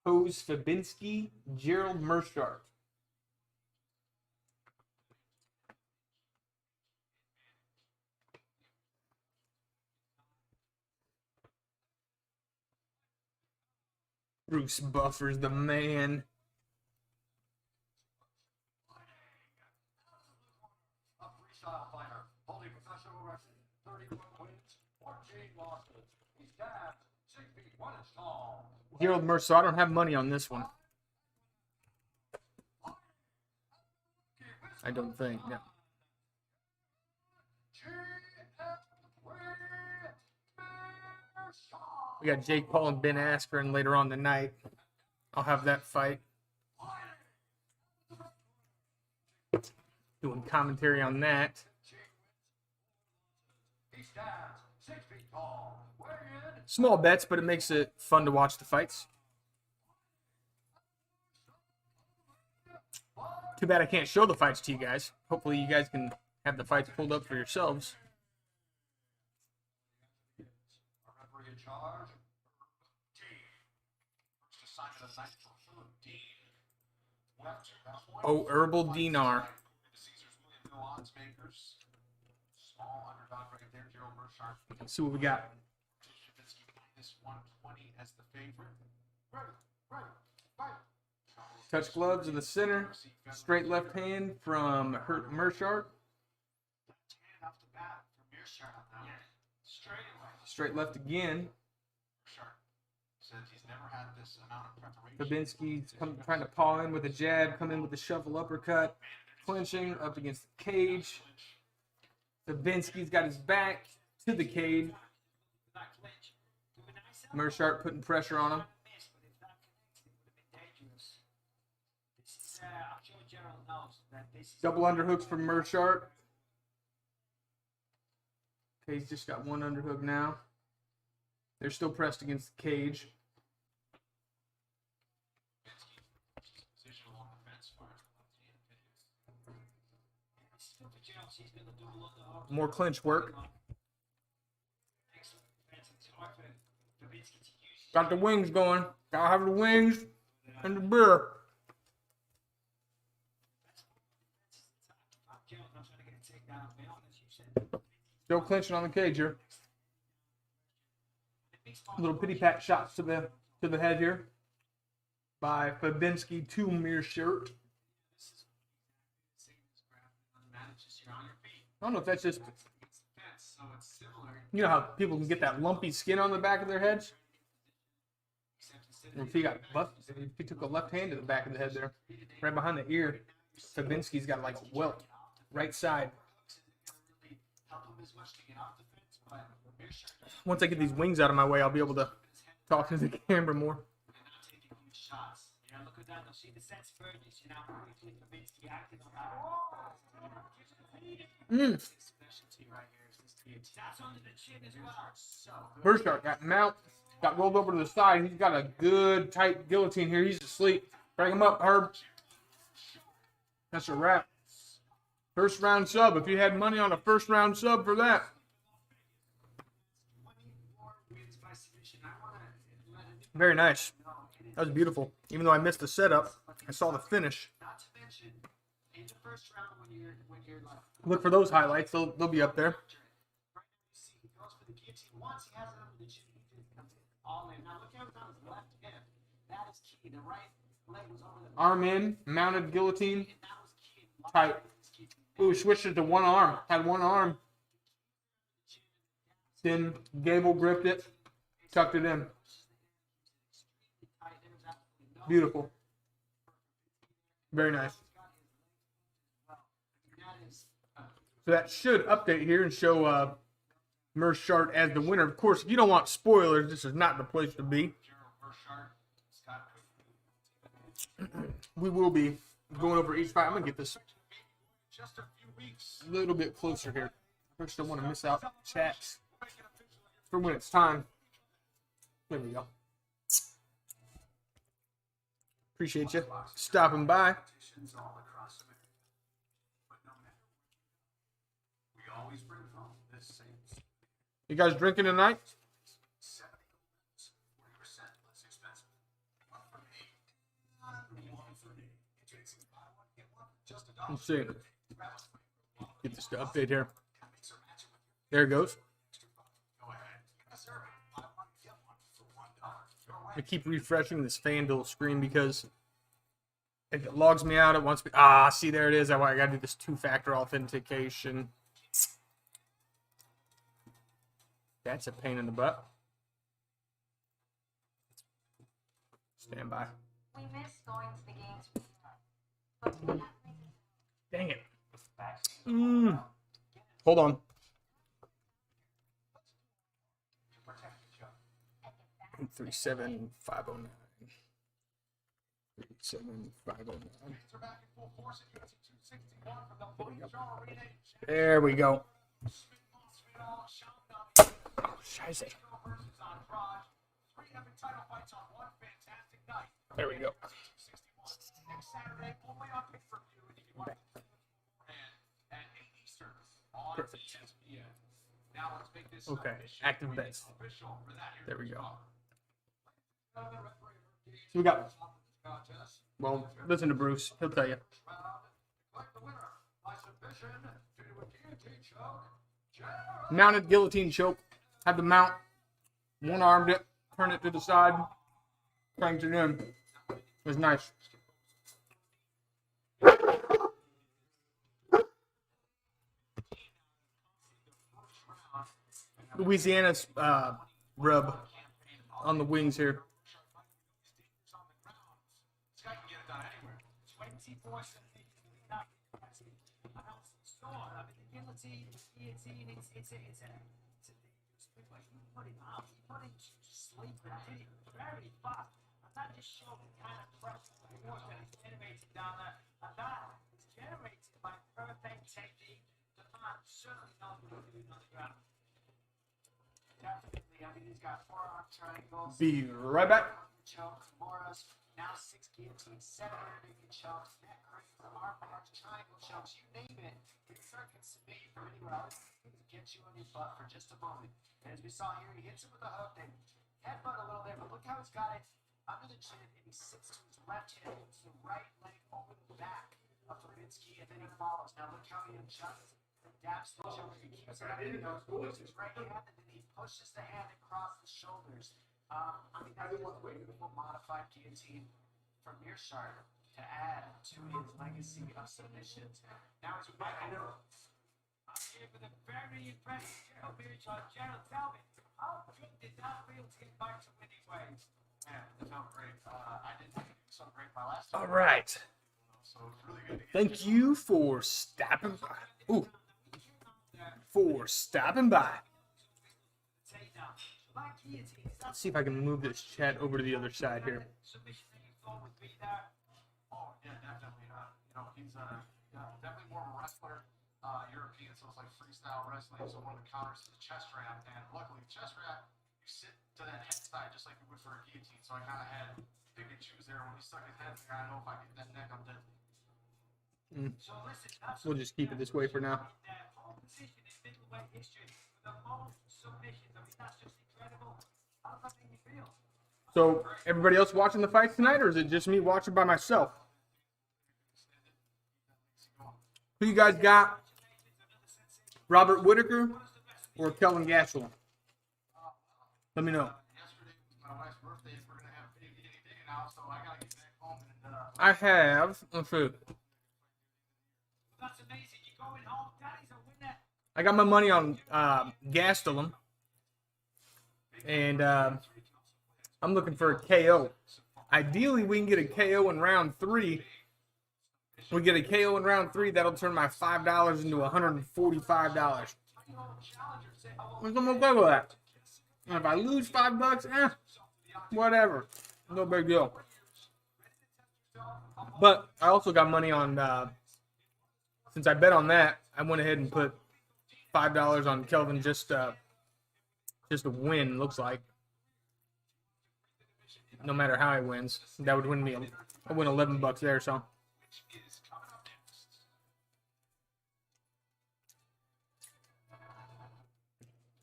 Pose Fabinski, Gerald Mershart. Bruce Buffer's the man. Gerald Mercer. I don't have money on this one. I don't think. No. We got Jake Paul and Ben Askren later on tonight. I'll have that fight. Doing commentary on that. Small bets, but it makes it fun to watch the fights. Too bad I can't show the fights to you guys. Hopefully you guys can have the fights pulled up for yourselves. Oh, Herbal Dinar. Let's see what we got. Touch gloves in the center. Straight left hand from Mershart. Straight left again. Fabinski's trying to paw in with a jab, come in with a shuffle uppercut, clinching up against the cage. Fabinski's got his back to the cage. Mershart putting pressure on him. Double underhooks from Mershart. Okay, he's just got one underhook now. They're still pressed against the cage. More clinch work. Got the wings going. Gotta have the wings and the beer. Still clinching on the cage here. Little pity pat shots to the head here by Fabinski to Mershart. I don't know if that's just, you know how people can get that lumpy skin on the back of their heads? Or if he took a left hand to the back of the head there, right behind the ear, Fabinski's got like a welt, right side. Once I get these wings out of my way, I'll be able to talk to the camera more. Mershart got rolled over to the side. He's got a good tight guillotine here. He's asleep. Bring him up, Herb. That's a wrap. First round sub. If you had money on a first round sub for that. Very nice. That was beautiful. Even though I missed the setup, I saw the finish. Look for those highlights. They'll be up there. Arm in, mounted guillotine. Tight. Ooh, switched it to one arm. Had one arm. Then Gable gripped it, tucked it in. Beautiful. Very nice. So that should update here and show Mershart as the winner. Of course, if you don't want spoilers, this is not the place to be. We will be going over each fight. I'm going to get this a little bit closer here. First, I don't want to miss out chats for when it's time. There we go. Appreciate you stopping by. We always bring home this same You guys drinking tonight? Let's see. Get this to update here. There it goes. I keep refreshing this Fanduel screen because it logs me out. It wants me. See, there it is. I got to do this 2-factor authentication. That's a pain in the butt. Stand by. We miss going to the games. Dang it. Hold on. 37509. 37509. There we go. Oh, scheiße. There we go. Perfect. Okay, active bets. There we go. So we got. Well, listen to Bruce. He'll tell you. Mounted guillotine choke. Had the mount. One-armed it. Turn it to the side. Cranked it in. It was nice. Louisiana's rub on the wings here. Be right back. Now 6 guillotines, 7 chokes, neck cranes, arm bars, triangle chokes, you name it. Insert can submit you from anywhere else to get you on your butt for just a moment. And as we saw here, he hits him with a hook, then headbutt a little there, but look how he's got it under the chin, and he sits to his left hand, puts the right leg over the back of Levinsky, and then he follows. Now look how he adjusts and daps the choke. He keeps it up, he moves his right hand, and then he pushes the hand across the shoulders. I mean, that's a beautiful modified guillotine from Mearshart to add to his legacy of submissions. Now he's back over. I'm here with a very impressive Gerald Mearshart. Gerald, tell me, how good did that feel to get back to winning ways? Man, it felt great. I didn't think it was so great my last time. All right. So it's really good to get Thank you for stopping by. Ooh. For stopping by. Let's see if I can move this chat over to the other side here. Oh, yeah, definitely. He's definitely more of a wrestler, European, so it's like freestyle wrestling. So one of the counters is the chest wrap, and luckily the chest wrap, you sit to that head side just like you would for a guillotine. So I kind of had pick and choose there. When he stuck his head there, I know if I get that neck, I'm dead. We'll just keep it this way for now. So, everybody else watching the fights tonight, or is it just me watching by myself? Who you guys got? Robert Whitaker or Kelvin Gastelum? Let me know. I have. Let's see. I got my money on Gastelum, and I'm looking for a KO. Ideally, we can get a KO in round 3. We get a KO in round 3, that'll turn my $5 into $145. I'm okay with that. And if I lose $5, whatever. No big deal. But I also got money on, since I bet on that, I went ahead and put $5 on Kelvin just a win, looks like. No matter how he wins, that would win me. I win $11 there, so.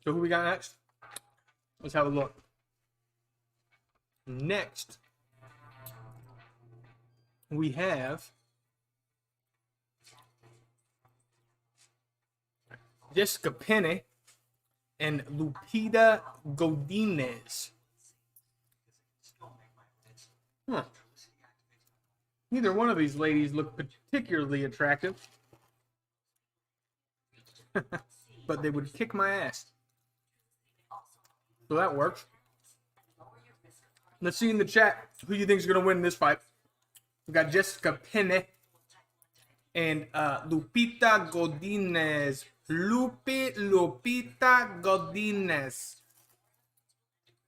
So who we got next? Let's have a look. Next, we have Jessica Penne and Lupita Godinez. Huh. Neither one of these ladies look particularly attractive. But they would kick my ass. So that works. Let's see in the chat who you think is going to win this fight. We got Jessica Penne and Lupita Godinez. Lupita Godinez.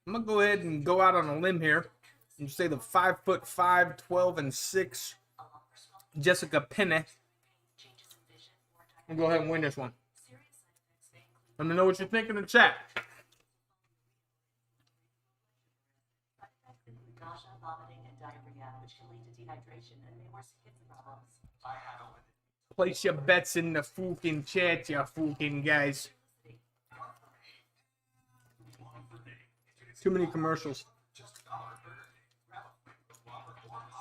I'm going to go ahead and go out on a limb here and say the 5'5", 12 and 6 Jessica Penne. I'll go ahead and win this one. Let me know what you think in the chat. Nausea, vomiting, and diarrhea, which can lead to dehydration and may worsen kidney problems. Place your bets in the fucking chat, you fucking guys. Too many commercials.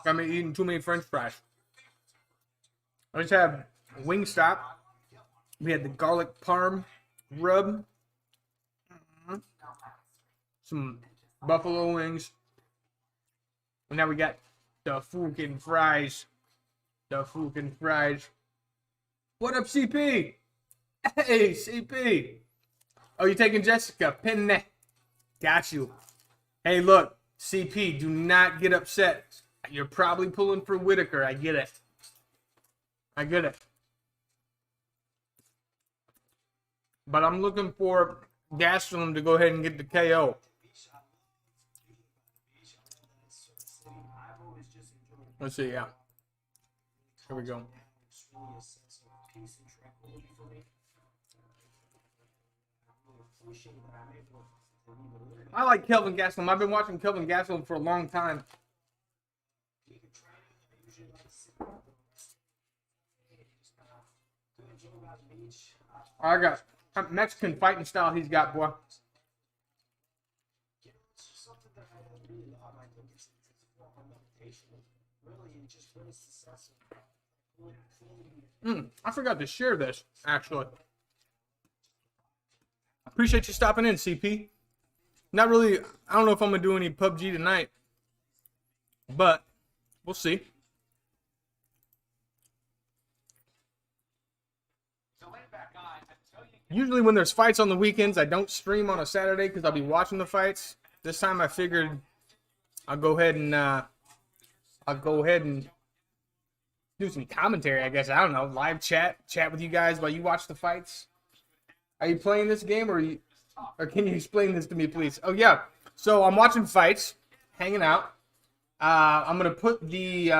Got me eating too many French fries. I just have Wingstop. We had the garlic parm rub. Some buffalo wings. And now we got the fucking fries. The fucking fries. What up, CP? Hey, CP. Oh, you taking Jessica Penne? Got you. Hey, look, CP, do not get upset. You're probably pulling for Whitaker. I get it. I get it. But I'm looking for Gastelum to go ahead and get the KO. Let's see, yeah. Here we go. I like Kelvin Gastelum. I've been watching Kelvin Gastelum for a long time. I got Mexican fighting style he's got, boy. I forgot to share this, actually. Appreciate you stopping in, CP. Not really, I don't know if I'm going to do any PUBG tonight, but we'll see. Usually when there's fights on the weekends, I don't stream on a Saturday because I'll be watching the fights. This time I figured I'll go ahead and do some commentary, I guess. I don't know, live chat with you guys while you watch the fights. Are you playing this game, or can you explain this to me, please? Oh yeah, so I'm watching fights, hanging out. I'm gonna put the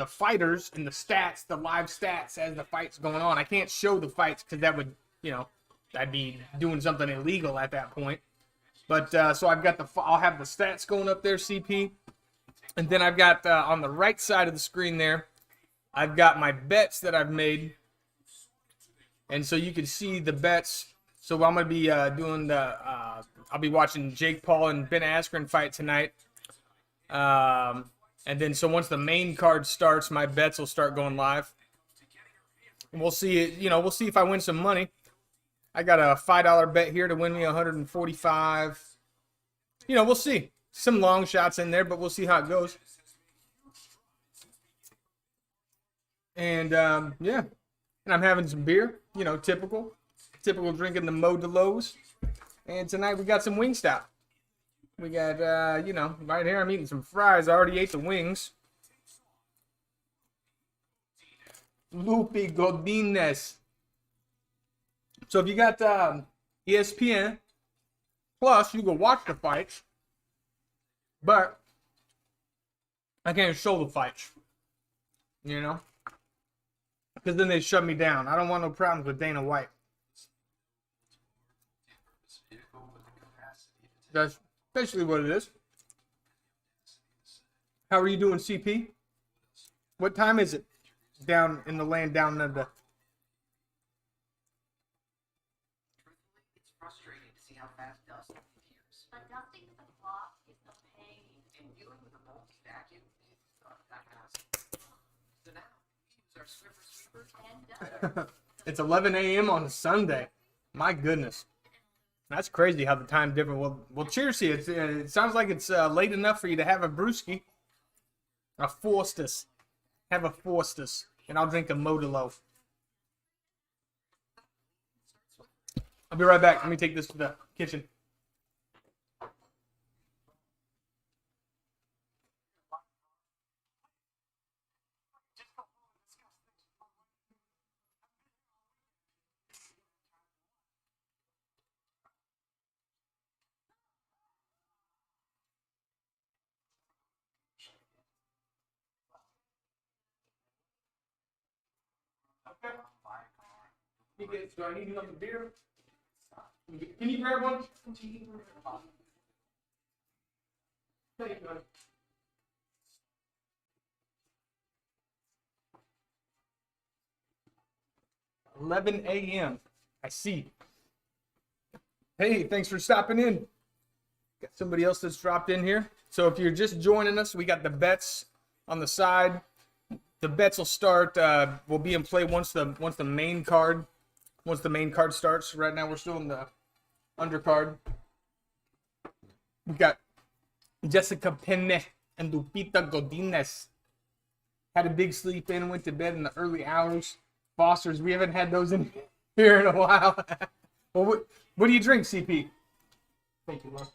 fighters and the stats, the live stats as the fight's going on. I can't show the fights because that would, I'd be doing something illegal at that point. But so I'll have the stats going up there, CP, and then I've got on the right side of the screen there, I've got my bets that I've made, and so you can see the bets. So I'm gonna be doing I'll be watching Jake Paul and Ben Askren fight tonight. And then so once the main card starts, my bets will start going live. And we'll see it, we'll see if I win some money. I got a $5 bet here to win me 145. We'll see. Some long shots in there, but we'll see how it goes. And yeah. And I'm having some beer, typical drinking the Modelo's. And tonight we got some Wingstop. We got, right here I'm eating some fries. I already ate the wings. Lupi Godinez. So if you got ESPN Plus, you can watch the fights. But I can't show the fights. Because then they shut me down. I don't want no problems with Dana White. That's basically what it is. How are you doing, CP? What time is it down in the land down under? Adjusting the clock is a pain. And dealing with a bulky vacuum is that hassle. So now, we use our Swiffer sweeper. And It's 11 a.m. on a Sunday. My goodness. That's crazy how the time different. Well, cheers to you. It sounds like it's late enough for you to have a brewski. A Forsters. Have a Forsters. And I'll drink a Modelo. I'll be right back. Let me take this to the kitchen. Do I need another beer? Can you grab one? There you go. $11 a.m. I see. Hey, thanks for stopping in. Got somebody else that's dropped in here. So if you're just joining us, we got the bets on the side. The bets will start. Will be in play once the main card starts. Right now we're still in the undercard. We got Jessica Penne and Lupita Godinez. Had a big sleep in, went to bed in the early hours. Fosters, we haven't had those in here in a while. Well, what do you drink, CP? Thank you, Lord.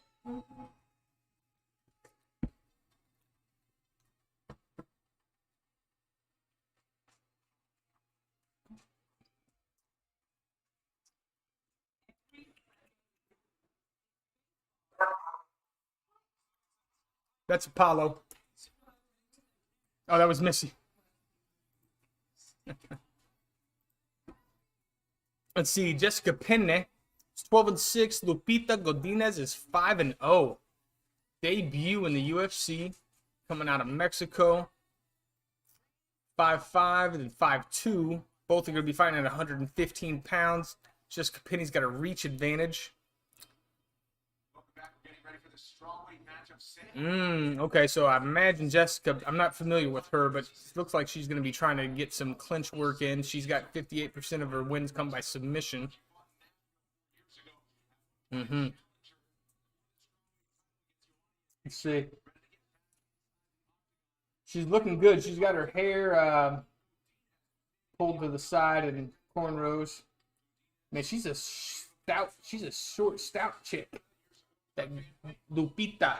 That's Apollo. Oh, that was Missy. Let's see. Jessica Penne is 12-6. Lupita Godinez is 5-0. Debut in the UFC, coming out of Mexico. 5'5" and 5'2". Both are going to be fighting at 115 pounds. Jessica Penne's got a reach advantage. Welcome back. We're getting ready for the strawweight matchup. Okay, so I imagine Jessica, I'm not familiar with her, but it looks like she's going to be trying to get some clinch work in. She's got 58% of her wins come by submission. Let's see. She's looking good. She's got her hair pulled to the side and cornrows. Man, she's a short, stout chick. That Lupita.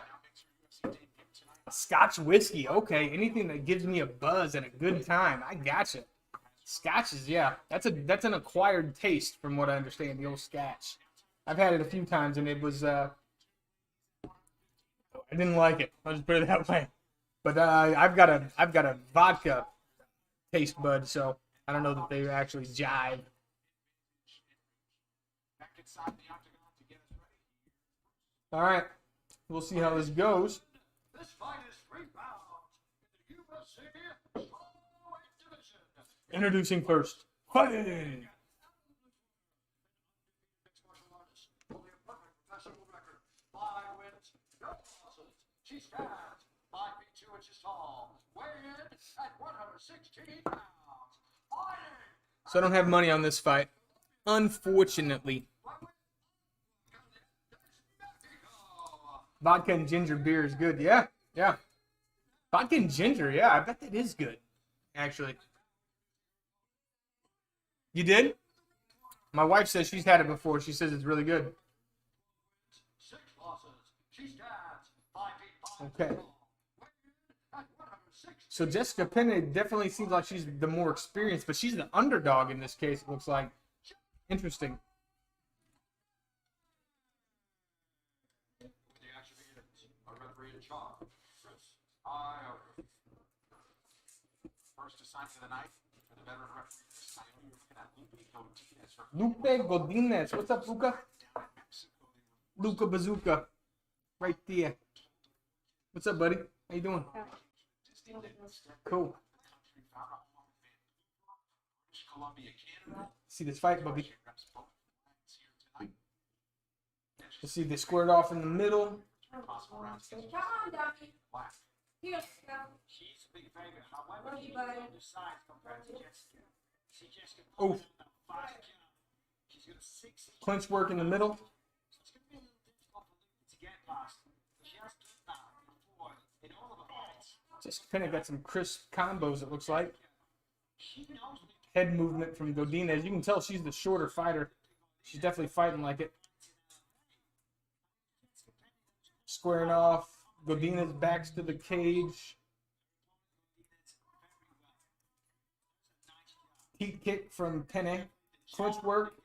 Scotch whiskey. Okay, anything that gives me a buzz and a good time. I gotcha. Scotch is, yeah. That's an acquired taste from what I understand, the old Scotch. I've had it a few times and it was I didn't like it. I'll just put it that way. But I've got a vodka taste bud, so I don't know that they actually jive. All right, we'll see how this goes. This fight is 3 rounds in the UFC strawweight division. Introducing first, fighting. Mixed martial artist, holding a perfect professional record, 5 wins, no losses. She stands 5 feet 2 inches tall, weighing in at 116 pounds. Fighting. So I don't have money on this fight, unfortunately. Vodka and ginger beer is good. Yeah. Vodka and ginger. Yeah, I bet that is good. Actually. You did? My wife says she's had it before. She says it's really good. 6 losses. She stands 5 feet 5 Okay. tall, weighing in at 116. So Jessica Penne definitely seems like she's the more experienced, but she's the underdog in this case, it looks like. Interesting. The action begins. A referee in charge. Chris. First assigned to the night for the veteran referee this time. You're looking at Lupe Godinez from Lupe Godinez. What's up, Luca? Luca Bazooka. Right there. What's up, buddy? How you doing? Cool. Columbia, Canada. See this fight, Bubby. Let's see, they squared off in the middle. Come on, Dummy. Here's go. She's a big favorite. However, What are you she's buying? undersized compared to Jessica. See Jessica Oh. pulling in a 5 count. She's got a 6 inch. Clinch work in the middle. So it's going to be a little difficult for Luke to get past. She has done that before in all of her fights. Just kind of got some crisp combos, it looks like. She knows Luke. Head movement from Godinez. You can tell she's the shorter fighter. She's definitely fighting like it. Squaring off. Godinez backs to the cage. Heat kick from Penne. Clinch work.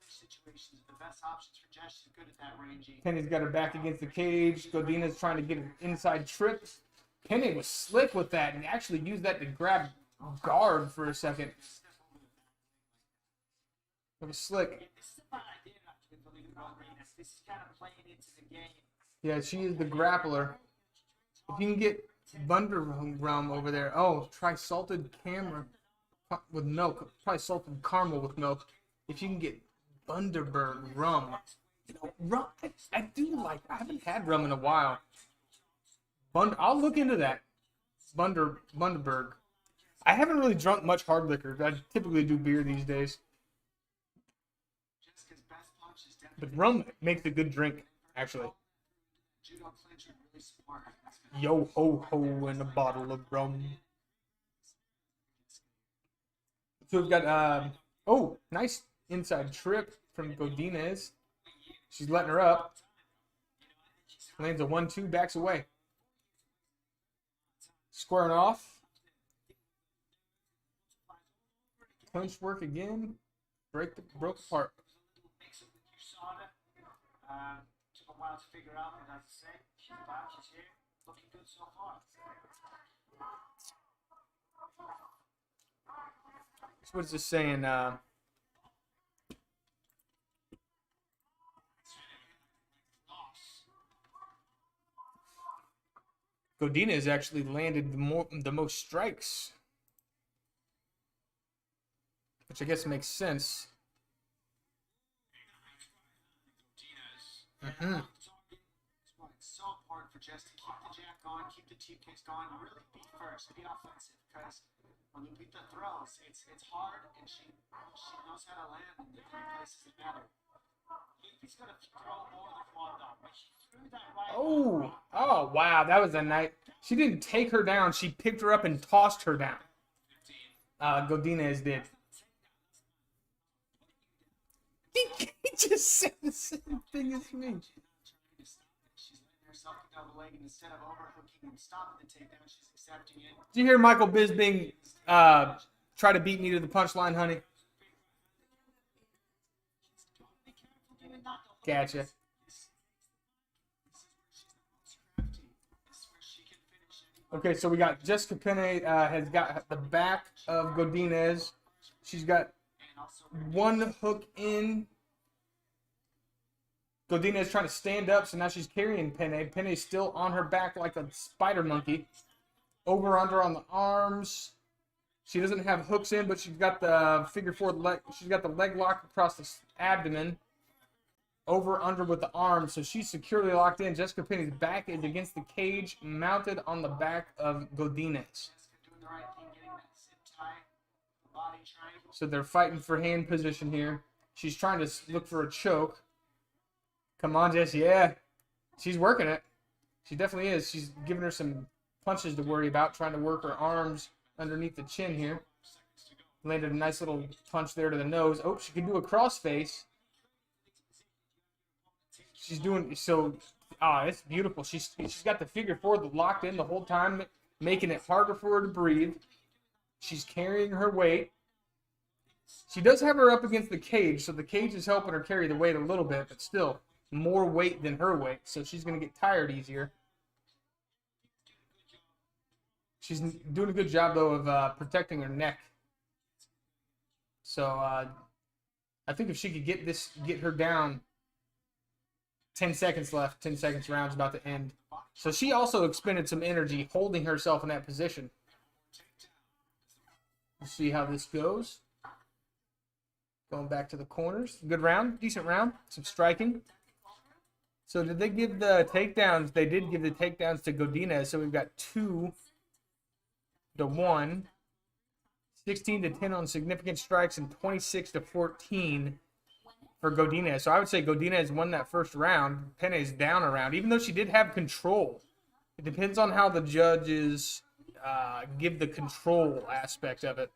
Situations, the best options for Jess. She's good at that ranging. Penne's got her back against the cage. Godinez trying to get an inside trip. Penne was slick with that and actually used that to grab guard for a second. It was slick. This is a fun idea actually for Luke Rodriguez. This is kind of playing into the game. Yeah, she is the grappler. If you can get Bunderrum over there. Oh, try salted camera with milk. Probably salted caramel with milk. If you can get Bundaberg rum. You know, rum, I do like. I haven't had rum in a while. I'll look into that. Bundaberg. I haven't really drunk much hard liquor. I typically do beer these days. Jessica's best punch is definitely But rum makes a good drink, actually. judo clincher, really smart. Yo ho ho and a bottle of rum. So we've got oh, nice inside trip from Godinez. She's letting her up. Lands a 1-2, backs away. Squaring off. Clinch work again. Broke apart. Mix it with USADA. Took a while to figure out, but as I say, she's back, she's here. Looking good so far. So what is this saying? Godinez actually landed the most strikes, which I guess makes sense. That's why it's so important for Jess to keep the jab going, keep the team kicks going, really be first, be offensive, because when you beat the throws, it's hard, and she knows how to land in different places that matter. Luffy's gonna throw more than one though, but she threw that right. Oh, wow, that was a night. She didn't take her down. She picked her up and tossed her down. Godinez did. He just said the same thing as me. She's letting herself get down the leg, and instead of overhooking and stopping the takedown, she's accepting it. Did you hear Michael Bisping try to beat me to the punchline, honey? Gotcha. Okay, so we got Jessica Penne has got the back of Godinez. She's got one hook in. Godinez trying to stand up, so now she's carrying Penne. Penne's still on her back like a spider monkey. Over under on the arms. She doesn't have hooks in, but she's got the figure four leg. She's got the leg lock across the abdomen. Over under with the arms, so she's securely locked in. Jessica Penne's back is against the cage, mounted on the back of Godinez. So they're fighting for hand position here. She's trying to look for a choke. Come on, Jess. Yeah. She's working it. She definitely is. She's giving her some punches to worry about, trying to work her arms underneath the chin here. Landed a nice little punch there to the nose. Oh, she can do a crossface. She's doing so. It's beautiful. She's got the figure four locked in the whole time, making it harder for her to breathe. She's carrying her weight. She does have her up against the cage, so the cage is helping her carry the weight a little bit, but still more weight than her weight, so she's going to get tired easier. She's doing a good job, though, of protecting her neck. So I think if she could get her down, 10 seconds left, 10 seconds round's about to end. So she also expended some energy holding herself in that position. We'll see how this goes. Going back to the corners. Good round, decent round, some striking. So did they give the takedowns? They did give the takedowns to Godinez. So we've got 2-1, 16-10 on significant strikes, and 26-14 for Godinez. So I would say Godinez won that first round. Pene's down a round, even though she did have control. It depends on how the judges give the control aspect of it.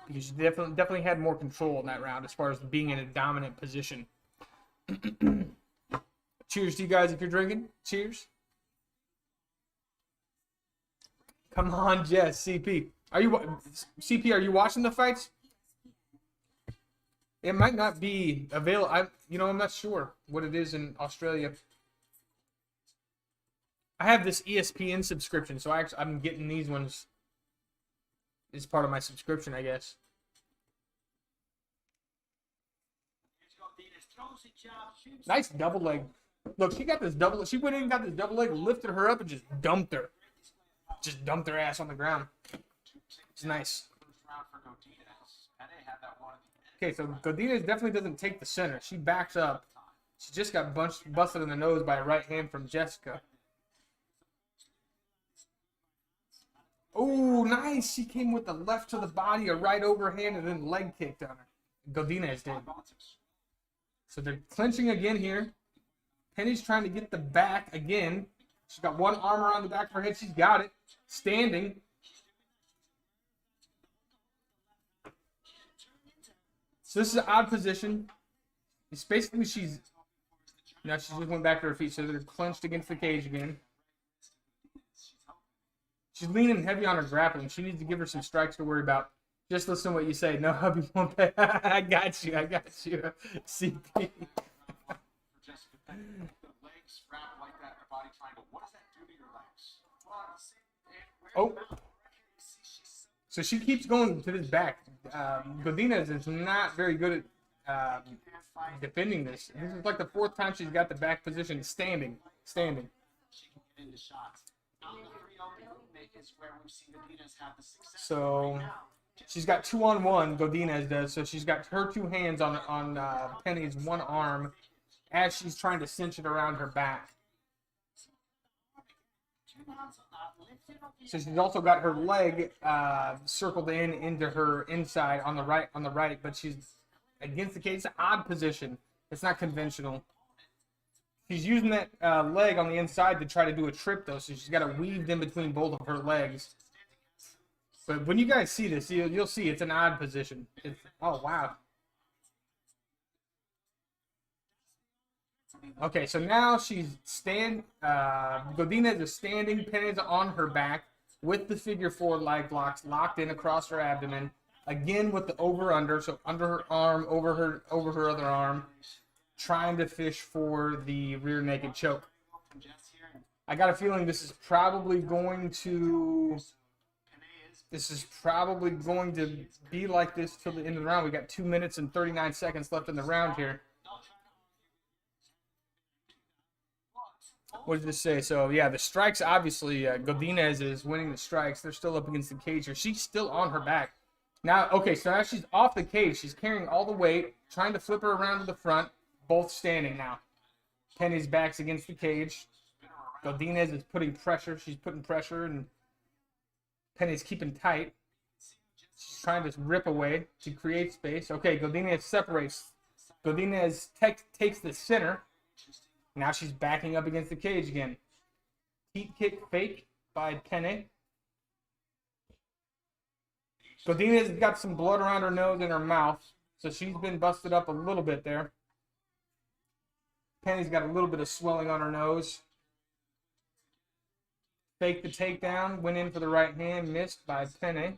Because she definitely had more control in that round as far as being in a dominant position. Cheers to you guys if you're drinking. Cheers. Come on, Jess. CP. Are you watching the fights? It might not be available. I'm not sure what it is in Australia. I have this ESPN subscription, so I'm getting these ones as part of my subscription, I guess. Nice double leg. Look, she got this double. She went in and got this double leg, lifted her up, and just dumped her. Just dumped her ass on the ground. It's nice. Okay, so Godinez definitely doesn't take the center. She backs up. She just got busted in the nose by a right hand from Jessica. Oh, nice. She came with the left to the body, a right overhand, and then leg kicked on her. Godinez did. So they're clinching again here. Penny's trying to get the back again. She's got one arm around the back of her head. She's got it. Standing. So this is an odd position. It's basically she just went back to her feet, so they're clenched against the cage again. She's leaning heavy on her grappling. She needs to give her some strikes to worry about. Just listen to what you say. No, hubby won't pay. I got you. CP. Oh. So she keeps going to this back. Godinez is not very good at defending this. This is like the fourth time she's got the back position standing. So she's got 2-on-1, Godinez does. So she's got her two hands on Penny's one arm as she's trying to cinch it around her back. So she's also got her leg circled into her inside on the right, but she's against the cage. It's an odd position. It's not conventional. She's using that leg on the inside to try to do a trip, though, so she's got it weaved in between both of her legs. But when you guys see this, you'll see it's an odd position. Oh, wow. Okay, so now she's Godinez is standing, Penny's on her back with the figure four leg locks locked in across her abdomen. Again with the over-under, so under her arm, over her other arm, trying to fish for the rear naked choke. I got a feeling this is probably going to be like this till the end of the round. We got 2 minutes and 39 seconds left in the round here. What did this say? So, yeah, the strikes, obviously, Godinez is winning the strikes. They're still up against the cage here. She's still on her back. Now, okay, so now she's off the cage. She's carrying all the weight, trying to flip her around to the front, both standing now. Penny's back's against the cage. Godinez is putting pressure. She's putting pressure, and Penny's keeping tight. She's trying to rip away to create space. Okay, Godinez separates. Godinez takes the center. Now she's backing up against the cage again. Heat kick fake by Penny. Godinez has got some blood around her nose and her mouth, so she's been busted up a little bit there. Penny's got a little bit of swelling on her nose. Fake the takedown, went in for the right hand, missed by Penny.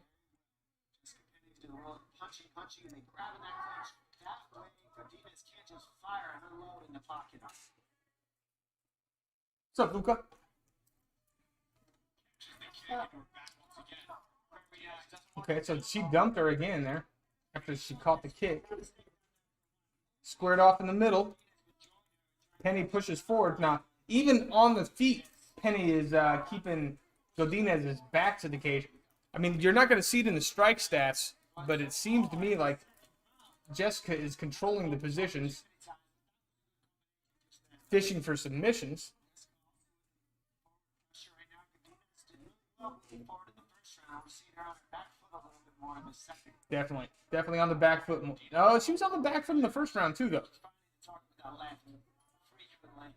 Punching, and they grabbing that clinch. That way, Godinez can't just fire and unload in the pocket. What's up, Luca? Okay, so she dumped her again there after she caught the kick. Squared off in the middle. Penny pushes forward. Now, even on the feet, Penny is keeping Godinez's back to the cage. I mean, you're not going to see it in the strike stats, but it seems to me like Jessica is controlling the positions. fishing for submissions. Pressure right now. Godinez did really well moving forward in the first round. We're seeing her on her back foot a little bit more in the second. Definitely on the back foot. Oh, she was on the back foot in the first round too, though. Talking about laughing frequently.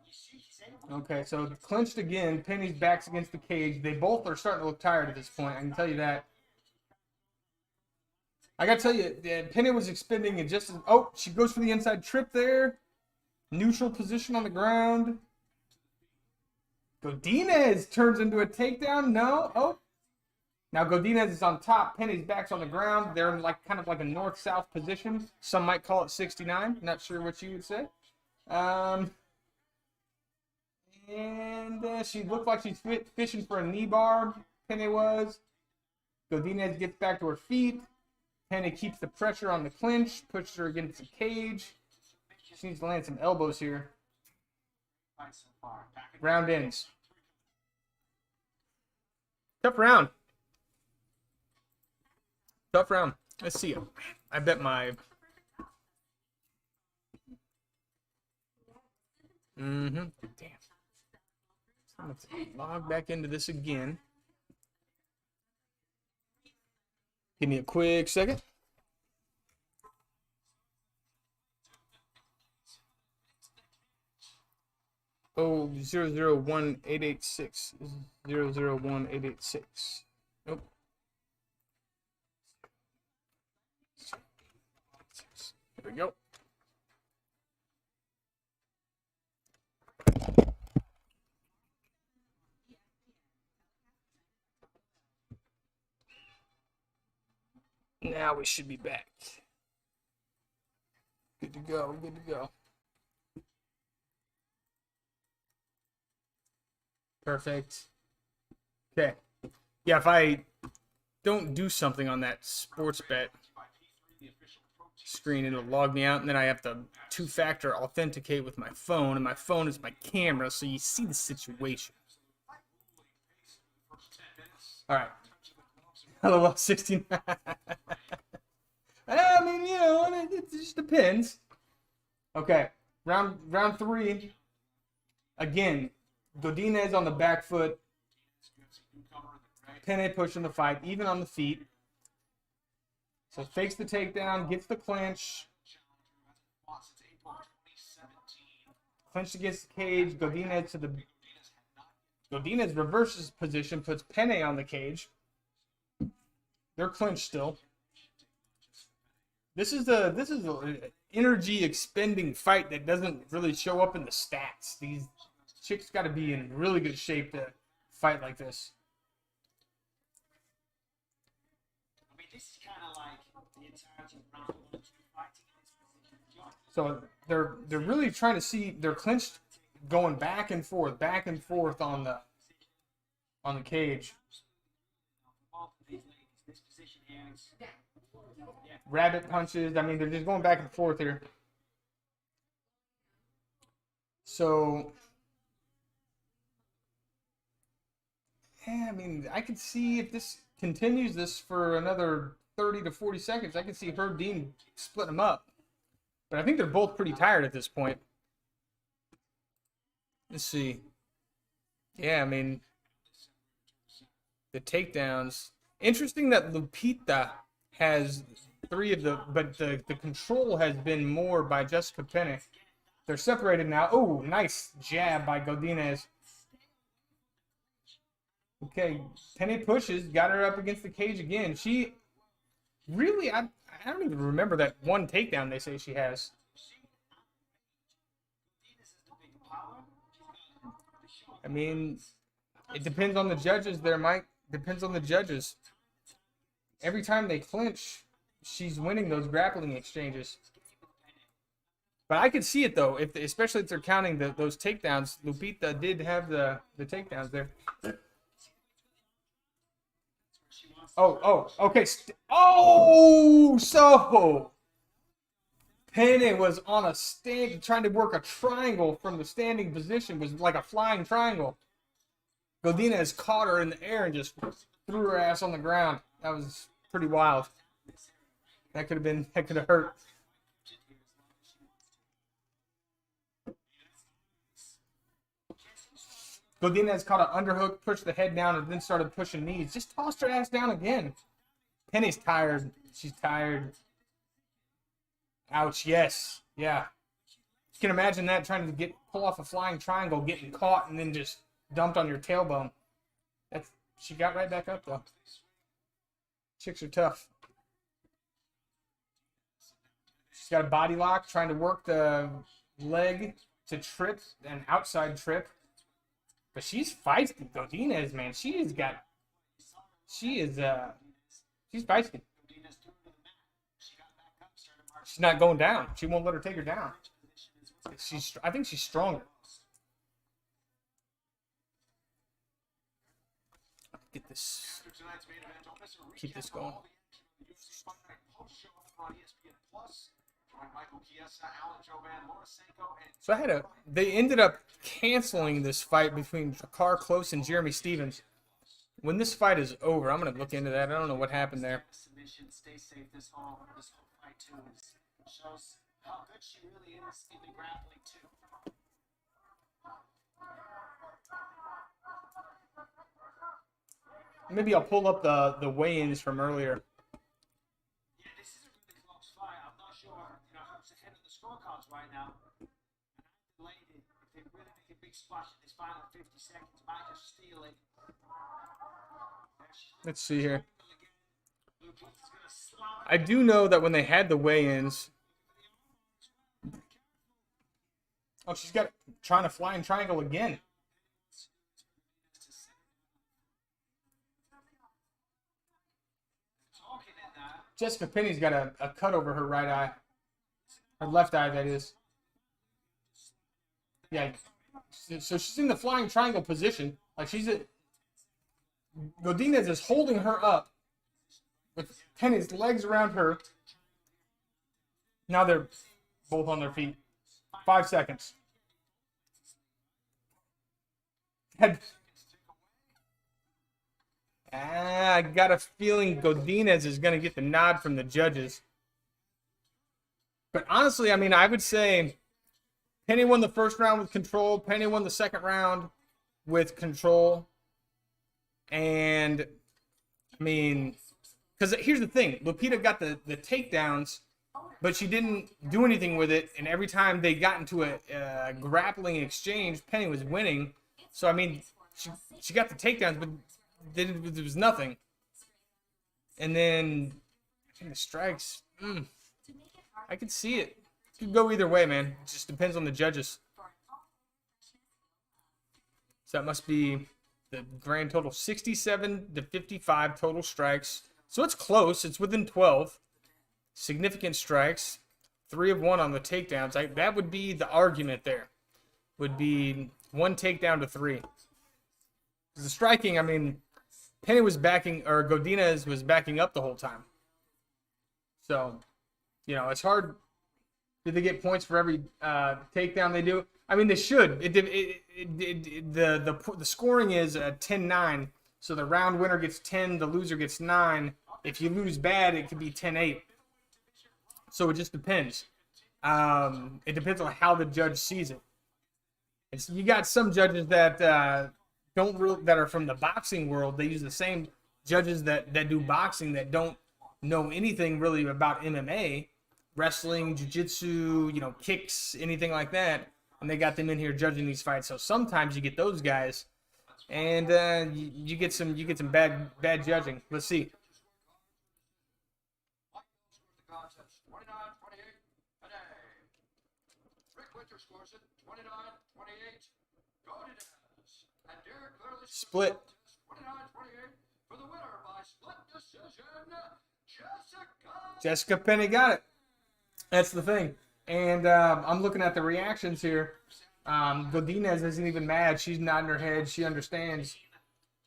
You see, he's able to Okay, so clinched again. Penny's back's against the cage. They both are starting to look tired at this point. I can tell you that. I gotta tell you, Penny was expending it just as. Oh, she goes for the inside trip there. Neutral position on the ground. Godinez turns into a takedown. No. Oh. Now Godinez is on top. Penny's back's on the ground. They're in kind of like a north-south position. Some might call it 69. Not sure what you would say. And she looked like she's fishing for a knee bar. Penny was. Godinez gets back to her feet. Penny keeps the pressure on the clinch, pushes her against the cage. She needs to land some elbows here. fight so far. Round ends. Tough round. Tough round. Let's see. I bet my... Damn. I'm going to log back into this again. Give me a quick second. Oh, 001886. 001886. Nope. There we go. Now we should be back. Good to go, good to go. Perfect. Okay. Yeah, if I don't do something on that sports bet screen, it'll log me out, and then I have to two-factor authenticate with my phone, and my phone is my camera, so you see the situation. All right. LOL 69. I mean, you know, it just depends. Okay, round three. Again, Godinez on the back foot. Penne pushing the fight, even on the feet. So fakes the takedown, gets the clinch. Clinch against the cage. Godinez reverses position, puts Penne on the cage. They're clinched still. This is a energy expending fight that doesn't really show up in the stats. These chicks got to be in really good shape to fight like this. I mean, this is kind of like the entirety of round 1 and 2 fighting in this position. So they're really trying to see, they're clinched, going back and forth on the cage. This position here is Rabbit punches. I mean, they're just going back and forth here. So, yeah, I mean, I could see if this continues this for another 30 to 40 seconds, I could see Herb Dean split them up. But I think they're both pretty tired at this point. Let's see. Yeah, I mean, the takedowns. Interesting that Lupita has 3 of but the control has been more by Jessica Penne. They're separated now. Oh, nice jab by Godinez. Okay, Penne pushes, got her up against the cage again. She really, I don't even remember that one takedown they say she has. I mean, it depends on the judges there, Mike. Depends on the judges. Every time they clinch, she's winning those grappling exchanges. But I could see it, though, especially if they're counting those takedowns. Lupita did have the takedowns there. Oh, okay. So Penne was on a stand, trying to work a triangle from the standing position, was like a flying triangle. Godinez caught her in the air and just threw her ass on the ground. That was pretty wild. That could have hurt. Godinez caught an underhook, pushed the head down, and then started pushing knees. Just tossed her ass down again. Penny's tired. She's tired. Ouch, yes. Yeah. You can imagine that, trying to pull off a flying triangle, getting caught, and then just dumped on your tailbone. She got right back up, though. Chicks are tough. She's got a body lock, trying to work the leg to trip, an outside trip. But she's feisty. Godinez, man, she's feisty. She's not going down. She won't let her take her down. I think she's stronger. Get this. Keep this going. So they ended up canceling this fight between Jakar Close and Jeremy Stevens. When this fight is over, I'm going to look into that. I don't know what happened there. Stay safe this whole fight too. Shows how good she really is in the grappling too. Maybe I'll pull up the weigh-ins from earlier. Yeah, this is a really close fight. I'm not sure, who's ahead of the scorecards right now. And I delayed it. If they really make a big splash in this final 50 seconds, might just steal it. Let's see here. I do know that when they had the weigh-ins. Oh, she's trying to fly in triangle again. Jessica Penny's got a cut over her right eye. Her left eye, that is. Yeah. So she's in the flying triangle position. Like Godinez is holding her up with Penny's legs around her. Now they're both on their feet. 5 seconds. I got a feeling Godinez is going to get the nod from the judges. But honestly, I mean, I would say Penny won the first round with control. Penny won the second round with control. And, I mean, because here's the thing. Lupita got the takedowns, but she didn't do anything with it. And every time they got into a grappling exchange, Penny was winning. So, I mean, she got the takedowns, but there was nothing. And then the strikes, I could see it. It could go either way, man. It just depends on the judges. So that must be the grand total, 67 to 55 total strikes. So it's close. It's within 12. Significant strikes. 3 of 1 on the takedowns. That would be the argument there. Would be 1 takedown to 3. The striking, I mean, Penny was Godinez was backing up the whole time. So, it's hard. Did they get points for every takedown they do? I mean, they should. The scoring is 10-9. So the round winner gets 10, the loser gets 9. If you lose bad, it could be 10-8. So it just depends. It depends on how the judge sees it. You got some judges that that are from the boxing world. They use the same judges that do boxing that don't know anything really about MMA, wrestling, jiu-jitsu, kicks, anything like that. And they got them in here judging these fights. So sometimes you get those guys, and you get some bad judging. Let's see. Split. Jessica Penny got it. That's the thing. And I'm looking at the reactions here. Godinez isn't even mad. She's nodding her head. She understands.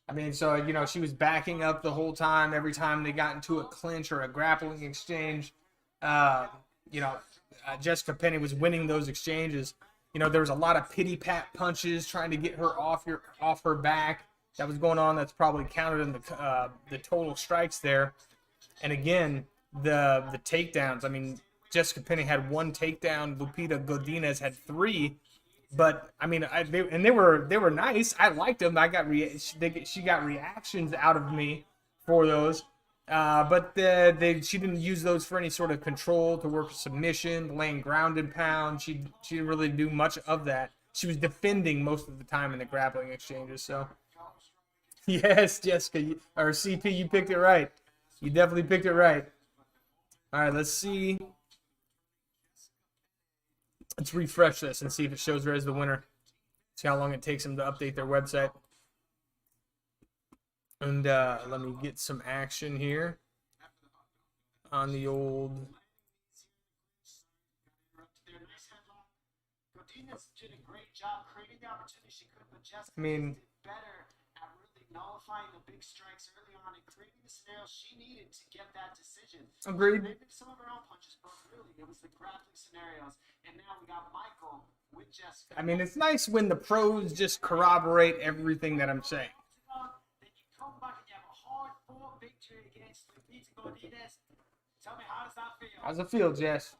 I mean, so, she was backing up the whole time. Every time they got into a clinch or a grappling exchange, Jessica Penny was winning those exchanges. There was a lot of pity-pat punches trying to get her off her back. That was going on. That's probably counted in the total strikes there. And again, the takedowns. I mean, Jessica Penny had 1 takedown. Lupita Godinez had 3. But I mean, they were nice. I liked them. She got reactions out of me for those. But she didn't use those for any sort of control to work a submission, laying ground and pound. She didn't really do much of that. She was defending most of the time in the grappling exchanges. So, yes, Jessica, or CP, you picked it right. You definitely picked it right. All right, let's see. Let's refresh this and see if it shows her as the winner. See how long it takes them to update their website. And let me get some action here on the old. I mean, better at really nullifying the big strikes early on and creating the scenario she needed to get that decision. Agreed. Maybe some of her own punches, but really it was the grappling scenarios. And now we got Michael with Jessica. I mean, it's nice when the pros just corroborate everything that I'm saying. Then you come back and you have a hard-fought victory against Lupita Godinez. Tell me, how does that feel? How's it feel, Jess?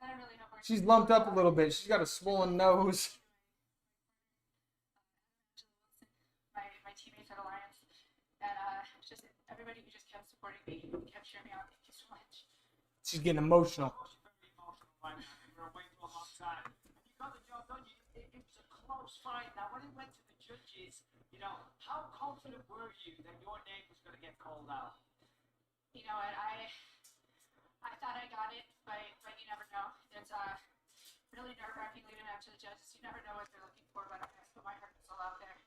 I really hope we're She's lumped up a little bit. She's got a swollen nose. my teammates at Alliance, and just everybody who just kept supporting me, kept cheering me on. Thank you so much. She's getting emotional. Very emotional right now. You were away for a long time. You got the job done. It was a close fight. Now, when it went to the judges, how confident were you that your name was going to get called out? You know what, I thought I got it, but you never know. It's really nerve-wracking leading up to the judges. You never know what they're looking for, but I put my heart and soul out there.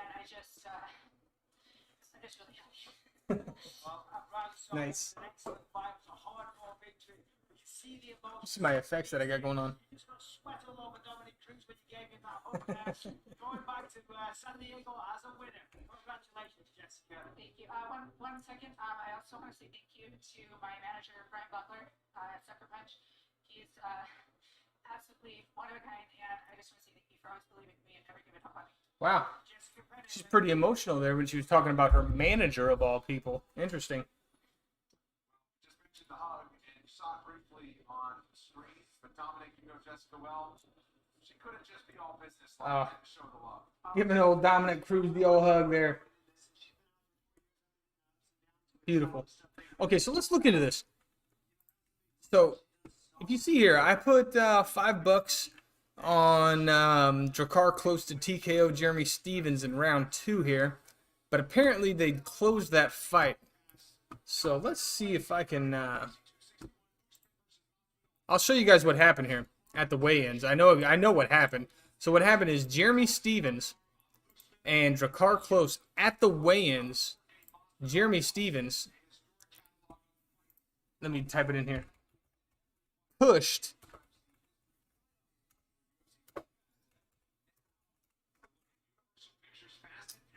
And I'm just really happy. Well, I'm proud of you. Nice. An excellent fight. It was a hard-fought victory. We can see the emotion. This is my effects that I got going on. You just got sweat all over Dominic Cruz when you gave him that open ass. Going back to San Diego as a winner. Congratulations, Jessica. Thank you. One second. I also want to say thank you to my manager, Brian Butler, at Sucker Punch. He's absolutely one of a kind, and I just want to say thank you for always believing in me and never giving up on me. Wow. She's pretty emotional there when she was talking about her manager of all people. Interesting. Just mentioned the hug, and you saw it briefly on the screen, but Dominic, you know Jessica well. She couldn't just be all business like and show the love. Giving old Dominic Cruz the old hug there. Beautiful. Okay, so let's look into this. So, if you see here, I put $5 on Drakkar close to TKO Jeremy Stevens in round 2 here. But apparently they closed that fight. So let's see if I can... I'll show you guys what happened here at the weigh-ins. I know what happened. So what happened is Jeremy Stevens and Drakkar close at the weigh-ins. Jeremy Stevens... Let me type it in here. Pushed...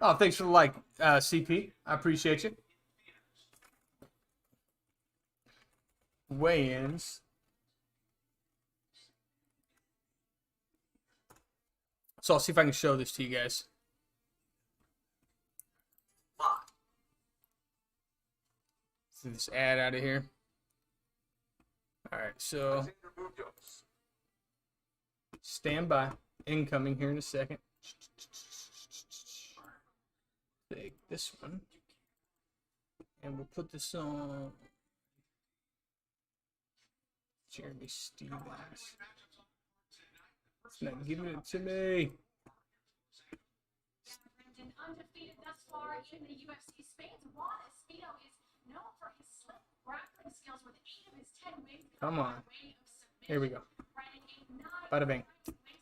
Oh, thanks for the like, CP. I appreciate you. Weigh-ins. So I'll see if I can show this to you guys. See this ad out of here. All right, so stand by. Incoming here in a second. Take this one, and we'll put this on Jeremy Stevens. It's not giving it to me. Brandon, undefeated thus far in the UFC. Spain's Juan Espino is known for his slick grappling skills with 8 of his 10 wins. Come on. Here we go. Brandon, Bada bing.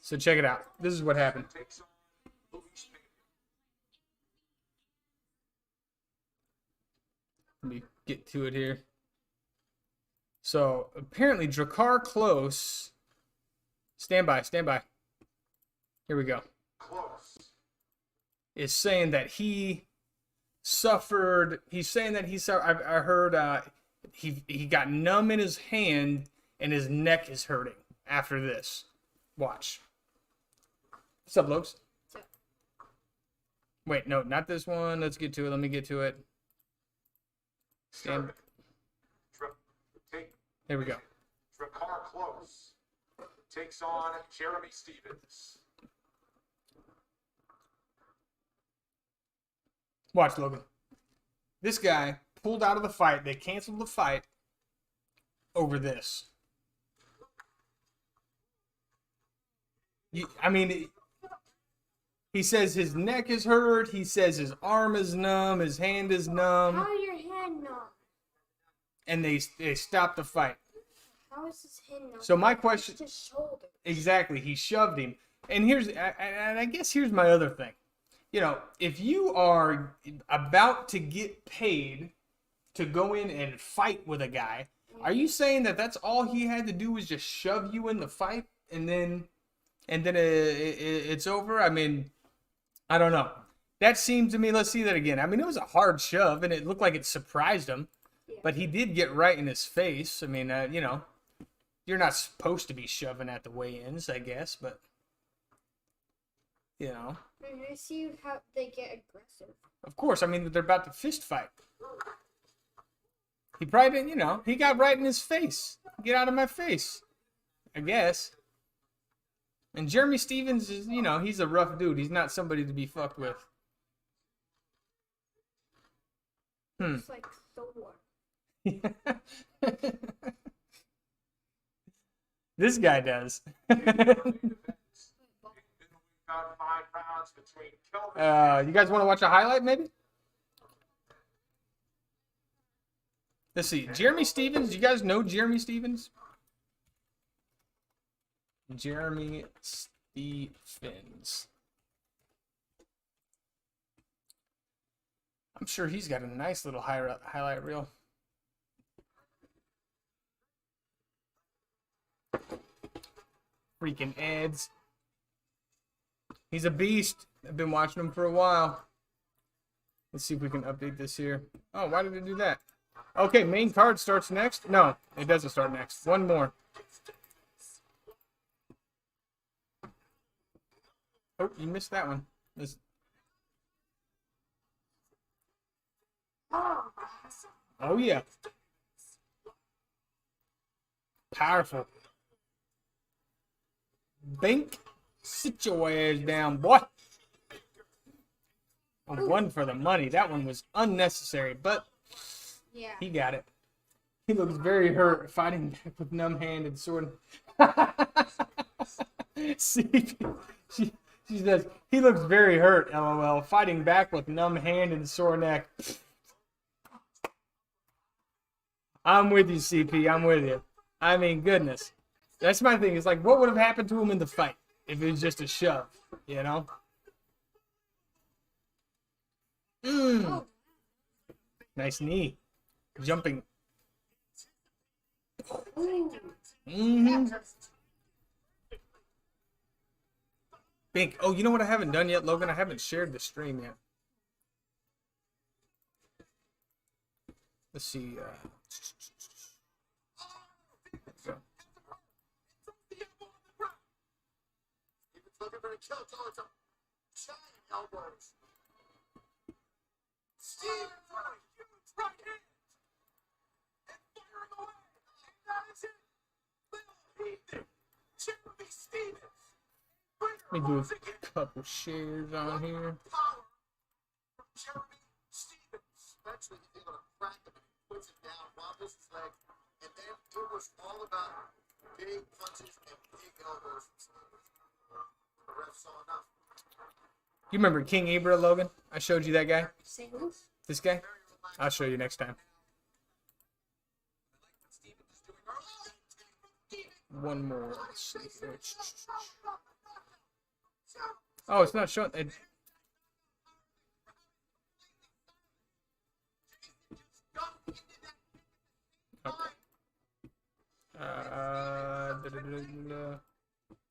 So check it out. This is what happened. Let me get to it here. So apparently Drakkar close. Stand by. Here we go. Is saying that he suffered. He's saying that he suffered. I heard he got numb in his hand and his neck is hurting after this. Watch. What's up, Lokes? Wait, no, not this one. Let's get to it. Let me get to it. Stand. Here we go. Drakkar close. takes on Jeremy Stevens. Watch, Logan. This guy pulled out of the fight. They canceled the fight over this. I mean, he says his neck is hurt. He says his arm is numb. His hand is numb. How is your hand numb? And they stopped the fight. How is his hand numb? So my question... It's his shoulder. Exactly. He shoved him. And I guess here's my other thing. You know, if you are about to get paid to go in and fight with a guy, are you saying that that's all he had to do was just shove you in the fight and then it's over? I mean, I don't know. That seemed to me, let's see that again. I mean, it was a hard shove and it looked like it surprised him, but he did get right in his face. I mean, you know, you're not supposed to be shoving at the weigh-ins, I guess, but you know. And I see how they get aggressive. Of course, I mean, they're about to fist fight. He probably didn't, you know, he got right in his face. Get out of my face, I guess. And Jeremy Stevens is, you know, he's a rough dude. He's not somebody to be fucked with. It's like Thor. This guy does. You guys want to watch a highlight, maybe? Let's see. Jeremy Stevens. You guys know Jeremy Stevens? Jeremy Stevens. I'm sure he's got a nice little highlight reel. Freaking ads. He's a beast. I've been watching him for a while. Let's see if we can update this here. Oh, why did it do that? Okay, main card starts next. No, it doesn't start next. One more. Oh, you missed that one. Oh, yeah. Powerful. Bink. Sit your ass down, boy. One for the money. That one was unnecessary, but Yeah. he got it. He looks very hurt fighting back with numb-handed sword. See, she says, he looks very hurt, LOL, fighting back with numb hand and sore neck. I'm with you, CP. I'm with you. I mean, goodness. That's my thing. It's like, what would have happened to him in the fight if it was just a shove, you know? Nice knee. Jumping. Bink. Oh, you know what I haven't done yet, Logan? I haven't shared the stream yet. Let's see. Let me do a couple shares on here. Eventually, he's able to crack him and he puts it down, wobbles his leg, and then it was all about big punches and big elbows from Stevens. The ref saw enough. You remember King Ibra, Logan? I showed you that guy. Say who? This guy? I'll show you next time. One more. Let's see. Oh, it's not showing. Okay.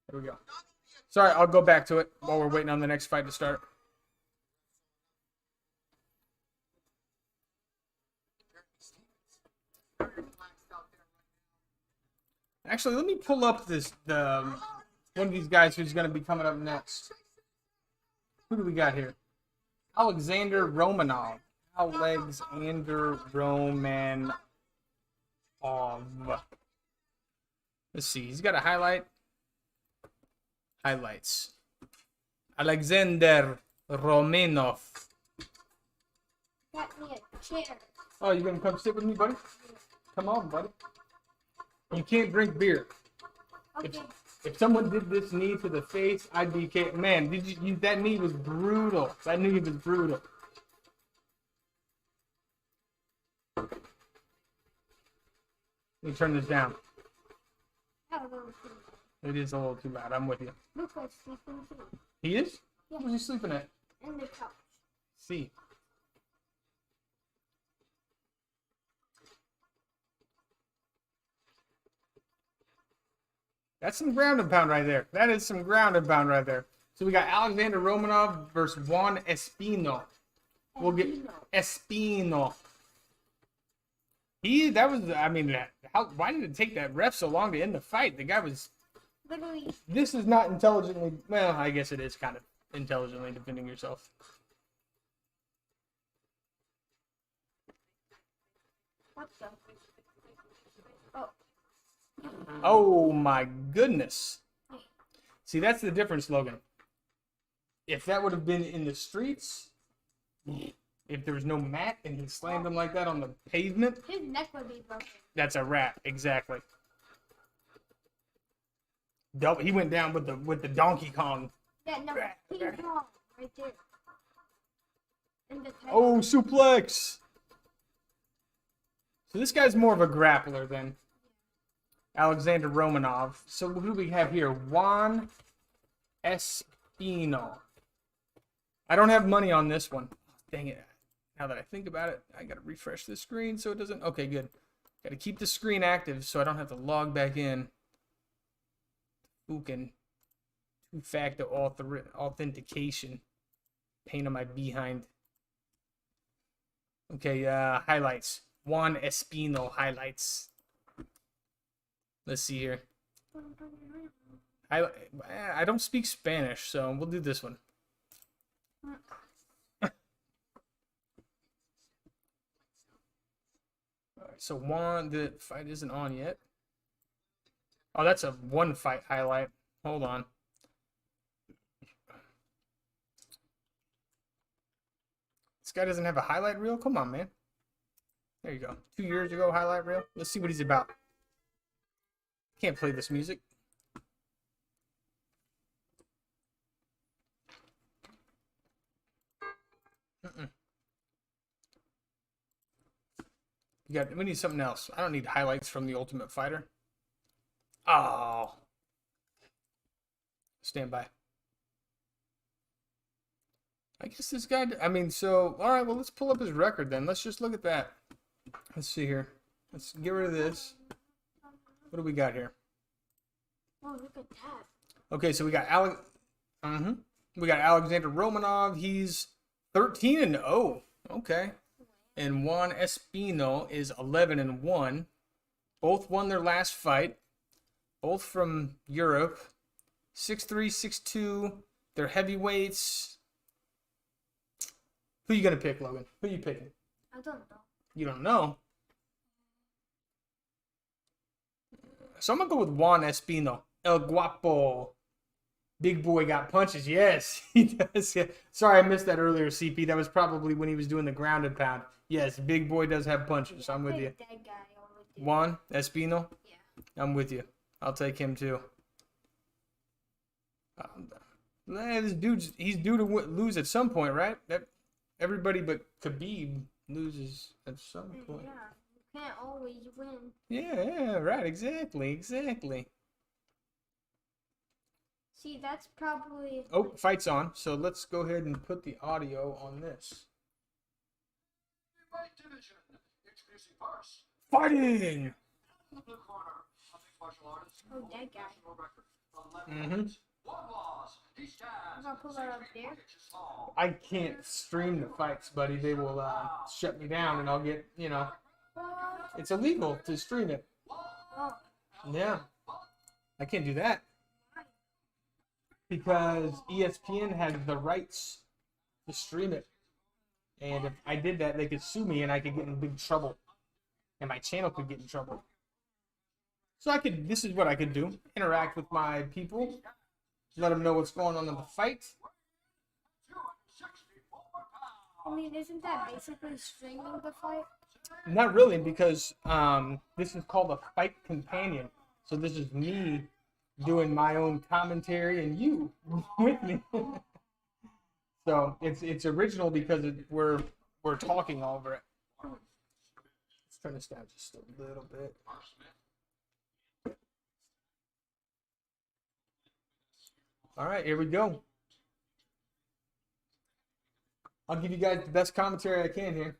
There we go. Sorry, I'll go back to it while we're waiting on the next fight to start. Actually, let me pull up one of these guys who's going to be coming up next. Who do we got here? Alexander Romanov. Alexander Romanov. Let's see. He's got a highlight. Highlights. Alexander Romanov. Got me a chair. Oh, you gonna come sit with me, buddy? Come on, buddy. You can't drink beer. Okay. If someone did this knee to the face, I'd be man. Did you? That knee was brutal. That knee was brutal. Let me turn this down. That was a little too loud. It is a little too loud. I'm with you. Looks like sleeping too. He is? Yeah. Where's he sleeping at? And the couch. See. That's some ground and pound right there. That is some ground and pound right there. So we got Alexander Romanov versus Juan Espino. We'll get Espino. Why did it take that ref so long to end the fight? The guy was... Literally. This is not intelligently... Well, I guess it is kind of intelligently defending yourself. What the? Oh. Oh my goodness. See, that's the difference, Logan. If that would have been in the streets, if there was no mat and he slammed him like that on the pavement, His neck would be broken. that's a wrap. Exactly. He went down with the Donkey Kong. Yeah, no, King Kong right there. In the title. Oh, suplex. So this guy's more of a grappler than Alexander Romanov. So who do we have here? Juan Espino. I don't have money on this one. Dang it. Now that I think about it, I gotta refresh the screen so it doesn't... Okay, good. Gotta keep the screen active so I don't have to log back in. Fucking two-factor authentication. Pain on my behind. Okay, highlights. Juan Espino highlights. Let's see here. I don't speak Spanish, so we'll do this one. Alright, so Juan, the fight isn't on yet. Oh, that's a one fight highlight. Hold on. This guy doesn't have a highlight reel? Come on, man. There you go. 2 years ago, highlight reel. Let's see what he's about. Can't play this music. We need something else. I don't need highlights from The Ultimate Fighter. Oh. Stand by. I guess this guy... all right, well, let's pull up his record then. Let's just look at that. Let's see here. Let's get rid of this. What do we got here? Oh, look at that. Okay, so we got we got Alexander Romanov. He's 13-0. Okay. And Juan Espino is 11-1. Both won their last fight. Both from Europe. 6'3", 6'2". They're heavyweights. Who you gonna pick, Logan? Who you picking? I don't know. You don't know? So I'm gonna go with Juan Espino. El Guapo. Big boy got punches. Yes, he does. Yeah. Sorry, I missed that earlier, CP. That was probably when he was doing the grounded pound. Yes, big boy does have punches. I'm with you. That guy over there. Juan Espino? Yeah. I'm with you. I'll take him too. This dude's he's due to lose at some point, right? Everybody but Khabib loses at some point. Yeah, you can't always win. Yeah, right. Exactly. See, that's probably... Oh, fight's on. So let's go ahead and put the audio on this. Right division. Introducing first. Fighting! In the blue corner, a mixed martial artist. Oh, that guy. National record, 11 wins, 1 loss. He stands I'm gonna pull that up 6 feet there. 1 inches tall. I can't stream the fights, buddy. They will shut me down, and I'll get, it's illegal to stream it. Oh, Yeah, I can't do that because ESPN has the rights to stream it, and if I did that, they could sue me, and I could get in big trouble, and my channel could get in trouble. So this is what I could do: interact with my people, let them know what's going on in the fight. I mean, isn't that basically streaming the fight? Not really, because this is called a fight companion. So this is me doing my own commentary and you with me. So it's original because we're talking over it. Let's turn this down just a little bit. All right, here we go. I'll give you guys the best commentary I can here.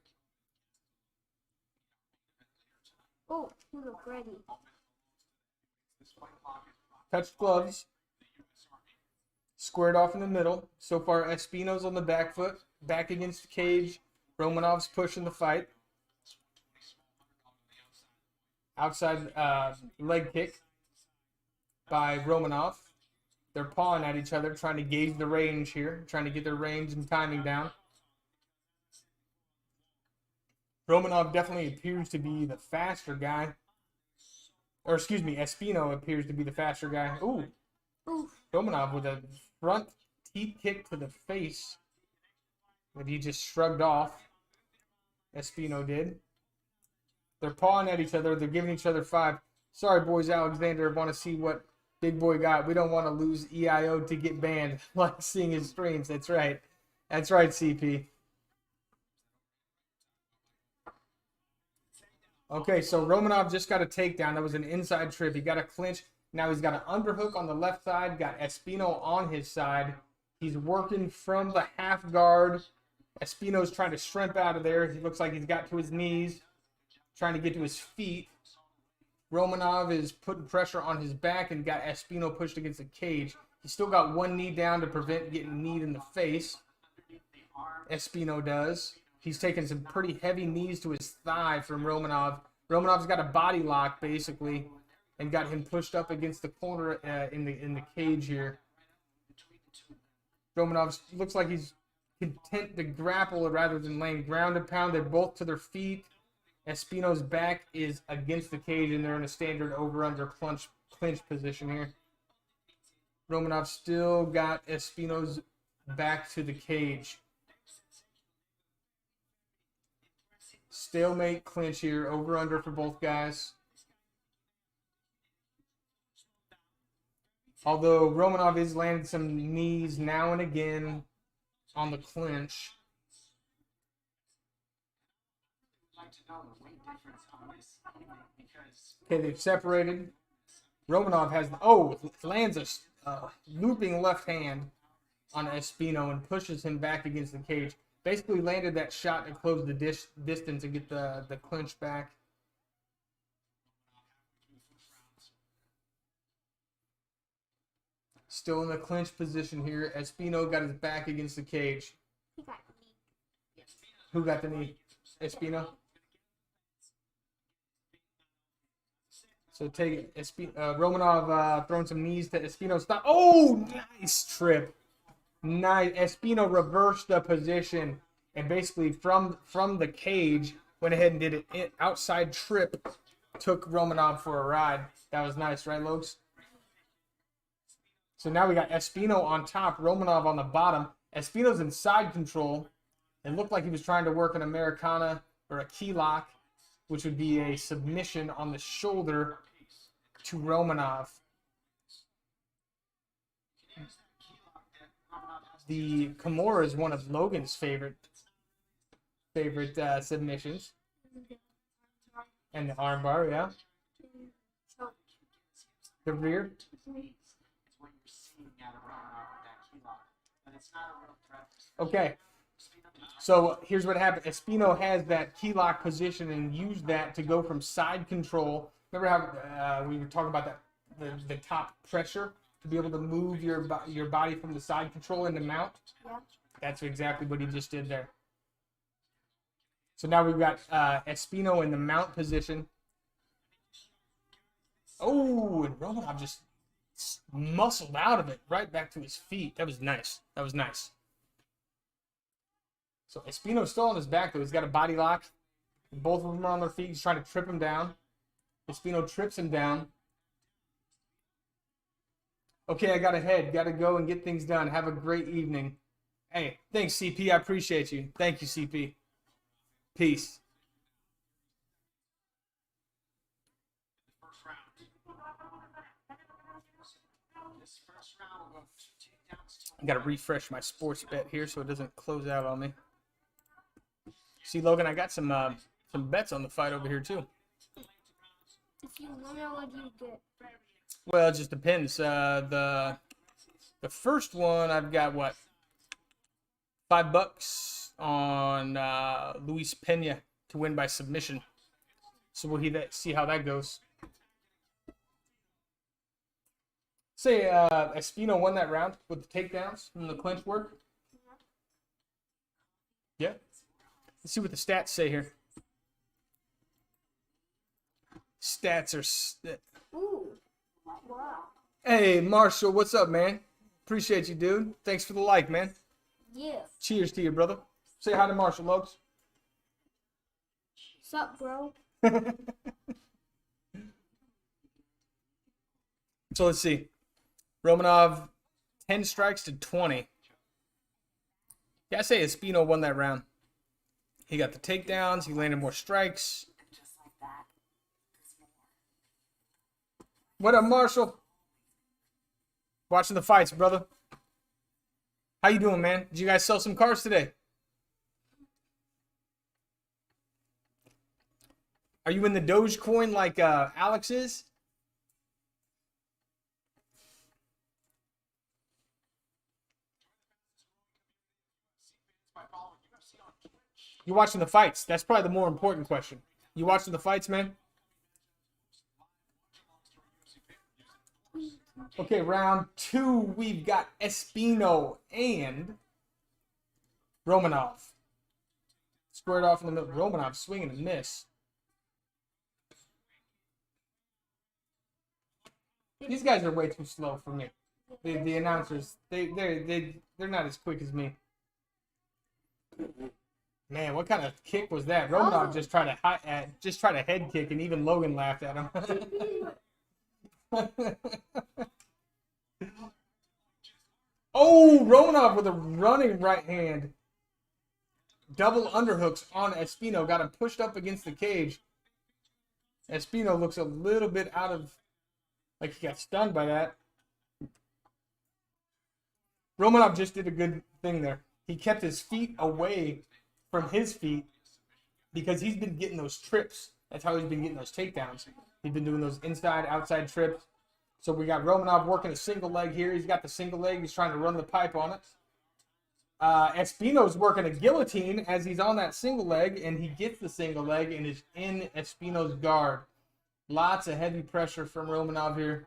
Oh, you look ready. Touched gloves. Squared off in the middle. So far, Espino's on the back foot. Back against the cage. Romanov's pushing the fight. Outside leg kick by Romanov. They're pawing at each other, trying to gauge the range here. Trying to get their range and timing down. Romanov definitely appears to be the faster guy. Or excuse me, Espino appears to be the faster guy. Ooh. Oof. Romanov with a front teeth kick to the face that he just shrugged off. Espino did. They're pawing at each other. They're giving each other 5. Sorry, boys, Alexander. Want to see what Big Boy got. We don't want to lose EIO to get banned. Like seeing his streams. That's right. That's right, CP. Okay, so Romanov just got a takedown. That was an inside trip. He got a clinch. Now he's got an underhook on the left side. Got Espino on his side. He's working from the half guard. Espino's trying to shrimp out of there. He looks like he's got to his knees. Trying to get to his feet. Romanov is putting pressure on his back and got Espino pushed against the cage. He's still got one knee down to prevent getting kneed in the face. Espino does. He's taking some pretty heavy knees to his thigh from Romanov. Romanov's got a body lock, basically, and got him pushed up against the corner in the cage here. Romanov looks like he's content to grapple rather than laying ground and pound. They're both to their feet. Espino's back is against the cage, and they're in a standard over-under clinch position here. Romanov still got Espino's back to the cage. Stalemate clinch here, over-under for both guys. Although Romanov is landing some knees now and again on the clinch. Okay, they've separated. Romanov has lands a looping left hand on Espino and pushes him back against the cage. Basically landed that shot to close the distance and get the clinch back. Still in the clinch position here. Espino got his back against the cage. He got me. Who got the knee? Espino? So take it. Romanov throwing some knees to Espino. Stop. Oh, nice trip. Nice. Espino reversed the position and basically from the cage went ahead and did an outside trip. Took Romanov for a ride. That was nice, right, Lokes? So now we got Espino on top, Romanov on the bottom. Espino's in side control. It looked like he was trying to work an Americana or a key lock, which would be a submission on the shoulder to Romanov. The Kimura is one of Logan's favorite submissions. And the armbar, yeah. The rear. Okay. So here's what happened. Espino has that key lock position and used that to go from side control. Remember how we were talking about that the top pressure to be able to move your body from the side control into mount? Yeah. That's exactly what he just did there. So now we've got Espino in the mount position. Oh, and Romanov just muscled out of it right back to his feet. That was nice. That was nice. So Espino's still on his back, though. He's got a body lock. Both of them are on their feet. He's trying to trip him down. Espino trips him down. Okay, I got to head. Got to go and get things done. Have a great evening. Hey, thanks, CP. I appreciate you. Thank you, CP. Peace. This first round will go 2 takedowns to I got to refresh my sports bet here so it doesn't close out on me. See, Logan, I got some bets on the fight over here too. If you win, what do you get? Well, it just depends. The first one I've got what, $5 on Luis Pena to win by submission. So we'll see how that goes. Say Espino won that round with the takedowns and the clinch work. Yeah. Let's see what the stats say here. Stats are. Ooh. Wow. Hey, Marshall, what's up, man? Appreciate you, dude. Thanks for the like, man. Yeah. Cheers to you, brother. Say hi to Marshall, Lokes. Sup, bro? So let's see. Romanov, 10 strikes to 20. Yeah, I say Espino won that round. He got the takedowns. He landed more strikes. Just like that. There's more. What up, Marshall? Watching the fights, brother. How you doing, man? Did you guys sell some cars today? Are you in the Dogecoin like Alex is? You watching the fights? That's probably the more important question. You watching the fights, man? Okay, round 2, we've got Espino and Romanov. Squared off in the middle. Romanov swinging and miss. These guys are way too slow for me. The announcers, they're not as quick as me. Man, what kind of kick was that? Romanov just tried to head kick, and even Logan laughed at him. Oh, Romanov with a running right hand. Double underhooks on Espino. Got him pushed up against the cage. Espino looks a little bit out of... like he got stunned by that. Romanov just did a good thing there. He kept his feet away from his feet because he's been getting those trips. That's how he's been getting those takedowns. He's been doing those inside, outside trips. So we got Romanov working a single leg here. He's got the single leg. He's trying to run the pipe on it. Espino's working a guillotine as he's on that single leg, and he gets the single leg and is in Espino's guard. Lots of heavy pressure from Romanov here.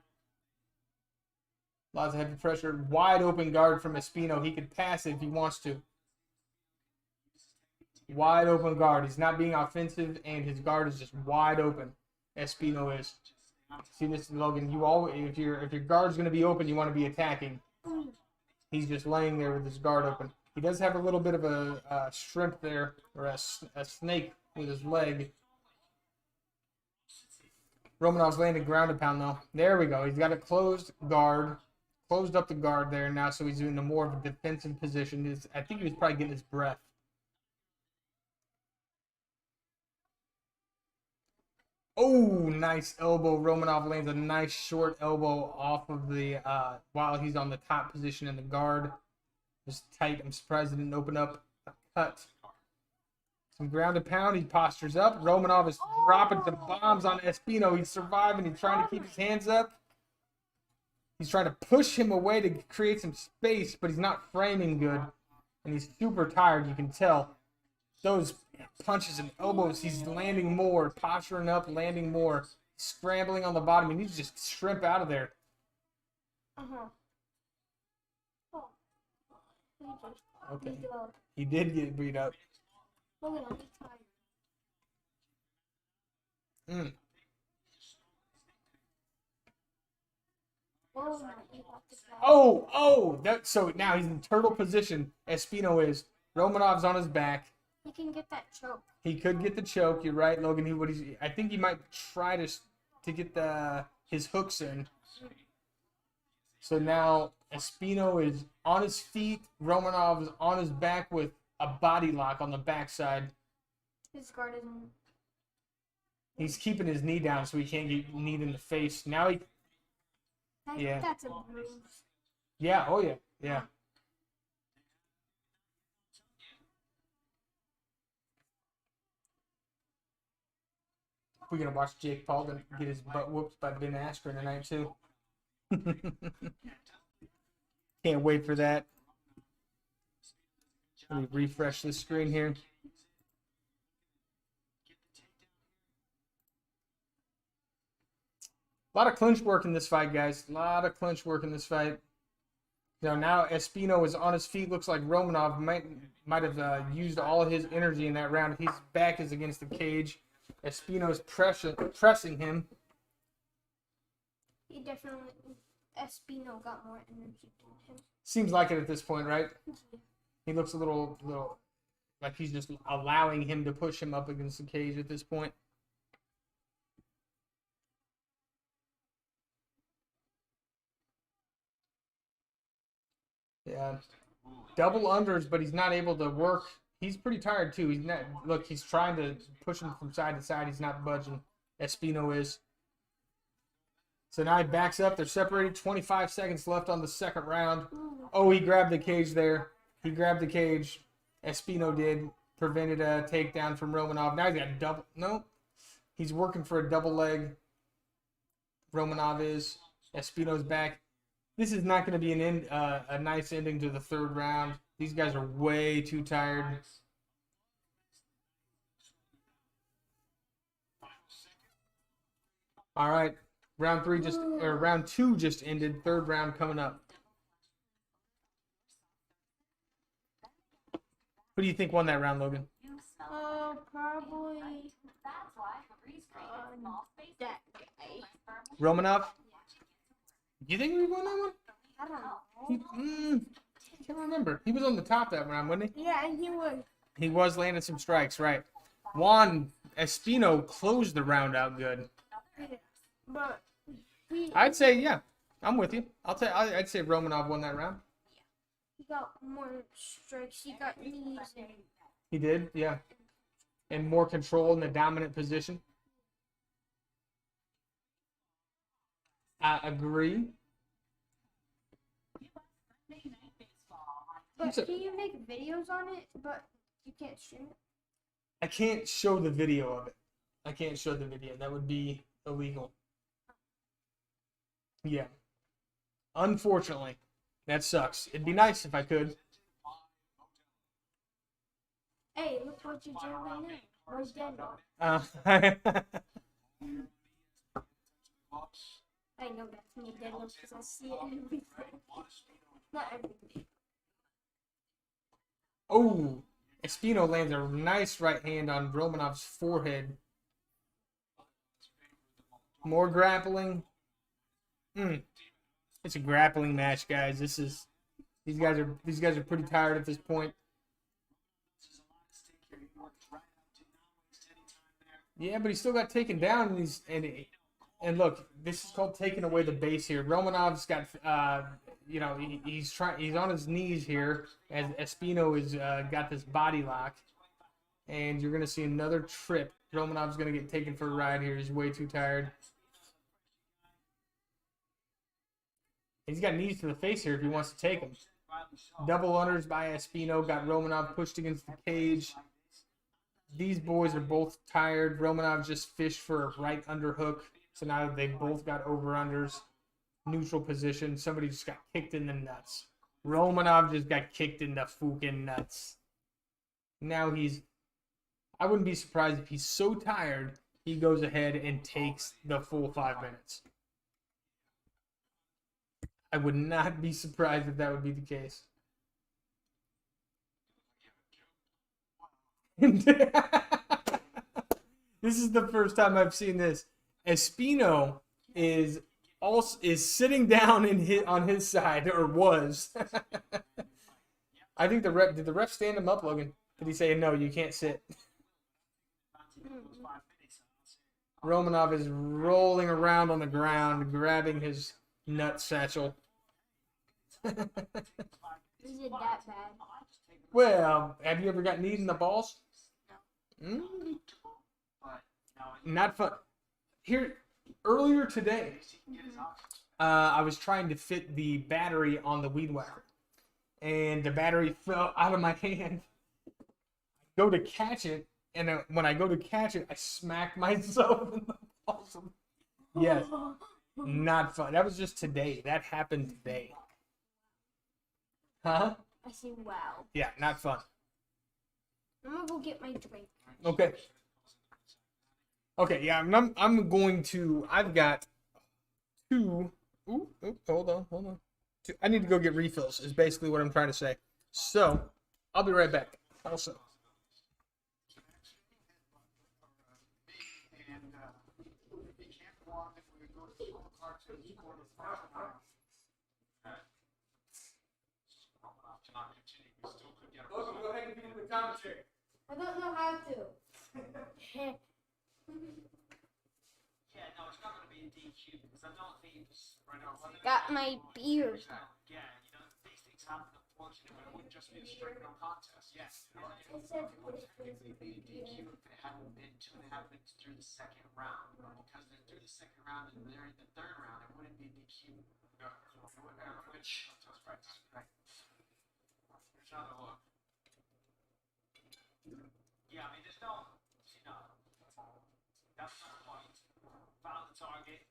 Lots of heavy pressure. Wide open guard from Espino. He could pass it if he wants to. Wide open guard. He's not being offensive, and his guard is just wide open. Espino is. See this, Logan. You always, if your guard's going to be open, you want to be attacking. He's just laying there with his guard open. He does have a little bit of a shrimp there, or a snake with his leg. Romanov's landing ground and pound though. There we go. He's got a closed guard. Closed up the guard there now, so he's in a more of a defensive position. I think he was probably getting his breath. Oh, nice elbow. Romanov lands a nice short elbow off of the, while he's on the top position in the guard. Just tight. I'm surprised it didn't open up a cut. Some ground and pound. He postures up. Romanov is dropping some bombs on Espino. He's surviving. He's trying to keep his hands up. He's trying to push him away to create some space, but he's not framing good. And he's super tired, you can tell. Those punches and elbows, he's landing more, posturing up, landing more, scrambling on the bottom. He needs to just shrimp out of there. Uh-huh. Oh. Okay. He did get beat up. Logan, I'm tired. Oh, so now he's in turtle position. Espino is. Romanov's on his back. He can get that choke. He could get the choke. You're right, Logan. I think he might try to get his hooks in. So now Espino is on his feet. Romanov is on his back with a body lock on the backside. His guard isn't. He's keeping his knee down so he can't get kneed in the face. Now he, Yeah. That's a bruise. yeah, oh yeah, yeah. We're gonna watch Jake Paul get his butt whooped by Ben Askren tonight too. Can't wait for that. Let me refresh the screen here. A lot of clinch work in this fight, guys. A lot of clinch work in this fight. Now Espino is on his feet. Looks like Romanov might have used all his energy in that round. His back is against the cage. Espino is pressing him. He definitely. Espino got more energy than him. Seems like it at this point, right? He looks a little like he's just allowing him to push him up against the cage at this point. Yeah. Double unders, but he's not able to work. He's pretty tired too. He's not. Look, he's trying to push him from side to side. He's not budging. Espino is. So now he backs up. They're separated. 25 seconds left on the second round. Oh, he grabbed the cage there. He grabbed the cage. Espino did. Prevented a takedown from Romanov. Now he's got a double. No. He's working for a double leg. Romanov is. Espino's back. This is not going to be a nice ending to the third round. These guys are way too tired. All right. Round two just ended. Third round coming up. Who do you think won that round, Logan? Probably that guy. Romanov? Do you think we won that one? I don't know. I can't remember. He was on the top that round, wasn't he? Yeah, and he was. He was landing some strikes, right. Juan Espino closed the round out good. Yeah, but he I'd say, yeah, I'm with you. I'd say Romanov won that round. got more strikes. He got knees. And He did, yeah. And more control in the dominant position. I agree. but can you make videos on it? But you can't stream it. I can't show the video of it. I can't show the video. That would be illegal. Yeah. Unfortunately. That sucks. It'd be nice if I could. Hey, look what you did right now. Where's dead dog? I know that's me dead dog because I see it in everything. Not everything. Oh, Espino lands a nice right hand on Romanov's forehead. More grappling. It's a grappling match, guys. These guys are pretty tired at this point. Yeah, but he still got taken down, and look, this is called taking away the base here. Romanov's got he's on his knees here as Espino is got this body lock, and you're gonna see another trip. Romanov's gonna get taken for a ride here. He's way too tired. He's got knees to the face here if he wants to take them. Double unders by Espino got Romanov pushed against the cage. These boys are both tired. Romanov just fished for a right underhook, so now they both got over-unders. Neutral position. Somebody just got kicked in the nuts. Romanov just got kicked in the fucking nuts. Now I wouldn't be surprised if he's so tired, he goes ahead and takes the full 5 minutes. I would not be surprised if that would be the case. This is the first time I've seen this. Espino is sitting down on his side, or was. I think did the ref stand him up, Logan? Did he say, no, you can't sit? Romanov is rolling around on the ground, grabbing his nut satchel. Is it that bad? Well, have you ever got kneed in the balls? Mm, not fun. Here, earlier today, I was trying to fit the battery on the weed whacker, and the battery fell out of my hand. Go to catch it, and when I go to catch it, I smack myself in the balls. Yes, not fun. That was just today. That happened today. Huh? I say, wow. Yeah, not fun. I'm gonna go get my drink. Okay. Okay, yeah, I'm going to. I've got 2. Ooh, hold on. I need to go get refills. Is basically what I'm trying to say. So, I'll be right back. Also. Go ahead and give him the commentary. I don't know how to. Yeah, no, it's not going to be a DQ because I don't think it's right now. Got my beer. Yeah, you know, these things happen unfortunately, but it wouldn't just be a straight no contest. Yes. It said Technically be a DQ if it hadn't been 2.5 minutes through the second round. Because they're through the second round and they're in the third round, it wouldn't be DQ. No, which, right. Here's another look. Yeah, I mean, there's no, you know, that's not the point. Found the target.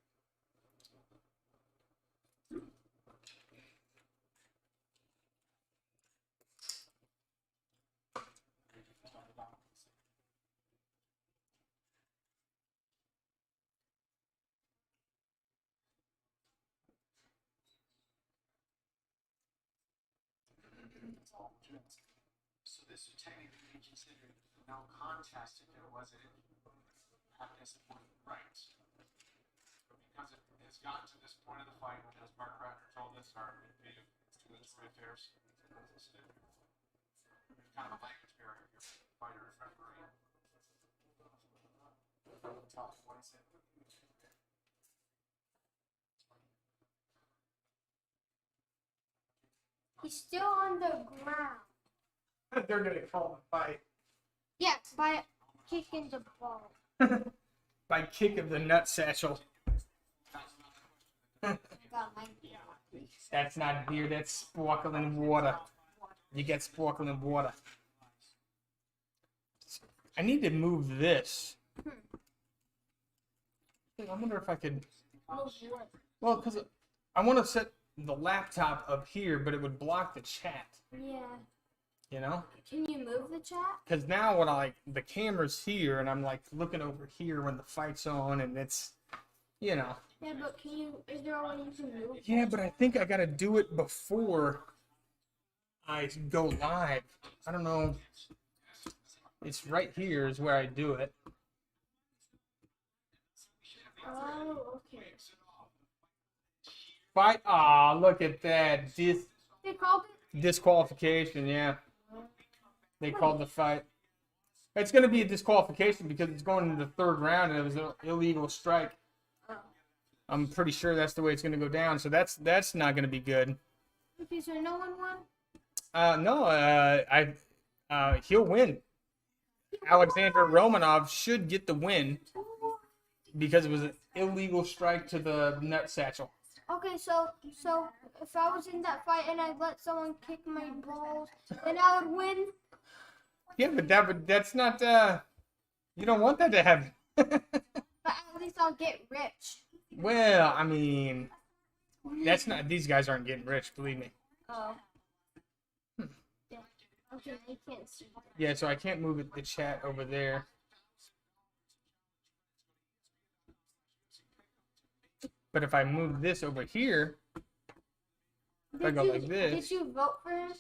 So this would technically be considered no contest if there wasn't at this point. Right. But because it has gotten to this point of the fight, as Mark Ratner told us, our VP of Statutory Affairs, there's kind of a language barrier here, fighter and referee. Tell us what he said. he's still on the ground. They're gonna call the fight Yeah, by kicking the ball. by kick of the nut satchel. I got my beer. That's not beer. That's sparkling water. You get sparkling water. I need to move this. I wonder if I could. Move what? Well, because I want to set the laptop up here, but it would block the chat. Yeah. You know? Can you move the chat? Because now when the camera's here and I'm like looking over here when the fight's on and it's, you know. Yeah, but can you? Is there a way you can move? Yeah, but I think I gotta do it before I go live. I don't know. It's right here is where I do it. Oh, okay. Fight. Ah, look at that. They called it. Disqualification, yeah. They called the fight. It's going to be a disqualification because it's going into the third round and it was an illegal strike. Oh. I'm pretty sure that's the way it's going to go down. So that's not going to be good. Okay, so no one won. No, he'll win. Alexander Romanov should get the win because it was an illegal strike to the nut satchel. Okay, so if I was in that fight and I let someone kick my balls, then I would win. Yeah, but that's not. You don't want that to happen. But at least I'll get rich. Well, I mean, that's not. These guys aren't getting rich, believe me. Oh. Yeah. Okay, I can't see. Yeah, so I can't move the chat over there. But if I move this over here, if I go like this. Did you vote for him?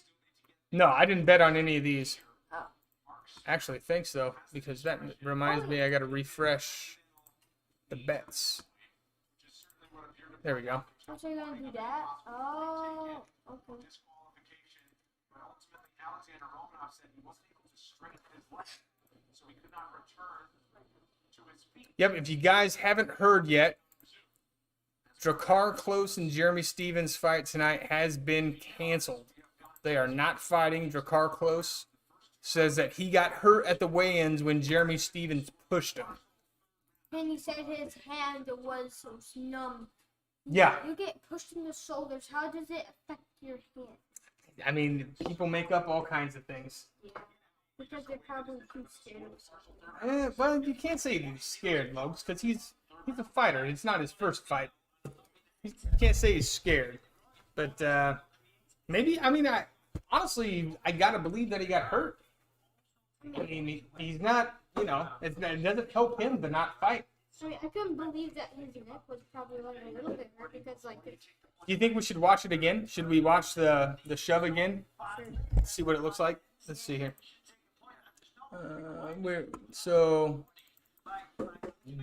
No, I didn't bet on any of these. Oh. Actually, thanks though, because that reminds me I got to refresh the bets. There we go. Oh, so you're gonna do that? Oh, okay. Ultimately, Alexander Romanov said he wasn't able to straighten his leg, so he could not return to his feet. Yep, if you guys haven't heard yet, Drakkar Klose and Jeremy Stevens fight tonight has been canceled. They are not fighting. Drakkar Klose says that he got hurt at the weigh-ins when Jeremy Stevens pushed him. And he said his hand was so numb. Yeah. You get pushed in the shoulders. How does it affect your hand? I mean, people make up all kinds of things. Yeah. Because they're probably too scared of something. Well, you can't say he's scared, Logs, because he's a fighter. It's not his first fight. You can't say he's scared. But maybe, I mean, honestly, I gotta believe that he got hurt. I mean, he's not, you know, it doesn't help him to not fight. I mean, I couldn't believe that his neck was probably like a little bit hurt because, like, Do you think we should watch it again? Should we watch the shove again? sure. See what it looks like? Let's see here.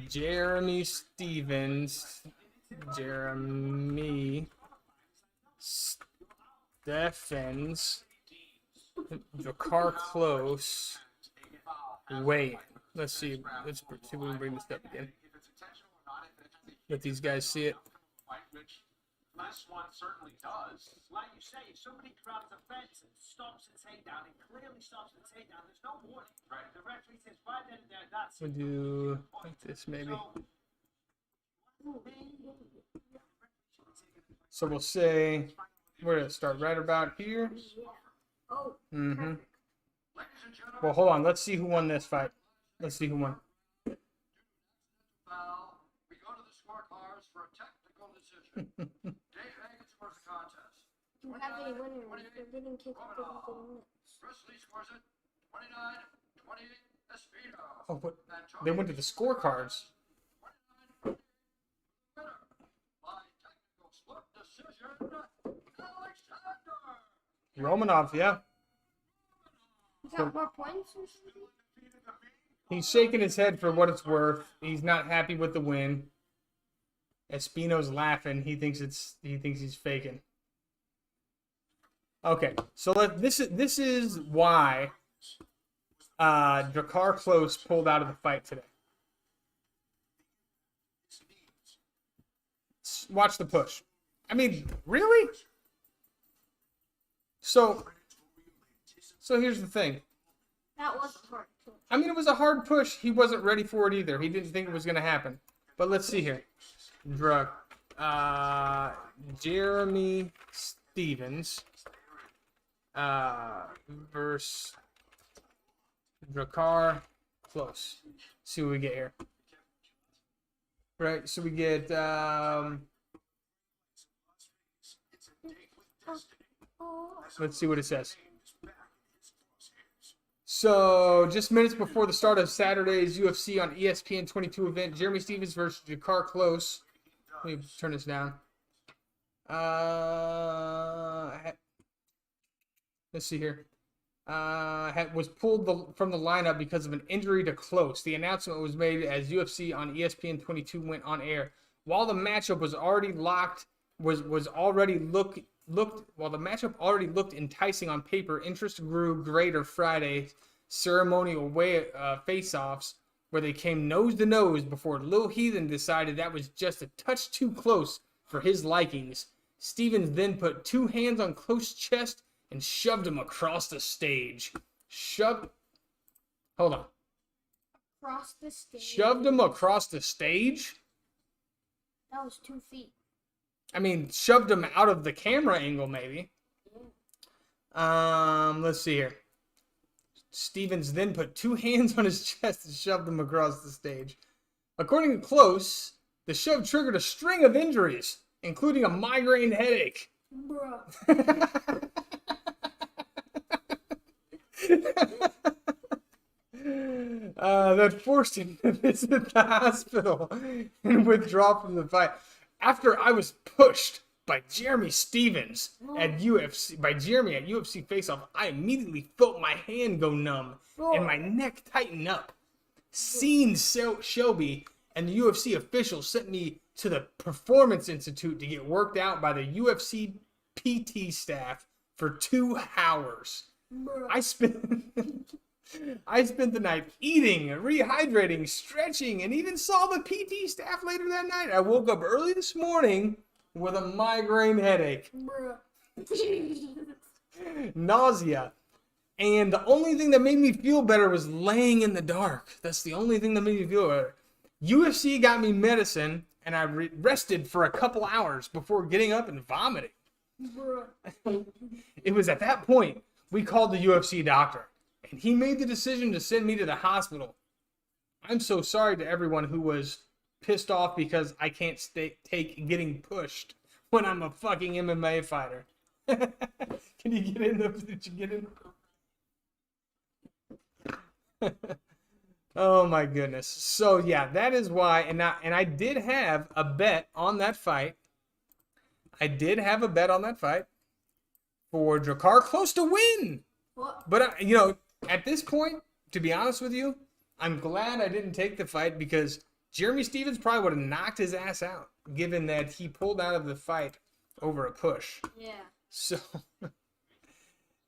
Jeremy Stevens, Drakkar Klose, weigh. Let's see. Let's see if we can bring this up again. Let these guys see it. This one certainly does. Like you say, if somebody grabs a fence and stops the takedown, it clearly stops the takedown. There's no warning. Right. The referee says right then and there, that's We'll do like this maybe. So we'll say we're gonna start right about here. Oh, Mm-hmm. Well, hold on. Let's see who won this fight. Let's see who won. Foul. We go to the scorecards for a technical decision. Dave Hagens scores the contest. you have a winner. You're getting kicked out of the minutes. Bruce Lee scores it. 29-28 Espino. Oh, what? They went to the scorecards. Winner by technical split decision, Alexander. Romanov, yeah. You got more points or something? He's shaking his head for what it's worth. He's not happy with the win. Espino's laughing. He thinks he's faking. Okay, so this is why Drakkar Klose pulled out of the fight today. Watch the push. I mean, really? So here's the thing. That was hard. I mean, it was a hard push. He wasn't ready for it either. He didn't think it was going to happen. But let's see here. Jeremy Stevens versus Drakkar Klose. See what we get here. Right, so we get let's see what it says. So, just minutes before the start of Saturday's UFC on ESPN 22 event, Jeremy Stevens versus Drakkar Klose. Let me turn this down. Let's see here. Was pulled from the lineup because of an injury to Klose. The announcement was made as UFC on ESPN 22 went on air. While the matchup was already locked, while the matchup already looked enticing on paper, interest grew greater Friday ceremonial face-offs where they came nose to nose before Lil Heathen decided that was just a touch too close for his likings. Stevens then put two hands on Klose's chest and shoved him across the stage. Hold on. Across the stage. Shoved him across the stage? That was 2 feet. I mean, shoved him out of the camera angle, maybe. Let's see here. Stevens then put two hands on his chest and shoved him across the stage. According to Klose, the shove triggered a string of injuries, including a migraine headache. Bruh. That forced him to visit the hospital and withdraw from the fight. After I was pushed by Jeremy Stevens at UFC Face-Off, I immediately felt my hand go numb and my neck tighten up. Seeing Shelby and the UFC officials sent me to the Performance Institute to get worked out by the UFC PT staff for 2 hours. I spent I spent the night eating, rehydrating, stretching, and even saw the PT staff later that night. I woke up early this morning with a migraine headache, Bruh. nausea, and the only thing that made me feel better was laying in the dark. That's the only thing that made me feel better. UFC got me medicine, and I rested for a couple hours before getting up and vomiting. Bruh. It was at that point we called the UFC doctor, and he made the decision to send me to the hospital. I'm so sorry to everyone who was pissed off because I can't take getting pushed when I'm a fucking MMA fighter. Can you get in the? Did you get in? Oh my goodness. So yeah, that is why. And I did have a bet on that fight. I did have a bet on that fight for Drakkar close to win. What? But at this point, to be honest with you, I'm glad I didn't take the fight because Jeremy Stevens probably would have knocked his ass out, given that he pulled out of the fight over a push. Yeah. So,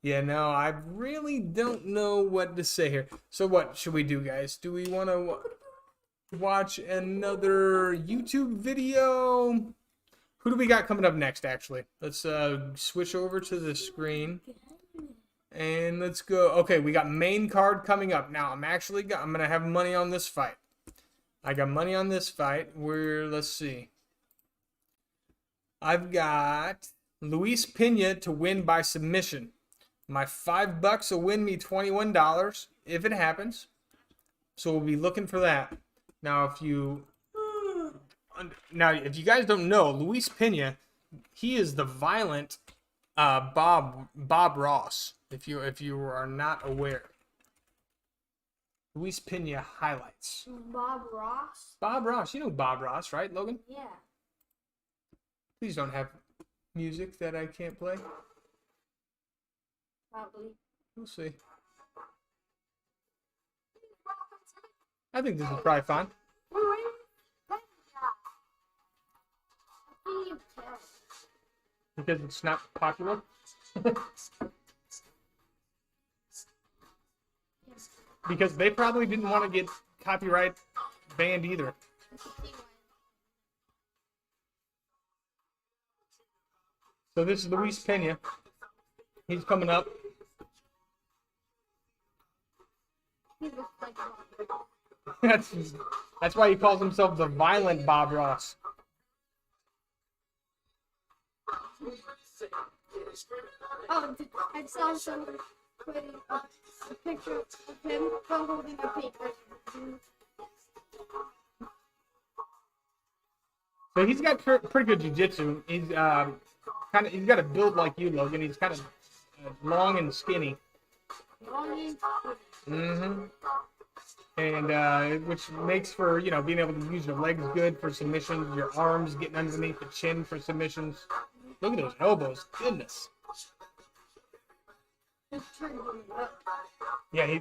yeah, no, I really don't know what to say here. So what should we do, guys? Do we want to watch another YouTube video? Who do we got coming up next, actually? Let's switch over to the screen. And let's go. Okay, we got main card coming up. Now, I'm going to have money on this fight. I got money on this fight. Let's see. I've got Luis Pena to win by submission. My $5 will win me $21 if it happens. So we'll be looking for that. Now, if you guys don't know, Luis Pena, he is the violent Bob Ross. If you are not aware, Luis Pena highlights. Bob Ross? Bob Ross, you know Bob Ross, right, Logan? Yeah. Please don't have music that I can't play. Probably. We'll see. I think this is probably fine. Because it's not popular. Because they probably didn't want to get copyright banned either. So this is Luis Pena. He's coming up. He looks like Bob. That's why he calls himself the violent Bob Ross. Oh, I saw someone putting up a picture of him holding a paper. So he's got pretty good jiu-jitsu. He's he's got a build like you, Logan. He's kind of long and skinny. Mm-hmm. And which makes for being able to use your legs good for submissions, your arms getting underneath the chin for submissions. Look at those elbows, goodness. Yeah,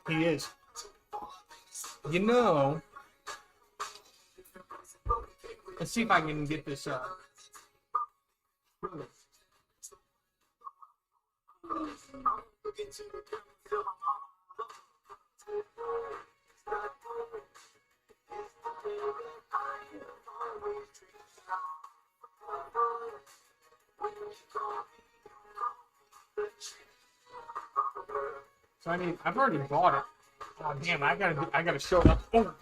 he is. Let's see if I can get this So I've already bought it. Oh damn! I gotta show up. Oh.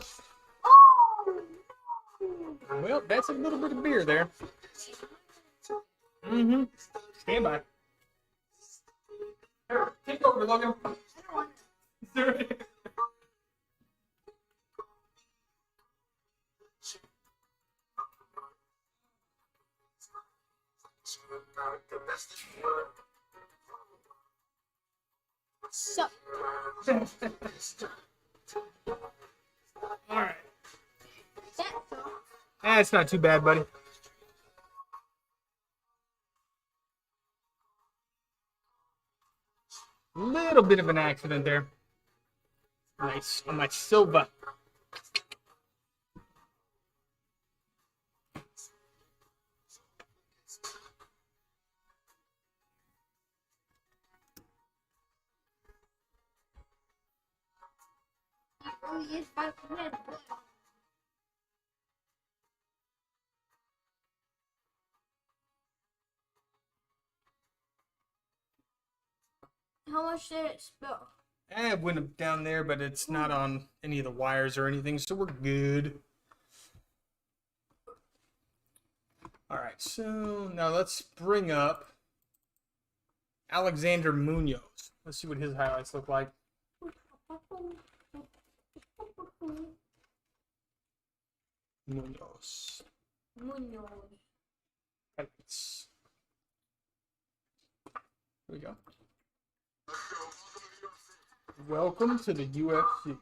Well, that's a little bit of beer there. Mm-hmm. Stand by. Here, take over, Logan. So. All right. That's That's not too bad, buddy. Little bit of an accident there. Nice on my Silva. actually is 5 minutes. How much did it spill? It went down there, but it's not on any of the wires or anything, so we're good. All right, so now let's bring up Alexander Munoz. Let's see what his highlights look like. Munoz. Highlights. Here we go. Welcome to the UFC.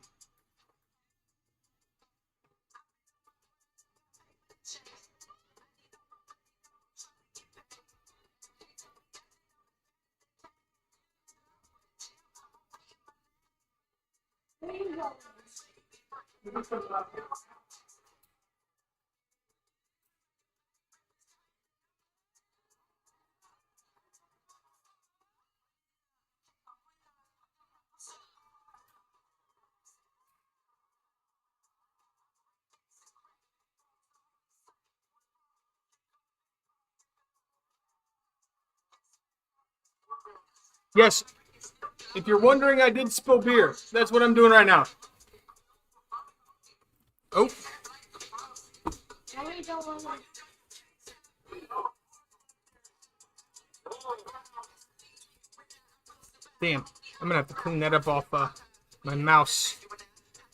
Yes, if you're wondering, I did spill beer. That's what I'm doing right now. Oh. I don't want to. Damn, I'm gonna have to clean that up off my mouse.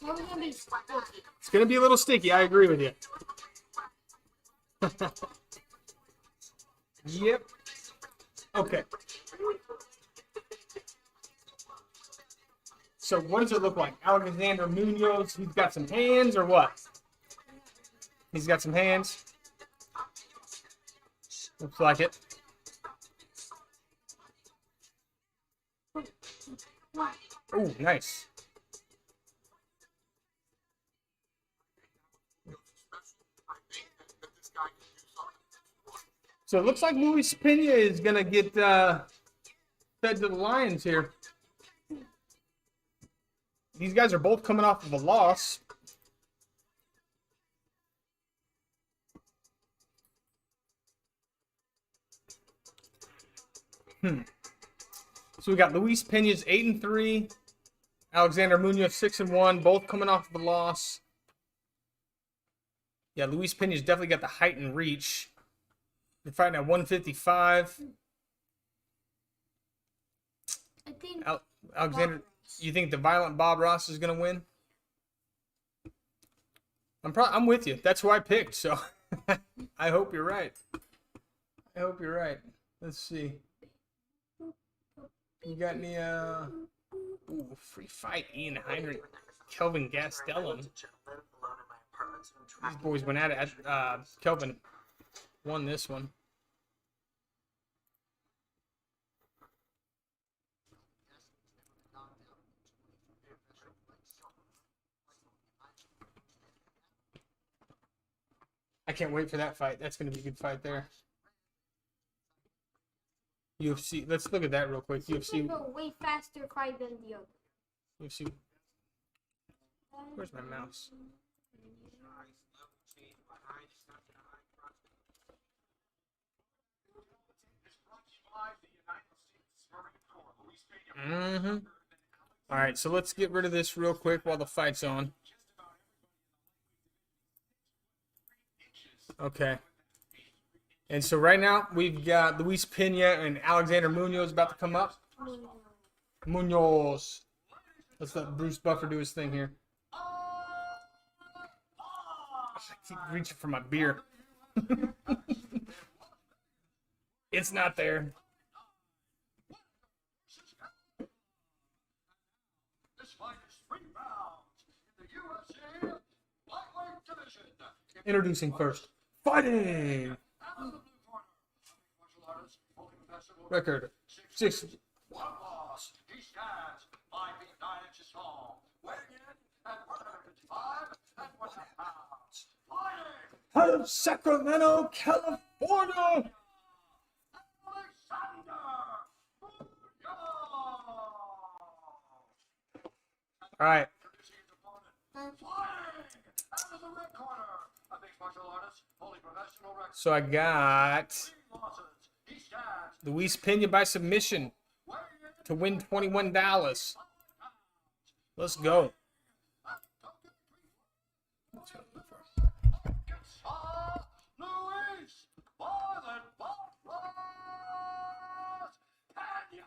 It's gonna be sticky. It's gonna be a little sticky. I agree with you. Yep. Okay. So what does it look like? Alexander Munoz, he's got some hands or what? He's got some hands. Looks like it. Oh, nice. So it looks like Luis Pena is going to get fed to the Lions here. These guys are both coming off of a loss. So we got Luis Pena's 8-3, Alexander Munoz 6-1, both coming off of a loss. Yeah, Luis Pena's definitely got the height and reach. They're fighting at 155. I think Alexander, you think the violent Bob Ross is gonna win? I'm with you. That's who I picked. So I hope you're right. I hope you're right. Let's see. You got any free fight? Ian Heinrich, Kelvin Gastelum. These boys went at it. Kelvin won this one. I can't wait for that fight. That's going to be a good fight there. UFC. Let's look at that real quick. it's UFC. a way faster fight than the other. UFC. Where's my mouse? All right, so let's get rid of this real quick while the fight's on. Okay. And so right now we've got Luis Pena and Alexander Munoz about to come up. Munoz. Let's let Bruce Buffer do his thing here. I keep reaching for my beer. It's not there. This fight is 3 rounds in the UFC lightweight division. Introducing first. Fighting. Out of the blue corner, martial artist, holding a massive Record. 6. one loss. He stands 5 feet 9 inches tall, weighing in at 155 and 1 pounds. Fighting Out of Sacramento, California. Alexander Munoz. All right. Introducing his opponent, Out of the red corner, a mixed martial artist, holding professional record. So I got 3 losses. He stands Luis Pena by submission to win $21. Let's go. Luis Violent Barros Pena.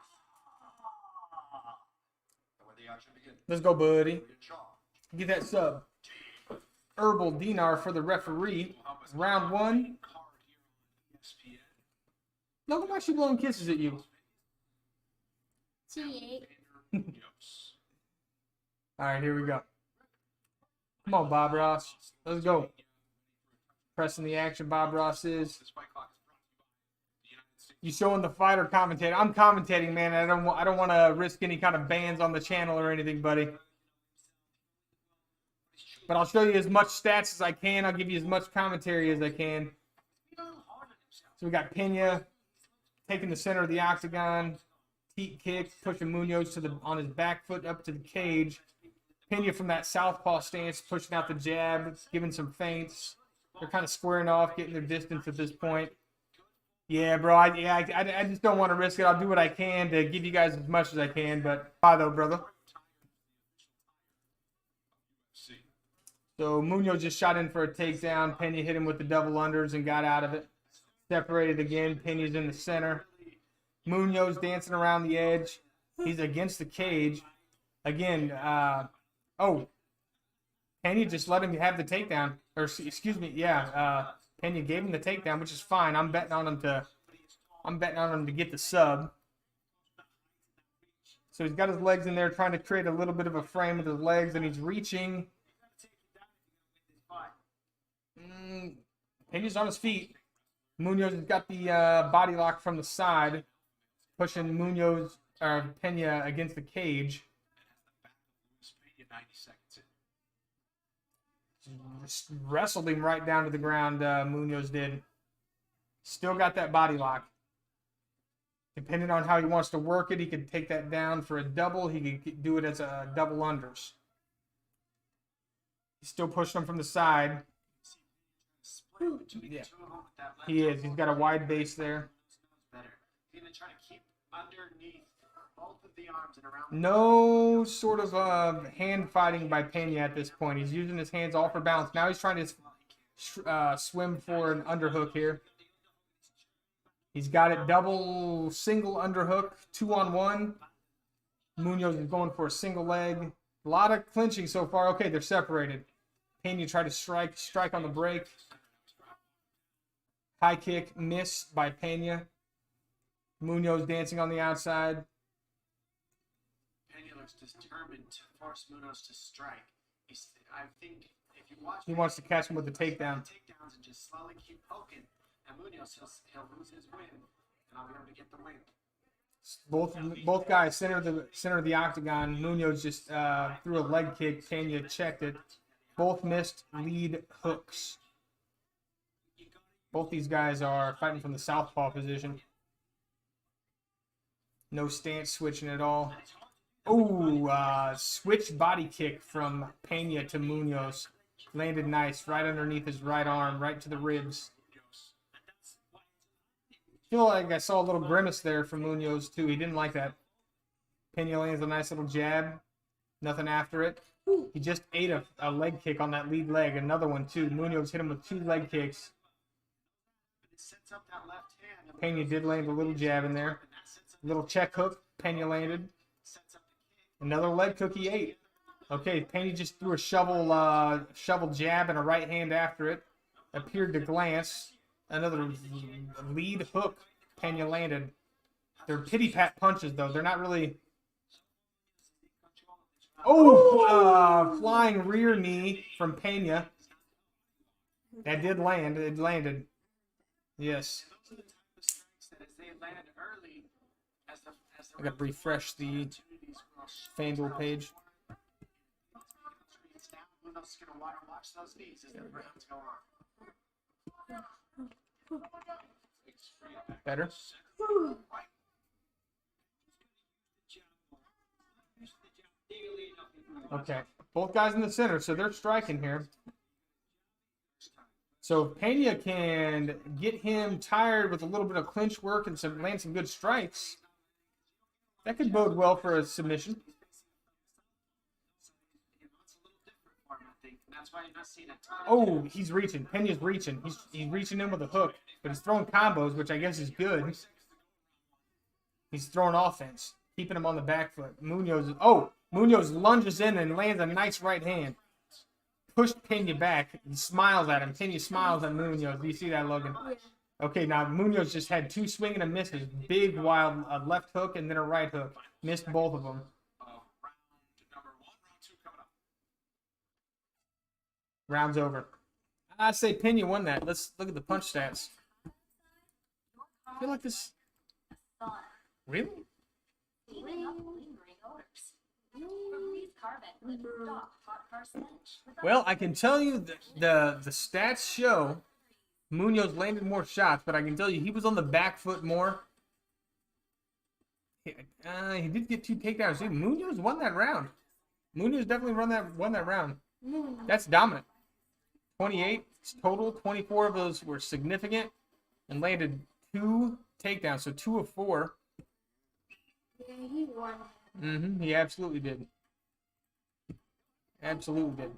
And when the action begins, Let's go, buddy. in charge. Get that sub. Herbal dinar for the referee. Round 1. Look, why she blowing kisses at you? T8. All right, here we go. Come on, Bob Ross. Let's go. Pressing the action, Bob Ross is. You showing the fight or commentating? I'm commentating, man. I don't want to risk any kind of bans on the channel or anything, buddy. But I'll show you as much stats as I can. I'll give you as much commentary as I can. So we got Pena taking the center of the octagon. Teat kick, pushing Munoz on his back foot up to the cage. Pena from that southpaw stance, pushing out the jab, giving some feints. They're kind of squaring off, getting their distance at this point. Yeah, bro. I just don't want to risk it. I'll do what I can to give you guys as much as I can. But bye, though, brother. So Munoz just shot in for a takedown. Pena hit him with the double unders and got out of it. Separated again. Pena's in the center. Munoz dancing around the edge. He's against the cage. Again, Pena just let him have the takedown. Or, excuse me, yeah. Pena gave him the takedown, which is fine. I'm betting on him to get the sub. So he's got his legs in there trying to create a little bit of a frame with his legs, and he's reaching. Pena's on his feet. Munoz has got the body lock from the side, pushing Pena against the cage. Just wrestled him right down to the ground, Munoz did. Still got that body lock. Depending on how he wants to work it, he could take that down for a double. He could do it as a double unders. He's still pushing him from the side. Yeah, he is. He's got a wide base there. He's gonna try to keep underneath both of the arms and around. No sort of hand fighting by Pena at this point. He's using his hands all for balance. Now he's trying to swim for an underhook here. He's got it double, single underhook, 2-on-1. Munoz is going for a single leg. A lot of clinching so far. Okay, they're separated. Pena tried to strike on the break. High kick, miss by Pena. Munoz dancing on the outside. Pena looks determined to force Munoz to strike. I think if you watch, He wants to catch him with the takedown. takedowns and just slowly keep poking. And Munoz, he'll lose his win, and I'll be able to get the win. Both guys center of the octagon. Munoz just threw a leg kick. Pena checked it. Both missed lead hooks. Both these guys are fighting from the southpaw position. No stance switching at all. Oh, switch body kick from Pena to Munoz. Landed nice, right underneath his right arm, right to the ribs. Feel like I saw a little grimace there from Munoz too. He didn't like that. Pena lands a nice little jab. Nothing after it. He just ate a leg kick on that lead leg. Another one too. Munoz hit him with 2 leg kicks. It sets up that left hand. and Pena did land a little jab in there. that sets up Little check hook. Pena landed. sets up the kick. Another leg hook he ate. Okay, Pena just threw a shovel jab and a right hand after it. Appeared to glance. Another lead hook Pena landed. They're pity pat punches though. They're not really. Oh, flying rear knee from Pena. That did land. It landed. Yes. Those are the type of strikes that as they landed early, as the I gotta refresh the opportunities will FanDuel page. Munoz is gonna watch those knees as the rounds go on. Better. Okay. Both guys in the center, so they're striking here. So if Pena can get him tired with a little bit of clinch work and land some good strikes, that could bode well for a submission. Oh, he's reaching. Pena's reaching. He's reaching in with a hook, but he's throwing combos, which I guess is good. He's throwing offense, keeping him on the back foot. Munoz lunges in and lands a nice right hand. Pushed Pena back. He smiles at him. Pena smiles at Munoz. Do you see that, Logan? Okay, now Munoz just had 2 swing and a misses. Big, wild left hook and then a right hook. Missed both of them. Round's over. I say Pena won that. Let's look at the punch stats. I feel like this... Really? Well, I can tell you the stats show Munoz landed more shots, but I can tell you he was on the back foot more. He did get 2 takedowns. Dude, Munoz won that round. Munoz definitely won that round. That's dominant. 28 total. 24 of those were significant and landed 2 takedowns. So 2 of 4. Yeah, he won. He absolutely did. Absolutely did.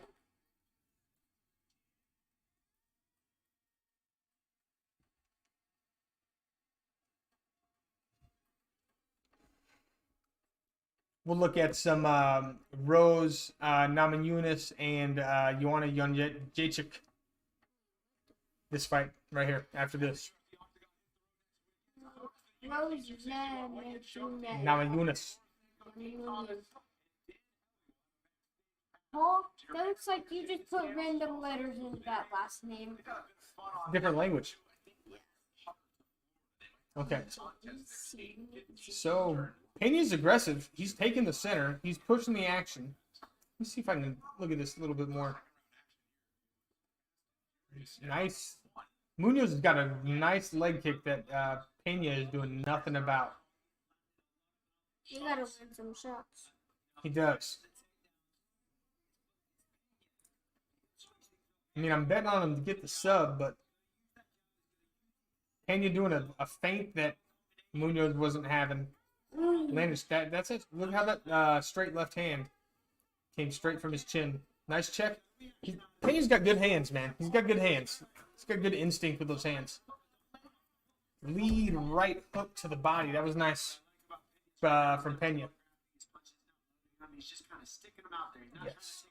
We'll look at some Rose Namajunas and Joanna Jędrzejczyk. This fight right here after this. Namajunas. Oh, that looks like you just put random letters in that last name. Different language. Okay. So Pena's aggressive. He's taking the center. He's pushing the action. Let me see if I can look at this a little bit more. Nice. Munoz has got a nice leg kick that Pena is doing nothing about. You gotta win some shots. He does. I mean, I'm betting on him to get the sub, but Pena doing a feint that Munoz wasn't having. Landed that's it. Look how that straight left hand came straight from his chin. Nice check. Pena's got good hands, man. He's got good hands. He's got good instinct with those hands. Lead right hook to the body. That was nice from Pena. Yes.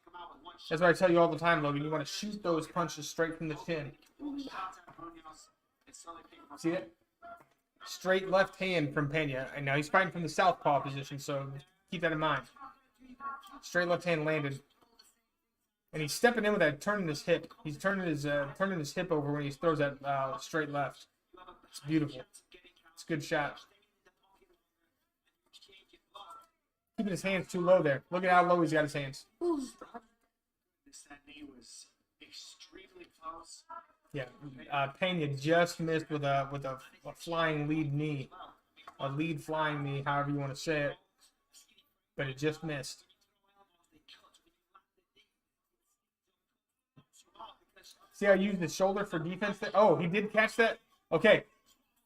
That's what I tell you all the time, Logan. You want to shoot those punches straight from the chin. See that? Straight left hand from Pena. And now he's fighting from the southpaw position, so keep that in mind. Straight left hand landed. And he's stepping in with that, turning his hip. He's turning his hip over when he throws that straight left. It's beautiful. It's a good shot. Keeping his hands too low there. Look at how low he's got his hands. That knee was extremely close. Yeah, Pena just missed with a flying lead knee, a lead flying knee, however you want to say it, but it just missed. See how I used his shoulder for defense there? Oh, he did catch that? Okay.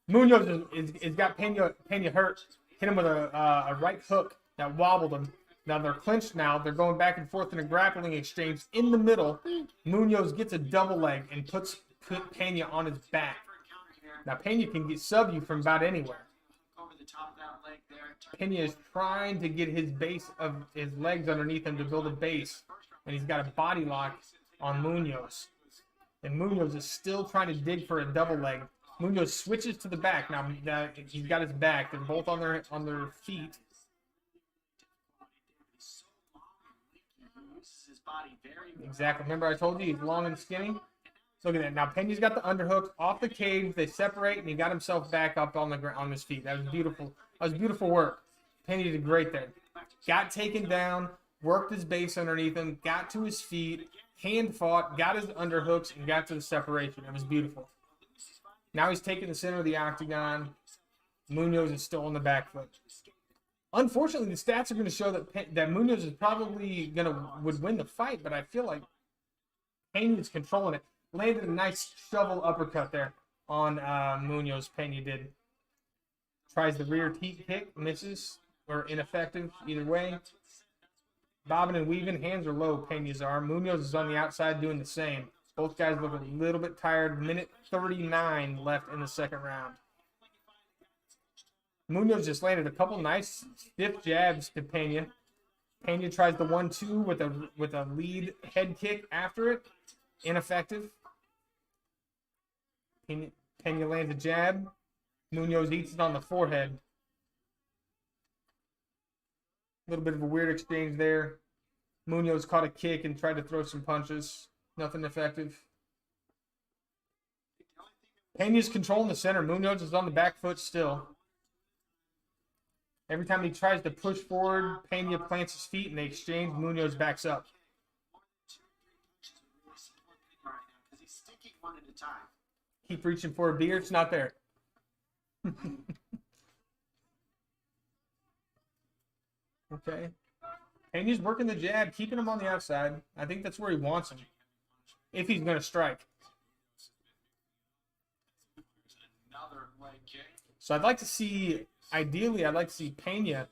Munoz is got Pena hurt. Hit him with a right hook that wobbled him. Now they're clinched now. They're going back and forth in a grappling exchange. In the middle, Munoz gets a double leg and puts Pena on his back. Now Pena can sub you from about anywhere. Pena is trying to get his base of his legs underneath him to build a base. And he's got a body lock on Munoz. And Munoz is still trying to dig for a double leg. Munoz switches to the back. Now he's got his back. They're both on their feet. Exactly. Remember I told you he's long and skinny? Look at that. Now Pena's got the underhook off the cage. They separate, and he got himself back up on his feet. That was beautiful. That was beautiful work. Pena did great there. Got taken down, worked his base underneath him, got to his feet, hand fought, got his underhooks, and got to the separation. That was beautiful. Now he's taking the center of the octagon. Munoz is still on the back foot. Unfortunately, the stats are going to show that Munoz is probably would win the fight, but I feel like Pena's controlling it. Landed a nice shovel uppercut there on Munoz. Pena did. Tries the rear teep kick, misses, or ineffective either way. Bobbing and weaving, hands are low. Pena's are. Munoz is on the outside doing the same. Both guys look a little bit tired. Minute 39 left in the second round. Munoz just landed a couple nice stiff jabs to Pena. Pena tries the 1-2 with a lead head kick after it. Ineffective. Pena lands a jab. Munoz eats it on the forehead. A little bit of a weird exchange there. Munoz caught a kick and tried to throw some punches. Nothing effective. Pena's controlling the center. Munoz is on the back foot still. Every time he tries to push forward, Pena plants his feet and they exchange. Munoz backs up. He's sticking one at a time. Keep reaching for a beer. It's not there. Okay. Pena's working the jab, keeping him on the outside. I think that's where he wants him. If he's going to strike. Another leg kick. So I'd like to see, ideally, I'd like to see Pena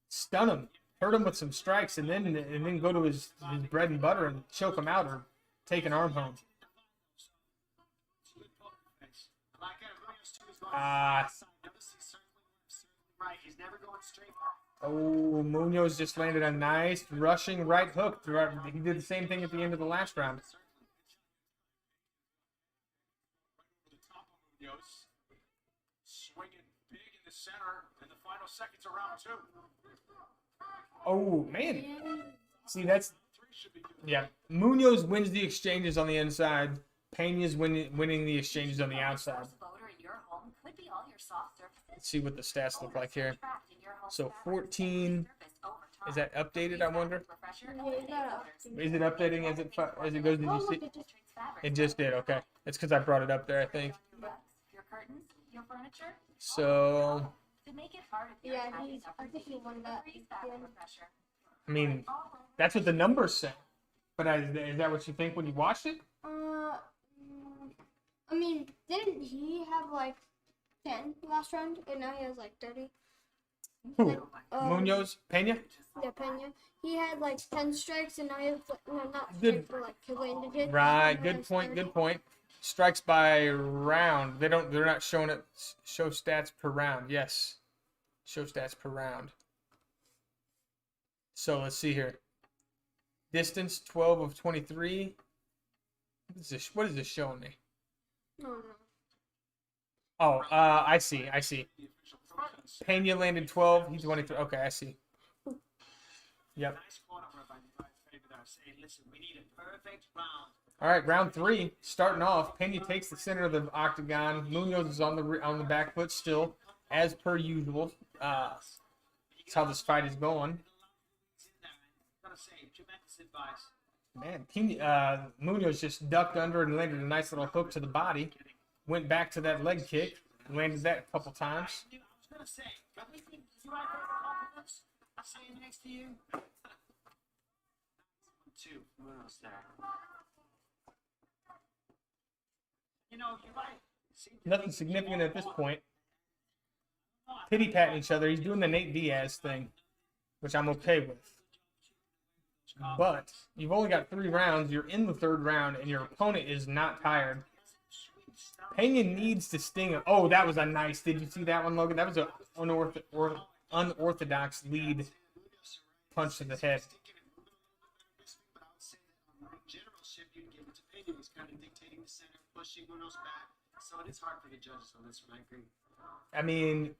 stun him, hurt him with some strikes, and then go to his bread and butter and choke him out or take an arm home. He's never going straight. Oh, Munoz just landed a nice rushing right hook. He did the same thing at the end of the last round. Munoz swinging big in the center in the final seconds of round 2. Oh, man. See, that's... Yeah. Munoz wins the exchanges on the inside. Pena's winning the exchanges on the outside. Let's see what the stats look like here. So 14... Is that updated, I wonder? Is it updating as it goes? Did you see? It just did, okay. It's because I brought it up there, I think. So... Yeah, I think he won that. I mean, that's what the numbers say. But is that what you think when you watched it? I mean, didn't he have like 10 last round, and now he has like 30? Who? Munoz? Pena? Yeah, Pena. He had like 10 strikes, and now he has not Good. strikes, but like he landed it. Right. Now he Good has point. 30. Good point. Strikes by round. They're not showing it. Show stats per round. Yes. Show stats per round. So let's see here. Distance 12 of 23. What is this showing me? No. Oh, I see. Pena landed 12. He's 23. Okay, I see. Yep. All right, round 3, starting off. Pena takes the center of the octagon. Munoz is on the back foot still, as per usual. That's how this fight is going. Man, Munoz just ducked under and landed a nice little hook to the body. Went back to that leg kick, landed that a couple times. Nothing significant at this point. Pity patting each other. He's doing the Nate Diaz thing, which I'm okay with. But you've only got 3 rounds. You're in the 3rd round, and your opponent is not tired. Pena needs to sting him. Oh, that was a nice. Did you see that one, Logan? That was an unorthodox lead punch to the head. So it is hard for the judges on this one, I agree. I mean,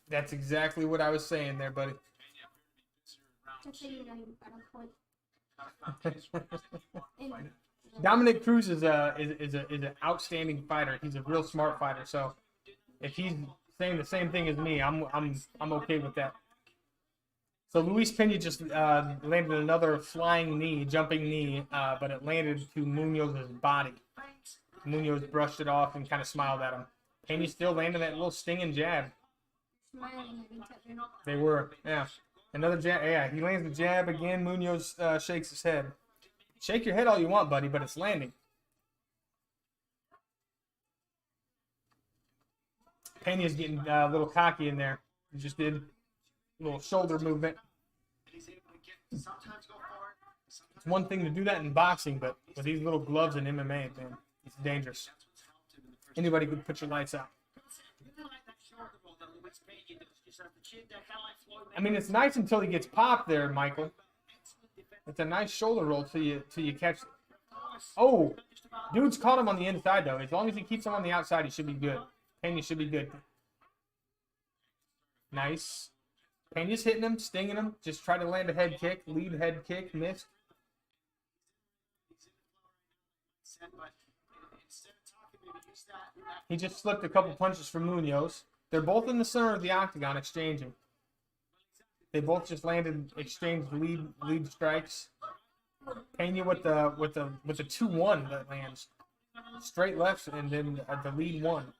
that's exactly what I was saying there, buddy. That's how you know you got a point. Dominic Cruz is an outstanding fighter. He's a real smart fighter. So if he's saying the same thing as me, I'm okay with that. So Luis Pena just landed another flying knee, jumping knee, but it landed to Munoz's body. Munoz brushed it off and kind of smiled at him. Pena still landing that little stinging jab. smiling at each other. They were, yeah. Another jab. Yeah, he lands the jab again. Munoz shakes his head. Shake your head all you want, buddy, but it's landing. Pena's getting a little cocky in there. He just did a little shoulder movement. He's able to get sometimes go forward, sometimes It's one thing to do that in boxing, but with these little gloves in MMA, man, it's dangerous. that's what's helped him in the first. Anybody could put your lights out. Really like that shoulder roll that Luis Pena does. Just have the chin there, kind of like Floyd I mean, it's nice until he gets popped there, Michael. Excellent defense. It's a nice shoulder roll till you catch. Oh, dude's caught him on the inside though. As long as he keeps him on the outside, he should be good. Pena should be good. Nice. Pena's hitting him, stinging him. Just try to land a head kick, lead head kick, missed. Said, but instead of talking, maybe use that. He just slipped a couple punches from Munoz. They're both in the center of the octagon exchanging. They both just landed, exchanged lead strikes. Pena with the 2-1 that lands. Straight lefts and then the lead one.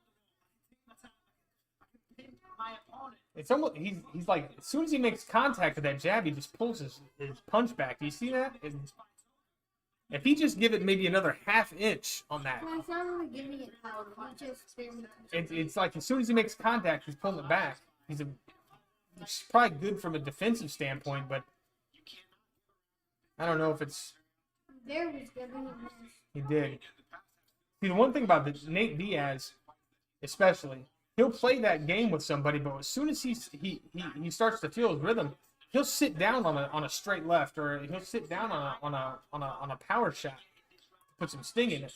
My opponent. It's almost he's like as soon as he makes contact with that jab, he just pulls his punch back. Do you see that? If he just give it maybe another half inch on that, No, it's not really giving it power. He just it's like as soon as he makes contact, he's pulling it back. It's probably good from a defensive standpoint, but I don't know if it's. there was giving it. He did. See, the one thing about Nate Diaz, especially, he'll play that game with somebody, but as soon as he starts to feel his rhythm, he'll sit down on a straight left, or he'll sit down on a power shot, put some sting in it.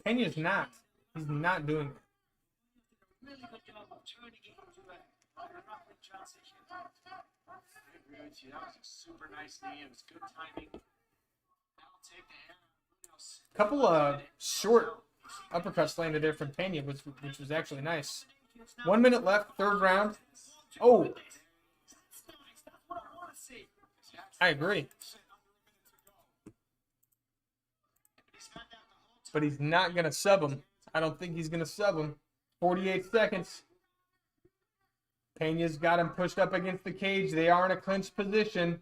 Pena's not. He's not doing it. Really good job of turning it into a roughly transition. I agree with you. That was a super nice knee. It was good timing. That'll take the air. Munoz. Couple of short uppercuts landed there from Pena, which was actually nice. 1 minute left, third round. Oh, That's nice. That's what I want to see. I agree. He's had that the whole time. But he's not going to sub him. I don't think he's going to sub him. 48 seconds. Pena's got him pushed up against the cage. They are in a clinch position.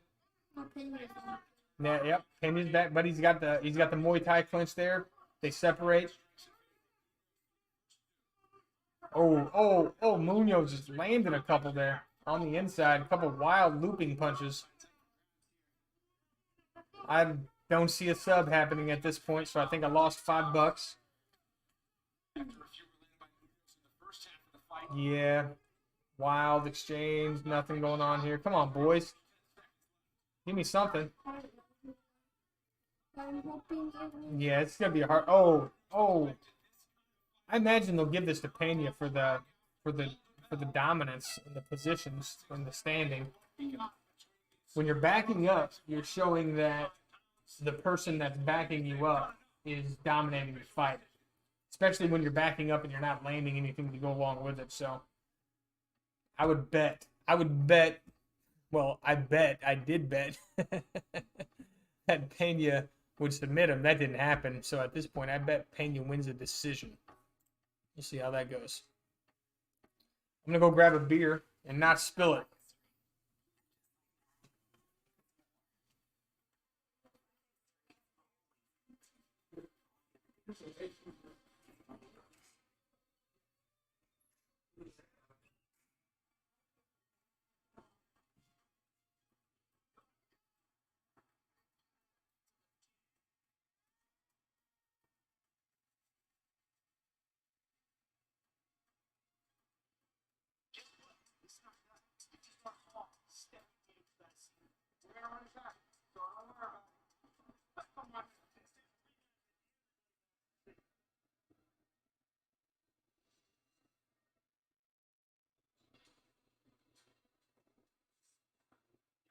Yeah, yep. Pena's back, but he's got the Muay Thai clinch there. They separate. Oh, Munoz just landed a couple there on the inside. A couple wild looping punches. I don't see a sub happening at this point, so I think I lost $5. After a few were led by Munoz in the first half of the fight. Yeah. Wild exchange. Nothing going on here. Come on, boys. Give me something. I'm hoping it will. Yeah, it's gonna be a hard. Oh! I imagine they'll give this to Pena for the dominance in the positions in the standing. When you're backing up, you're showing that the person that's backing you up is dominating the fight. Especially when you're backing up and you're not landing anything to go along with it. So I would bet. Well, I did bet that Pena would submit him. That didn't happen. So at this point, I bet Pena wins a decision. We'll see how that goes. I'm going to go grab a beer and not spill it.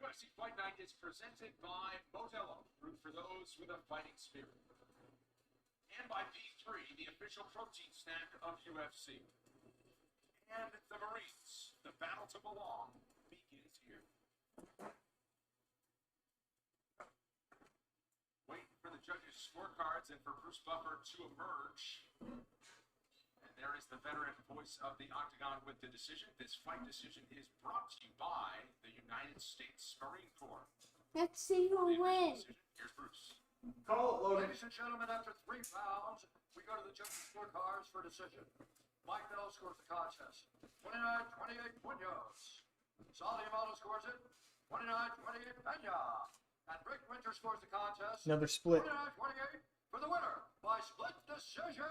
UFC Fight Night is presented by Modelo, root for those with a fighting spirit. And by P3, the official protein snack of UFC. And the Marines, the battle to belong begins here. Waiting for the judges' scorecards and for Bruce Buffer to emerge. And there is the veteran voice of the Octagon with the decision. This fight decision is brought to you by the United States Marine Corps. Let's see who wins. Here's Bruce. Call it, Logan. Ladies and gentlemen, after 3 rounds, we go to the judges' scorecards for decision. Mike Bell scores the contest. 29-28 Munoz. Sally Amato scores it. 29-28 Pena. And Rick Winter scores the contest. Another split. 29-28 for the winner by split decision,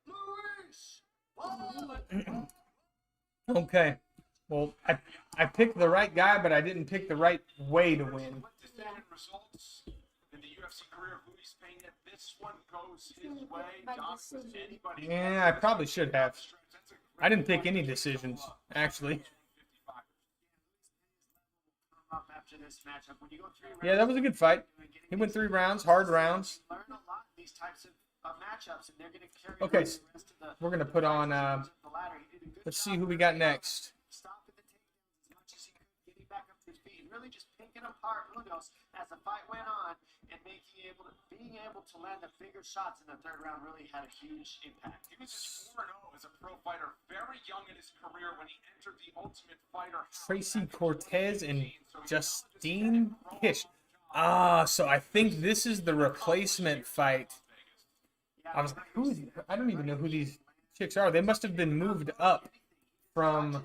Luis Valen. Okay. Well, I picked the right guy, but I didn't pick the right way to win. Decision results in the UFC career of Luis Pena. This one goes his way. By Doc, does decision. anybody Yeah, I probably should have. I didn't pick any decisions, actually. After this matchup, when you go 3 rounds, Yeah, that was a good fight. He went 3 rounds, hard rounds. learn a lot in these types of matchups, and they're going to carry Okay, on the rest of the We're gonna put on. the ladder. He did a good Let's job see who we got next. stopping the takedowns as much as he could, getting back up to his feet, and really just picking apart Munoz as the fight went on, and being able to land the bigger shots in the 3rd round really had a huge impact. He was just 4-0 as a pro fighter, very young in his career when he entered the Ultimate Fighter. Tracy Cortez and Justine Kish. Ah, so I think this is the replacement fight. I was like, I don't even know who these chicks are. They must have been moved up from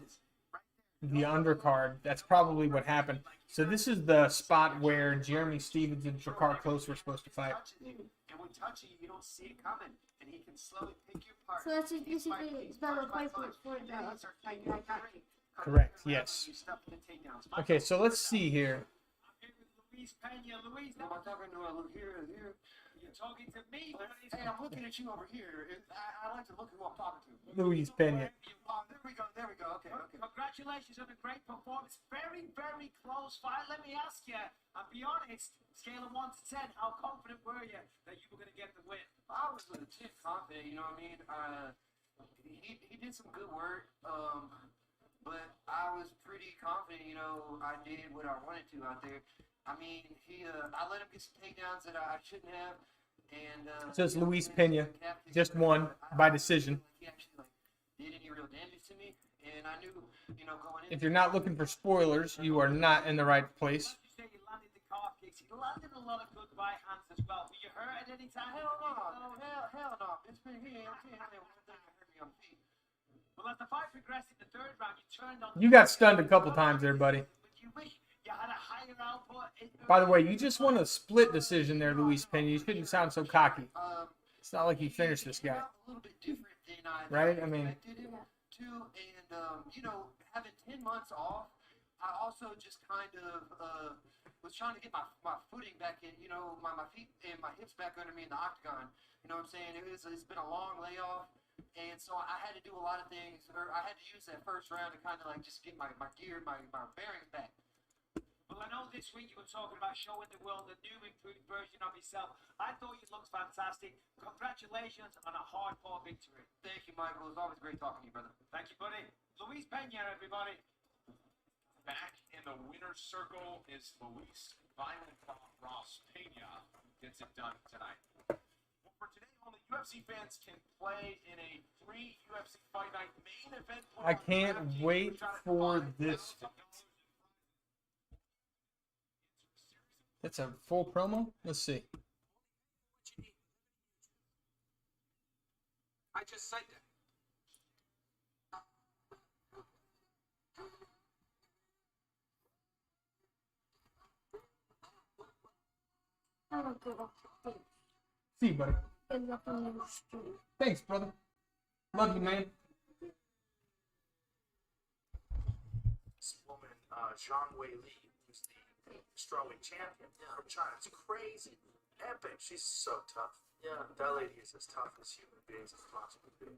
the undercard. That's probably what happened. So this is the spot where Jeremy Stevens and Shakar Close were supposed to fight. And when touching you, you don't see it coming, and he can slowly pick you apart. So that's just basically the replacement for the fight that I got. Correct, yes. You stuff the takedowns. Okay, so let's see here. I'm here with Luis Pena. Luis, Am I talking to here? you're talking to me. Hey, I'm looking at you over here. I like to look at who I'm talking to. Luis Pena. Oh, there we go. Okay. Congratulations on a great performance. Very, very close fight. Let me ask you, I'll be honest, scale of 1 to 10, how confident were you that you were going to get the win? I was legit confident, you know what I mean? He did some good work, but I was pretty confident, you know, I did what I wanted to out there. I mean, I let him get some takedowns that I shouldn't have, and So it's you know, Luis and Pena, Captain, just won by decision. He actually did any real damage to me, and I knew, you know, going in. If you're not looking for spoilers, you are not in the right place. You say you landed the calf kicks. You landed a lot of good right hands as well. Were you hurt at any time? Hell no. It's been here. One thing that hurt me on the feet. Well, as the fight progressed in the 3rd round, you turned on. You got stunned a couple times there, buddy. But you wish you had a higher output. By the way, you just won a split decision there, Luis Pena. You shouldn't sound so cocky. It's not like you finished this guy. A little bit different than I Right? I mean- expected him to, and you know, having 10 months off, I also just kind of was trying to get my footing back in, you know, my feet and my hips back under me in the octagon. You know what I'm saying? It's been a long layoff, and so I had to do a lot of things, or I had to use that 1st round to kind of like just get my gear, my bearings back. Well, I know this week you were talking about showing the world a new improved version of yourself. I thought you looked fantastic. Congratulations on a hardcore victory. Thank you, Michael. It was always great talking to you, brother. Thank you, buddy. Luis Pena, everybody. Back in the winner's circle is Luis Violent Ross Pena. Gets it done tonight. Well, for today, only UFC fans can play in a free UFC Fight Night main event. I can't wait for this. That's a full promo? Let's see. I just said that. I'm gonna go off. See you, buddy. Good luck on your stream. Thanks, brother. Love you, man. This woman, Zhang Wei Li, who's the strawweight champion from China. It's crazy, epic. She's so tough. Yeah, that lady is as tough as human beings as possible be.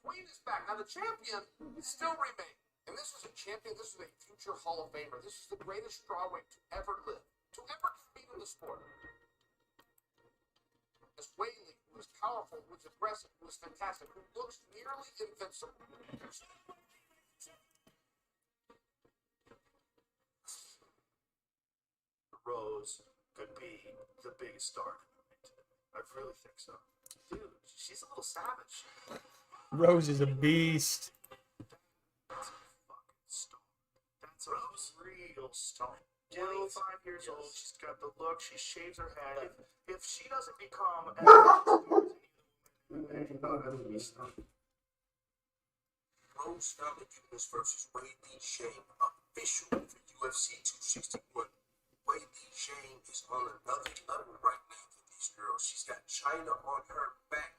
Queen is back. Now the champion still remains. And this was a champion, this was a future Hall of Famer. This is the greatest strawweight to ever live, to ever compete in the sport. This Whaley, who was powerful, who was aggressive, who was fantastic, who looks nearly invincible. Rose could be the biggest star tonight. I really think so. Dude, she's a little savage. Rose is a beast. That's a fucking star. That's a real star. Still 5 years old. She's got the look. She shaves her head. If she doesn't become as Rose Namajunas versus Wei Li Shane, official for UFC 261. Wei Li Shane is on another level right now for these girls. She's got China on her back.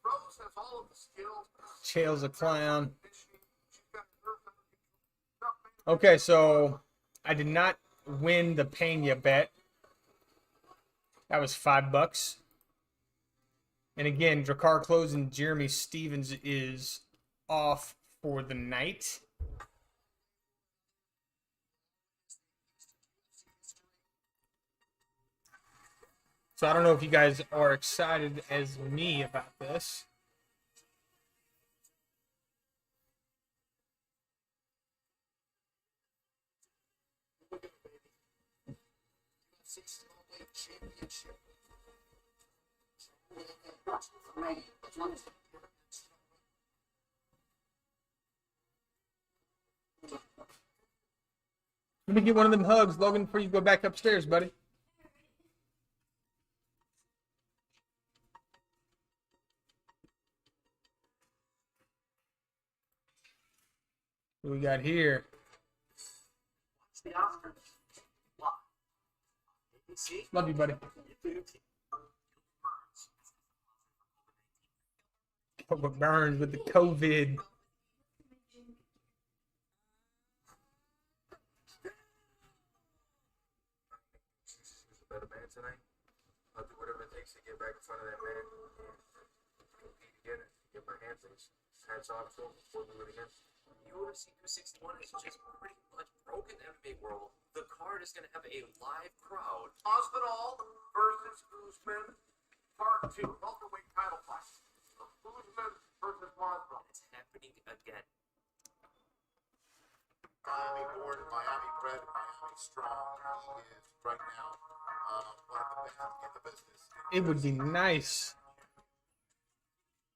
Rose has all of the skills. Chael's a clown. Okay, so I did not win the Pena bet. That was $5. And again, Drakkar Close and Jeremy Stevens is off for the night. So I don't know if you guys are excited as me about this. Let me get one of them hugs, Logan, before you go back upstairs, buddy. What we got here? What's the Oscar? What? ABC? Love you, buddy. What Burns with the COVID. Better man tonight. I'll do whatever it takes to get back in front of that man and compete again and get my hands off to him before we do it again. UFC 261 is just pretty much broken MMA world. The card is going to have a live crowd. Hospital versus Usman, part 2, welterweight title fight. Usman versus Masvidal. It's happening again. Miami born, Miami bred, Miami strong. He is right now one of the best in the business. It would be nice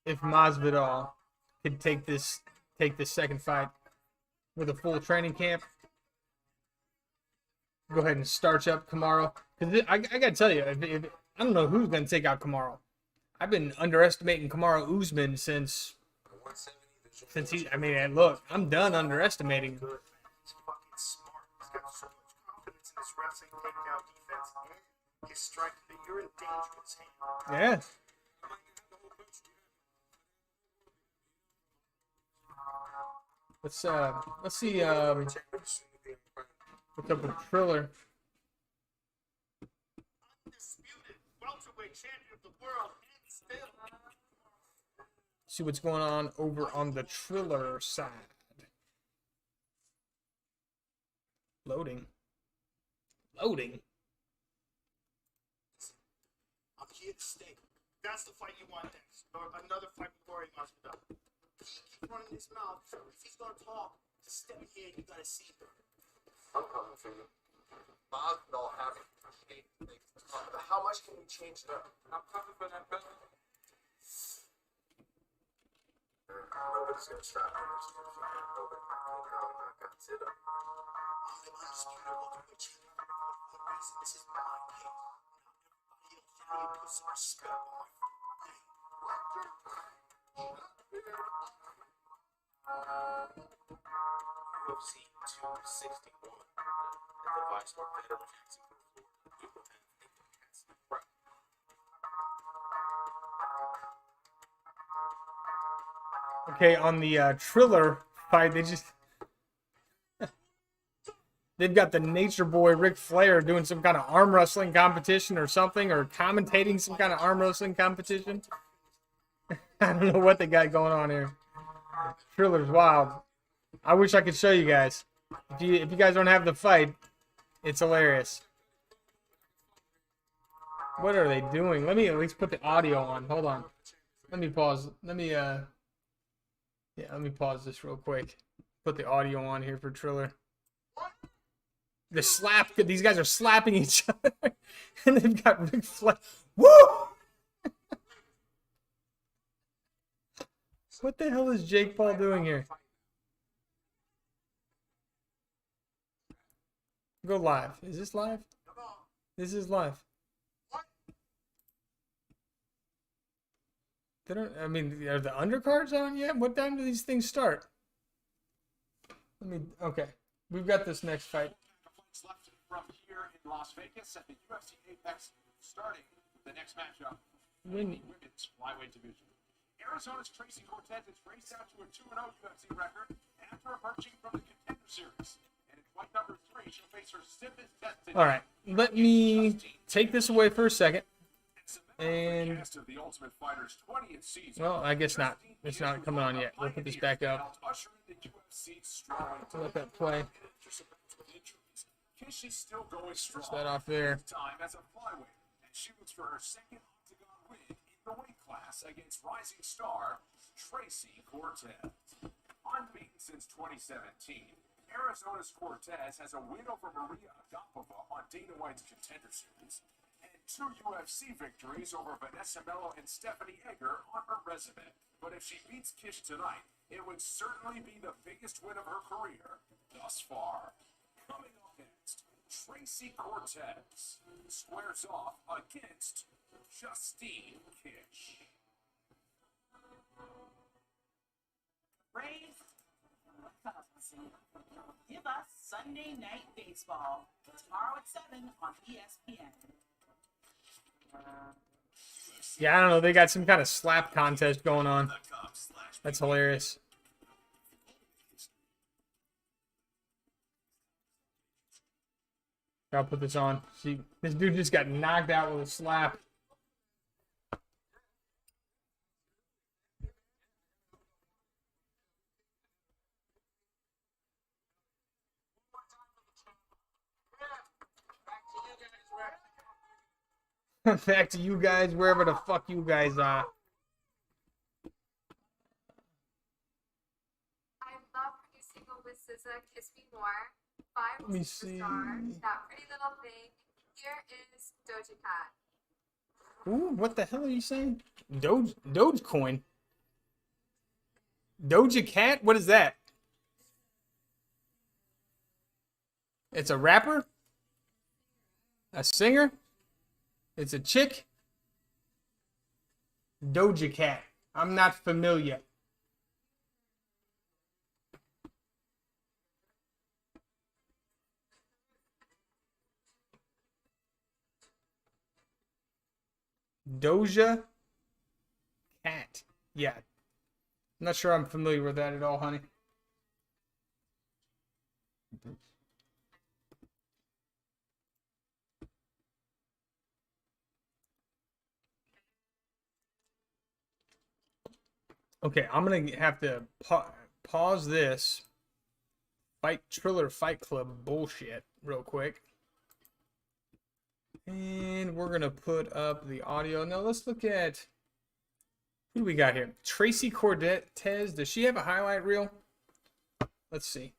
if Masvidal could take this second fight with a full training camp. Go ahead and starch up Kamaru. Because I gotta tell you, if I don't know who's gonna take out Kamaru. I've been underestimating Kamaru Usman since he. I mean, look, I'm done underestimating. Good, man. He's fucking smart. He's got so much confidence in his wrestling, takedown defense, and his striking that you're in danger with his hand. Yeah. Let's see what's up with Triller. Undisputed welterweight champion of the world and still. See what's going on over on the Triller side. Loading. I'm here to stay. That's the fight you want next. Or another fight with Rory Masvidal. Keep running his mouth. If he's gonna talk, just step in here and you gotta see him. I'm coming for you. Masvidal having how much can we change it up? I'm coming for that belt. Nobody's gonna stop me. Nobody. I got sit up. I'm undisputed welterweight champion of the world. This is my name. Everybody else, you need to put some respect on my UFC 261. The device for veteran Jacksonville, Florida. Okay, on the Triller fight, they've got the Nature Boy Ric Flair doing some kind of arm wrestling competition or something, or commentating some kind of arm wrestling competition. I don't know what they got going on here. Triller's wild. I wish I could show you guys. If you guys don't have the fight, it's hilarious. What are they doing? Let me at least put the audio on. Hold on. Let me pause. Let me pause this real quick. Put the audio on here for Triller. The slap. These guys are slapping each other, and they've got Ric Flair. Woo! What the hell is Jake Paul doing here? Go live. Is this live? This is live. They don't. I mean, are the undercards on yet? What time do these things start? Let me. Okay, we've got this next fight. Fights left from here in Las Vegas at the UFC Apex, starting the next matchup in the women's flyweight division. Arizona's Tracy Cortez has raced out to a 2-0 UFC record after emerging from the Contender Series. And in fight number 3, she'll face her stiffest test today. All right, let me take this away for a second. And Of the Ultimate Fighter's 20th season, well, I guess not. It's not coming on yet. We'll put this back up. Let that play. She's still going strong. Push that off there. Time as a flyweight, and she looks for her second octagon win in the weight class against rising star Tracy Cortez. Unbeaten since 2017, Arizona's Cortez has a win over Maria Agapova on Dana White's Contender Series, and 2 UFC victories over Vanessa Mello and Stephanie Egger on her resume. But if she beats Kish tonight, it would certainly be the biggest win of her career thus far. Coming up next, Tracy Cortez squares off against Justine Kish. Raise give us Sunday Night Baseball tomorrow at 7 on ESPN. Yeah, I don't know. They got some kind of slap contest going on. That's hilarious. I'll put this on. See, this dude just got knocked out with a slap. Back to you guys, wherever the fuck you guys are. I love her new single with SZA, Kiss Me More. 5 Let me was see. Superstar, That Pretty Little Thing. Here is Doja Cat. Ooh, what the hell are you saying? Dogecoin? Doja Cat? What is that? It's a rapper? A singer? It's a chick? Doja Cat. I'm not familiar. Doja Cat. Yeah. I'm not sure I'm familiar with that at all, honey. Okay, I'm going to have to pause this Triller Fight Club bullshit real quick. And we're going to put up the audio. Now, let's look at... Who do we got here? Tracy Cortez. Does she have a highlight reel? Let's see.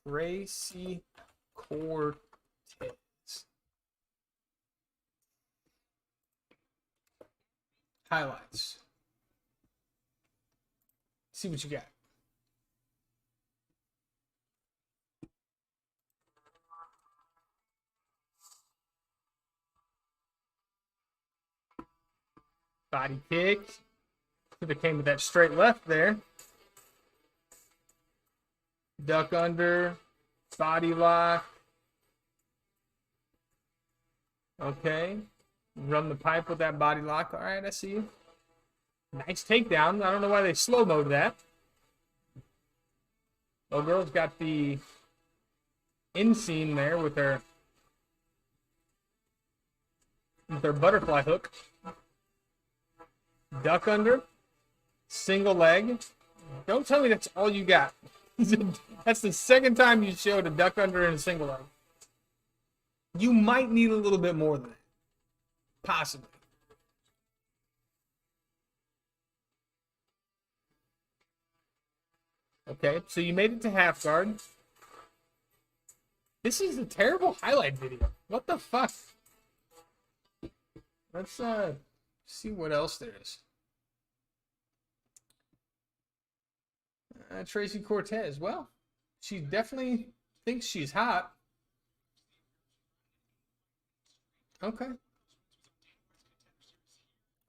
Tracy Cortez. Highlights. See what you got. Body kick. Could have came with that straight left there. Duck under. Body lock. Okay. Run the pipe with that body lock. All right, I see you. Nice takedown. I don't know why they slow-moed that. Oh, girl's got the inseam there with her butterfly hook. Duck under. Single leg. Don't tell me that's all you got. That's the second time you showed a duck under and a single leg. You might need a little bit more than that. Possibly. Okay, so you made it to half guard. This is a terrible highlight video. What the fuck? Let's see what else there is. Tracy Cortez. Well, she definitely thinks she's hot. Okay.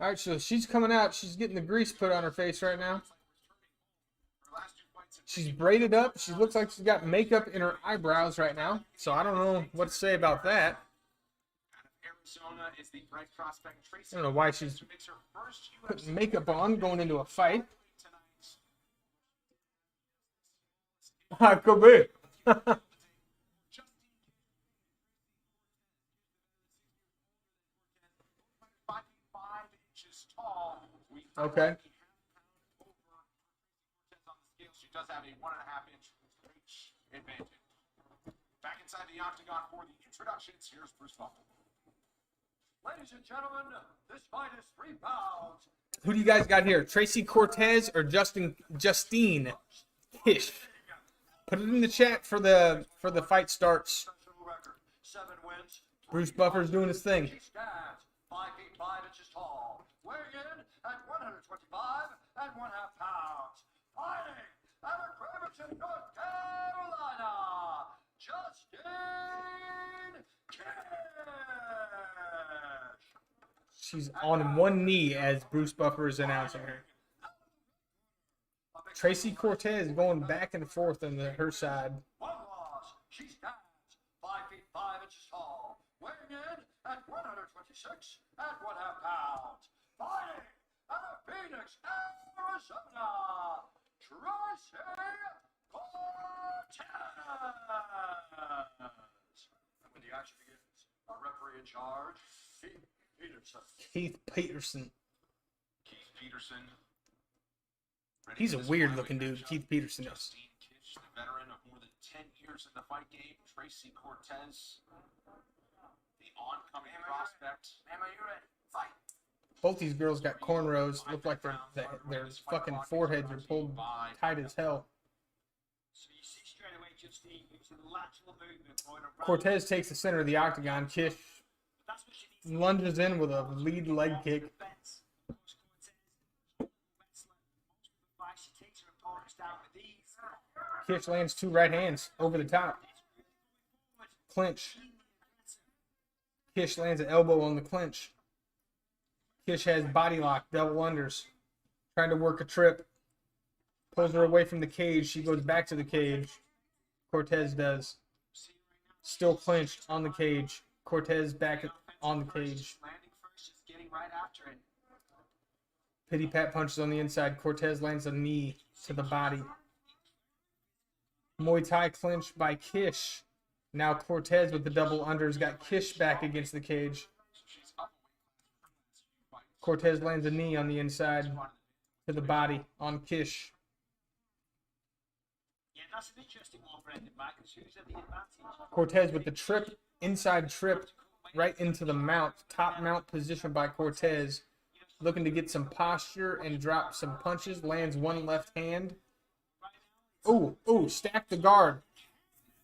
All right, so she's coming out. She's getting the grease put on her face right now. She's braided up. She looks like she's got makeup in her eyebrows right now. So I don't know what to say about that. I don't know why she's putting makeup on going into a fight. Could be. Okay. She does have a 1.5-inch reach advantage. Back inside the octagon for the introductions. Here's Bruce Buffer. Ladies and gentlemen, this fight is 3 pounds. Who do you guys got here? Tracy Cortez or Justine Kish? Put it in the chat for the fight starts. 7 wins. Bruce Buffer's doing his thing. She stands 5 feet 5 inches tall, weighing in at 125 and 1/2 pounds. Fighting out of Cramerton, North Carolina, Justine Kish. She's on one knee as Bruce Buffer is announcing her. Tracy Cortez going back and forth on her side. One loss. She stands 5 feet 5 inches tall, weighing in at 126 and 1/2 pounds. Fighting out of Phoenix, Arizona, Tracy Cortez. And when the action begins, our referee in charge, Keith Peterson. Keith Peterson. Keith Peterson. He's a weird looking dude, Keith Peterson is. Justine Kish, the veteran of more than 10 years in the fight game. Tracy Cortez, the oncoming prospect. Ma'am, are you ready? Fight. Both these girls got cornrows. Look like their fucking foreheads are pulled tight as hell. So you see straight away, Justine, using lateral movement. Cortez takes the center of the octagon. Kish lunges in with a lead leg kick. Kish lands 2 right hands over the top. Clinch. Kish lands an elbow on the clinch. Kish has body lock, double unders. Trying to work a trip. Pulls her away from the cage. She goes back to the cage. Cortez does. Still clinched on the cage. Cortez back on the cage. Landing first, just getting right after it. Pity pat punches on the inside. Cortez lands a knee to the body. Muay Thai clinch by Kish. Now Cortez with the double unders got Kish back against the cage. Cortez lands a knee on the inside to the body on Kish. Yeah, that's an interesting one, Brendan, because who's at the advantage? Cortez with the trip, inside trip, right into the mount. Top mount position by Cortez. Looking to get some posture and drop some punches. Lands one left hand. Ooh, stack the guard.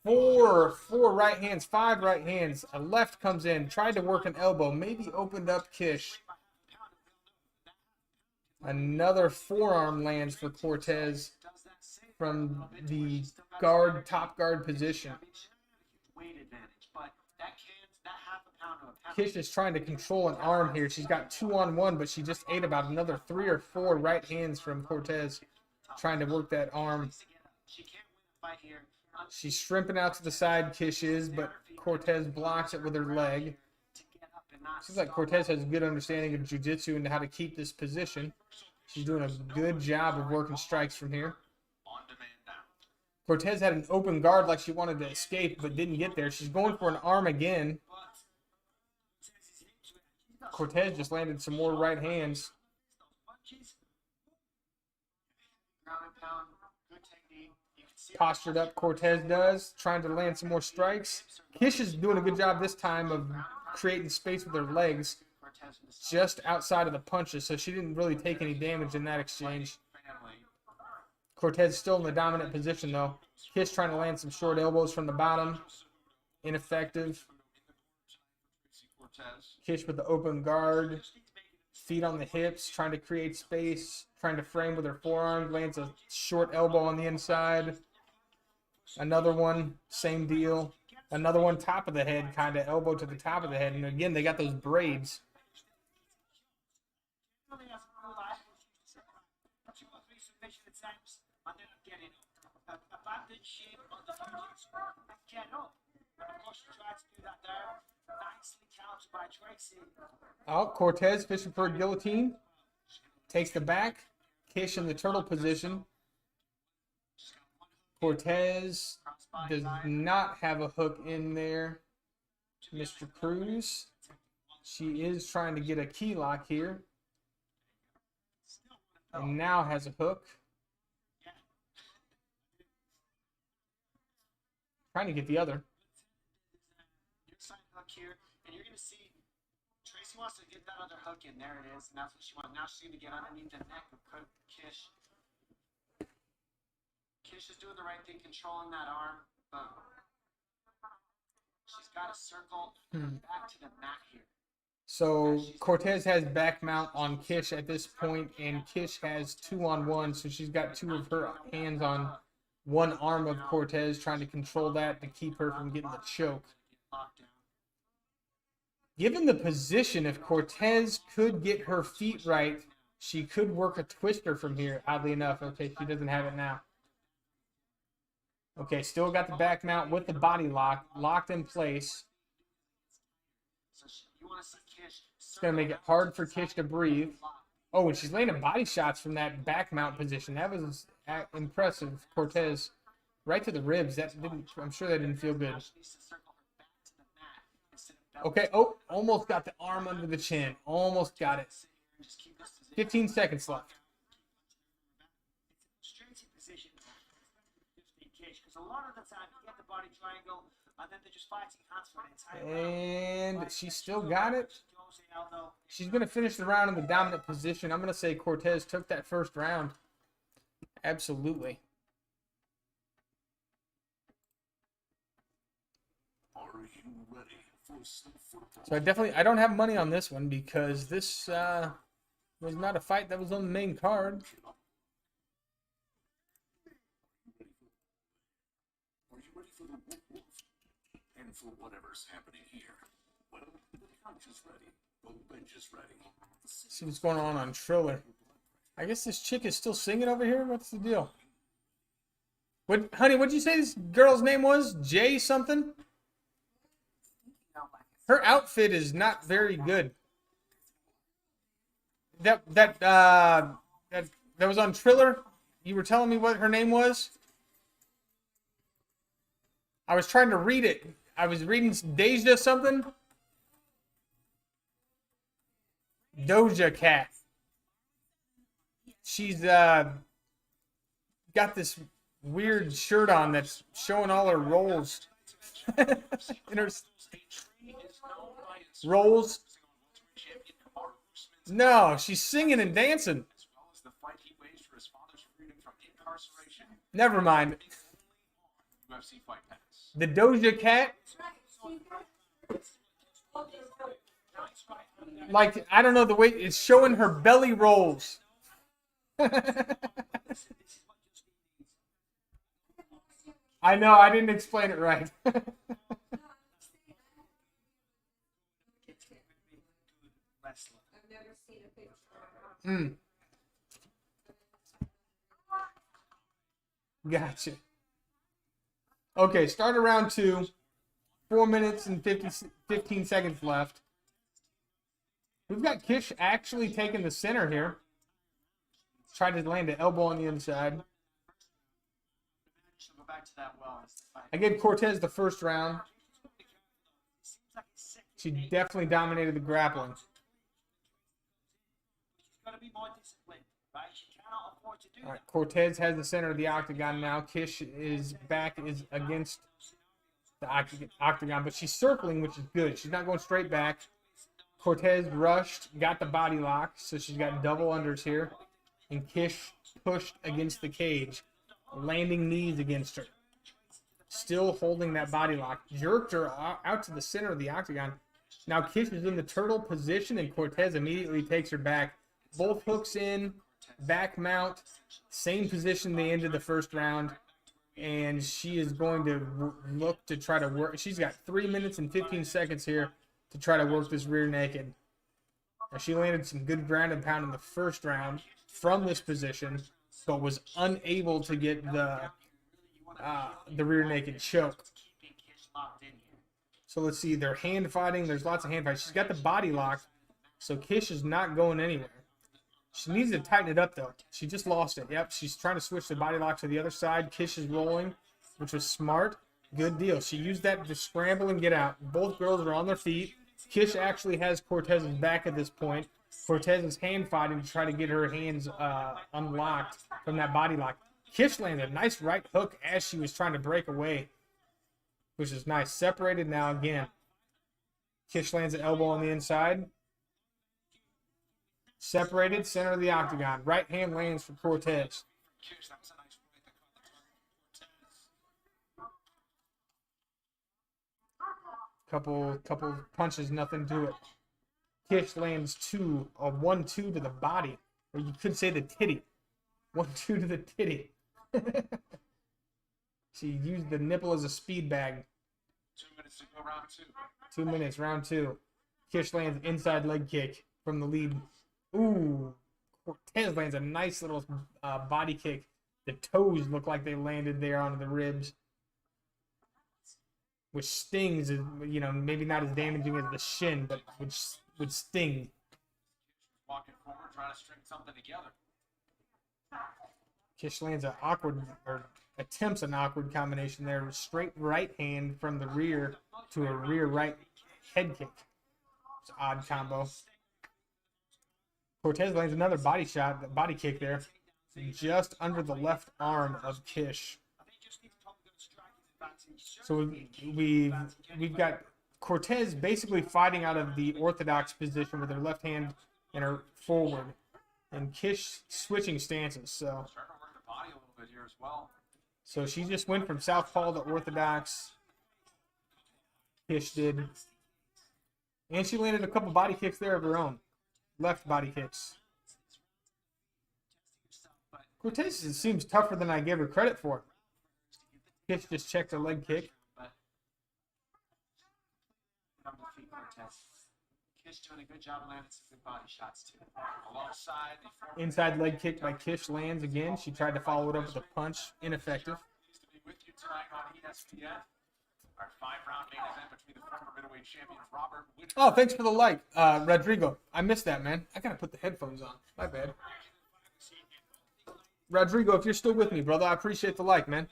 Four right hands, 5 right hands. A left comes in. Tried to work an elbow. Maybe opened up Kish. Another forearm lands for Cortez from the guard, top guard position. Kish is trying to control an arm here. She's got 2-on-1, but she just ate about another 3 or 4 right hands from Cortez, trying to work that arm. She's shrimping out to the side, Kish is, but Cortez blocks it with her leg. Seems like Cortez has a good understanding of jiu-jitsu and how to keep this position. She's doing a good job of working strikes from here. Cortez had an open guard like she wanted to escape, but didn't get there. She's going for an arm again. Cortez just landed some more right hands. Postured up, Cortez does, trying to land some more strikes. Kish is doing a good job this time of creating space with her legs just outside of the punches, so she didn't really take any damage in that exchange. Cortez is still in the dominant position, though. Kish trying to land some short elbows from the bottom. Ineffective. Kish with the open guard. Feet on the hips, trying to create space, trying to frame with her forearm. Lands a short elbow on the inside. Another one, same deal. Another one, top of the head, kind of elbow to the top of the head. And again, they got those braids. Generally, as a rule, I would use 2 or 3 submission attempts and then getting abandon shape on the jiu-jitsu and get up. And of course, you try to do that there. Nicely countered by Tracy. Oh, Cortez fishing for a guillotine. Takes the back. Kish in the turtle position. Cortez does not have a hook in there. Mr. Cruz. She is trying to get a key lock here. And now has a hook. Trying to get the other. Your side hook here, and you're going to see Tracy wants to get that other hook in. There it is, and that's what she wants. Now she's going to get underneath the neck of Kish. Kish is doing the right thing, controlling that arm, but she's got to circle back to the mat here. So Cortez has back mount on Kish at this point, and Kish has 2-on-1, so she's got 2 of her hands on one arm of Cortez, trying to control that to keep her from getting the choke. Given the position, if Cortez could get her feet right, she could work a twister from here, oddly enough. Okay, she doesn't have it now. Okay, still got the back mount with the body lock, locked in place. It's going to make it hard for Kish to breathe. Oh, and she's landing body shots from that back mount position. That was impressive. Cortez, right to the ribs. That didn't. I'm sure that didn't feel good. Okay. Oh, almost got the arm under the chin. Almost got it. 15 seconds left. Because a lot of the time you get the body triangle and then they're just fighting hands for an entire round. And she still got it. She's going to finish the round in the dominant position. I'm going to say Cortez took that first round. Absolutely. So I don't have money on this one because this was not a fight that was on the main card. Are you ready for the wolf? And for whatever's happening here? Well, the couch is ready. The bench is ready. See what's going on Triller. I guess this chick is still singing over here. What's the deal? What, honey? What'd you say this girl's name was? Jay something? Her outfit is not very good. That was on Triller. You were telling me what her name was. I was trying to read it. I was reading Deja something. Doja Cat. She's got this weird shirt on that's showing all her rolls. In her rolls. No, she's singing and dancing. Never mind. The Doja Cat. Like, I don't know, the way it's showing her belly rolls. I know, I didn't explain it right. Gotcha. Okay, start of round 2. 4 minutes and 15 seconds left. We've got Kish actually taking the center here. Trying to land an elbow on the inside. I gave Cortez the first round. She definitely dominated the grappling. All right, Cortez has the center of the octagon now. Kish is back is against the octagon, but she's circling, which is good. She's not going straight back. Cortez rushed, got the body lock, so she's got double unders here. And Kish pushed against the cage, landing knees against her. Still holding that body lock. Jerked her out to the center of the octagon. Now Kish is in the turtle position, and Cortez immediately takes her back. Both hooks in, back mount, same position they ended the first round. And she is going to look to try to work. She's got 3 minutes and 15 seconds here to try to work this rear naked. Now, she landed some good ground and pound in the first round from this position, but was unable to get the rear naked choke. So let's see. They're hand fighting. There's lots of hand fighting. She's got the body lock, so Kish is not going anywhere. She needs to tighten it up, though. She just lost it. Yep, she's trying to switch the body lock to the other side. Kish is rolling, which was smart. Good deal. She used that to scramble and get out. Both girls are on their feet. Kish actually has Cortez's back at this point. Cortez is hand fighting to try to get her hands unlocked from that body lock. Kish landed a nice right hook as she was trying to break away, which is nice. Separated now again. Kish lands an elbow on the inside. Separated, center of the octagon. Right hand lands for Cortez. Couple punches, nothing to it. Kish lands a 1-2 to the body. Or you could say the titty. 1-2 to the titty. She used the nipple as a speed bag. 2 minutes to go, round 2. 2 minutes, round 2. Kish lands inside leg kick from the lead. Ooh, Cortez lands a nice little body kick. The toes look like they landed there onto the ribs, which stings. You know, maybe not as damaging as the shin, but which would sting. Walking forward, trying to string something together. Kish lands attempts an awkward combination there. Straight right hand from the rear to a rear right head kick. It's an odd combo. Cortez lands another body kick there, just under the left arm of Kish. So we've got Cortez basically fighting out of the orthodox position with her left hand and her forward, and Kish switching stances. So Starting to work the body a little bit here as well. So she just went from southpaw to orthodox. Kish did, and she landed a couple body kicks there of her own. Left body kicks. Cortez seems tougher than I gave her credit for. Kish just checked a leg kick. Kish doing a good job of landing some good body shots too. Alongside the inside leg kick by Kish lands again. She tried to follow it up with a punch. Ineffective. Pleased to be with you tonight on ESPN. Our 5-round main event between the former middleweight champion Robert Whittaker. Oh, thanks for the like, Rodrigo. I missed that, man. I gotta put the headphones on. My bad. Rodrigo, if you're still with me, brother, I appreciate the like, man.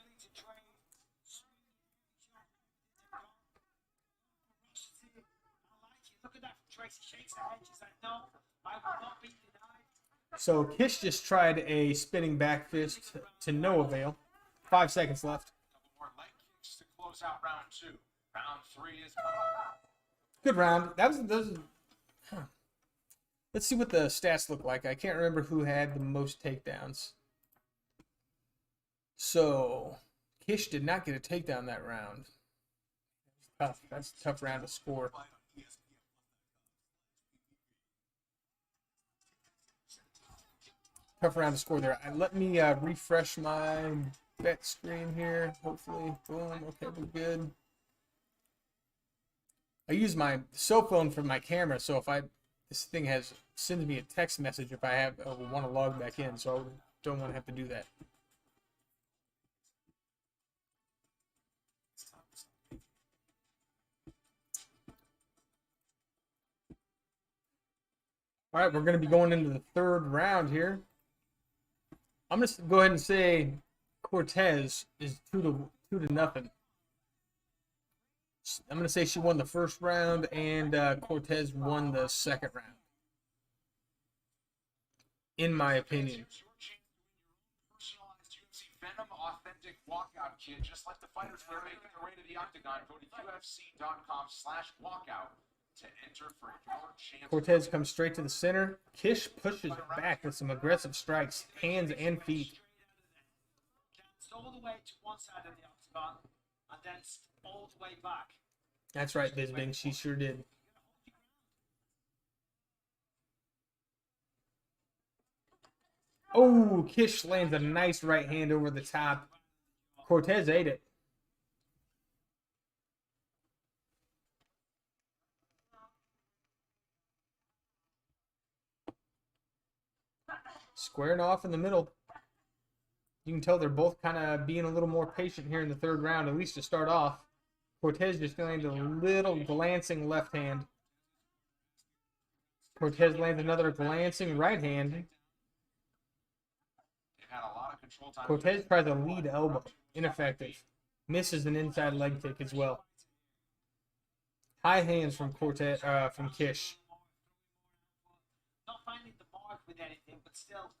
So Kish just tried a spinning back fist to no avail. 5 seconds left. More leg kicks to close out round 2. Round 3 is good round. That was Let's see what the stats look like. I can't remember who had the most takedowns. So Kish did not get a takedown that round. Tough. That's a tough round to score. Tough round to score there. Let me refresh my bet screen here. Hopefully, boom. Okay, we're good. I use my cell phone for my camera, so if this thing sends me a text message if I want to log back in, so I don't want to have to do that. All right, we're going to be going into the third round here. I'm going to go ahead and say Cortez is 2-0. I'm going to say she won the first round and Cortez won the second round. In my opinion. Personalized UFC Venom Authentic Walkout Kit. Just like the fighters were making their way to the octagon, go to UFC.com/walkout to enter for your chance. Cortez comes straight to the center. Kish pushes it back with some aggressive strikes, hands and feet. All the way to one side of the octagon and then all the way back. That's right, Bisbing. She sure did. Oh, Kish lands a nice right hand over the top. Cortez ate it. Squaring off in the middle. You can tell they're both kind of being a little more patient here in the third round, at least to start off. Cortez just landed a little glancing left hand. Cortez lands another glancing right hand. Cortez tries a lead elbow. Ineffective. Misses an inside leg kick as well. High hands from Cortez, from Kish. Not finding the mark with anything, but still,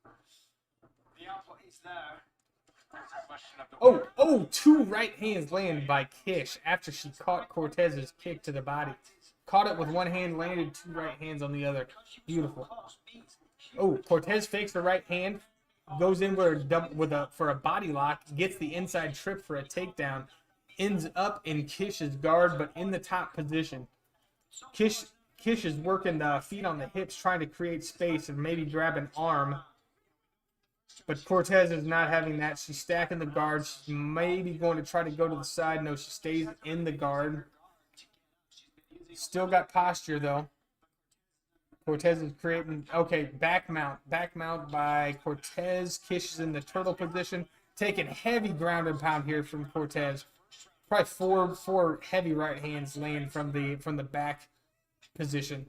the output is there. Oh, two right hands land by Kish after she caught Cortez's kick to the body. Caught it with one hand, landed two right hands on the other. Beautiful. Oh, Cortez fakes the right hand, goes in for a body lock, gets the inside trip for a takedown, ends up in Kish's guard, but in the top position. Kish is working the feet on the hips, trying to create space and maybe grab an arm. But Cortez is not having that. She's stacking the guard. She's maybe going to try to go to the side. No, she stays in the guard. Still got posture, though. Cortez is creating... Okay, back mount. Back mount by Cortez. Kish is in the turtle position. Taking heavy ground and pound here from Cortez. Probably four heavy right hands land from the back position.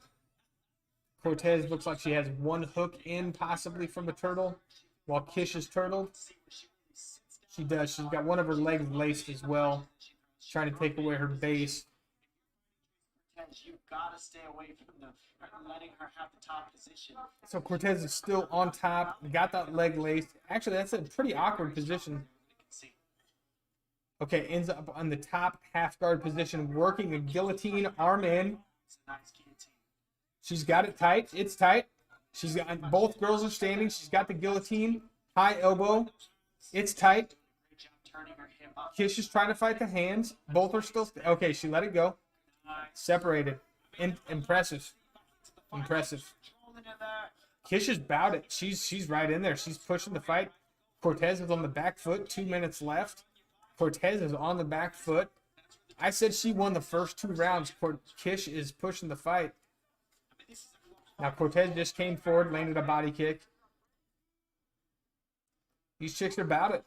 Cortez looks like she has one hook in, possibly from the turtle. While Kish is turtled, she does. She's got one of her legs laced as well, trying to take away her base. You've got to stay away from letting her have the top position. So Cortez is still on top, got that leg laced. Actually, that's a pretty awkward position. Okay, ends up on the top half guard position, working a guillotine, arm in. She's got it tight. It's tight. She's got both girls are standing. She's got the guillotine, high elbow. It's tight. Kish is trying to fight the hands. Both are still okay. She let it go. Separated. Impressive. Impressive. Kish has bowed it. She's right in there. She's pushing the fight. Cortez is on the back foot. 2 minutes left. Cortez is on the back foot. I said she won the first 2 rounds. Kish is pushing the fight. Now Cortez just came forward, landed a body kick. These chicks are about it.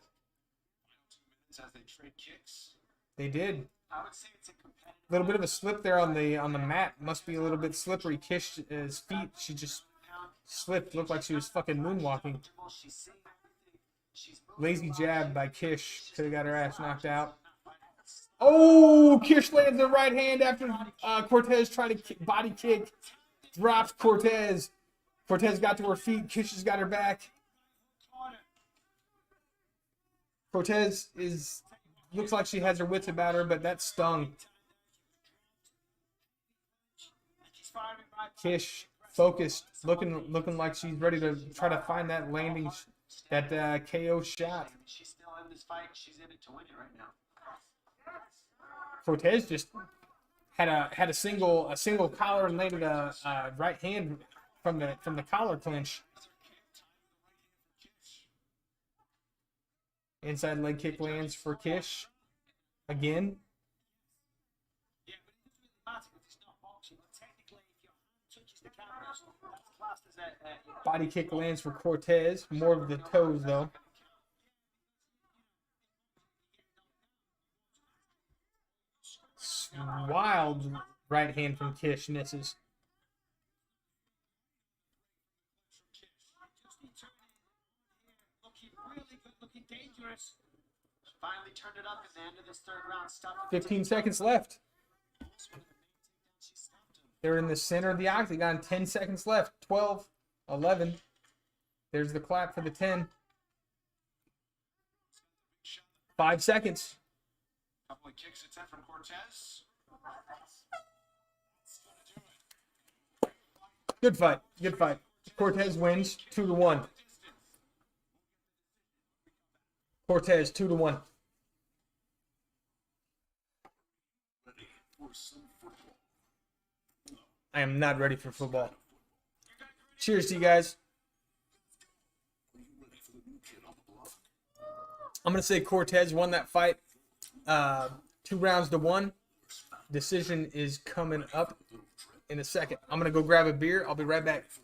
They did. A little bit of a slip there on the mat. Must be a little bit slippery. Kish's feet, she just slipped. Looked like she was fucking moonwalking. Lazy jab by Kish. Could have got her ass knocked out. Oh, Kish lands the right hand after Cortez tried to body kick. Drops Cortez. Cortez got to her feet. Kish has got her back. Cortez looks like she has her wits about her, but that stung. Kish focused, looking like she's ready to try to find that landing, that KO shot. She's still in this fight. She's in it to win it right now. Cortez just had a single collar and landed a right hand from the collar clinch. Inside leg kick lands for Kish again. Body kick lands for Cortez. More of the toes though. Wild right hand from Kish misses. Looking dangerous. Finally turned it up at the end of this third round. 15 seconds left. They're in the center of the octagon. 10 seconds left. 12, 11. There's the clap for the 10. 5 seconds. Couple of kicks attempt from Cortez. Good fight. Good fight. Cortez wins 2-1. Cortez 2-1. I am not ready for football. Cheers to you guys. I'm going to say Cortez won that fight 2 rounds to 1. Decision is coming up in a second. I'm going to go grab a beer. I'll be right back. Just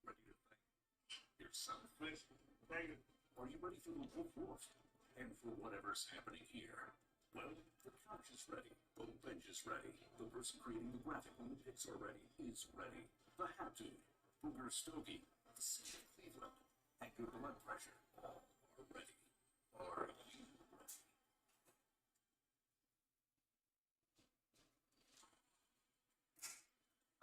ready to think. You're selfish. Are you ready for the wolf and for whatever's happening here? Well, the couch is ready. The bench is ready. The person creating the graphic when the picks are ready is ready. The how-to, Booger Stogie, the city of Cleveland, and good blood pressure all are ready. Are you ready?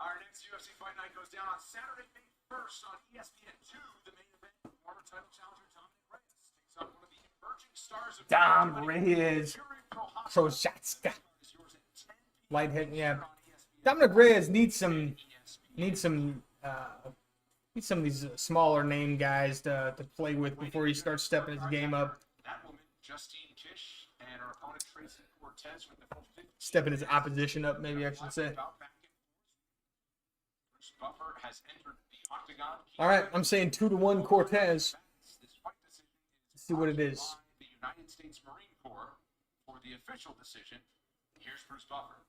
Our next UFC Fight Night goes down on Saturday, May 1st on ESPN2. The main event, former title challenger Dominic Reyes takes on one of the emerging stars of Dom Reyes. Prochaska. Light hit, yeah. Dominic Reyes needs some of these smaller name guys to play with before he starts stepping his game up. That woman, Justine Kish, and her opponent Tracy Cortez with the first pick. Stepping his opposition up, maybe I should say. Buffer has entered the octagon. All right, I'm saying 2-1 Cortez. Let's see what it is. The United States Marine Corps for the official decision. Here's Bruce Buffer.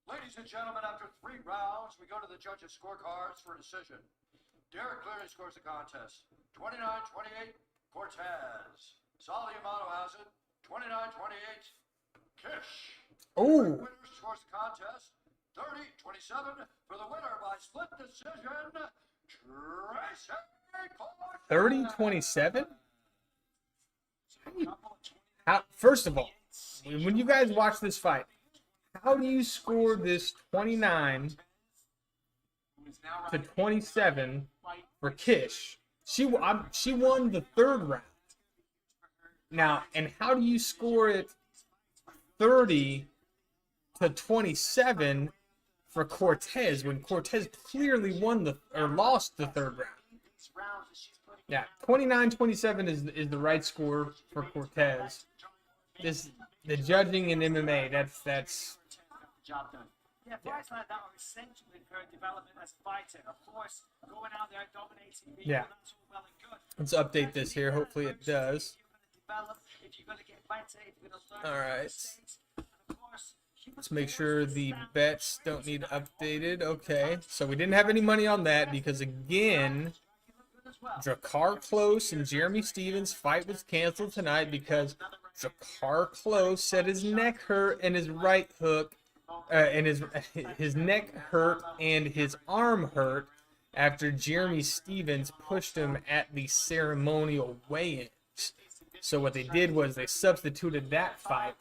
Ladies and gentlemen, after 3 rounds, we go to the judges' scorecards for a decision. Derek clearly scores the contest. 29-28, Cortez. Sally Amato has it. 29-28, Kish. Oh. Winner scores the contest. 30-27 for the winner by split decision, Tracy Cortez. 30-27? First of all, when you guys watch this fight, how do you score this 29-27 for Kish? She won the 3rd round. Now, and how do you score it 30-27 for Cortez when Cortez clearly lost the 3rd round? Yeah, 29-27 is the right score for Cortez. The judging in MMA, that's job done. Yeah, fights like that are essential for development as a fighter. Of course, going out there and dominating people, yeah. that's all well and good. Let's update this here. Hopefully it does. If you're going to get better, if you're going to learn All right. mistakes, and of course, Let's make sure the bets don't need updated. Okay, so we didn't have any money on that because, again, Drakkar Klose and Jeremy Stevens' fight was canceled tonight because Drakkar Klose said his neck hurt and his right hook, and his neck hurt and his arm hurt after Jeremy Stevens pushed him at the ceremonial weigh-ins. So what they did was they substituted that fight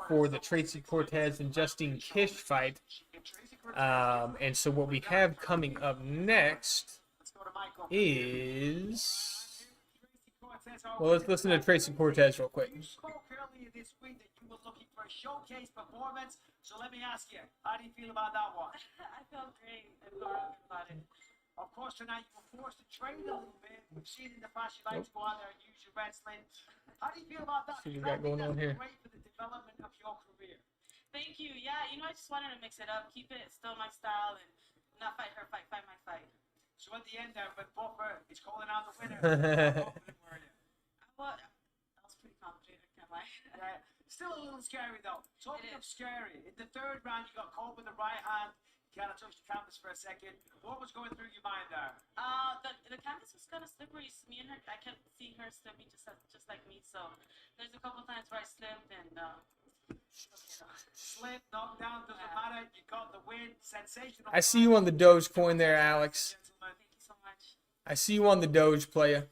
for the Tracy Cortez and Justine Kish fight. And so what we have coming up next is... Well, let's listen to Tracy Cortez real quick. You spoke earlier this week that you were looking for a showcase performance. So let me ask you, how do you feel about that one? I felt great. I felt really good about it. Of course, tonight you were forced to train a little bit. We've seen in the past you like to go out there and use your wrestling. How do you feel about that? See what you got going on here. Great for the development of your career. Thank you. Yeah, I just wanted to mix it up, keep it still my style, and not fight her fight my fight. So at the end there, when Buffer is calling out the winner, Well, I was pretty confident, can't lie. yeah. Still a little scary though. Talking of scary, in the 3rd round you got caught with the right hand. You kind of touched the canvas for a second. What was going through your mind there? The canvas was kind of slippery. Me and her, I kept seeing her slipping just like me. So there's a couple times where I slipped and Slip, knock down, doesn't matter. You got the win. Sensational. I see you on the Dogecoin there, Alex. thank you so much. I see you on the Doge, playa.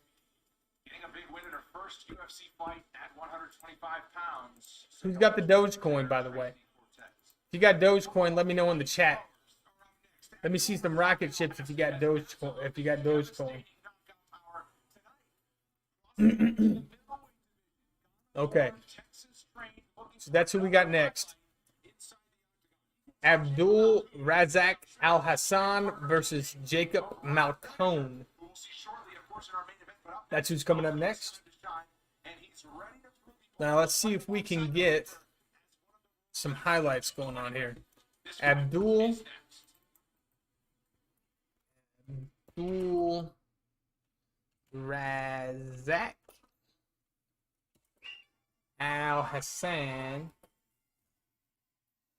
Getting a big win in her first UFC fight at 125 pounds. Who's got the Dogecoin, by the way? If you got Dogecoin, let me know in the chat. Let me see some rocket ships if you got Dogecoin. If you got Dogecoin. Okay. So that's who we got next. Abdul Razak Al Hassan versus Jacob Malcone. That's who's coming up next. Now let's see if we can get some highlights going on here. Abdul Razak Al Hassan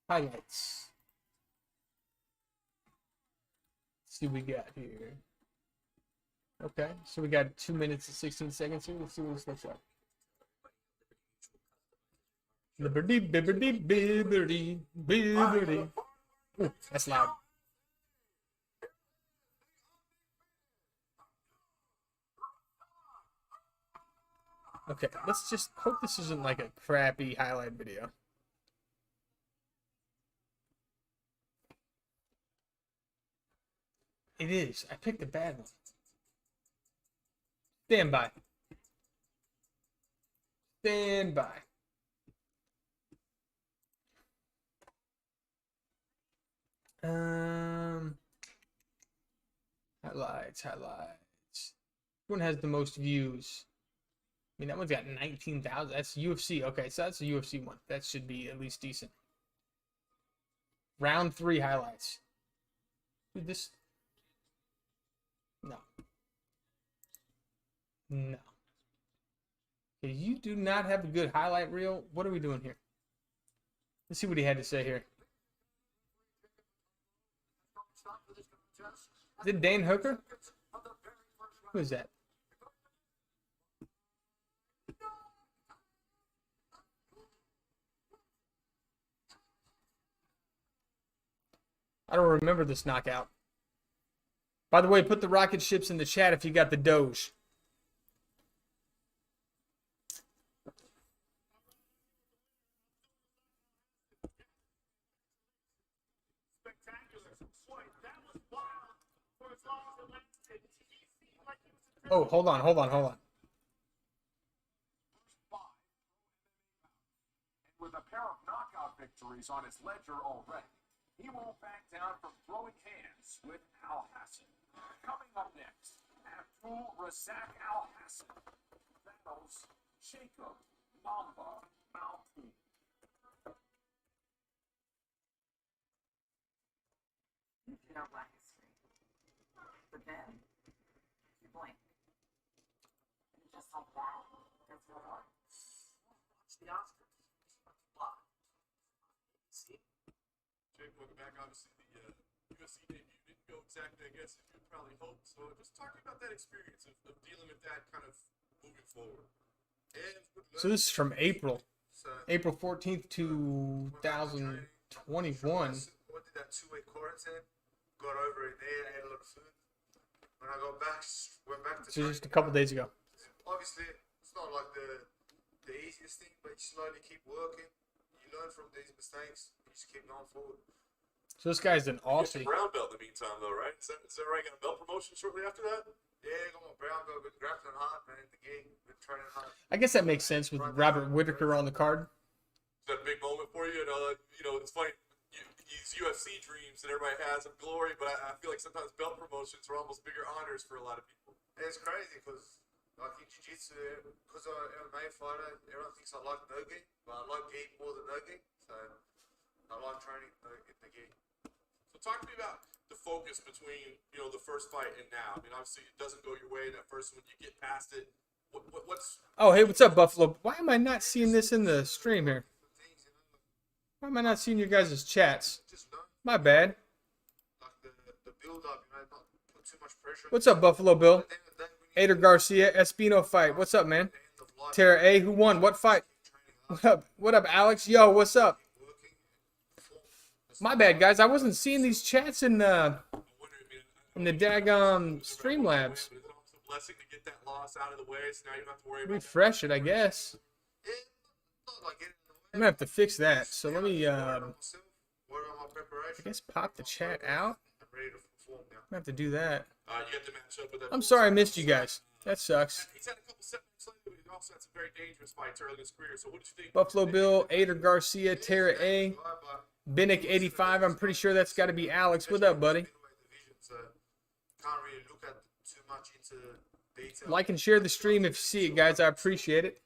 highlights. Let's see what we got here. Okay, so we got 2 minutes and 16 seconds here. Let's see what this looks like. Liberty, bibbity, bibbity, bibbity. Ooh, that's loud. Okay, let's just hope this isn't like a crappy highlight video. It is. I picked a bad one. Stand by. Stand by. Highlights. Which one has the most views? I mean, that one's got 19,000. That's UFC. Okay, so that's a UFC one. That should be at least decent. Round 3 highlights. Dude, this... No. No. Okay, you do not have a good highlight reel. What are we doing here? Let's see what he had to say here. Is it Dane Hooker? Who is that? I don't remember this knockout. By the way, put the rocket ships in the chat if you got the Doge. Oh, hold on. With a pair of knockout victories on his ledger already, he won't back down from throwing hands with Al Hassan. Coming up next, Abdul Razak Al Hassan battles Jacob Mamba Malkoun. You don't like history. But then, you blink. And just like that, that's what happened. Watch the Oscars. See? Jake, welcome back. Obviously, the UFC debut didn't go exactly, I guess, as you probably hoped. So just talking about that experience of dealing with that kind of moving forward. So this is from April. April 14th, 2021. Went to that 2-week quarantine. Got over it there, ate a lot of food. When I got back, went back to So just a couple days ago. Obviously, it's not like the easiest thing, but you slowly keep working. You learn from these mistakes. You just keep going forward. So this guy's an Aussie. Brown belt in the meantime, though, right? Is that right? Got a belt promotion shortly after that? Yeah, got my brown belt. Been grappling hard, man. In the game, been training hard. I guess that makes sense with Robert Whittaker on the card. Is that a big moment for you? It's funny. These UFC dreams that everybody has of glory, but I feel like sometimes belt promotions are almost bigger honors for a lot of people. It's crazy because, like in jiu-jitsu, because I'm an MMA fighter, everyone thinks I like no-gi, but I like gi more than no-gi. So I like training in the gi. So talk to me about the focus between the first fight and now. I mean, obviously it doesn't go your way in that first one. You get past it. What's? Oh, hey, what's up, Buffalo? Why am I not seeing this in the stream here? Why am I not seeing your guys' chats? My bad. What's up, Buffalo Bill? Ader Garcia, Espino fight. What's up, man? Tara A, who won? What fight? What up? What up, Alex? Yo, what's up? My bad, guys. I wasn't seeing these chats in the daggone Streamlabs. Blessing to get that loss out of the way, so now you don't have to worry about Refresh it, I guess. I'm gonna have to fix that. So let me, I guess pop the chat out. I'm gonna have to do that. You get to match up with that. I'm sorry I missed you guys. That sucks. He's had a couple setbacks lately, but he also had some very dangerous fights early in his career. So what did you think? Buffalo Bill, Ader Garcia, Tara A, Binnick 85. I'm pretty sure that's got to be Alex. What up, buddy? Like and share the stream if you see it, guys. I appreciate it.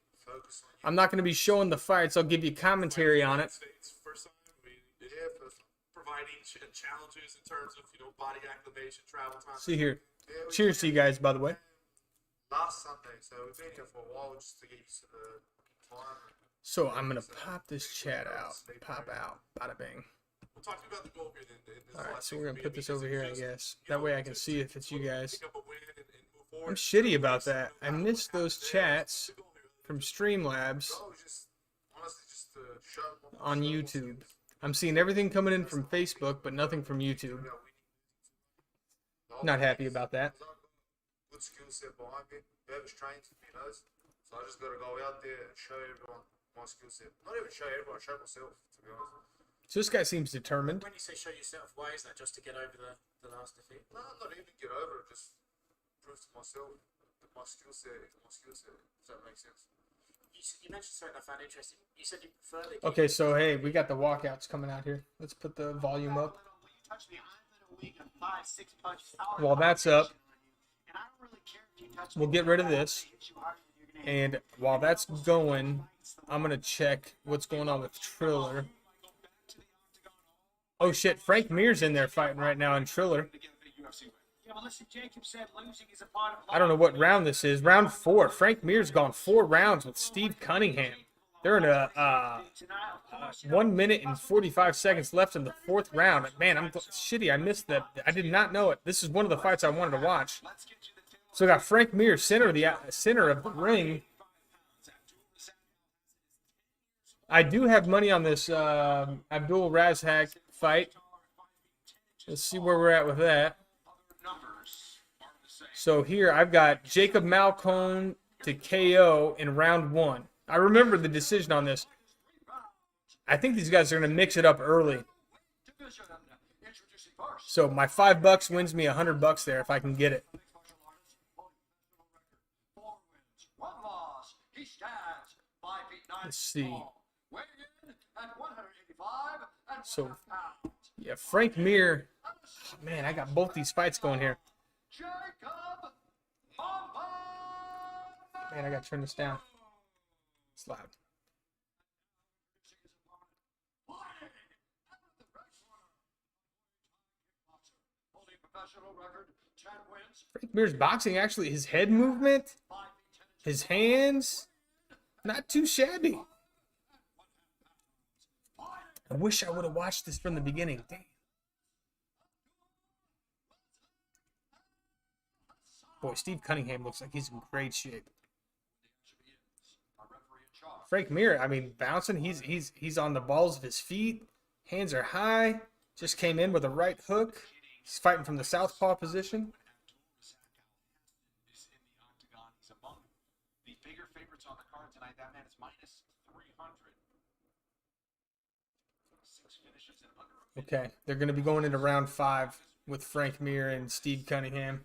I'm not going to be showing the fights. I'll give you commentary on it. First time, I mean, yeah, providing challenges in terms of, you know, body acclimation, travel time. See here. Cheers to you guys, by the way. Last Sunday, so we've been here for a while just to get used to the time. So I'm going to pop this chat out. Pop out. Bada bing. We'll talk about the goal here then. Alright, so we're going to put this over here, I guess. That way I can see if it's you guys. I'm shitty about that. I missed those chats from Streamlabs on YouTube. I'm seeing everything coming in from Facebook, but nothing from YouTube. Not happy about that. Good skill set behind me. Whoever's trained, he knows. So I just got to go out there and show everyone my skill set. Not even show everyone, show myself, to be honest. So this guy seems determined. When you say show yourself, why is that? Just to get over the last defeat? No, not even get over it. Just prove to myself that my skill set is my skill set. Does that make sense? You mentioned something I found interesting. You said you prefer the... Okay, so hey, we got the walkouts coming out here. Let's put the volume up. While that's up, we'll get rid of this. And while that's going, I'm going to check what's going on with Triller. Oh shit, Frank Mir's in there fighting right now in Triller. I don't know what round this is. Round 4. Frank Mir's gone 4 rounds with Steve Cunningham. They're in a 1 minute and 45 seconds left in the 4th round. Man, I'm shitty. I missed that. I did not know it. This is one of the fights I wanted to watch. So we got Frank Mir, center of the ring. I do have money on this Abdul Razak fight. Let's see where we're at with that. So here I've got Jacob Malcone to KO in round 1. I remember the decision on this. I think these guys are going to mix it up early. So my $5 wins me $100 there if I can get it. Let's see. So, yeah, Frank Mir. Oh, man, I got both these fights going here. Man, I got to turn this down. It's loud. Frank Mir's boxing, actually, his head movement, his hands, not too shabby. I wish I would have watched this from the beginning. Damn. Boy, Steve Cunningham looks like he's in great shape. Frank Mir, I mean, bouncing. He's on the balls of his feet. Hands are high. Just came in with a right hook. He's fighting from the southpaw position. Okay, they're going to be going into round 5 with Frank Mir and Steve Cunningham.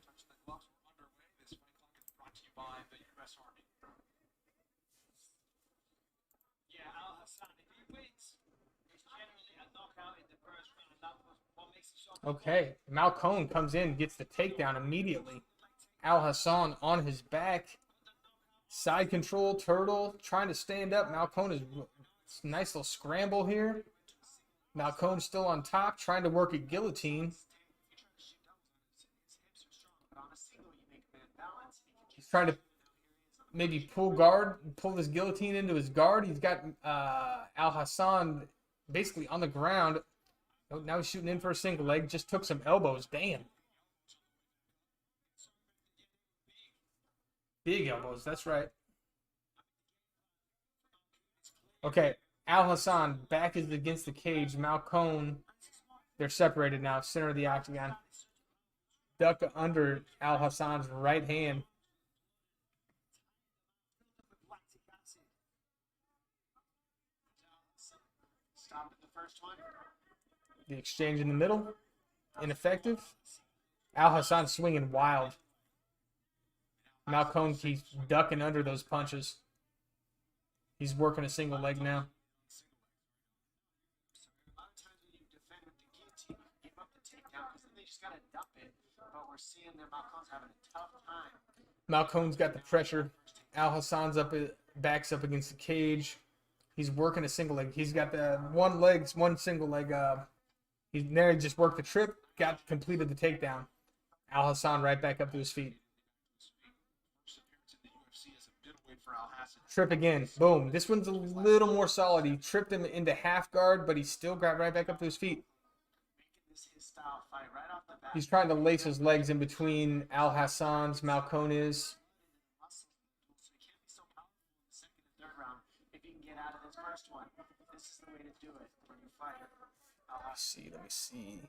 Okay, Malcone comes in, gets the takedown immediately. Al Hassan on his back. Side control, turtle, trying to stand up. Malcone is nice little scramble here. Malcone still on top, trying to work a guillotine. He's trying to maybe pull this guillotine into his guard. He's got Al Hassan basically on the ground. Oh, now he's shooting in for a single leg. Just took some elbows. Damn. Big elbows. That's right. Okay. Al Hassan back is against the cage. Malcone, they're separated now. Center of the octagon. Duck under Al Hassan's right hand. The exchange in the middle, ineffective. Al Hassan swinging wild. Malcone keeps ducking under those punches. He's working a single leg now. Malcone's got the pressure. Al Hassan's up backs up against the cage. He's working a single leg. He's got the one single leg. He's there. Just worked the trip. Completed the takedown. Al Hassan right back up to his feet. Trip again. Boom. This one's a little more solid. He tripped him into half guard, but he still got right back up to his feet. He's trying to lace his legs in between Al Hassan's, Malcone's. Let me see.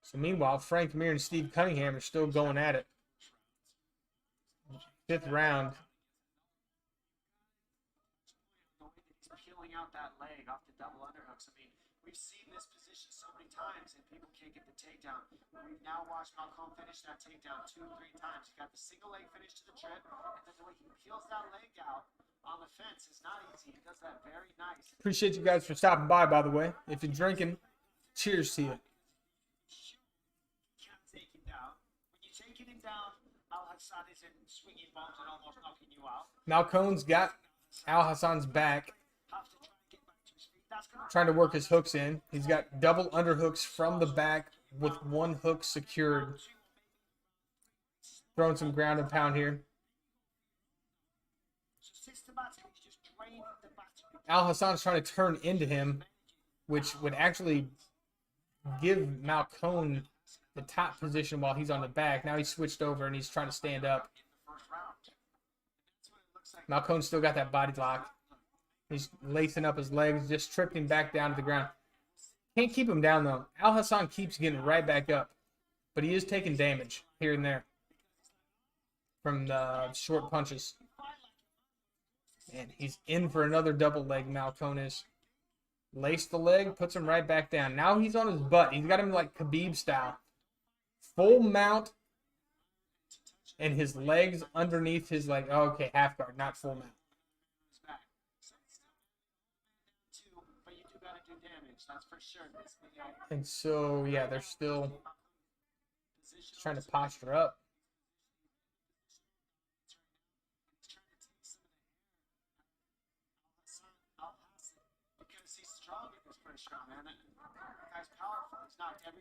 So meanwhile, Frank Mir and Steve Cunningham are still going at it. 5th round. Peeling out that leg off the double underhooks. I mean, we've seen this position so many times, and people can't get the takedown. We've now watched Malcolm finish that takedown 2 or 3 times. He got the single leg finish to the trip, and then the way he peels that leg out on the fence is not easy. He does that very nice. Appreciate you guys for stopping by the way. If you're drinking, cheers to you. Take him down. When you're taking him down, Al Hassan isn't swinging bombs and almost knocking you out. Malcone's got Al Hassan's back. Trying to work his hooks in. He's got double underhooks from the back with one hook secured. Throwing some ground and pound here. Al Hassan's trying to turn into him, which would actually give Malcone the top position while he's on the back. Now he's switched over and he's trying to stand up. Malcone's still got that body lock. He's lacing up his legs, just tripped him back down to the ground. Can't keep him down, though. Al Hassan keeps getting right back up. But he is taking damage here and there from the short punches. And he's in for another double leg, Malcone is. Laced the leg, puts him right back down. Now he's on his butt. He's got him like Khabib style. Full mount. And his legs underneath his leg. Oh, okay, half guard, not full mount. And so, yeah, they're still trying to posture up.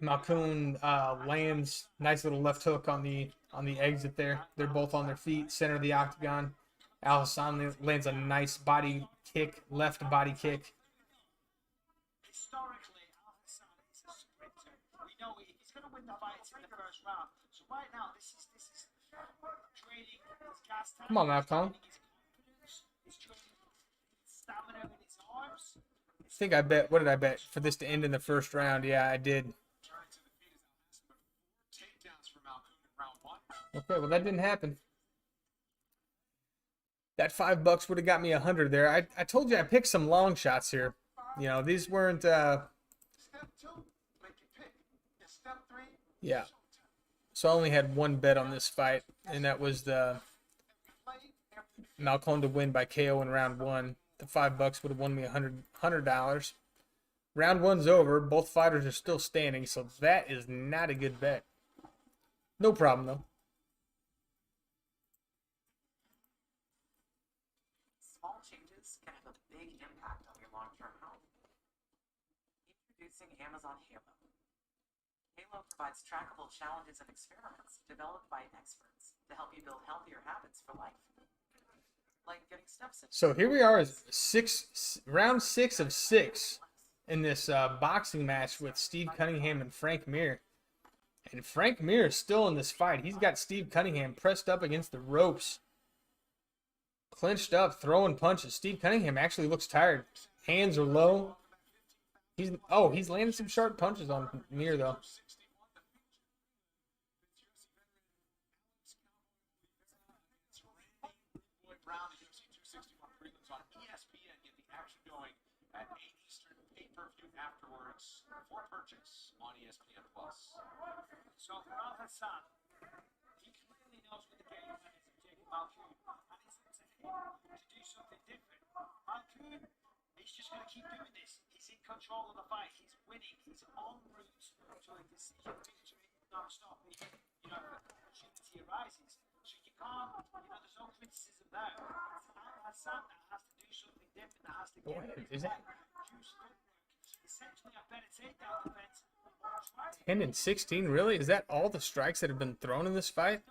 Malcoone lands nice little left hook on the exit there. They're both on their feet, center of the octagon. Al Hassan lands a nice body kick, left body kick. Historically, Al Hassan is a sprinter. We know he's going to win the fights in the first round. So right now, this is trading his gas tank. Come on, Malcolm. He's trading stamina with his arms. I think I bet. What did I bet for this to end in the first round? Yeah, I did. Okay, well that didn't happen. That $5 would have got me 100 there. I told you I picked some long shots here. You know, these weren't. Yeah. So I only had one bet on this fight, and that was the Malcone to win by KO in round 1. The $5 would have won me $100. Round 1's over. Both fighters are still standing, so that is not a good bet. No problem though. Small changes can have a big impact on your long-term health. Introducing Amazon Halo. Halo provides trackable challenges and experiments developed by experts to help you build healthier habits for life. Like getting steps in. So here we are, round 6 of 6 in this boxing match with Steve Cunningham and Frank Mir. And Frank Mir is still in this fight. He's got Steve Cunningham pressed up against the ropes. Clinched up, throwing punches. Steve Cunningham actually looks tired. Hands are low. He's landing some sharp punches on Mir, though. Afterwards for purchase on ESPN Plus. So for Al Hassan, he clearly knows what the game plan is of taking Malkoun, and it's up to him to do something different. Malkoun, he's just going to keep doing this. He's in control of the fight. He's winning. He's en route to a decision victory. Non-stop. You know, opportunity arises. So you can't, there's no criticism there. It's Hassan that has to do something different, that has to get Is it? use footwork. Essentially, a better takedown defense. 10 and 16, really? Is that all the strikes that have been thrown in this fight?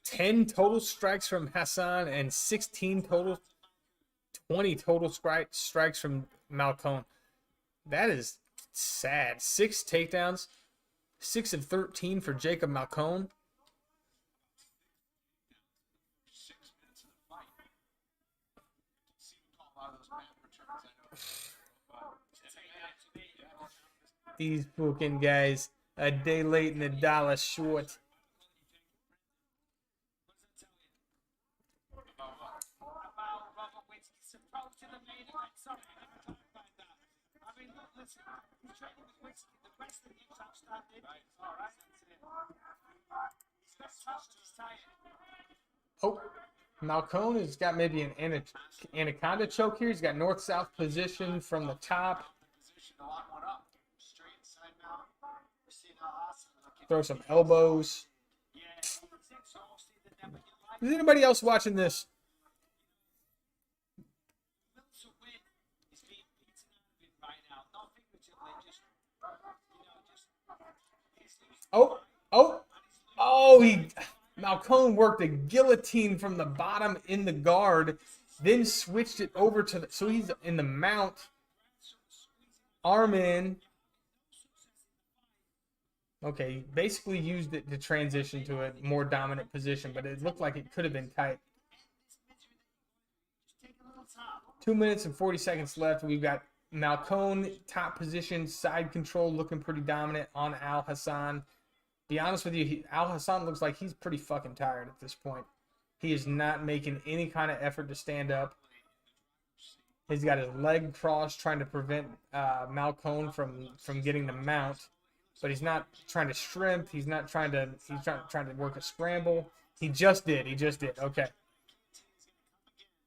10 total strikes from Hassan and 16 total, 20 total strikes from Malcone. That is sad. 6 takedowns, 6 of 13 for Jacob Malcone. 6 minutes of the fight. See him call a lot of those man returns, I know. These fucking guys, a day late and a dollar short. About Robert Whittaker's approach to the main event. Sorry, I never clarified that. I mean, look, listen, he's training with Whittaker. The rest of the game's outstanding. All right, that's it. He's got touched, he's tired. Oh, Malcone has got maybe an anaconda choke here. He's got north-south position from the top. Position to lock one up. Straight inside now. We're seeing Hassan looking. Throw some elbows. Yeah, he's exhausted. The never you like. Is anybody else watching this? Will to win is being beaten out of it right now. Not figuratively, just, Malcone worked a guillotine from the bottom in the guard, then switched it over to the, so he's in the mount, arm in. Okay, basically used it to transition to a more dominant position, but it looked like it could have been tight. 2 minutes and 40 seconds left. We've got Malcone, top position, side control, looking pretty dominant on Al Hassan. Be honest with you, Al Hassan looks like he's pretty fucking tired at this point. He is not making any kind of effort to stand up. He's got his leg crossed, trying to prevent Malcone from getting the mount. But he's not trying to shrimp. He's not trying to. He's trying to work a scramble. He just did. Okay.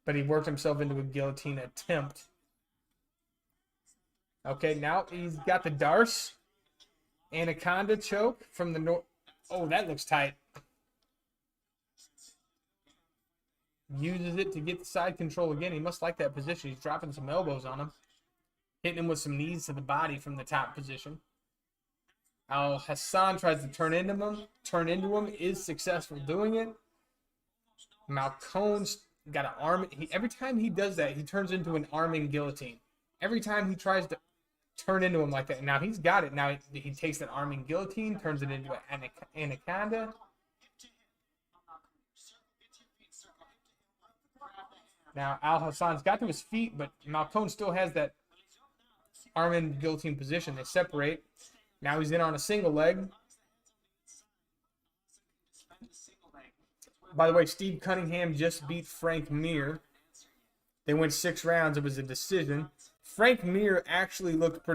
But he worked himself into a guillotine attempt. Okay, now he's got the Darce. Anaconda choke from the north. Oh, that looks tight. Uses it to get the side control again. He must like that position. He's dropping some elbows on him. Hitting him with some knees to the body from the top position. Al Hassan tries to turn into him. Is successful doing it. Malcone's got an arm. Every time he does that, he turns into an arming guillotine. Every time he tries to turn into him like that. Now he's got it. Now he takes an arming guillotine, turns it into an anaconda. Now Al Hassan's got to his feet, but Malcone still has that arming guillotine position. They separate. Now he's in on a single leg. By the way, Steve Cunningham just beat Frank Mir. They went 6 rounds. It was a decision. Frank Mir actually looked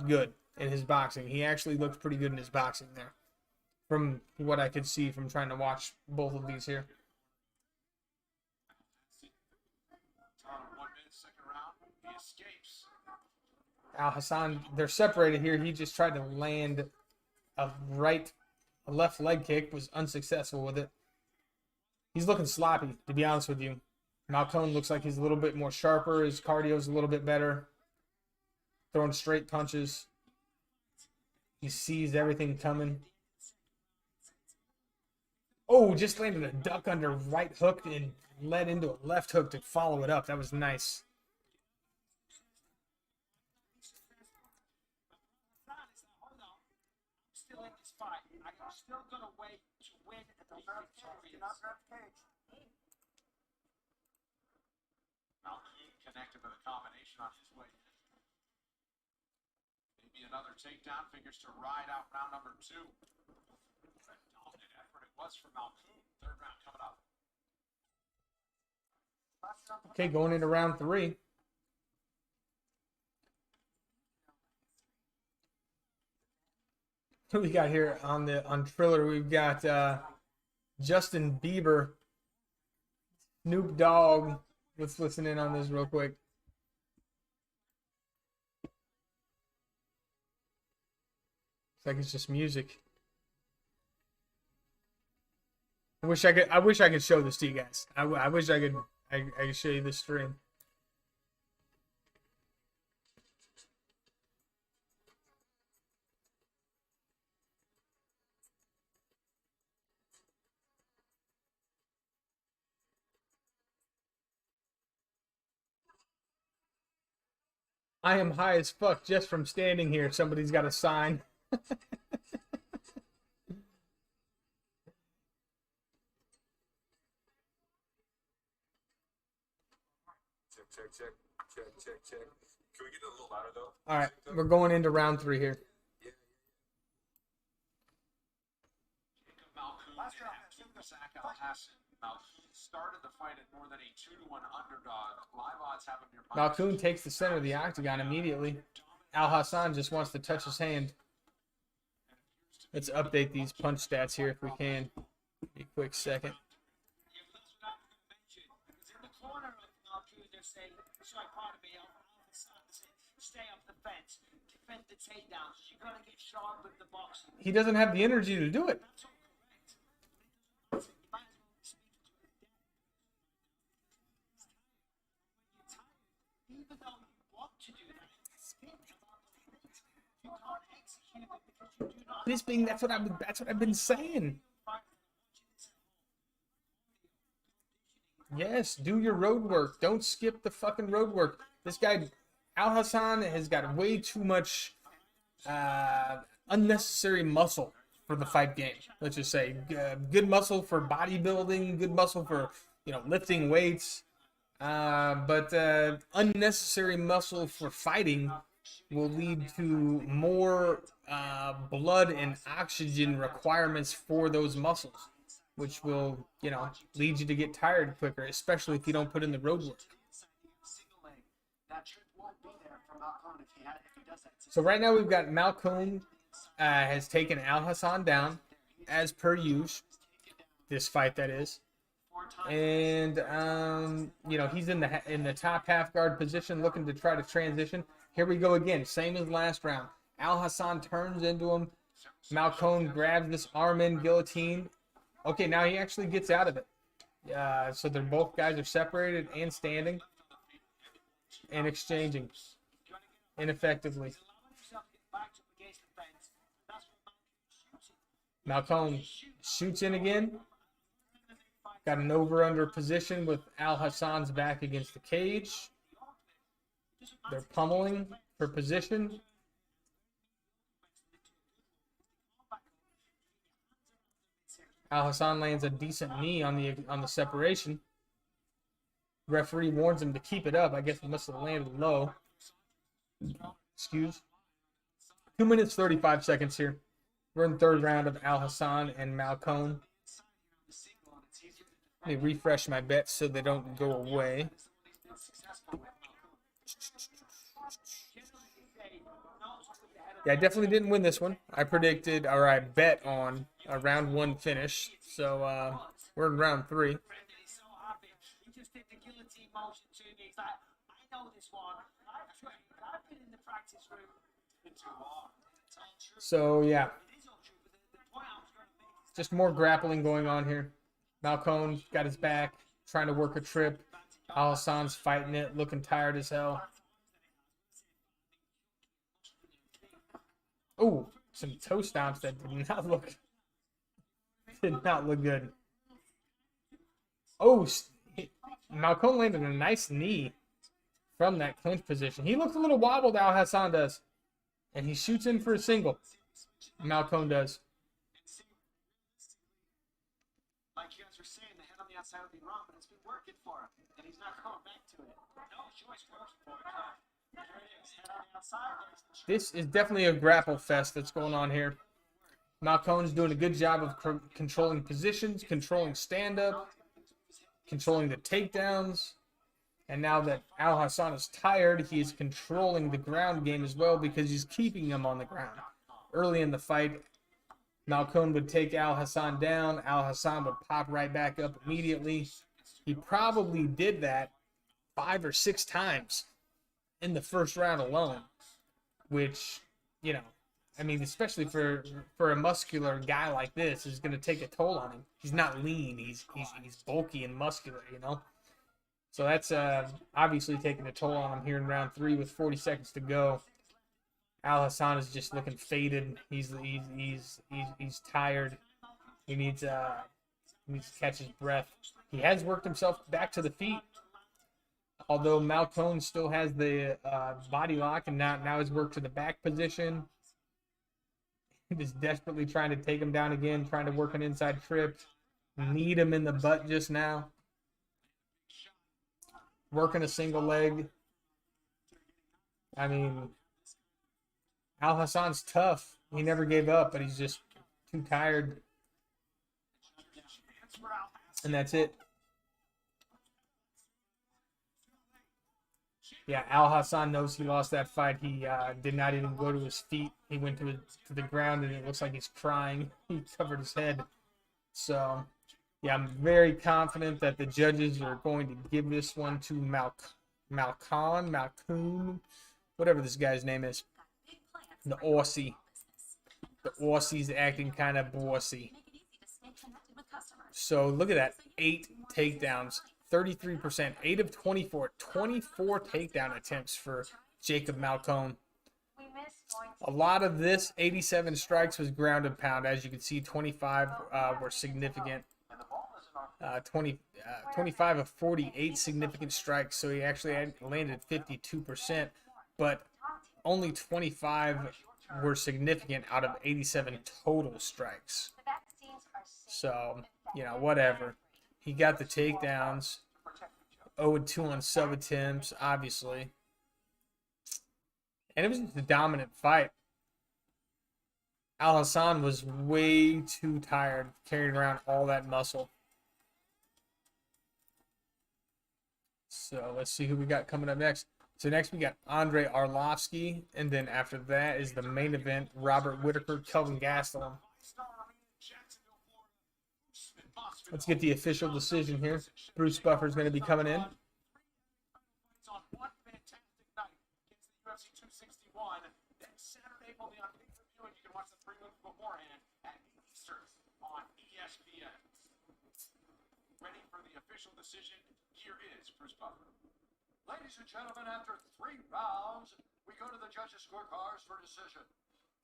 good in his boxing. He actually looked pretty good in his boxing there, from what I could see from trying to watch both of these here. 1 minute, second round. He escapes. Al Hassan, they're separated here. He just tried to land a left leg kick, was unsuccessful with it. He's looking sloppy, to be honest with you. Malcone looks like he's a little bit more sharper. His cardio's a little bit better. Throwing straight punches. He sees everything coming. Oh, just landed a duck under right hook and led into a left hook to follow it up. That was nice. I'm still gonna wait to win and be victorious. Malcone connected with a combination on his way in. Maybe another takedown. Figures to ride out round number 2. What a dominant effort it was from Malcone. Third round coming up. Okay, going into round 3. What we got here on Triller? We've got Justin Bieber, Snoop Dogg. Let's listen in on this real quick. It's like it's just music. I wish I could show this to you guys. I wish I could show you this stream. I am high as fuck just from standing here. Somebody's got a sign. Check. Can we get it a little louder though? All right, we're going into round 3 here. Malkoun started the fight at more than a 2-1 underdog. Live odds have him near Malkoun takes the center of the octagon immediately. Al Hassan just wants to touch his hand. Let's update these punch stats here if we can. Be a quick second. He doesn't have the energy to do it. That's what I've been saying. Yes, do your road work. Don't skip the fucking road work. This guy, Al Hassan, has got way too much unnecessary muscle for the fight game. Let's just say good muscle for bodybuilding, good muscle for lifting weights, but unnecessary muscle for fighting will lead to more blood and oxygen requirements for those muscles, which will, lead you to get tired quicker, especially if you don't put in the road work. So right now we've got Malkoun has taken Al Hassan down, as per usual. This fight, that is. And, he's in the top half guard position looking to try to transition. Here we go again, same as last round. Al Hassan turns into him. Malkoun grabs this arm in guillotine. Okay, now he actually gets out of it. So they're both guys are separated and standing and exchanging ineffectively. Malkoun shoots in again. Got an over-under position with Al Hassan's back against the cage. They're pummeling for position. Al Hassan lands a decent knee on the separation. Referee warns him to keep it up. I guess he must have landed low. Excuse. 2 minutes 35 seconds here. We're in the third round of Al Hassan and Malkoun. Let me refresh my bets so they don't go away. Yeah, I definitely didn't win this one. I predicted, or I bet on a round 1 finish. So we're in round 3. So yeah, just more grappling going on here. Malkoun got his back, trying to work a trip. Al Hassan's fighting it, looking tired as hell. Oh, some toe stomps that did not look good. Oh, Malkoun landed a nice knee from that clinch position. He looks a little wobbled, Al Hassan does. And he shoots in for a single. Malkoun does. Like you guys were saying, the head on the outside would be wrong, but it's been working for him, and he's not going back to it. No choice working for him. There it is, head on the outside. This is definitely a grapple fest that's going on here. Malkoun's doing a good job of controlling positions, controlling stand-up, controlling the takedowns. And now that Al Hassan is tired, he is controlling the ground game as well because he's keeping him on the ground. Early in the fight, Malkoun would take Al Hassan down. Al Hassan would pop right back up immediately. He probably did that 5 or 6 times in the first round alone, which, I mean, especially for a muscular guy like this, is going to take a toll on him. He's not lean. He's bulky and muscular, you know. So that's obviously taking a toll on him here in round 3 with 40 seconds to go. Al Hassan is just looking faded. He's tired. He needs to catch his breath. He has worked himself back to the feet. Although Malcone still has the body lock, and now he's worked to the back position. Just desperately trying to take him down again, trying to work an inside trip. Need him in the butt just now. Working a single leg. I mean, Al Hassan's tough. He never gave up, but he's just too tired. And that's it. Yeah, Al Hassan knows he lost that fight. He did not even go to his feet. He went to the ground, and it looks like he's crying. He covered his head. So, yeah, I'm very confident that the judges are going to give this one to Malcone, whatever this guy's name is. The Aussie. The Aussie's acting kind of bossy. So, look at that. 8 takedowns. 33%, 8 of 24, 24 takedown attempts for Jacob Malcone. A lot of this, 87 strikes, was ground and pound. As you can see, 25 were significant. 25 of 48 significant strikes, so he actually landed 52%, but only 25 were significant out of 87 total strikes. So, you know, whatever. He got the takedowns. 0-2 on sub attempts, obviously. And it was just a dominant fight. Al Hassan was way too tired carrying around all that muscle. So let's see who we got coming up next. So next we got Andrei Arlovsky, and then after that is the main event, Robert Whitaker, Kelvin Gastelum. Let's get the official decision here. Bruce Buffer is going to be coming in. Saturday, only on pay-per-view, and you can watch the 3 moves beforehand at Eastern on ESPN. Ready for the official decision? Here is Bruce Buffer. Ladies and gentlemen, after 3 rounds, we go to the judges' scorecards for decision.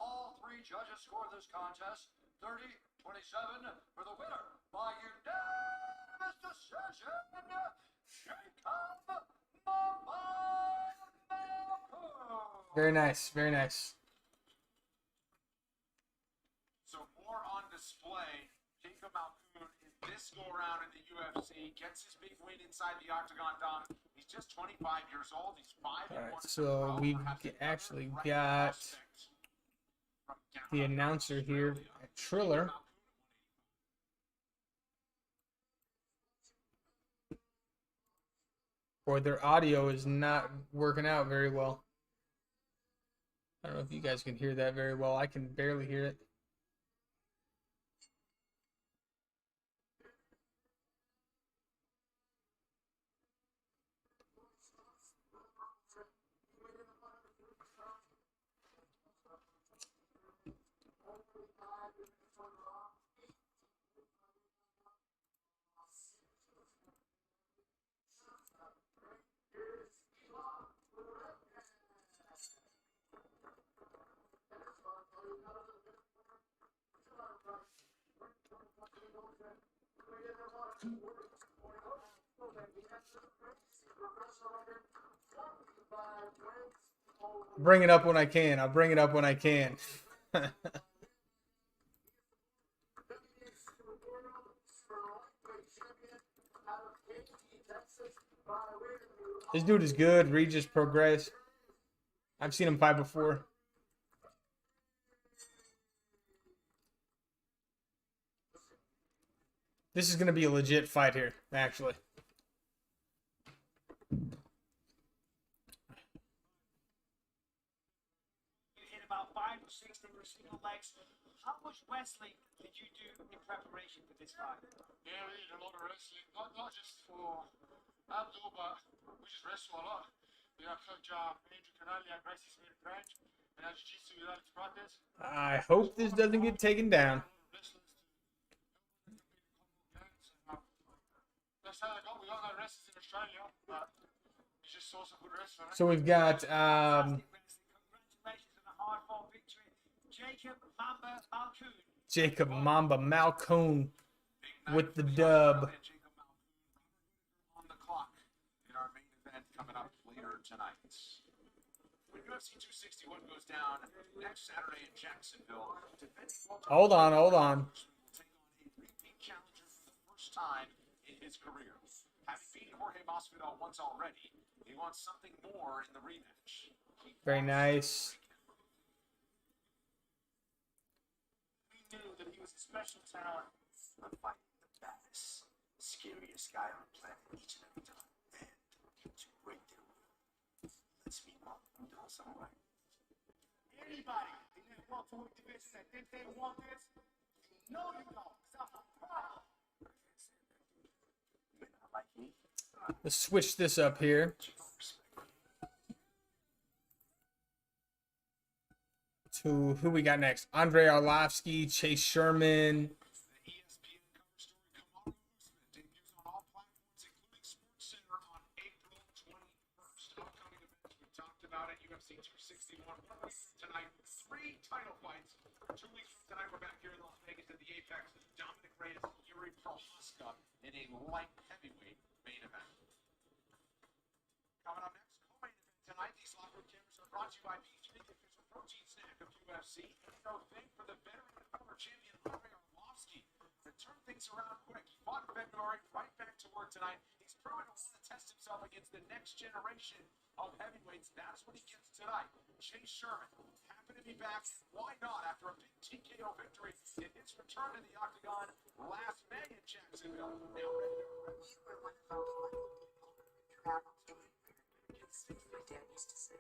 All 3 judges scored this contest 30-27 for the winner by unanimous decision, Jacob Malcone. Very nice, very nice. So more on display. Jacob Malcone in this go-around in the UFC gets his big win inside the octagon. Dom. He's just 25 years old. He's 5-1. All right, so we've actually got the announcer here at Triller. Or their audio is not working out very well. I don't know if you guys can hear that very well. I can barely hear it. Bring it up when I can. I'll bring it up when I can. This dude is good. Regis Progress. I've seen him fight before. This is going to be a legit fight here, actually. You hit about 5 to 6 different single legs. How much wrestling did you do in preparation for this fight? Yeah, we did a lot of wrestling. Not just for Abdul, but we just wrestle a lot. We have Coach Andrew Canali at Gracie's Smith Branch, I hope this doesn't get taken down. So we've got Jacob Mamba Malcoon with the dub. On the clock in our main event coming up later tonight. When UFC 261 goes down next Saturday in Jacksonville, Hold on. will take on a repeat challenger for the first time in his career. Having beaten Jorge Masvidal once already, he wants something more in the rematch. Very nice. We knew that he was a special talent for fighting the baddest, scariest guy on the planet each and every time. And to break their will. Let's meet him doing something right. Anybody in that welterweight division that think they want this, no, you don't. 'Cause I'm a problem. You're not like me. Let's switch this up here to who we got next. Andre Arlovsky, Chase Sherman. The ESPN cover story, Kamaru Usman debuts on all platforms, including SportsCenter on April 21st. Upcoming events we talked about at UFC 261. Tonight, 3 title fights. 2 weeks from tonight, we're back here in Las Vegas at the Apex. Dominic Reyes and Yuri Prochazka in a light heavyweight main event. Coming up next, co-main event tonight. These locker cameras are brought to you by B3, the official protein snack of UFC. And no thing for the veteran and former champion Andre Arlovsky to turn things around quick. He fought in February, right back to work tonight. He's proven to want to test himself against the next generation of heavyweights. That's what he gets tonight. Chase Sherman happened to be back. Why not? After a big TKO victory in his return to the octagon last May in Jacksonville. Now ready to You were one of the people who traveled to my dad used to say.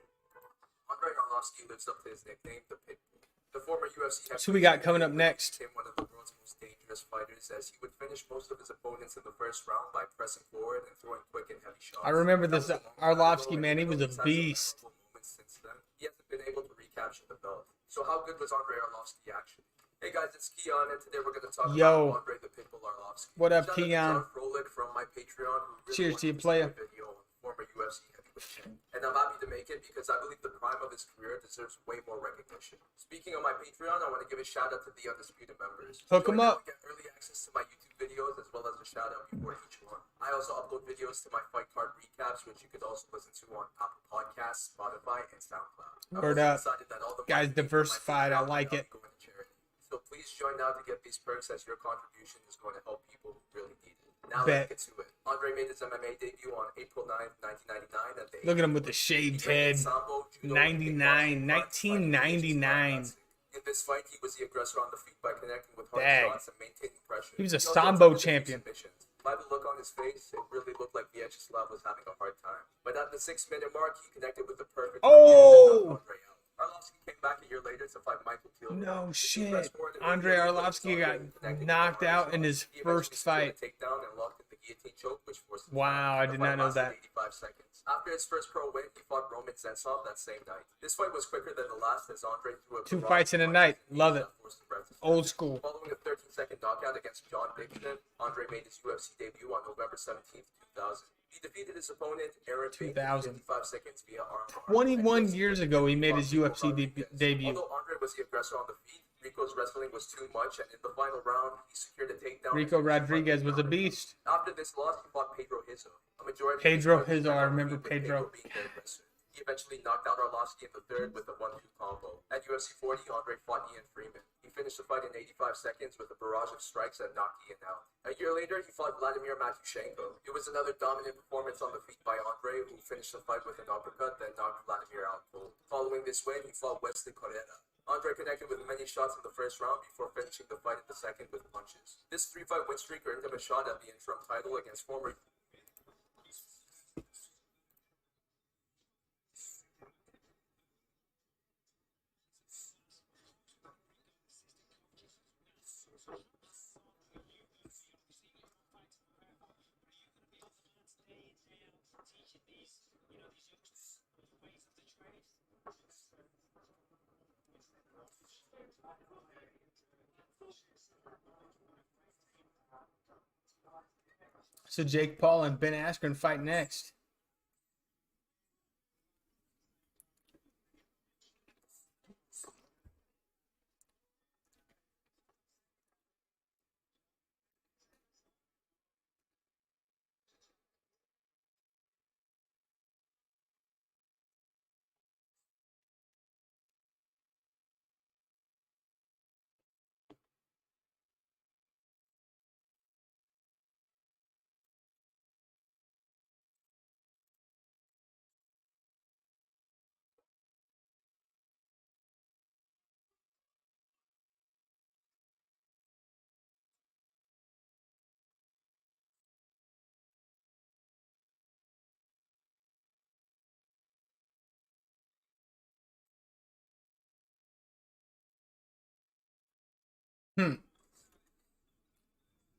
Andre Arlovsky lives up to his nickname, the Pitbull. The former UFC So who we got coming up next? became one of the world's most dangerous fighters, as he would finish most of his opponents in the first round by pressing forward and throwing quick and heavy shots. I remember this That was a long time Arlovsky, ago, man. He and was a he's had some beast. memorable moments since then. He hasn't been able to recapture the belt. So how good was Andre Arlovsky actually? Hey guys, it's Keon, and today we're going to talk about Andre the Pitbull Arlovsky. What up, Shout out to Keon? John Froelich from my Patreon, who really Cheers to you, wanted player. to see a video on former UFC heavyweight champ. And I'm happy to make it because I believe the prime of his career deserves way more recognition. Speaking of my Patreon, I want to give a shout out to the Undisputed members. Hook 'em Join up. and get early access to my YouTube videos as well as a shout out before each one. I also upload videos to my fight card recaps, which you could also listen to on Apple Podcasts, Spotify, and SoundCloud. Word I've up. also decided that all the Guys, money made from my diversified. I Patreon like will it. be going to charity. So please join now to get these perks, as your contribution is going to help people who really need it. Now Bet. let's get to it. Andre made his MMA debut on April 9th, 1999 at the Look at him with the shaved head. 99, 1999. In this fight, he was the aggressor on the feet by connecting with hard Dang. shots and maintaining pressure. He was a also Sambo took the champion. submissions. By the look on his face, it really looked like Vyacheslav was having a hard time. But at the 6-minute mark, he connected with the perfect Oh! Andre out. Arlovsky came back a year later to fight Michael Thiel. No If shit. you press forward in the Andre video, Arlovsky Andre got connected with knocked the hard out in his shots. He first eventually secured fight. a takedown and locked in the guillotine choke, which forced him Wow, I The did fight not know lasted that. 85 seconds. After his first pro win, he fought Roman Zensov that same night. This fight was quicker than the last, as Andre threw a 2 barrage fights in a of night. punches and Love knees it. that forced the ref to Old stop. school. Following a 13-second knockout against John Dixon, Andre made his UFC debut on November 17th, 2000. He defeated his opponent, Aaron Baker, in 2000. 55 seconds via armbar. 21 years ago, he made his UFC debut. Although Andre was the aggressor on the feet, Rico's wrestling was too much, and in the final round, he secured a takedown. Rico Rodriguez was a beast. After this loss, he fought Pedro Hizo. A majority Pedro of his Hizo, I fighters remember with Pedro. being the aggressor. He eventually knocked out Arlovsky in the third with a 1-2 combo. At UFC 40, Andre fought Ian Freeman. He finished the fight in 85 seconds with a barrage of strikes that knocked Ian out. A year later, he fought Vladimir Matyushenko. It was another dominant performance on the feet by Andre, who finished the fight with an uppercut that knocked Vladimir out cold. Following this win, he fought Wesley Correa. Andre connected with many shots in the first round before finishing the fight in the second with punches. This 3-fight win streak earned him a shot at the interim title against former So Jake Paul and Ben Askren fight next.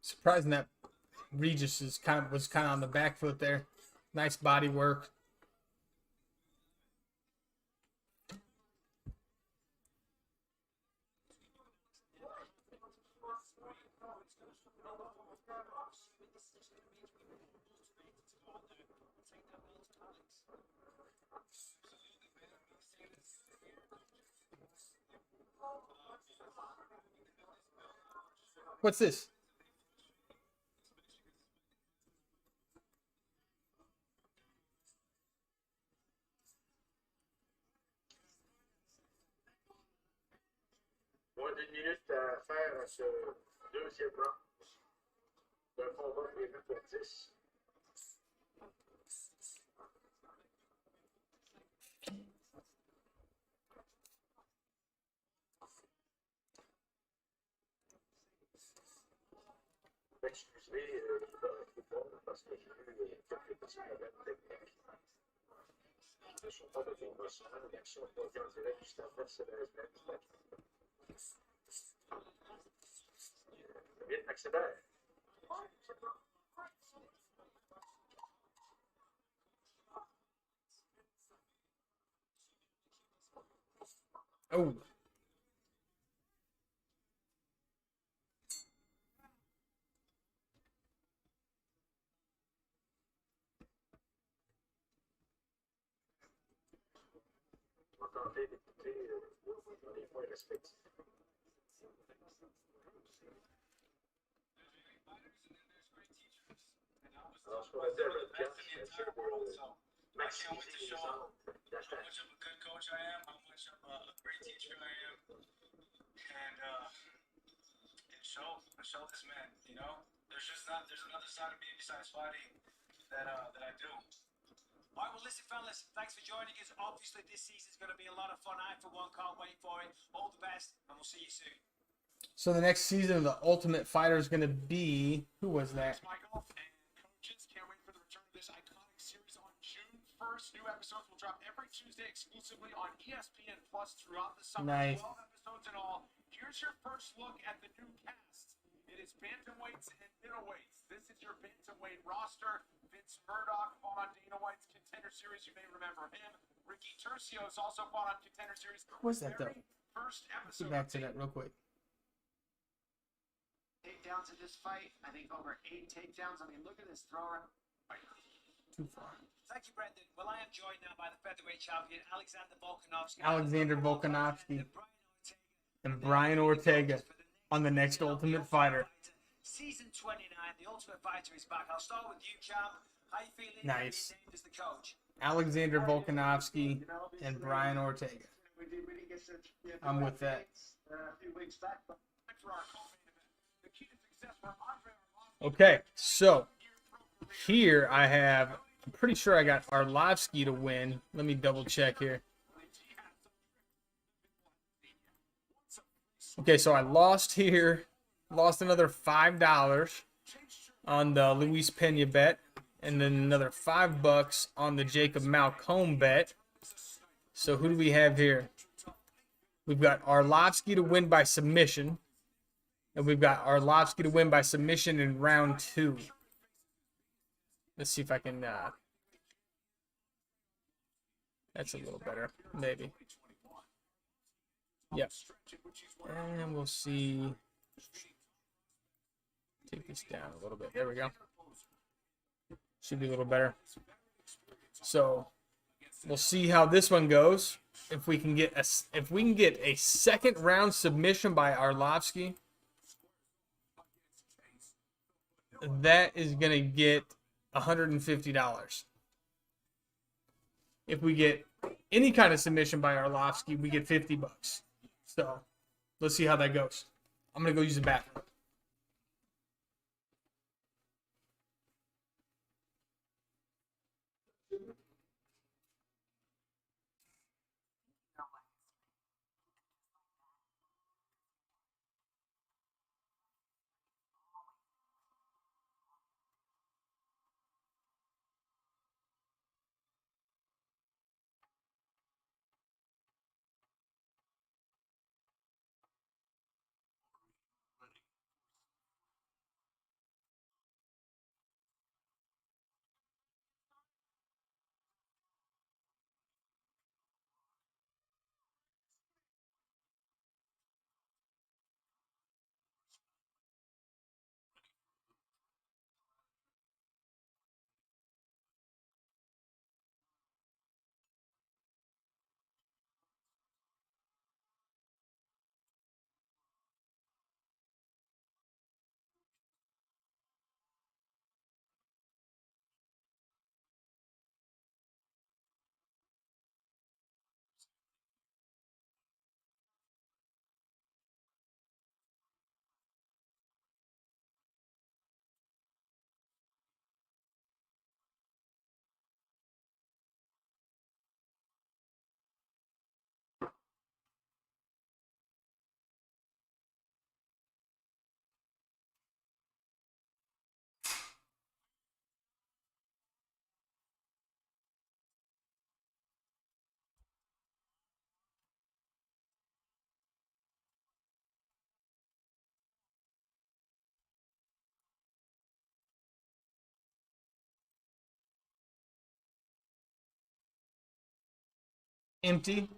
Surprising that Regis was kind of on the back foot there. Nice body work. What's this? Moins d'une minute à faire à ce deuxième round. D'un combat prévu pour 10. Excusez, parce que j'ai eu quelques petits problèmes techniques. Je ne suis pas de formation, l'action est pas en direct juste avant, c'est la semaine. Vite, accélère. Oh. On va tenter d'écouter dans les points respectifs. Alors, ce qu'on va dire à Red Cash, c'est sûr de maximiser les angles d'attaque. Show this man, you know, there's another side of me besides fighting that I do. All right, well, listen, fellas, thanks for joining us. Obviously, this season's going to be a lot of fun. I, for one, can't wait for it. All the best, and we'll see you soon. So the next season of the Ultimate Fighter is going to be, who was that? Thanks, Michael. And coaches, can't wait for the return of this iconic series on June 1st. New episodes will drop every Tuesday exclusively on ESPN Plus throughout the summer. Nice. 12 episodes in all. Here's your first look at the new cast. It is bantamweights and middleweights. This is your bantamweight roster. Vince Murdoch fought on Dana White's Contender Series. You may remember him. Ricky Tercios also fought on Contender Series. Who was that, though? First Let's episode. get back to that real quick. Takedowns in this fight. I think over 8 takedowns. I mean, look at this thrower. Too far. Thank you, Brendan. Well, I am joined now by the featherweight champion, Alexander Volkanovski. Alexander Volkanovski and Brian Ortega on the next Ultimate Fighter. Season 29, the Ultimate Fighter is back. I'll start with you, champ. How you feeling? Nice. Named as the coach. Alexander Volkanovski and Brian Ortega. I'm with that. Okay, so here I have, I'm pretty sure I got Arlovsky to win. Let me double check here. Okay, so I lost here, lost another $5 on the Luis Pena bet, and then another $5 on the Jacob Malcomb bet. So who do we have here? We've got Arlovsky to win by submission, and we've got Arlovsky to win by submission in round 2. Let's see if I can, that's a little better, maybe. Yep. And we'll see. Take this down a little bit. There we go. Should be a little better. So we'll see how this one goes. If we can get a second round submission by Arlovsky, that is gonna get $150. If we get any kind of submission by Arlovsky, we get $50. So let's see how that goes. I'm gonna go use the bathroom. Empty.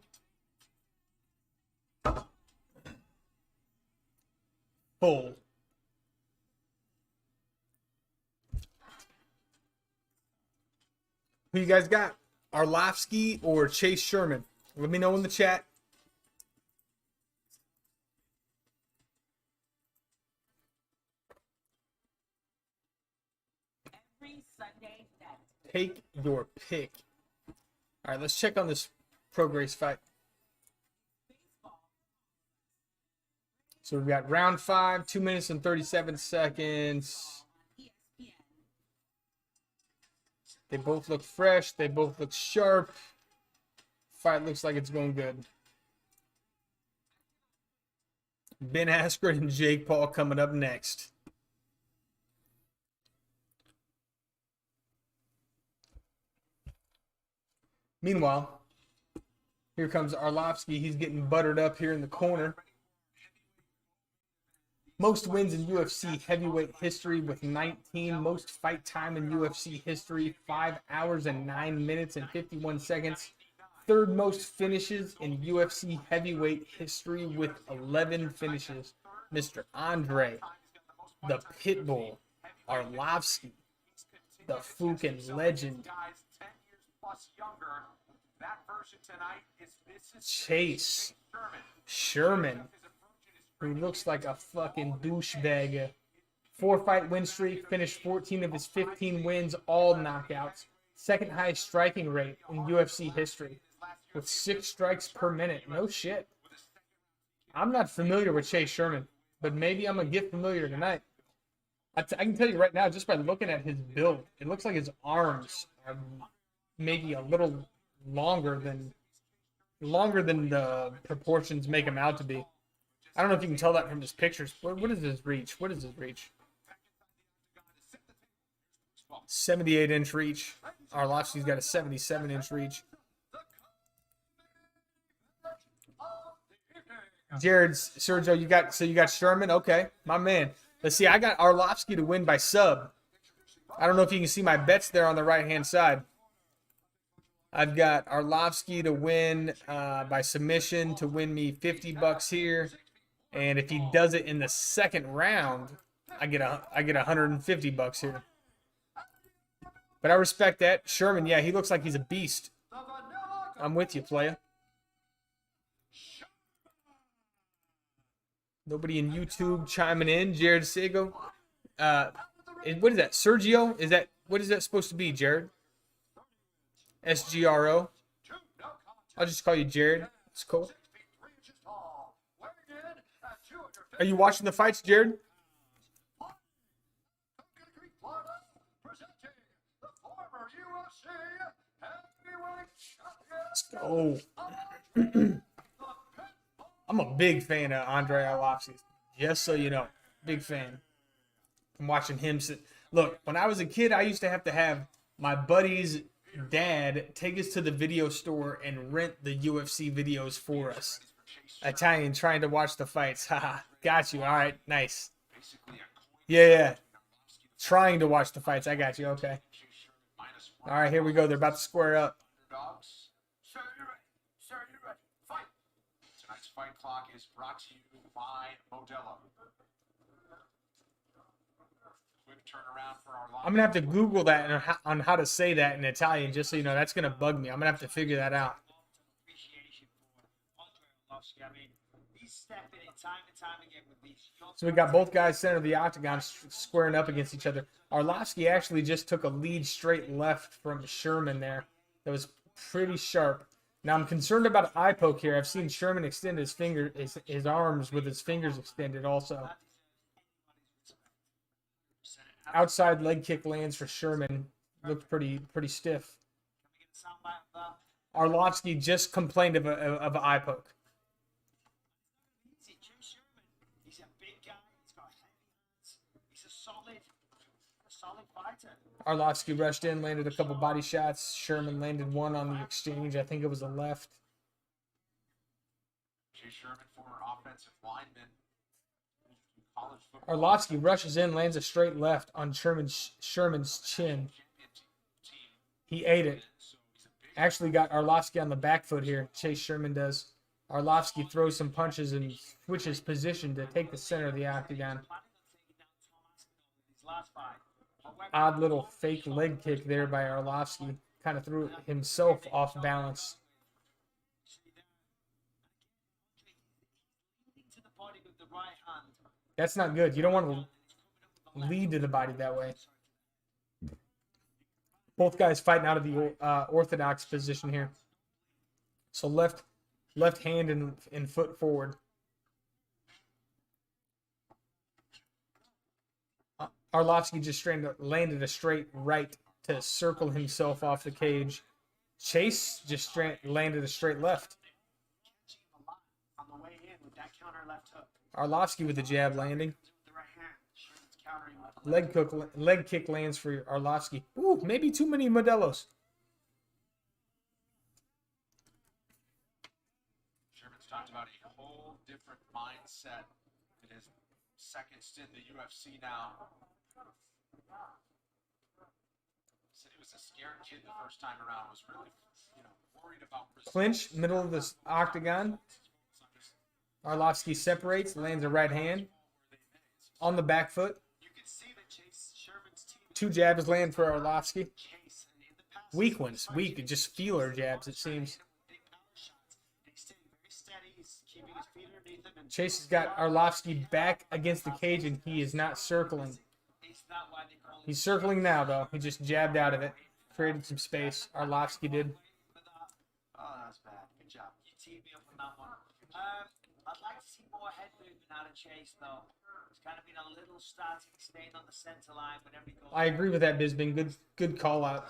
Full. Who you guys got? Arlovsky or Chase Sherman? Let me know in the chat. Every Sunday night. Take your pick. All right, let's check on this Pro Grace fight. So we've got round 5, 2 minutes and 37 seconds. They both look fresh. They both look sharp. Fight looks like it's going good. Ben Askren and Jake Paul coming up next. Meanwhile, here comes Arlovsky. He's getting buttered up here in the corner. Most wins in UFC heavyweight history with 19. Most fight time in UFC history, 5 hours and 9 minutes and 51 seconds. Third most finishes in UFC heavyweight history with 11 finishes. Mr. Andre, the Pitbull, Arlovsky, the fucking legend. Chase Sherman, who looks like a fucking douchebag. 4-fight win streak, finished 14 of his 15 wins, all knockouts. Second highest striking rate in UFC history, with 6 strikes per minute. No shit. I'm not familiar with Chase Sherman, but maybe I'm gonna get familiar tonight. I can tell you right now, just by looking at his build, it looks like his arms are maybe a little longer than the proportions make him out to be. I don't know if you can tell that from his pictures. What is his reach? What is his reach? 78-inch reach. Arlovsky's got a 77-inch reach. Jared's Sergio, you got Sherman? Okay, my man. Let's see, I got Arlovsky to win by sub. I don't know if you can see my bets there on the right-hand side. I've got Arlovsky to win by submission to win me $50 here. And if he does it in the second round, I get $150 here. But I respect that. Sherman, yeah, he looks like he's a beast. I'm with you, playa. Nobody in YouTube chiming in. Jared Sago. What is that? Sergio? What is that supposed to be, Jared? SGRO. I'll just call you Jared. It's cool. Are you watching the fights, Jared? Let's go. I'm a big fan of Andrei Arlovski. Just so you know. Big fan. I'm watching him. Look, when I was a kid, I used to have my buddy's dad take us to the video store and rent the UFC videos for us. Italian trying to watch the fights. Haha. Got you. All right. Nice. Yeah. Trying to watch the fights. I got you. Okay. All right. Here we go. They're about to square up. Sir, you're ready. Sir, you're ready. Fight. Tonight's fight clock is brought to you by Modelo. Quick turnaround for our I'm going to have to Google that on how to say that in Italian, just so you know. That's going to bug me. I'm going to have to figure that out. So we got both guys center of the octagon squaring up against each other. Arlovski actually just took a lead straight left from Sherman there. That was pretty sharp. Now I'm concerned about an eye poke here. I've seen Sherman extend his arms with his fingers extended also. Outside leg kick lands for Sherman. Looked pretty stiff. Arlovski just complained of an eye poke. He's a big guy. He's got heavy hands. He's a solid fighter. Arlovski rushed in, landed a couple body shots. Sherman landed one on the exchange. I think it was a left. Jay Sherman, former offensive lineman. Arlovski rushes in, lands a straight left on Sherman's chin. He ate it. Actually got Arlovski on the back foot here. Chase Sherman does. Arlovski throws some punches and switches position to take the center of the octagon. Odd little fake leg kick there by Arlovski. Kind of threw himself off balance. That's not good. You don't want to lead to the body that way. Both guys fighting out of the orthodox position here. So left hand and foot forward. Arlovski just landed a straight right to circle himself off the cage. Chase just landed a straight left. On the way in with that counter left hook. Arlovski with the jab landing. Leg kick lands for Arlovski. Ooh, maybe too many Modelos. Sherman's talked about a whole different mindset in his second stint in the UFC now. Said he was a scared kid the first time around. Was really, worried about clinch, middle of the octagon. Arlovski separates, lands a right hand on the back foot. Two jabs land for Arlovski. Weak ones. Weak, just feeler jabs, it seems. Chase has got Arlovski back against the cage, and he is not circling. He's circling now, though. He just jabbed out of it. Created some space. Arlovski did. Oh, that's bad. Good job. You teed me up on that one. I'd like to see more head movement out of Chase, though. He's kind of been a little static, staying on the center line whenever he goes. I agree with that, Bisbing. Good call out.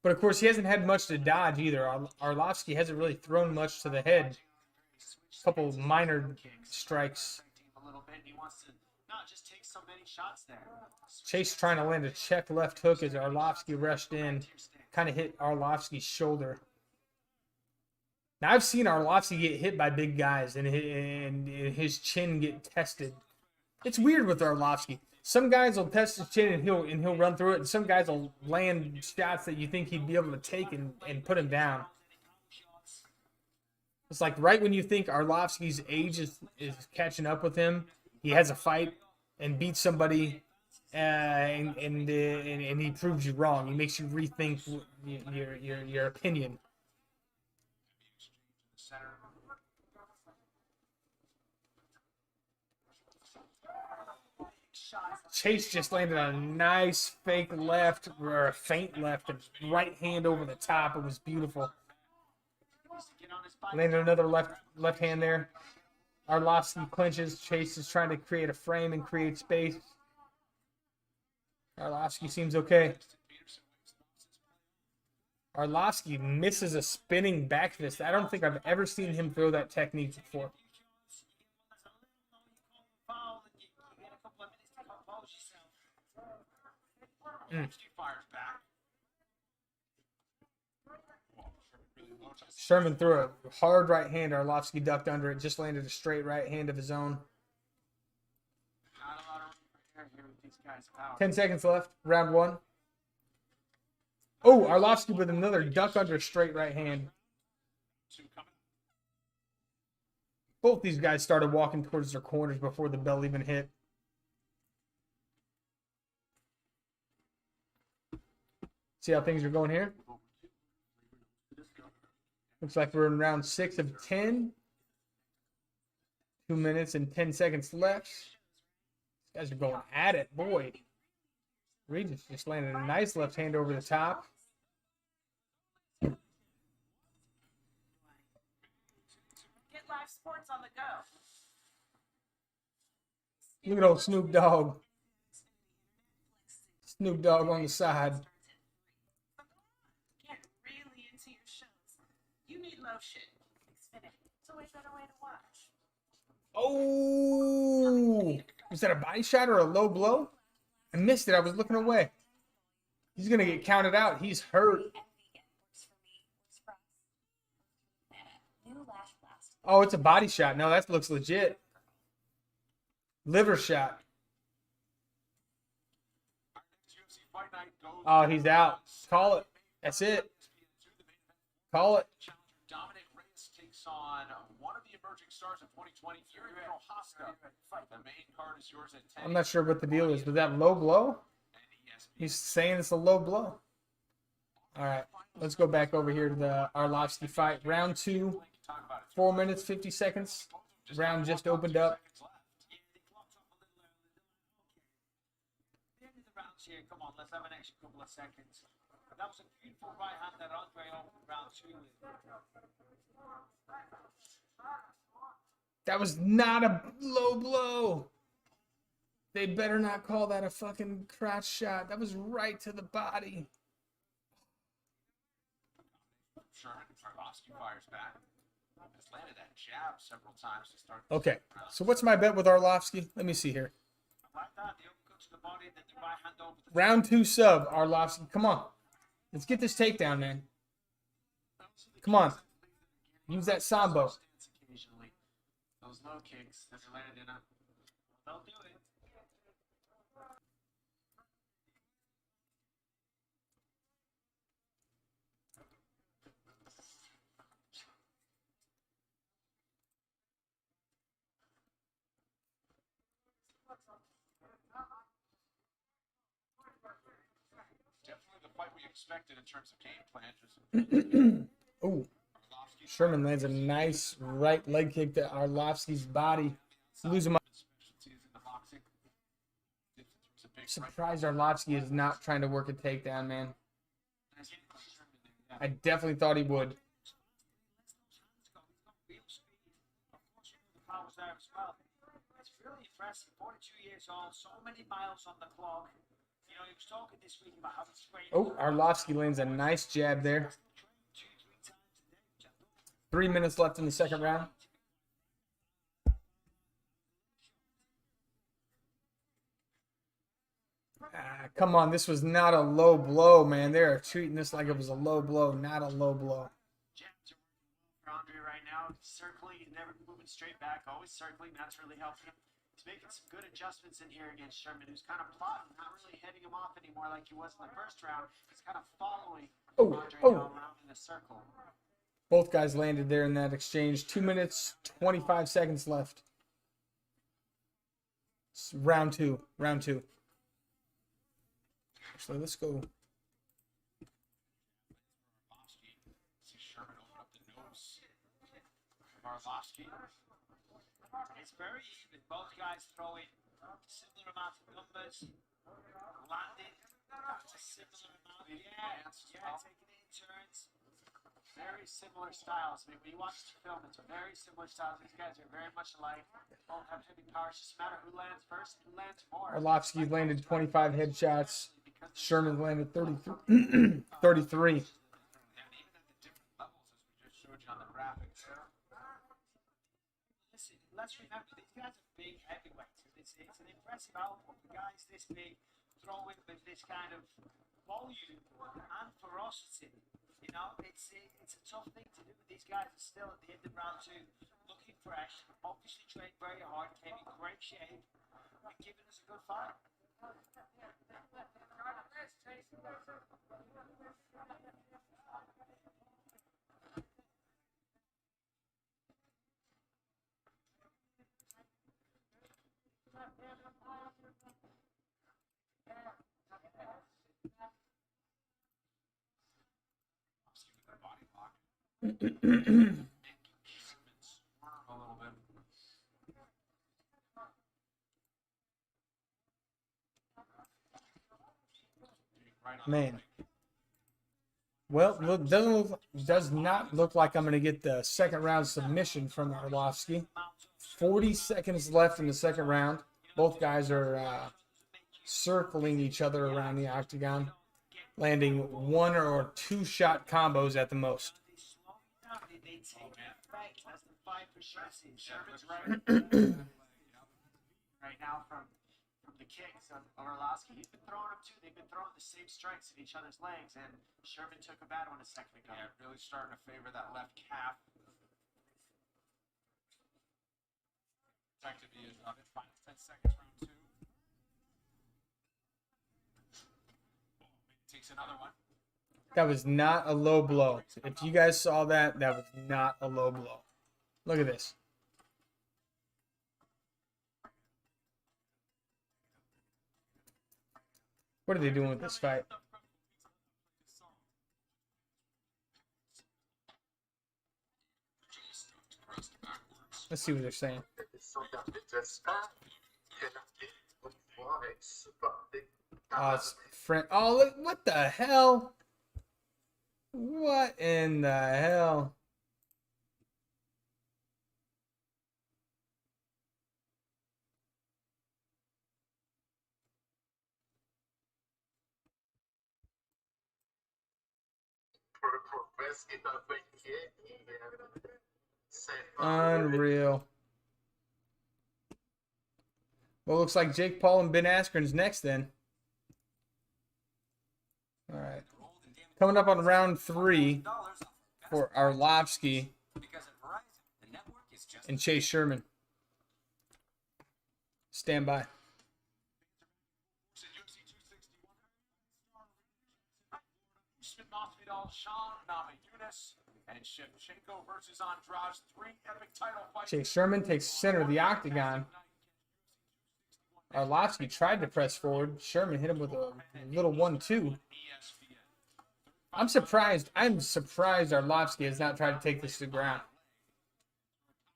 But of course, he hasn't had much to dodge either. Arlovski hasn't really thrown much to the head. A couple minor strikes. A little bit, and he wants to not just take so many shots there. Chase trying to land a check left hook as Arlovski rushed in. Kind of hit Arlovski's shoulder. Now, I've seen Arlovski get hit by big guys and his chin get tested. It's weird with Arlovski. Some guys will test his chin and he'll run through it, and some guys will land shots that you think he'd be able to take and put him down. It's like right when you think Arlovski's age is catching up with him, he has a fight and beats somebody and he proves you wrong. He makes you rethink your opinion. Chase just landed a nice fake left or a feint left and right hand over the top. It was beautiful. Landed another left hand there. Arlovsky clinches. Chase is trying to create a frame and create space. Arlovsky seems okay. Arlovsky misses a spinning back fist. I don't think I've ever seen him throw that technique before. Sherman threw a hard right hand. Arlovsky ducked under it. Just landed a straight right hand of his own. 10 seconds left. Round 1. Oh, Arlovsky with another duck under straight right hand. Both these guys started walking towards their corners before the bell even hit. See how things are going here? Looks like we're in round 6 of 10. 2 minutes and 10 seconds left. These guys are going at it, boy. Regis just landed a nice left hand over the top. Get live sports on the go. Look at old Snoop Dogg. Snoop Dogg on the side. Get really into your shows. You need lotion. Xfinity. It's a way better way to watch. Oh! Was that a body shot or a low blow? I missed it. I was looking away. He's going to get counted out. He's hurt. Oh, it's a body shot. No, that looks legit. Liver shot. Oh, he's out. Call it. That's it. Call it. Dominic Reyes takes on one of the emerging stars of 2020, the main card is yours at 10. I'm not sure what the deal is, but that low blow? He's saying it's a low blow. All right, let's go back over here to the Arlovsky fight. Round 2, 4 minutes, 50 seconds. Round just opened up. Come on, let's have an extra couple of seconds. That was a beautiful right hand that Andre opened round 2 with. That was not a low blow. They better not call that a fucking crotch shot. That was right to the body. Sherman, Arlovsky fires back. Has landed that jab several times to start. Okay, so what's my bet with Arlovsky? Let me see here. Like that, the uppercut to the body, then the right hand over the Round 2 sub, Arlovsky. Come on. Let's get this takedown, man. Come on. Use that sambo. Occasionally, those low kicks that are landed in a, they'll do it. Definitely the fight we expected in terms of game plan. Oh, Sherman lands a nice right leg kick to Arlovsky's body. Losing my. Surprised Arlovsky is not trying to work a takedown, man. I definitely thought he would. It's really impressive. 42 years old, so many miles on the clock. You know, he was talking this week about how he's great. Oh, Arlovsky lands a nice jab there. 3 minutes left in the second round. Come on, this was not a low blow, man. They're treating this like it was a low blow, not a low blow. For Andre right now, circling and never moving straight back, always circling. That's really helping him. He's making some good adjustments in here against Sherman, who's kind of plotting, not really heading him off anymore like he was in the first round. He's kind of following Andre now around in a circle. Both guys landed there in that exchange. 2 minutes, 25 seconds left. It's round 2. Round 2. Actually, let's go. See Sherman open up the nose. Arlovsky. It's very even. Both guys throwing similar amounts of numbers. Landing a similar amount. Yeah, taking it in turns. Very similar styles. I mean, when you watch the film, it's very similar styles. These guys are very much alike. Both have heavy powers. Just matter who lands first and who lands more. Arlovsky landed 25 headshots. Sherman landed 33. 33. And even at the different levels, as we just showed you on the graphics. Listen, let's remember, these guys are big heavyweights. It's an impressive output for guys this big, throwing with this kind of volume and ferocity. You know, it's a tough thing to do. These guys are still at the end of round 2, looking fresh, obviously trained very hard, came in great shape, and giving us a good fight. Body lock. Sherman swerve a little bit. Right on Man. the leg. Well, does not look like I'm going to get the second round submission from Arlovsky. 40 seconds left in the second round. Both guys are circling each other around the octagon, landing 1 or 2 shot combos at the most. They take effect as the fight progresses. Sherman's right now from the kicks of Arlovsky. He's been throwing them too. They've been throwing the same strikes at each other's legs, and Sherman took a bad one a second ago. Yeah, really starting to favor that left calf. Effective he is of it. Final 10 seconds, round 2. Takes another one. That was not a low blow. If you guys saw that, that was not a low blow. Look at this. What are they doing with this fight? Let's see what they're saying. It's friend. Oh, look, what the hell? What in the hell? Unreal. Well, looks like Jake Paul and Ben Askren's next then. All right. Coming up on round 3 for Arlovsky and Chase Sherman. Stand by. And Shevchenko versus Andrade, 3 epic title fights. Chase Sherman takes center of the octagon. Arlovsky tried to press forward. Sherman hit him with a little 1-2. I'm surprised Arlovsky has not tried to take this to the ground.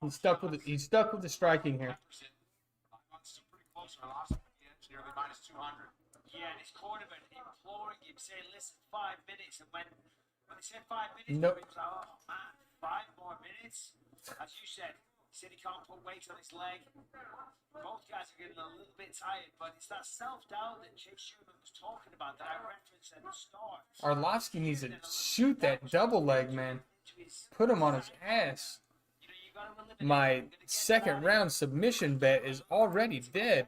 He's stuck with it. He's stuck with the striking here. Nearly minus 200. Yeah, and his cornerman imploring him, saying, listen, 5 minutes. And when they said 5 minutes, Nope. he was like, oh man, 5 more minutes? As you said, he said he can't put weight on his leg. Both guys are getting a little bit tired, but it's that self-doubt that Chase Sherman was talking about that I referenced at the start. Arlovsky needs to shoot that double leg, man. Put him on his ass. My second round submission bet is already dead.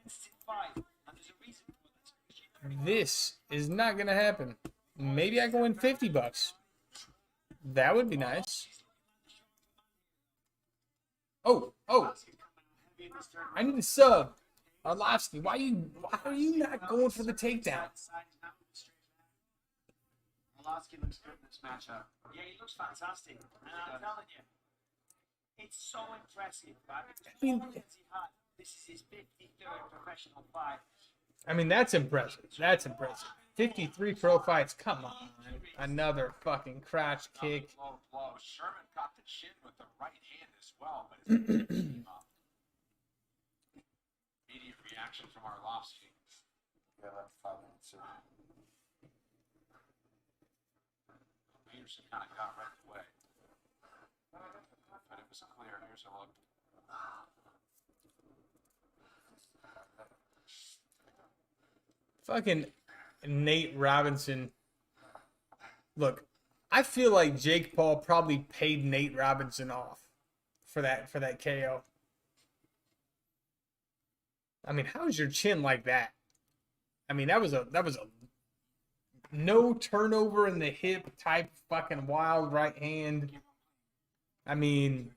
This is not going to happen. Maybe I go win $50. That would be nice. Oh. I need a sub. Arlovsky, why are you not going for the takedown? Arlovsky looks good in this matchup. Yeah, he looks fantastic. And I'm telling you, it's so impressive. Right? I mean, This is his 53rd professional fight. I mean, that's impressive. That's impressive. 53 pro fights. Come on. Another fucking crotch kick. Low blow. Sherman got the chin with the right hand as well, but his came up. Immediate reaction from Arlovsky. Yeah, that's 5 minutes. Peterson kind of got right away. But it was clear. Here's a look. Fucking Nate Robinson. Look, I feel like Jake Paul probably paid Nate Robinson off for that KO. I mean, how's your chin like that? I mean, that was a no turnover in the hip type fucking wild right hand. I mean,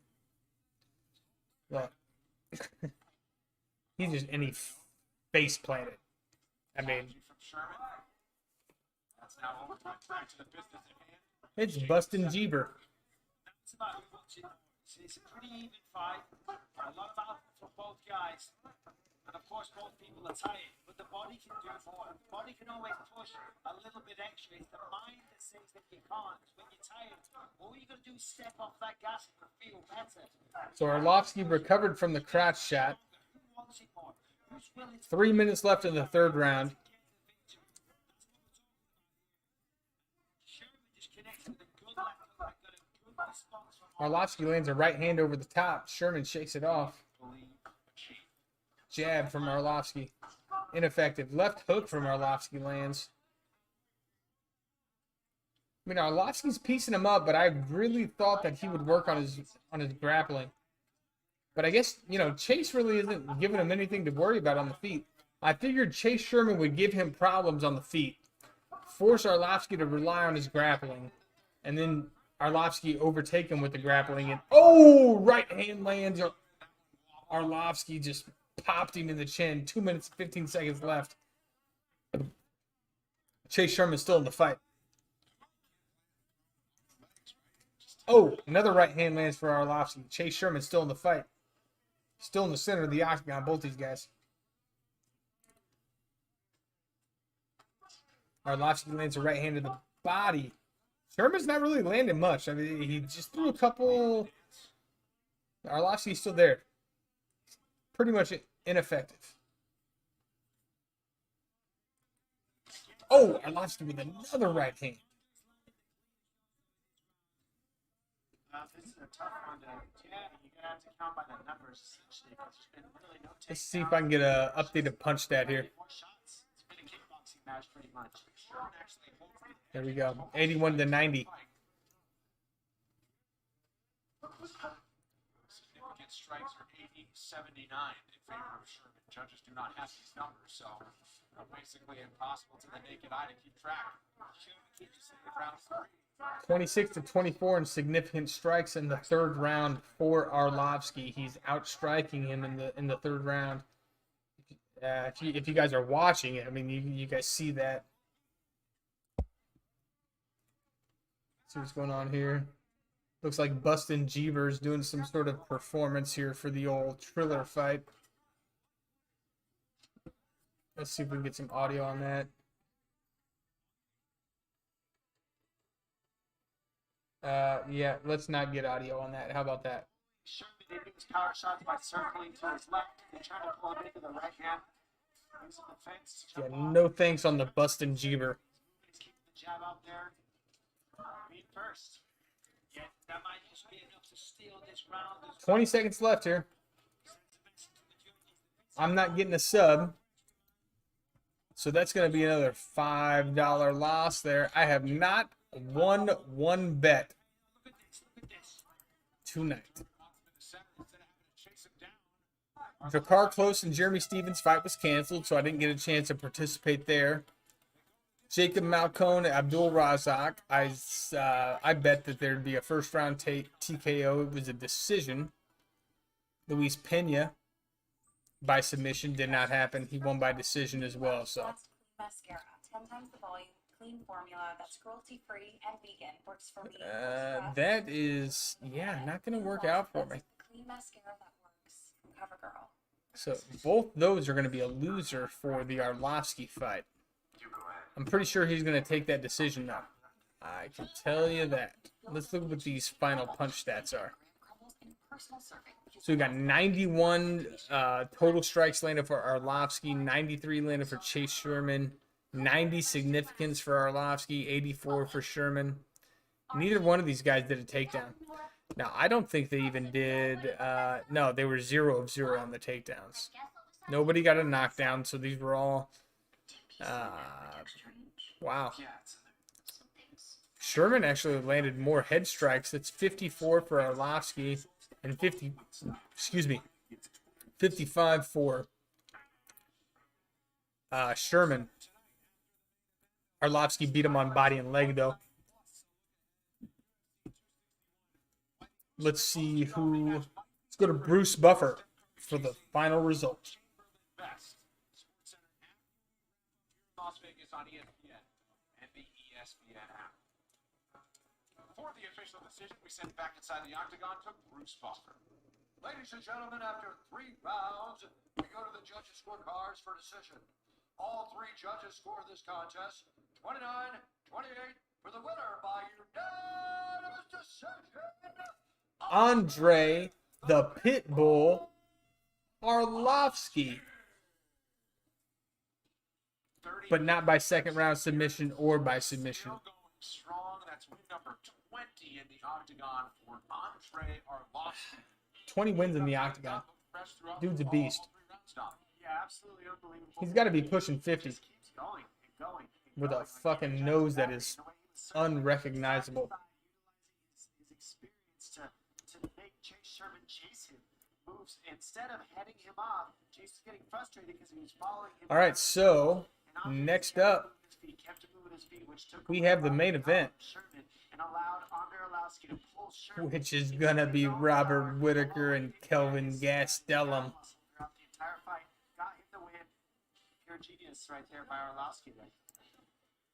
look, he just face planted. I mean, That's now over back to the business at hand. it's Bustin' Jeeber. That's about who wants it. It's a pretty even fight. A lot of output from both guys. And of course, both people are tired. But the body can do more. The body can always push a little bit extra. It's the mind that says that you can't. When you're tired, all you got to do is step off that gas and feel better. So Arlovsky recovered from the crotch shot. Who wants it more? Who's willing to 3 minutes left in the third round. Sherman just connects with a good left hook. Got a good response from Arlovsky lands a right hand over the top. Sherman shakes it off. Jab from Arlovsky. Ineffective. Left hook from Arlovsky lands. I mean, Arlovsky's piecing him up, but I really thought that he would work on his grappling. But I guess, you know, Chase really isn't giving him anything to worry about on the feet. I figured Chase Sherman would give him problems on the feet, force Arlovsky to rely on his grappling, and then Arlovsky overtake him with the grappling. And oh, right hand lands. Arlovsky just popped him in the chin. 2 minutes, 15 seconds left. Chase Sherman's still in the fight. Oh, another right hand lands for Arlovsky. Chase Sherman's still in the fight. Still in the center of the octagon, both these guys. Arlovsky lands a right hand to the body. Sherman's not really landing much. I mean, he just threw a couple. Arlovsky's still there. Pretty much ineffective. Oh, Arlovsky with another right hand. This is a tough one to get. You're going to have to count by the numbers, essentially, because there's been really no takedowns. Let's see if I can get an updated punch stat here. More shots. It's been a kickboxing match, pretty much. There we go. 81 to 90. Significant strikes are 80-79 in favor of Sherman. Judges do not have these numbers, so basically impossible to the naked eye to keep track. Sherman keeps it in round 3. 26 to 24 in significant strikes in the third round for Arlovsky. He's outstriking him in the third round. If you guys are watching it, I mean, you guys see that. See what's going on here. Looks like Bustin' Jeeber's doing some sort of performance here for the old Triller fight. Let's see if we can get some audio on that. Yeah, let's not get audio on that. How about that? Sherman did his power shots by circling to his left and trying to pull him into the right hand. Using the fence to Yeah, jump off. no thanks on the Bustin' Jeeber. He's keeping the jab out there. Beat first. Yeah, that might just be enough to steal this round. 20 seconds left here. I'm not getting a sub. So that's going to be another $5 loss there. I have not won one bet tonight. Jakar Close and Jeremy Stevens fight was canceled, so I didn't get a chance to participate there. Jacob Malcone, Abdul Razak. I bet that there'd be a first round TKO. It was a decision. Luis Pena by submission did not happen. He won by decision as well. So Mascara, 10 times the volume, clean formula that's cruelty-free and vegan. Works for me. that is, yeah, not gonna work out for me. Clean mascara that works. CoverGirl. So both those are going to be a loser for the Arlovsky fight. I'm pretty sure he's going to take that decision now. I can tell you that. Let's look what these final punch stats are. So we got 91 total strikes landed for Arlovsky, 93 landed for Chase Sherman, 90 significance for Arlovsky, 84 for Sherman. Neither one of these guys did a takedown. Now, I don't think they even did... no, they were 0 of 0 on the takedowns. Nobody got a knockdown, so these were all... wow. Sherman actually landed more head strikes. That's 54 for Arlovsky and 55 for Sherman. Arlovsky beat him on body and leg, though. Let's see who... Let's go to Bruce Buffer for the final result. Las Vegas on ESPN and the ESPN app. For the official decision, we sent back inside the octagon to Bruce Buffer. Ladies and gentlemen, after 3 rounds, we go to the judges' scorecards for decision. All 3 judges scored this contest 29-28 for the winner by unanimous decision. Andre the Pitbull Arlovsky. But not by second round submission or by submission. Strong, that's win number 20 in the octagon for Andre Arlovsky. 20 wins in the octagon. Dude's a beast. Yeah, absolutely unbelievable. He's got to be pushing 50. Just keeps going and going and with going. a fucking nose that is unrecognizable. His experience to make Chase Sherman chase him. Moves instead of heading him off. Chase is getting frustrated because he was following him. All right, so next up, we have the main event, which is gonna be Robert Whitaker and Kelvin Gastelum.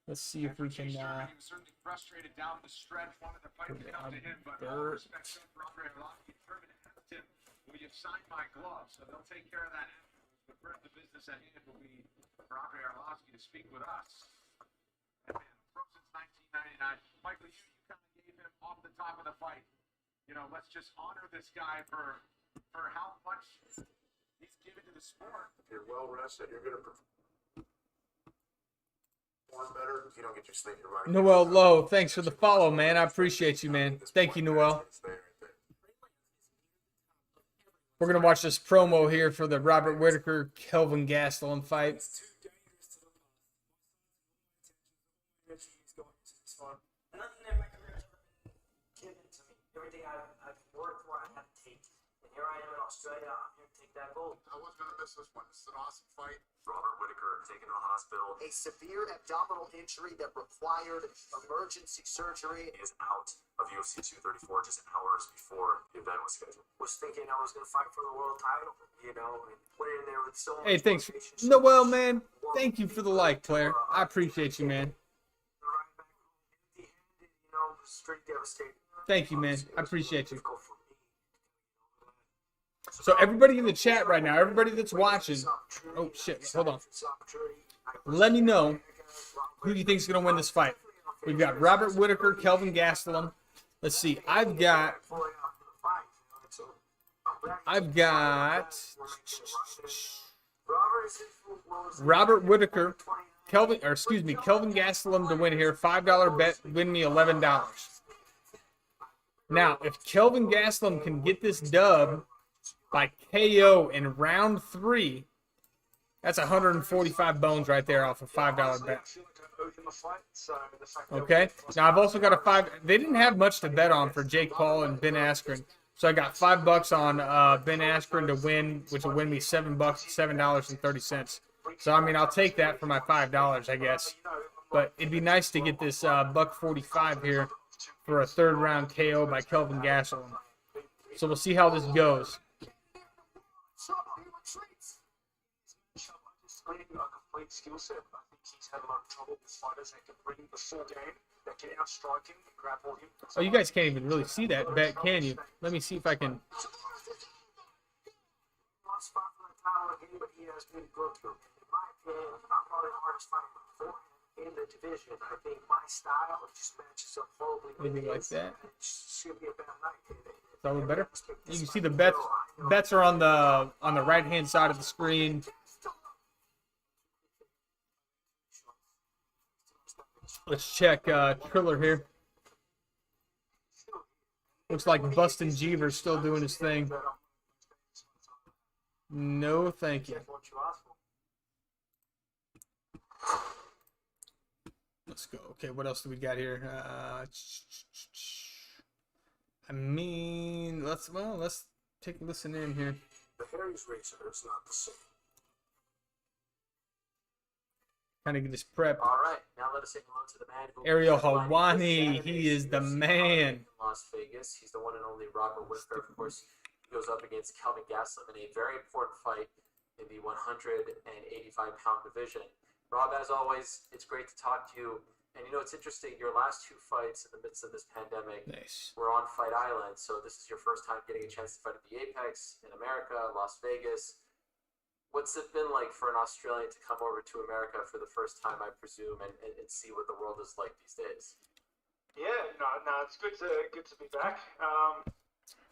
Let's see if we can. Certainly frustrated down the stretch. Wanted the fight to come to him, but all respect for Andre Arlovsky. Determined to ask him, "Will you sign my glove?" So they'll take care of that afterwards. But first, the business at hand will be for Andre Arlovsky to speak with us. And man, pro since 1999. Michael, you kind of gave him off the top of the fight. You know, let's just honor this guy for how much he's given to the sport. If you're well rested, you're gonna perform better. If you don't get your sleep, you're running. Noel Lowe, thanks for the follow, man. I appreciate you, man. Thank you, Noel. We're going to watch this promo here for the Robert Whitaker, Kelvin Gastelum fight. Nothing in my career has ever been given to me. Everything I've worked for, I had to take. And here I am in Australia. I'm here to take that gold. I wasn't going to miss this one. This is an awesome fight. Robert Whitaker taken to the hospital. A severe abdominal injury that required emergency surgery. Is out of UFC 234 just hours before the event was scheduled. Was thinking I was going to fight for the world title, you know, and put it in there with so much Hey, thanks. motivation. Noel, man. Thank you for the like, player. I appreciate you, man. Straight devastating. Thank you, man. I appreciate you. So everybody in the chat right now, everybody that's watching, oh shit, hold on. Let me know who you think is going to win this fight. We've got Robert Whitaker, Kelvin Gastelum. Let's see. I've got Robert Whitaker, Kelvin Gastelum to win here. $5 bet, win me $11. Now, if Kelvin Gastelum can get this dub by KO in round 3, that's 145 bones right there off a $5 bet. Okay. Now I've also got a they didn't have much to bet on for Jake Paul and Ben Askren. So I got $5 on Ben Askren to win, which will win me $7.30. So I mean, I'll take that for my $5, I guess. But it'd be nice to get this $1.45 here for a 3rd round KO by Kelvin Gastelum. So we'll see how this goes. Complete skill set. I think he's had a lot of trouble with fighters that can bring the full game, that can outstrike him, grapple him. Oh, you guys can't even really see that bet, can you? Let me see if I can. has been to go through. In my opinion, I'm probably the hardest fighter before in the division. I think my style just matches up horribly with Maybe like his. that. It should be a bad night. Is that a little better? You can see the bets are on the right hand side of the screen. Let's check Triller here. Looks like Bustin' Jeever's still doing his thing. No, thank you. Let's go. Okay, what else do we got here? I mean, let's take a listen in here. The Harry's Racer is not the same. Kind of get this prep. All right, now let us say hello to the man who Ariel headlined this Helwani, Saturday's he is the UFC man. in Las Vegas. He's the one and only Robert Whitaker. Of course, he goes up against Kelvin Gastelum in a very important fight in the 185-pound division. Rob, as always, it's great to talk to you. And you know, it's interesting. Your last two fights in the midst of this pandemic were on Fight Island. So this is your first time getting a chance to fight at the Apex in America, Las Vegas. What's it been like for an Australian to come over to America for the first time, I presume, and see what the world is like these days? Yeah, no, it's good to be back.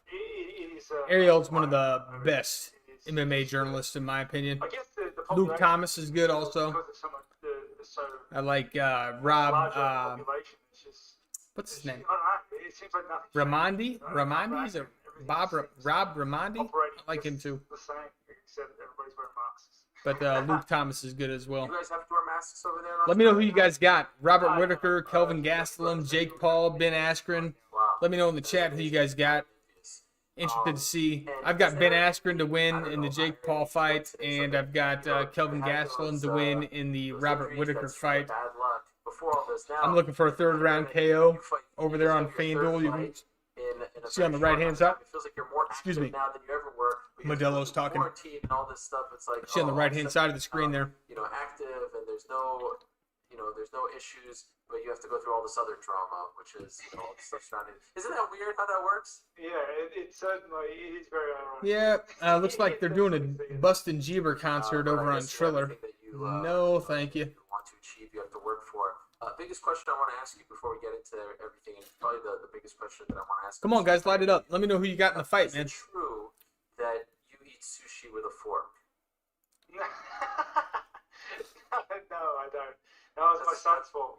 It is. Ariel's one of the best MMA journalists, in my opinion. I guess the Luke Thomas is good also. Because of some of the I like Rob. population. It's just, What's his name? I don't know. It seems like nothing. Ramondi? Ramondi? Is it Rob Ramondi? I like him too. The same, except everybody's wearing masks. But Luke Thomas is good as well. You guys have to wear masks over there? Let me know who you guys got. Robert Whitaker, Kelvin Gastelum, Jake Paul, Ben Askren. Let me know in the chat who you guys got. Interested to see. I've got Ben Askren to win in the Jake Paul fight, and I've got Kelvin Gastelum to win in the Robert Whitaker fight. I'm looking for a third round KO over there on Fanduel. You can see on the right hand side. Excuse me. Modelo's talking. See on the right hand side of the screen there. Active, and there's no issues, but you have to go through all this other drama, which is all the stuff surrounding. Isn't that weird how that works? Yeah, it certainly is very ironic. Yeah, looks like they're doing a Bustin' Jeever concert over on Triller. No, thank you. Want to achieve, you have to work for. Biggest question I want to ask you before we get into everything, and probably the biggest question that I want to ask. Come on, guys, light it up. Let me know who you got in the fight, man. Is it true that you eat sushi with a fork? No, I don't. No, it's my son's fault.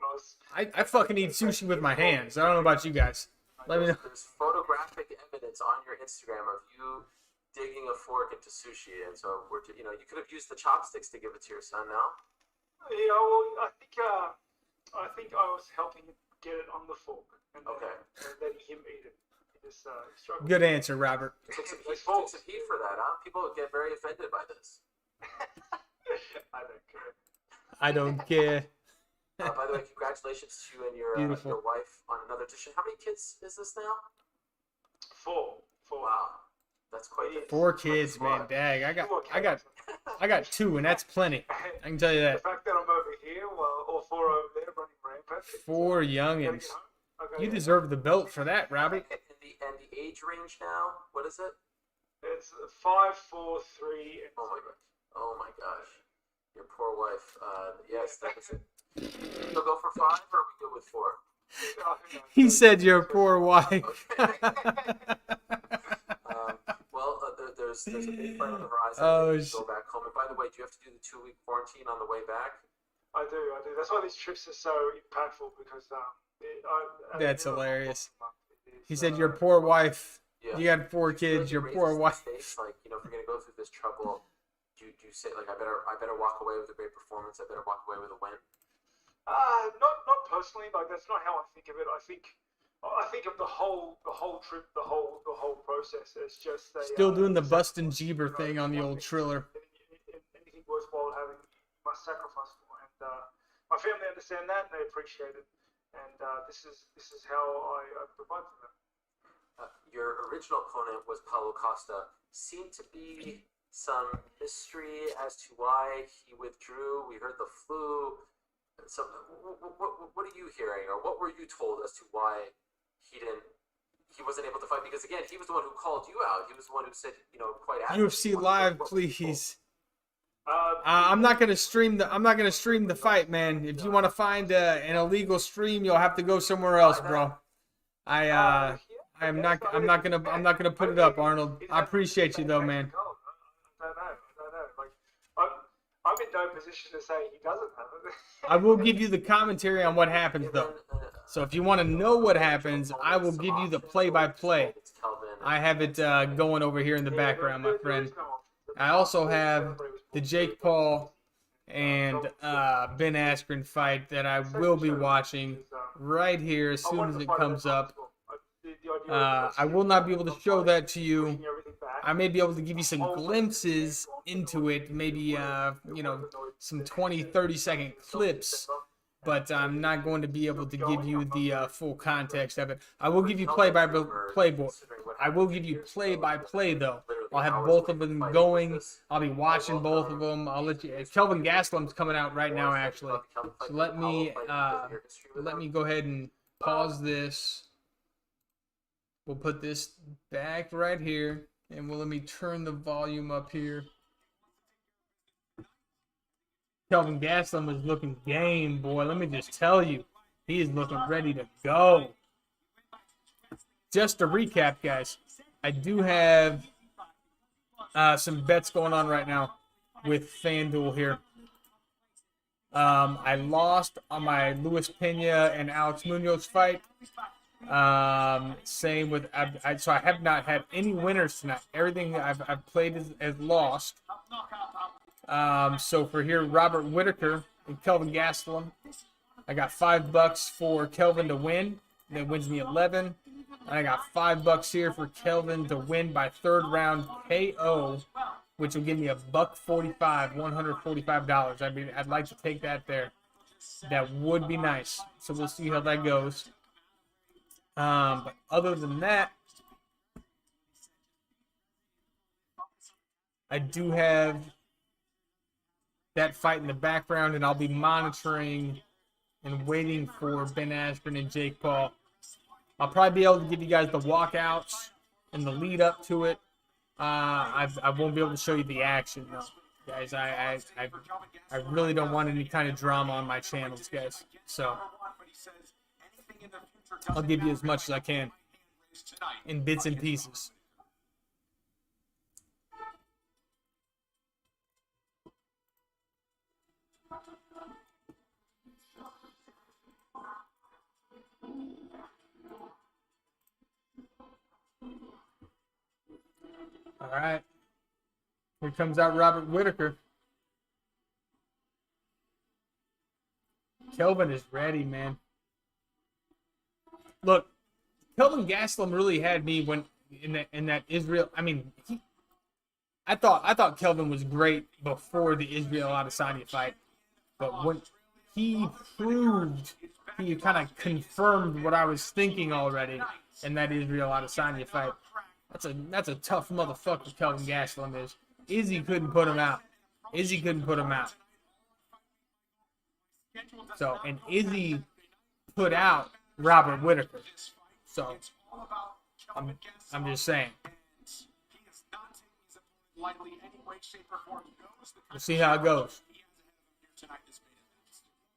I fucking eat sushi with my hands. I don't know about you guys. Let me know. There's photographic evidence on your Instagram of you digging a fork into sushi, and so you could have used the chopsticks to give it to your son. No. Yeah, well, I think I was helping him get it on the fork, and then him eat it. He just struggled. Good answer, Robert. Took some heat for that, huh? People get very offended by this. I don't care. I don't care. By the way, congratulations to you and your wife on another edition. How many kids is this now? 4. Wow, that's quite good. 4 kids, man. Dang, I got 2, and that's plenty. I can tell you that. The fact that I'm over here while all 4 over there running rampant. 4 youngins. You deserve the belt for that, Robert. And the age range now, what is it? It's 5, 4, 3. And oh my gosh, your poor wife. Yes, that is it. You'll go for 5, or are we good with 4? He said your poor wife. Well, there's a big fight on the horizon. Go back home. And by the way, do you have to do the 2-week quarantine on the way back? I do. That's why these trips are so impactful, because that's hilarious. He said your poor wife. Yeah. You got 4 kids. Your poor wife. Like, if you're gonna go through this trouble, do you say like I better walk away with a great performance? I better walk away with a win. Not personally. Like, that's not how I think of it. I think of the whole trip, the whole process as just still doing the Bustin' Jeever thing on the old Triller. Anything worthwhile having, you must sacrifice for, and my family understand that, and they appreciate it. And this is how I provide for them. Your original opponent was Paulo Costa. Seemed to be some mystery as to why he withdrew. We heard the flu. So, what are you hearing, or what were you told as to why he wasn't able to fight? Because again, he was the one who called you out. He was the one who said, quite UFC Live, please. I'm not gonna stream the fight, man. If you want to find an illegal stream, you'll have to go somewhere else, bro. I'm not gonna put it up, Arnold. I appreciate you though, man. I don't know. Like, I'm in no position to say he doesn't have it. I will give you the commentary on what happens though. So if you want to know what happens, I will give you the play-by-play. I have it going over here in the background, my friend. I also have the Jake Paul and Ben Askren fight that I will be watching right here as soon as it comes up. I will not be able to show that to you. I may be able to give you some glimpses into it, maybe some 20-30-second clips, but I'm not going to be able to give you the full context of it. I will give you play-by-play. I will give you play-by-play though. I'll have both of them going. I'll be watching both of them. I'll let you. Kelvin Gastelum's coming out right now, actually. So let me go ahead and pause this. We'll put this back right here, and let me turn the volume up here. Kelvin Gastelum is looking game, boy. Let me just tell you, he is looking ready to go. Just to recap, guys, I do have some bets going on right now with Fanduel here. I lost on my Luis Pena and Alex Munoz fight. Same with so I have not had any winners tonight. Everything I've played is lost. So for here, Robert Whitaker and Kelvin Gastelum, I got $5 for Kelvin to win. That wins me 11. And I got $5 here for Kelvin to win by third round KO, which will give me $145, $145. I mean, I'd like to take that there. That would be nice. So we'll see how that goes. But other than that, I do have that fight in the background, and I'll be monitoring and waiting for Ben Askren and Jake Paul. I'll probably be able to give you guys the walkouts and the lead up to it. I won't be able to show you the action though, guys. I really don't want any kind of drama on my channels, guys. So I'll give you as much as I can in bits and pieces. All right. Here comes out Robert Whitaker. Kelvin is ready, man. Look, Kelvin Gastelum really had me when in that Israel. I mean, I thought Kelvin was great before the Israel Adesanya fight, but when he proved, he kind of confirmed what I was thinking already in that Israel Adesanya fight. That's a tough motherfucker Kelvin Gastelum is. Izzy couldn't put him out. So, and Izzy put out Robert Whitaker. So, I'm just saying. We'll see how it goes.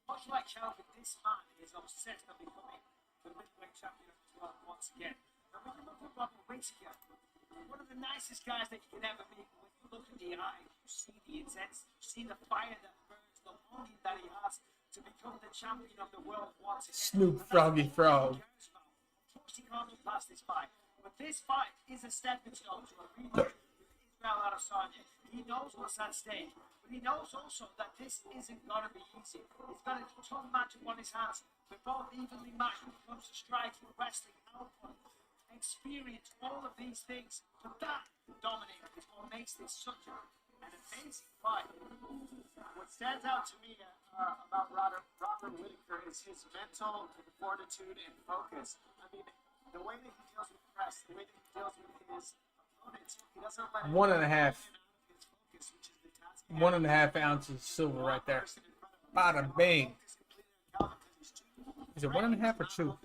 Much like Kelvin, this man is obsessed with becoming the middleweight champion of the world once again. And when you look at Robert Whitaker, one of the nicest guys that you can ever meet. When you look in the eye, you see the intensity, you see the fire that burns, the longing that he has to become the champion of the world once again. Snoop Froggy Frog. Of course, he can't look past this fight. But this fight is a stepping stone to a rematch with Israel Adesanya. He knows what's at stake. But he knows also that this isn't going to be easy. He's got a tough matchup on his hands. They're both evenly matched when it comes to striking, wrestling, output, experience, all of these things. But that dominator is what makes this such an amazing fight. What stands out to me about Robert Whitaker is his mental fortitude and focus. I mean, the way that he deals with press, the way that he deals with his opponents, he doesn't let 1.5 ounces silver right there. Bada bing. Is it 1.5 or 2?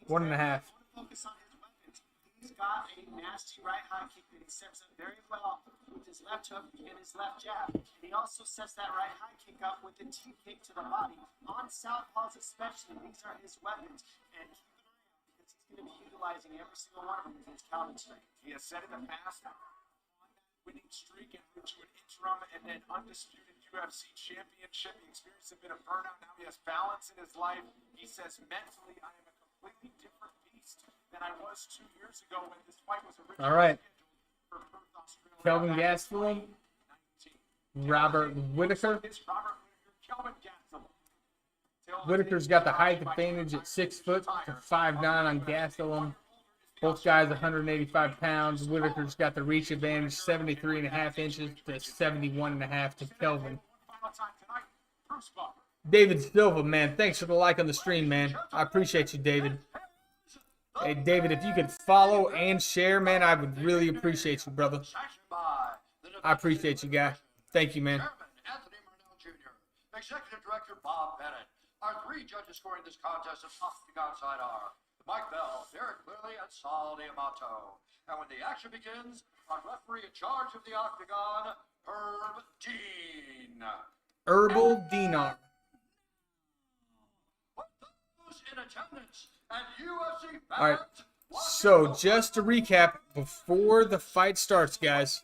1.5. Focus on his weapons. He's got a nasty right high kick that he sets up very well with his left hook and his left jab. And he also sets that right high kick up with the T kick to the body. On southpaws especially, these are his weapons. And keep an eye out because he's going to be utilizing every single one of them against Calvin strength. He has said in the past, on that winning streak and route to an interim and then undisputed UFC championship. The experience has been a burnout. Now he has balance in his life. He says mentally, I am a completely different beast than I was 2 years ago when this fight was originally All right. scheduled for Perth, Australia. Kelvin Gastelum, Robert Whitaker. It's Robert Whitaker, Kelvin Gastelum. Whitaker's got the height advantage at 6 foot to 5'9" on Gastelum. Both guys 185 pounds. Whitaker's got the reach advantage 73.5 inches to 71.5 to Kelvin. David Silva, man, thanks for the like on the stream, man. I appreciate you, David. Hey, David, if you could follow and share, man, I would really appreciate you, brother. I appreciate you, guy. Thank you, man. Anthony Murnell Jr., Executive Director Bob Bennett. Our 3 judges scoring this contest of Octagon side are Mike Bell, Derek Clearly, and Saul D'Amato. And when the action begins, our referee in charge of the Octagon, Herb Dean. Herbal Dinar. Those in attendance and UFC fans. All right. So just to recap, before the fight starts, guys,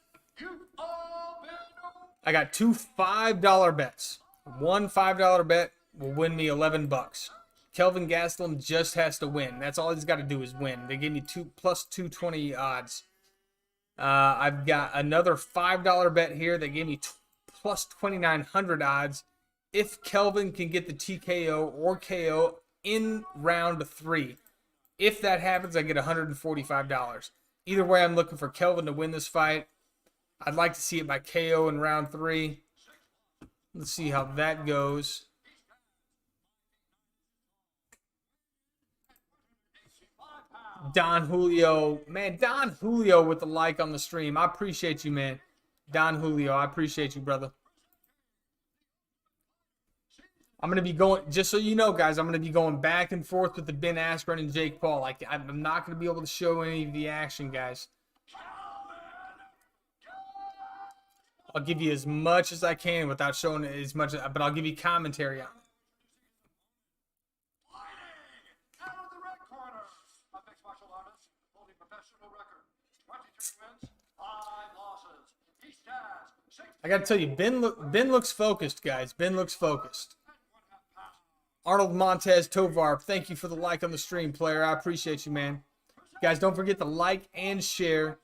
I got 2 $5 bets. One $5 bet will win me $11. Kelvin Gastelum just has to win. That's all he's got to do is win. They gave me plus 220 odds. I've got another $5 bet here. They gave me plus 2,900 odds. If Kelvin can get the TKO or KO in round 3. If that happens, I get $145. Either way, I'm looking for Kelvin to win this fight. I'd like to see it by KO in round 3. Let's see how that goes. Don Julio. Man, Don Julio with the like on the stream. I appreciate you, man. Don Julio, I appreciate you, brother. I'm going to be going, just so you know, guys, I'm going to be going back and forth with the Ben Askren and Jake Paul. Like, I'm not going to be able to show any of the action, guys. I'll give you as much as I can without showing as much, but I'll give you commentary on it. I got to tell you, Ben looks focused, guys. Ben looks focused. Arnold Montez Tovar, thank you for the like on the stream, player. I appreciate you, man. Guys, don't forget to like and share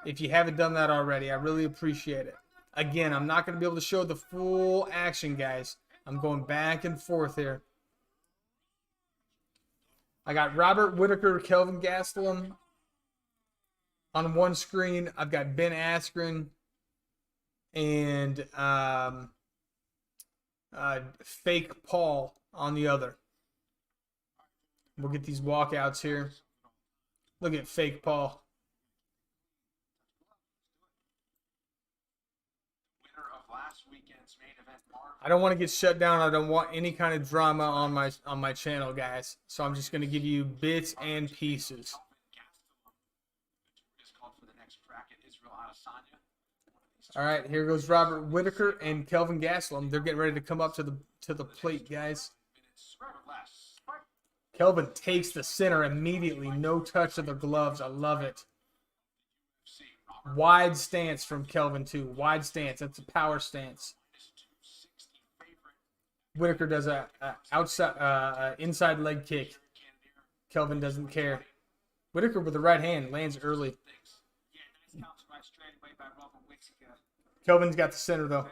if you haven't done that already. I really appreciate it. Again, I'm not going to be able to show the full action, guys. I'm going back and forth here. I got Robert Whitaker, Kelvin Gastelum on one screen. I've got Ben Askren and Fake Paul on the other. We'll get these walkouts here. Look at Fake Paul. I don't want to get shut down. I don't want any kind of drama on my channel, guys. So I'm just going to give you bits and pieces. All right, here goes Robert Whitaker and Kelvin Gastelum. They're getting ready to come up to the plate, guys. Kelvin takes the center immediately. No touch of the gloves. I love it. Wide stance from Kelvin, too. Wide stance. That's a power stance. Whitaker does a inside leg kick. Kelvin doesn't care. Whitaker with the right hand lands early. Kelvin's got the center, though.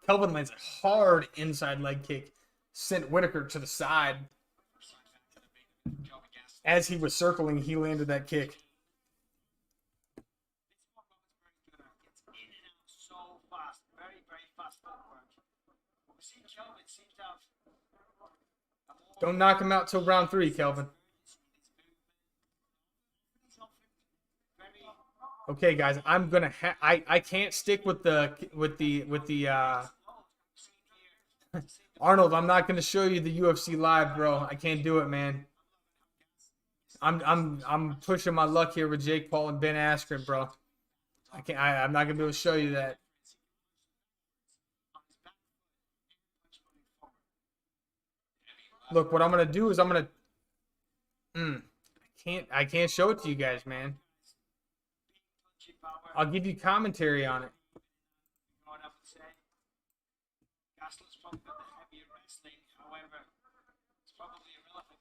Kelvin lands a hard inside leg kick. Sent Whitaker to the side. As he was circling, he landed that kick. Don't knock him out till round 3, Kelvin. Okay, guys, I'm gonna I can't stick with the Arnold. I'm not gonna show you the UFC live, bro. I can't do it, man. I'm pushing my luck here with Jake Paul and Ben Askren, bro. I'm not gonna be able to show you that. Look, what I'm gonna do is I'm gonna. I can't show it to you guys, man. I'll give you commentary on it. Going up and say, Gastelum's probably got the heavier wrestling, however, it's probably irrelevant.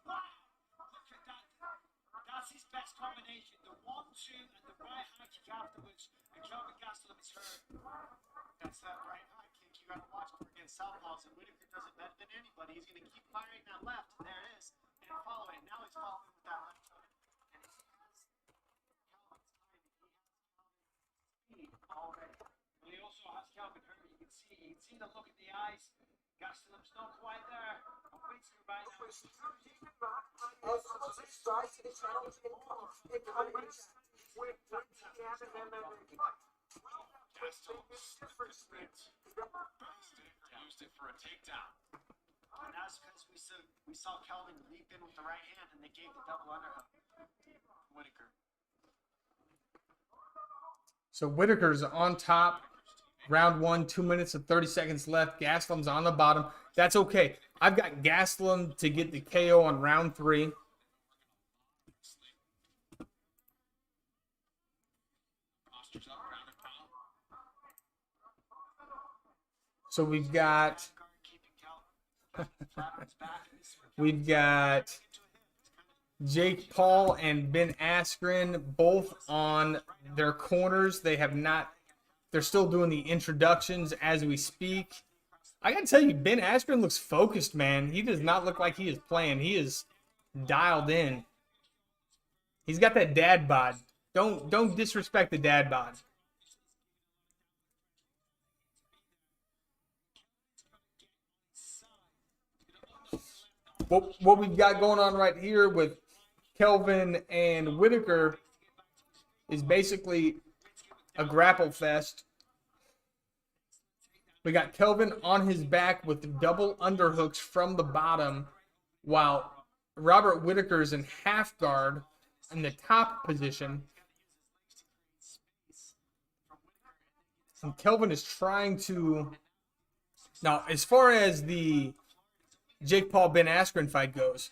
Wow! Look at that. That's his best combination. The 1-2 and the right high kick afterwards, and Kelvin Gastelum is hurt. That's that right high kick you gotta watch for against southpaws, and Whitaker does it better than anybody. He's gonna keep firing that left, and there it is, and follow it. Now he's following with that left hook, and he has Calvin's timing. He has Calvin's speed already. Well, he also has Calvin hurt. You can see the look in the eyes. Gastelum's not quite there. And Whitaker right now. Used it for a takedown. And that's because we saw Calvin leap in with the right hand, and they gave the double underhook. Whitaker. So Whitaker's on top. Round 1, 2 minutes and 30 seconds left. Gastelum's on the bottom. That's okay. I've got Gastelum to get the KO on round 3. So we've got Jake Paul and Ben Askren both on their corners. They have not. They're still doing the introductions as we speak. I gotta tell you, Ben Askren looks focused, man. He does not look like he is playing. He is dialed in. He's got that dad bod. Don't disrespect the dad bod. What we've got going on right here with Kelvin and Whitaker is basically a grapple fest. We got Kelvin on his back with double underhooks from the bottom, while Robert Whitaker's in half guard in the top position. And Kelvin is trying to... Now, as far as the Jake Paul Ben Askren fight goes,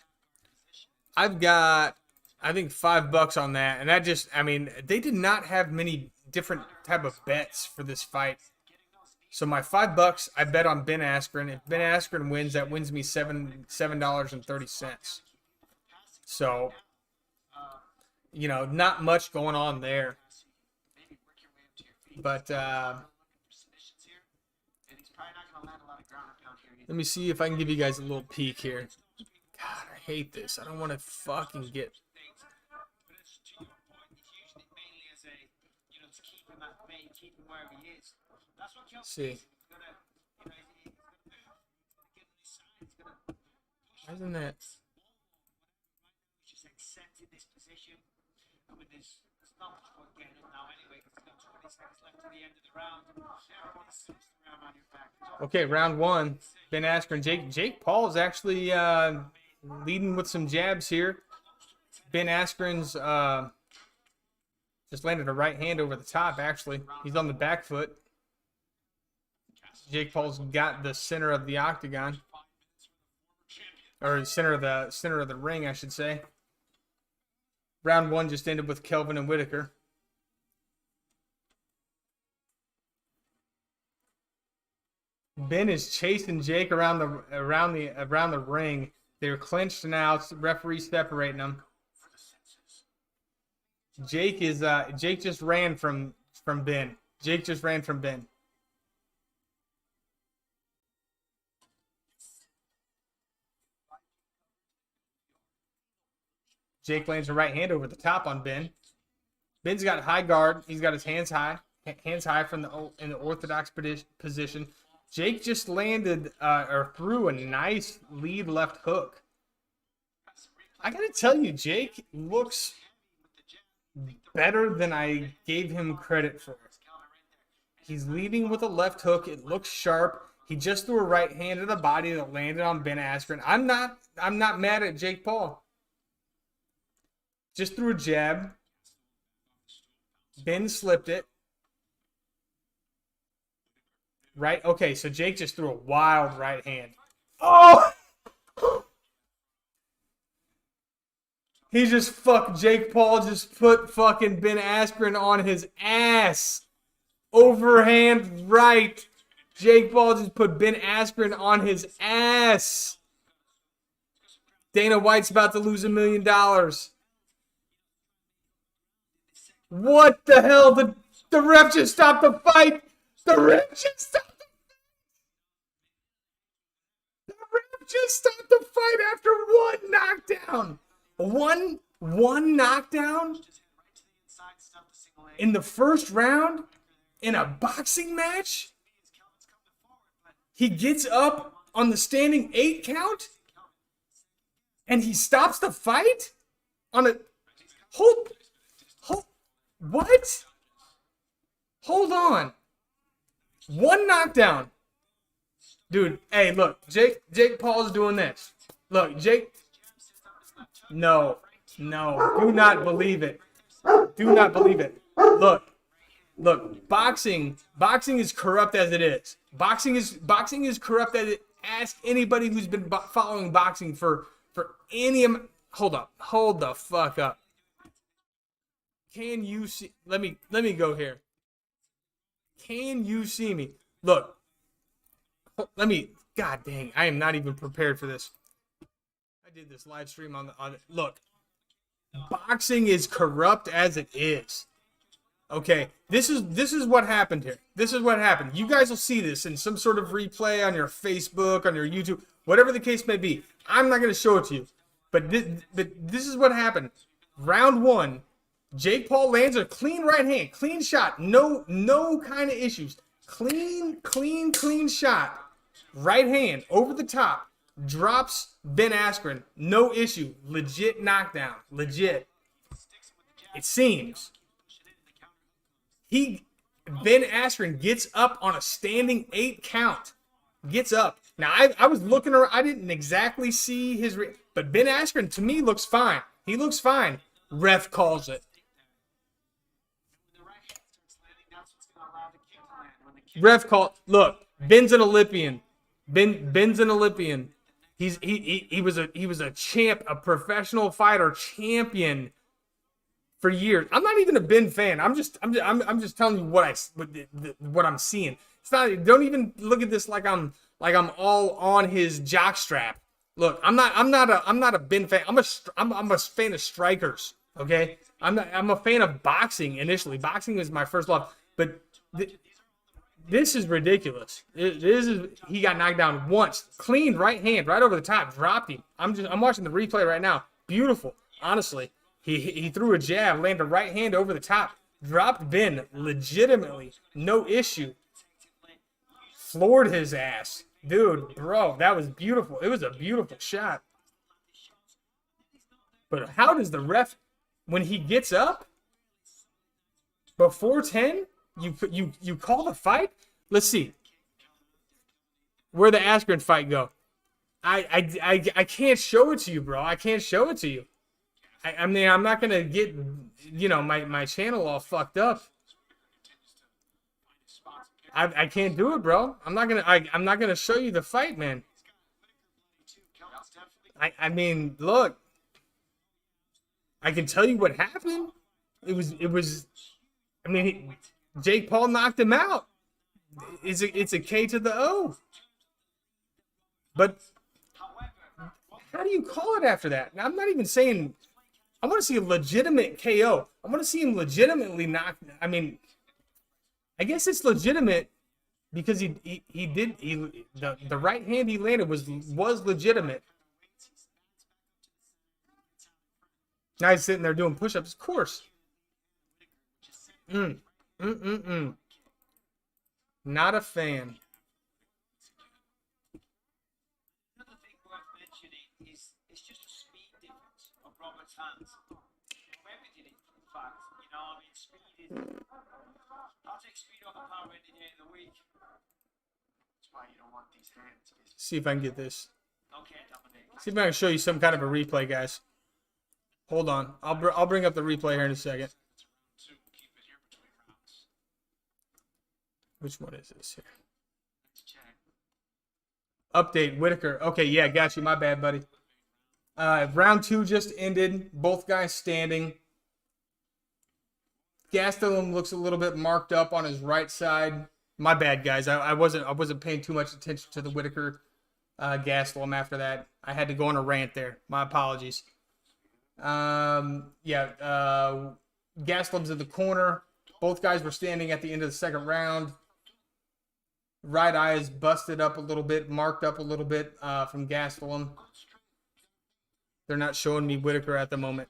I've got, I think, $5 on that. And that just, I mean, they did not have many different type of bets for this fight. So my $5, I bet on Ben Askren. If Ben Askren wins, that wins me $7.30. So, you know, not much going on there. But let me see if I can give you guys a little peek here. God, I hate this. I don't want to fucking get... See. Why isn't that? Just accepted this position. I mean, there's not much point getting up now anyway, because there's got 20 seconds left to the end of the round. Everyone sits around on your back. Okay, round 1. Ben Askren. Jake Paul is actually leading with some jabs here. Ben Askren's just landed a right hand over the top, actually. He's on the back foot. Jake Paul's got the center of the octagon. Or center of the ring, I should say. Round 1 just ended with Kelvin and Whitaker. Ben is chasing Jake around the ring. They're clinched now. Referee separating them. Jake just ran from Ben. Jake just ran from Ben. Jake lands a right hand over the top on Ben. Ben's got high guard. He's got his hands high from in the orthodox position. Jake just landed or threw a nice lead left hook. I gotta tell you, Jake looks better than I gave him credit for. He's leading with a left hook. It looks sharp. He just threw a right hand to the body that landed on Ben Askren. I'm not mad at Jake Paul. Just threw a jab. Ben slipped it. Right? Okay, so Jake just threw a wild right hand. Oh! He just Jake Paul just put fucking Ben Askren on his ass. Overhand right. Jake Paul just put Ben Askren on his ass. Dana White's about to lose $1 million. What the hell? The ref just stopped the fight. The ref just stopped the fight after one knockdown. One knockdown in the first round in a boxing match. He gets up on the standing 8 count and he stops the fight on a what? Hold on. One knockdown. Dude, hey, look, Jake Paul's doing this. Look, Jake. No, do not believe it. Do not believe it. Look, boxing is corrupt as it is. Boxing is corrupt as it. Ask anybody who's been following boxing for any amount. Hold the fuck up. Can you see? Let me go here. Can you see me? Look. God dang, I am not even prepared for this. I did this live stream on look. Boxing is corrupt as it is. Okay, this is what happened here. This is what happened. You guys will see this in some sort of replay on your Facebook, on your YouTube, whatever the case may be. I'm not going to show it to you. But this is what happened. Round 1, Jake Paul lands a clean right hand, clean shot, no kind of issues. Clean shot. Right hand over the top. Drops Ben Askren. No issue. Legit knockdown. Legit. It seems. Ben Askren gets up on a standing 8 count. Gets up. Now, I was looking around. I didn't exactly see his... but Ben Askren, to me, looks fine. He looks fine. Ref calls it. Ref call. Look, Ben's an Olympian. Ben's an Olympian. He was a champ, a professional fighter, champion for years. I'm not even a Ben fan. I'm just telling you what I'm seeing. It's not. Don't even look at this like I'm all on his jockstrap. Look, I'm not a Ben fan. I'm a fan of strikers. Okay, I'm a fan of boxing initially. Boxing was my first love, but. This is ridiculous. He got knocked down once. Clean right hand, right over the top. Dropped him. I'm watching the replay right now. Beautiful. Honestly. He threw a jab, landed a right hand over the top. Dropped Ben legitimately. No issue. Floored his ass. Dude, bro, that was beautiful. It was a beautiful shot. But how does the ref, when he gets up before 10, you call the fight? Let's see. Where'd the Askren fight go? I can't show it to you, bro. I can't show it to you. I mean, I'm not gonna get my channel all fucked up. I can't do it, bro. I'm not gonna show you the fight, man. I mean, look. I can tell you what happened. It was. I mean, Jake Paul knocked him out. It's a K to the O. But how do you call it after that? Now, I'm not even saying. I want to see a legitimate KO. I want to see him legitimately knock. I mean, I guess it's legitimate because the right hand he landed was legitimate. Now he's sitting there doing push-ups. Of course. Not a fan. Another thing worth mentioning is it's just a speed difference of Robert's hands. Whoever did it, in fact, I mean, speed is. I'll take speed off a power any day of the week. That's why you don't want these hands. See if I can get this. Okay, Dominic. See if I can show you some kind of a replay, guys. Hold on. I'll bring up the replay here in a second. Which one is this here? Update, Whitaker. Okay, yeah, got you. My bad, buddy. Round 2 just ended. Both guys standing. Gastelum looks a little bit marked up on his right side. My bad, guys. I wasn't paying too much attention to the Whitaker Gastelum after that. I had to go on a rant there. My apologies. Gastelum's in the corner. Both guys were standing at the end of the second round. Right eye is busted up a little bit, marked up a little bit from Gastelum. They're not showing me Whitaker at the moment.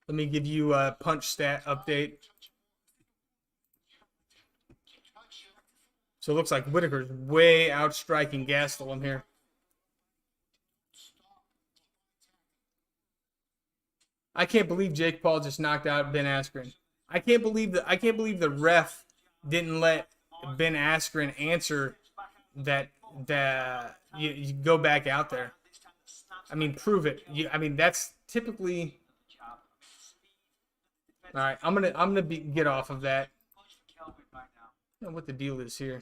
Let me give you a punch stat update. So it looks like Whitaker's way outstriking Gastelum here. I can't believe Jake Paul just knocked out Ben Askren. I can't believe the ref didn't let Ben Askren answer that you go back out there. I mean, prove it. That's typically. All right, I'm gonna get off of that. I don't know what the deal is here.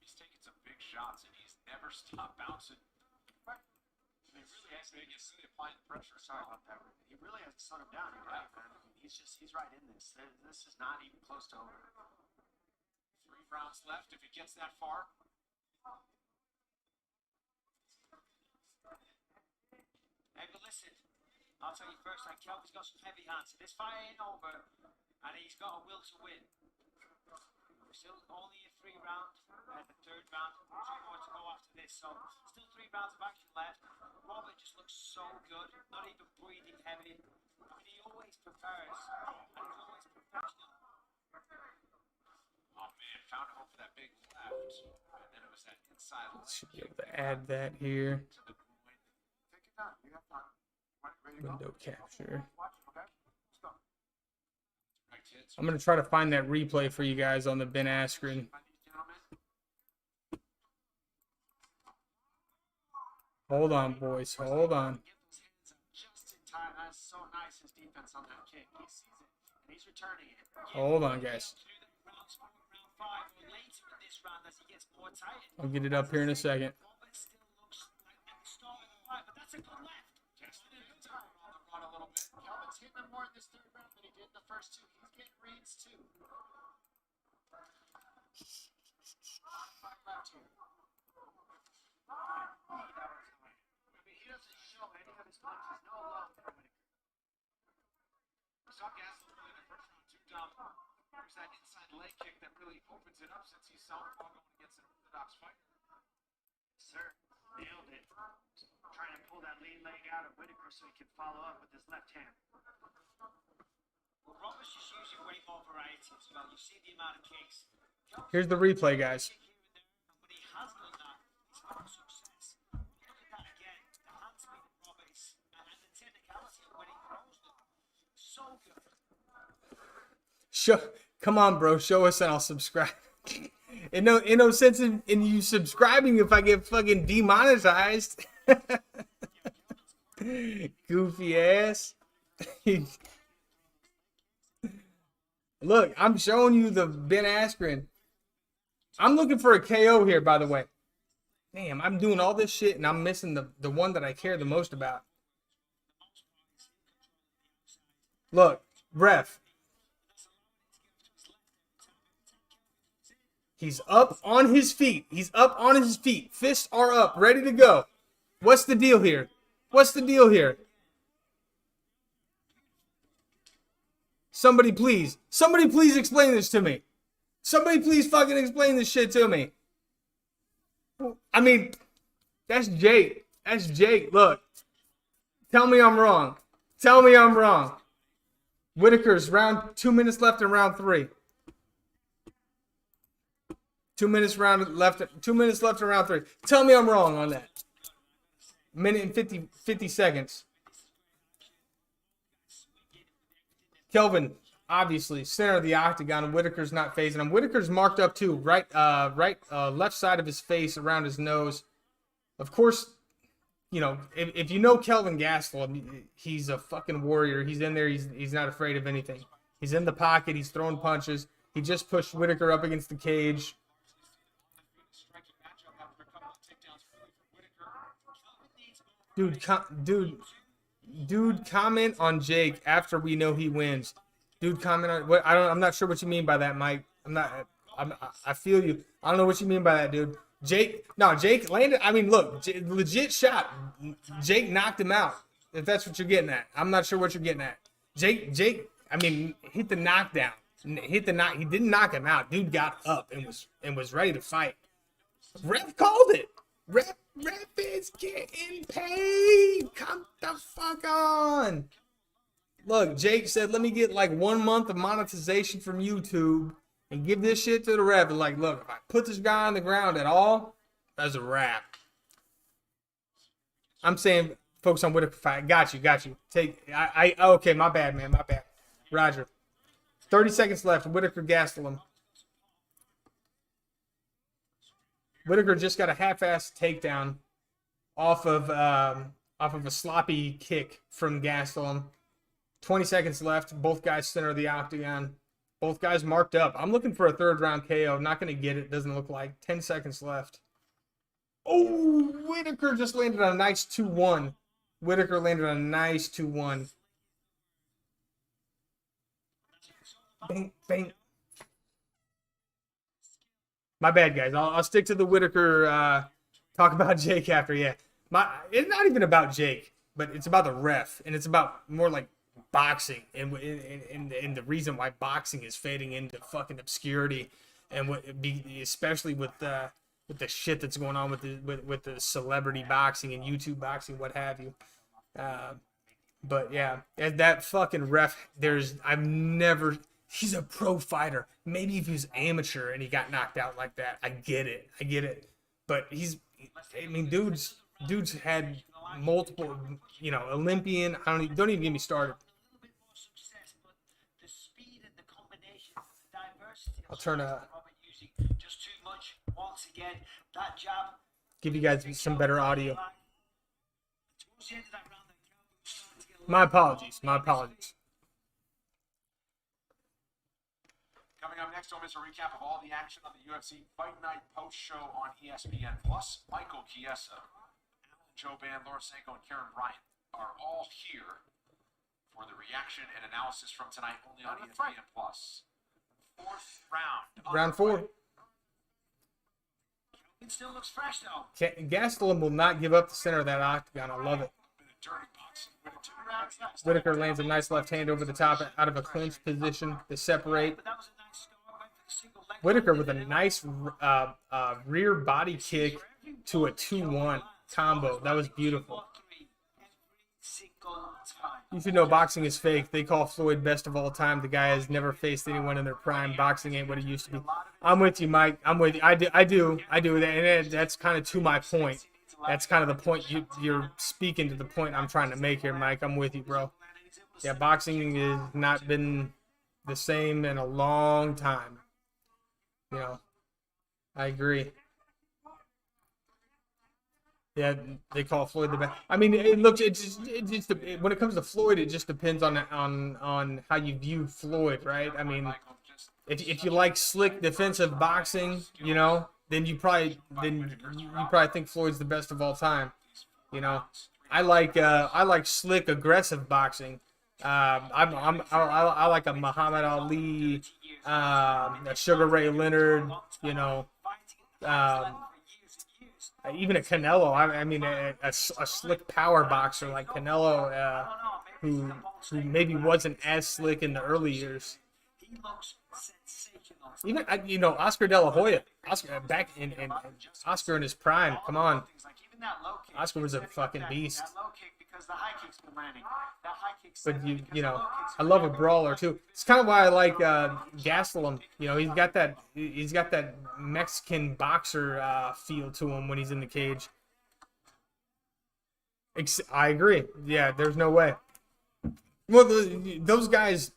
He's taking some big shots and he's never stopped bouncing. He really has to get City applying the pressure. Sorry about that. He really has to slow him down. You're right, man. I mean, he's right in this. This is not even close to over. 3 rounds left if he gets that far. Hey, but listen, I'll tell you first, like, Kelvin's got some heavy hands. This fight ain't over, and he's got a will to win. We're still only in 3 rounds, and the 3rd round, 2 more to go after this, so still 3 rounds of action left. Robert just looks so good, not even breathing heavy. I mean, he always prepares, and he's always professional. Oh man, found a home for that big left, and then it was that inside leg. Should be able to add that here. To the groin. Take your time. You have time. Ready to go? Window capture. Watch. Okay. Let's go. Right, kids. I'm gonna try to find that replay for you guys on the Ben Askren. Hold on, boys. Hold on. Just in time. That's so nice. His defense on that kick. He sees it and he's returning it. Hold on, guys. Round 5 or later in this round as he gets more tired. I'll get it up here in a second. Robert still looks like at the start of the fight, but that's a good left. Just in good time on the run a little bit. Kelvin's hitting him more in this 3rd round than he did in the first 2. He's getting reads too. 5 left here. He doesn't show any of his punches. No love for Whitaker. We saw Gastelum in the first round 2 down. There's that inside leg kick that really opens it up since he's southpaw going against an orthodox fighter. Sir, nailed it. Trying to pull that lead leg out of Whitaker so he can follow up with his left hand. Well, Robert's just using way more variety as well. You see the amount of kicks. Here's the replay, guys. When he has done that, he's found success. Look at that again. The hand speed of Robert is, and the technicality of when he throws them. So good. Come on, bro. Show us and I'll subscribe. It no sense in you subscribing if I get fucking demonetized. Goofy ass. Look, I'm showing you the Ben Askren. I'm looking for a KO here, by the way. Damn, I'm doing all this shit and I'm missing the one that I care the most about. Look, ref. He's up on his feet. He's up on his feet. Fists are up, ready to go. What's the deal here? What's the deal here? Somebody please explain this to me. Somebody please fucking explain this shit to me. I mean, that's Jake. That's Jake. Look. Tell me I'm wrong. Tell me I'm wrong. Whitaker's 2 minutes left in round 3. 2 minutes left in round 3. Tell me I'm wrong on that. Minute and 50 seconds. Kelvin, obviously, center of the octagon. Whitaker's not phasing him. Whitaker's marked up too. Left side of his face, around his nose. Of course, you know, if you know Kelvin Gastelum, he's a fucking warrior. He's in there. He's not afraid of anything. He's in the pocket. He's throwing punches. He just pushed Whitaker up against the cage. Dude, comment on Jake after we know he wins. Dude, comment on what I'm not sure what you mean by that, Mike. I feel you. I don't know what you mean by that, dude. Jake landed. I mean, look, legit shot. Jake knocked him out. If that's what you're getting at, I'm not sure what you're getting at. Jake. I mean, hit the knockdown. He didn't knock him out. Dude got up and was ready to fight. Ref called it. Ref is getting paid. Come the fuck on. Look, Jake said, let me get like 1 month of monetization from YouTube and give this shit to the ref. And like, look, if I put this guy on the ground at all, that's a wrap. I'm saying focus on Whitaker fight. Got you. Okay, my bad, man. My bad. Roger. 30 seconds left. Whitaker gassed him. Whitaker just got a half-assed takedown off of a sloppy kick from Gastelum. 20 seconds left. Both guys center of the octagon. Both guys marked up. I'm looking for a third-round KO. Not going to get it. Doesn't look like. 10 seconds left. Oh, Whitaker just landed on a nice 2-1. Whitaker landed on a nice 2-1. Bang, bang. My bad, guys. I'll stick to the Whitaker. Talk about Jake after. Yeah, it's not even about Jake, but it's about the ref, and it's about more like boxing, and the reason why boxing is fading into fucking obscurity, and especially with the shit that's going on with the celebrity boxing and YouTube boxing, what have you. But yeah, that fucking ref. He's a pro fighter. Maybe if he was amateur and he got knocked out like that, I get it. But dude's had multiple, Olympian. Don't even get me started. I'll turn just too much once again. That jab. Give you guys some better audio. My apologies. Coming up next home is a recap of all the action on the UFC Fight Night post show on ESPN Plus. Michael Chiesa, Alan Jouban, Laura Sanko, and Karen Bryant are all here for the reaction and analysis from tonight only on ESPN Plus. Fourth round. Round 4. It still looks fresh though. Gastelum will not give up the center of that octagon. I love it. Whitaker lands a nice left hand over the top out of a clinch position to separate. Whitaker with a nice rear body kick to a 2-1 combo. That was beautiful. You should know boxing is fake. They call Floyd best of all time. The guy has never faced anyone in their prime. Boxing ain't what it used to be. I'm with you, Mike. I'm with you. I do. And that's kind of to my point. That's kind of the point you're speaking to, the point I'm trying to make here, Mike. I'm with you, bro. Yeah, boxing has not been the same in a long time. I agree. Yeah, they call Floyd the best. I mean, when it comes to Floyd, it just depends on how you view Floyd, right? I mean, if you like slick defensive boxing, then you probably think Floyd's the best of all time. I like slick aggressive boxing. I like a Muhammad Ali, a Sugar Ray Leonard, even a Canelo. I mean, a slick power boxer like Canelo, who maybe wasn't as slick in the early years. Even Oscar De La Hoya, Oscar in his prime. Come on, Oscar was a fucking beast. But I love a brawler too. It's kind of why I like Gastelum. He's got that Mexican boxer feel to him when he's in the cage. I agree. Yeah, there's no way. Well, those guys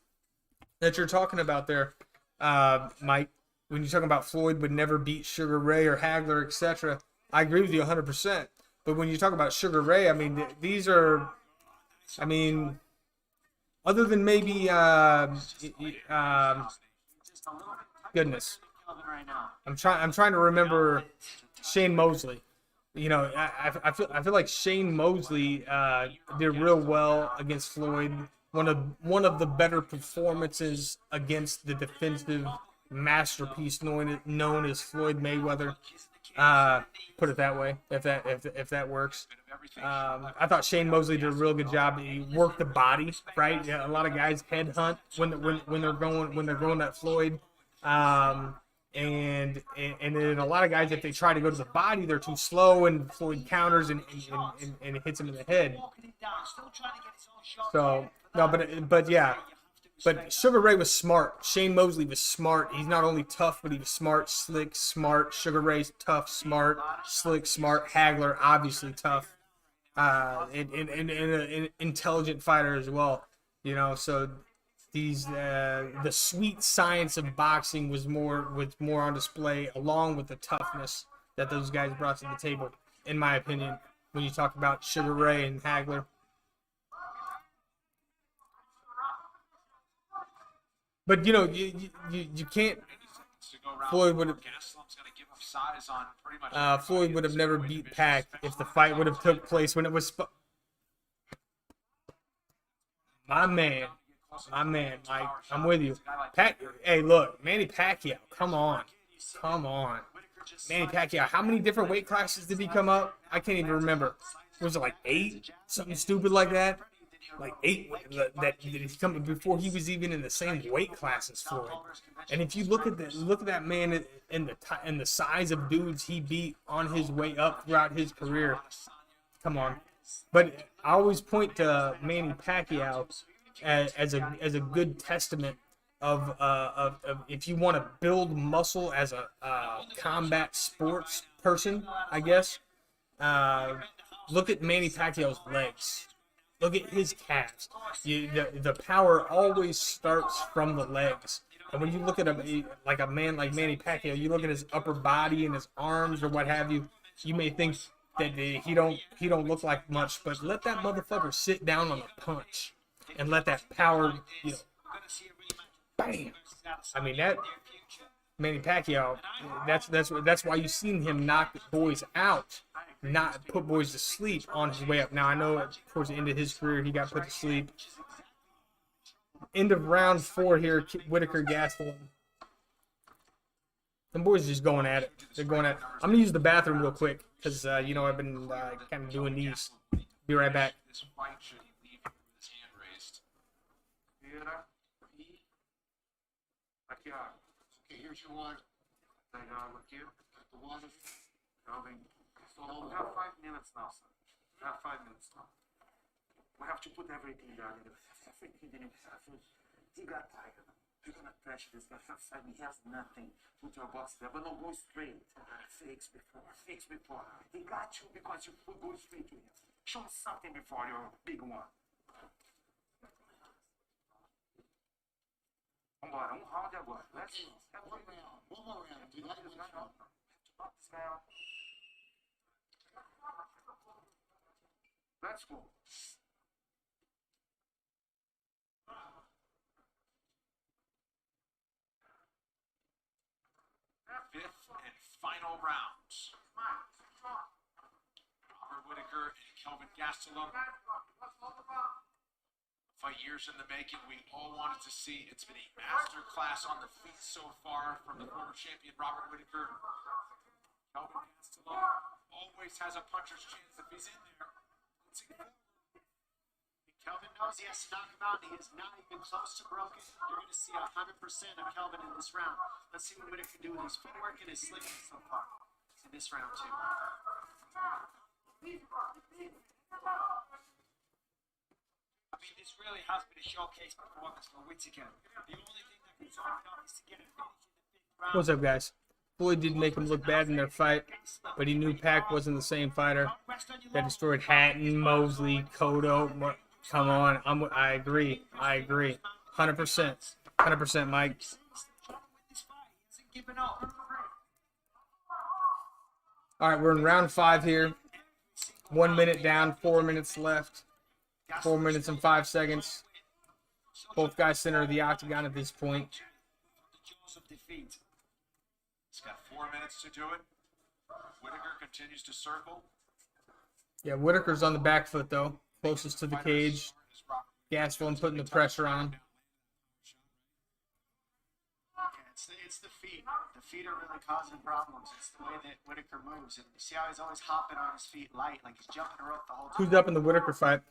that you're talking about there, Mike, when you're talking about Floyd would never beat Sugar Ray or Hagler, etc., I agree with you 100%. But when you talk about Sugar Ray, I mean, these are, other than maybe goodness, I'm trying to remember Shane Mosley. You know, I feel like Shane Mosley did real well against Floyd. One of the better performances against the defensive masterpiece known as Floyd Mayweather. Put it that way, if that works. I thought Shane Mosley did a real good job. He worked the body, right? Yeah, a lot of guys headhunt when they're going at Floyd. And then a lot of guys, if they try to go to the body, they're too slow, and Floyd counters and it hits him in the head. So no, but yeah, but Sugar Ray was smart. Shane Mosley was smart. He's not only tough, but he was smart, slick, smart. Sugar Ray's tough, smart, slick, smart. Hagler obviously tough, and an intelligent fighter as well. You know, so. The sweet science of boxing was more on display, along with the toughness that those guys brought to the table, in my opinion, when you talk about Sugar Ray and Hagler. But you know, you can't. Floyd would have never beat Pac if the fight would have took place when it was. My man, Mike, I'm with you. Hey, look, Manny Pacquiao, come on. Manny Pacquiao, how many different weight classes did he come up? I can't even remember. Was it like 8? Something stupid like that? Like 8 that he's coming before he was even in the same weight class as Floyd. And if you look at that man and the size of dudes he beat on his way up throughout his career, come on. But I always point to Manny Pacquiao as a good testament of if you want to build muscle as a combat sports person, I guess. Look at Manny Pacquiao's legs. Look at his calves. The power always starts from the legs. And when you look at a man like Manny Pacquiao, you look at his upper body and his arms or what have you. You may think that he don't look like much, but let that motherfucker sit down on a punch and let that power, bam. I mean that Manny Pacquiao. That's why you've seen him knock boys out, not put boys to sleep on his way up. Now I know towards the end of his career he got put to sleep. End of round 4 here, Whitaker Gastelum. Them boys are just going at it. They're going at it. I'm going to use the bathroom real quick because, I've been kind of doing these. Be right back. Okay, here's your water. Look here. Got the water. Calvin. So we have 5 minutes now, sir. We have 5 minutes now. We have to put everything down in the everything in the bathroom. He got tired. You're gonna trash this guy outside. He has nothing. Put your box there, but no, go straight. Fix before. He got you because you go straight to him. Show him something before your big one. Vambora, round agora. Let's go. One more round. Do that this guy out. Knock this guy out. Let's go. Fifth and final rounds. Robert Whitaker and Kelvin Gastelum. For years in the making, we all wanted to see. It's been a master class on the feet so far from the former champion Robert Whitaker. Kelvin Gastelum always has a puncher's chance if he's in there. Kelvin knows he has to knock him out, and he is not even close to broken. You're going to see 100% of Kelvin in this round. Let's see what Whitaker can do with his footwork and his slickness so far in this round, too. I mean, this really has been a showcase performance for Whitaker. The only thing that can solve it is to get a finish in the 5th round. What's up, guys? Floyd did make him look bad in their fight, but he knew Pac wasn't the same fighter that destroyed Hatton, Mosley, Cotto. Come on, I agree. 100%, Mike. All right, we're in round 5 here. 1 minute down, 4 minutes left. 4 minutes and 5 seconds. Both guys center of the octagon at this point. The jaws of defeat. He's got 4 minutes to do it. Whitaker continues to circle. Yeah, Whitaker's on the back foot, though. Closest to the cage. Gastelum putting the pressure on him. It's the feet. The feet are really causing problems. It's the way that Whitaker moves. And you see how he's always hopping on his feet light, like he's jumping the rope the whole time. Who's up in the Whitaker fight?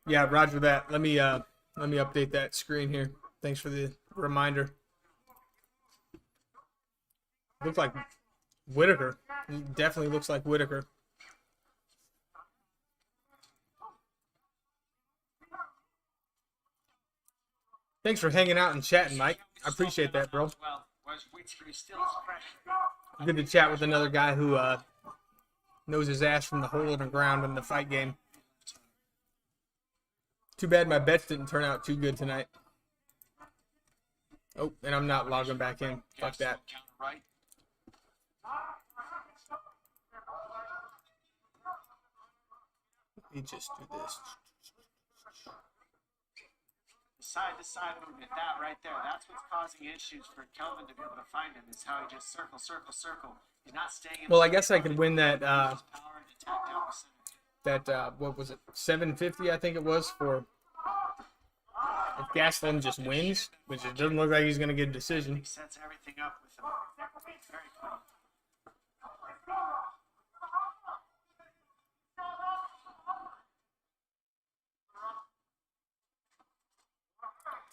Yeah, roger that. Let me update that screen here. Thanks for the reminder. Looks like Whitaker. He definitely looks like Whitaker. Thanks for hanging out and chatting, Mike. I appreciate that, bro. Good to chat with another guy who knows his ass from the hole in the ground in the fight game. Too bad my bets didn't turn out too good tonight. Oh, and I'm not logging back in. Fuck that. Let me just do this. Side-to-side movement, that right there, that's what's causing issues for Kelvin to be able to find him, is how he just circle. He's not staying in. Well, I guess I could win that, what was it, 750, I think it was, for if Gastelum just wins, which it doesn't look like he's going to get a decision. He sets everything up with him. Very clean.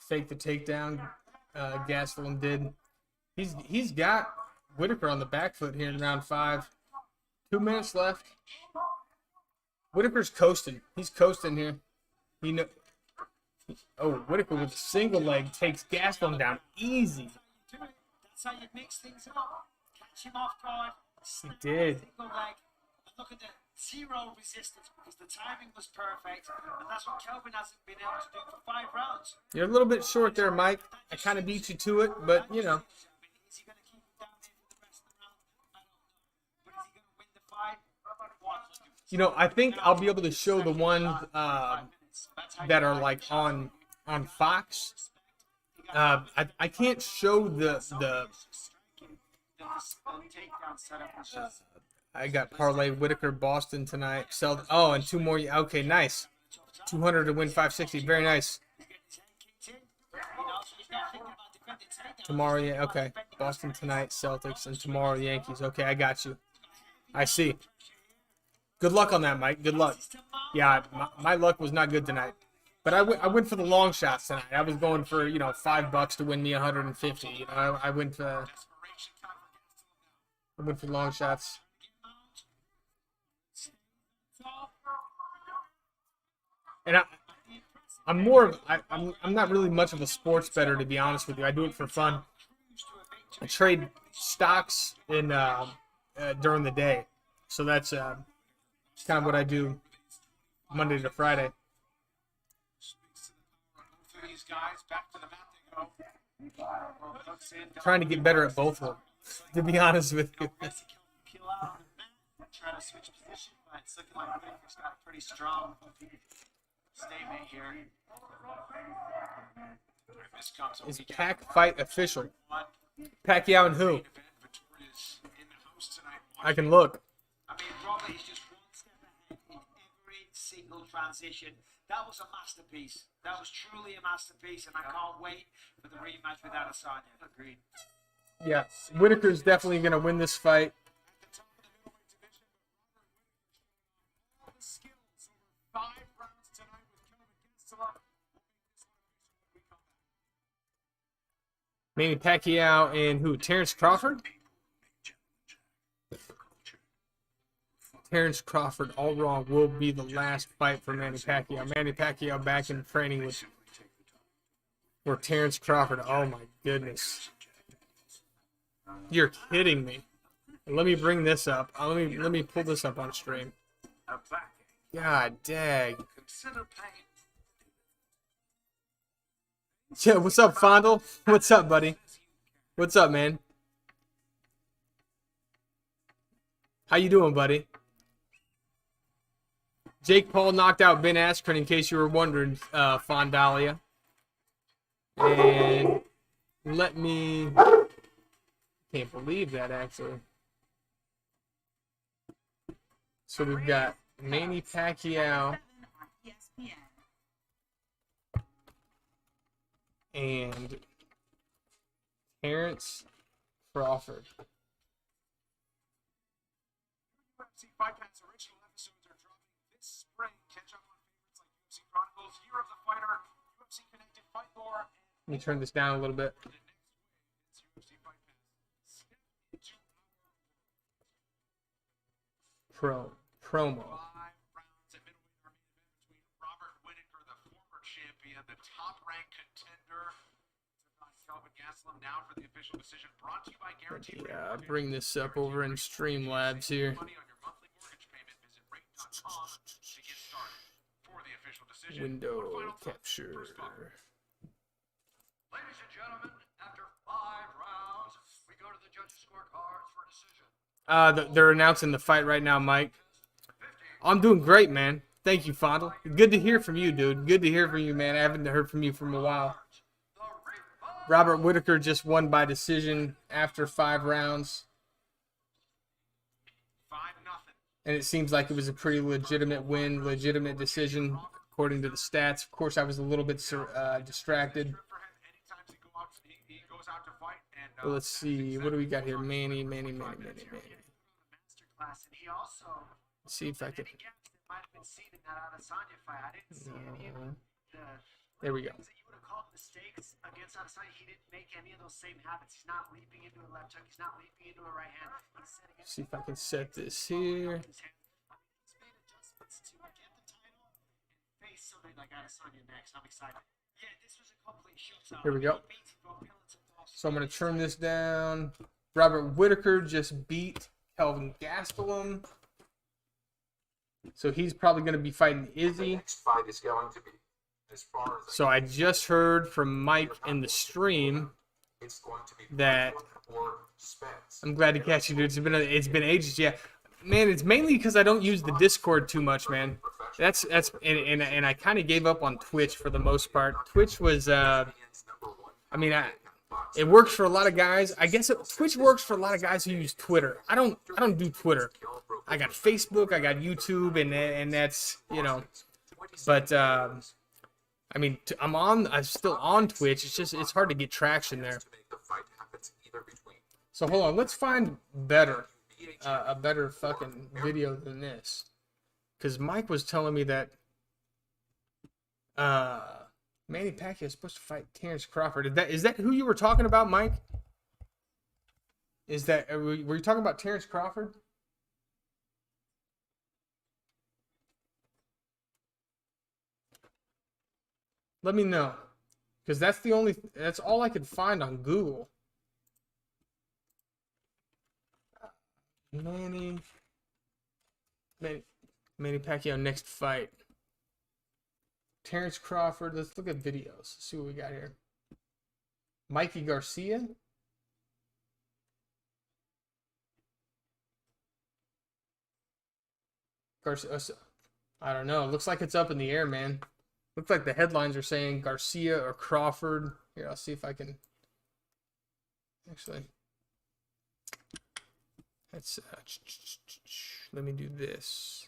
Fake the takedown. Gastelum did. He's got Whitaker on the back foot here in round 5. 2 minutes left. Whitaker's coasting. He's coasting here. Whitaker with a single leg takes Gastelum down easy. That's how you mix things up. Catch him off guard. He did. Single leg. Look at the zero resistance because the timing was perfect, and that's what Kelvin hasn't been able to do for 5 rounds. You're a little bit short there, Mike. I kind of beat you to it, but you know. Is he going to keep him down there for the rest of the round? I don't know. But is he going to win the fight? You know, I think I'll be able to show the ones that are like on Fox. I can't show the takedown setup was just. I got parlay Whitaker Boston tonight. And 2 more. Okay, nice. 200 to win 560. Very nice. Tomorrow, yeah, okay. Boston tonight, Celtics, and tomorrow Yankees. Okay, I got you. I see. Good luck on that, Mike. Good luck. Yeah, my luck was not good tonight. But I went for the long shots tonight. I was going for, $5 to win me 150. I went for long shots. And I'm not really much of a sports bettor, to be honest with you. I do it for fun. I trade stocks in during the day, so that's kind of what I do Monday to Friday. Trying to get better at both of them, to be honest with you. Trying to switch position, but it's looking like Whitaker's got a pretty strong statement here. Is Pac fight official? Pacquiao and who? I can look. I mean, Robert is just one step ahead in every single transition. That was a masterpiece. That was truly a masterpiece, and I can't wait for the rematch with Adesanya. Agreed. Yeah, Whitaker's definitely going to win this fight. Manny Pacquiao and who? Terrence Crawford? Terrence Crawford, all wrong, will be the last fight for Manny Pacquiao. Manny Pacquiao back in training for Terrence Crawford. Oh my goodness. You're kidding me. Let me bring this up. Let me pull this up on stream. God dang. Yeah, what's up, Fanduel? What's up, buddy? What's up, man? How you doing, buddy? Jake Paul knocked out Ben Askren, in case you were wondering, Fondalia. And let me... Can't believe that, actually. So we've got Manny Pacquiao and Terrence Crawford. UFC Fight Pass original episodes are dropping this spring. Catch up on favorites like UFC Chronicles, Year of the Fighter, UFC Connected Fight Lore, Let me turn this down a little bit. and the next wave is UFC Fight Pass. Step into Promo. 5 rounds at middleweight, our main event between Robert Whittaker, the former champion, the top-ranked contender, Kelvin Gastelum, now for the official decision. Brought to you by Guaranteed Rate Yeah, Mortgage. bring this up over in Streamlabs here. Money on your monthly mortgage payment. Visit rate.com to get started. For the official decision. Window One final thought. capture. First call. Ladies and gentlemen, after 5 rounds, we go to the judges' scorecards for a decision. They're announcing the fight right now, Mike. I'm doing great, man. Thank you, Fanduel. Good to hear from you, dude. Good to hear from you, man. I haven't heard from you for a while. Robert Whittaker just won by decision after 5 rounds. 5-0. And it seems like it was a pretty legitimate win, legitimate decision, according to the stats. Of course, I was a little bit distracted. He goes out to fight and Well, let's see. What do we got here? Manny. Masterclass, and he also Let's see if I can... any gaps that might have been seen in that Adesanya fight. I didn't see any of the There we go. things that you would have called mistakes against Adesanya. He didn't make any of those same habits. He's not leaping into a left hook. He's not leaping into a right hand. He's setting it. See if I can set this here. He's made adjustments to get the title and face somebody like Adesanya next. I'm excited. Yeah, this was a complete shootout. Here we go. He beats both pillars of Boston. So I'm going to turn this down. Robert Whittaker just beat Kelvin Gastelum. So he's probably going to be fighting Izzy. Next fight is going to be, as far as So I just heard from Mike in the stream it's going to be that or Spence. I'm glad to catch you, dude. It's been ages, yeah. Man, it's mainly because I don't use the Discord too much, man. And I kind of gave up on Twitch for the most part. Twitch was it works for a lot of guys. I guess Twitch works for a lot of guys who use Twitter. I don't do Twitter. I got Facebook, I got YouTube, and that's, you know. But I mean, I'm still on Twitch. It's just it's hard to get traction there. So hold on, let's find a better fucking video than this, because Mike was telling me that Manny Pacquiao is supposed to fight Terrence Crawford. Is that who you were talking about, Mike? Were you talking about Terrence Crawford? Let me know, because that's all I could find on Google. Manny Pacquiao next fight. Terrence Crawford. Let's look at videos. Let's see what we got here. Mikey Garcia. I don't know. It looks like it's up in the air, man. Looks like the headlines are saying Garcia or Crawford. Here, I'll see if I can actually. Let's let me do this.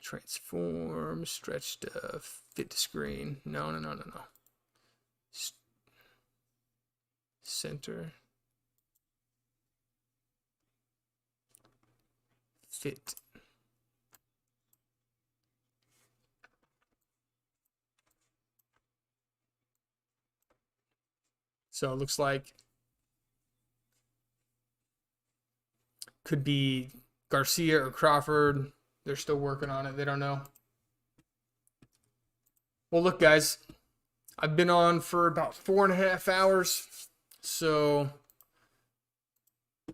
Transform, stretch to fit to screen. No. Center. Fit. So it looks like could be Garcia or Crawford. They're still working on it. They don't know. Well, look, guys, I've been on for about 4.5 hours, so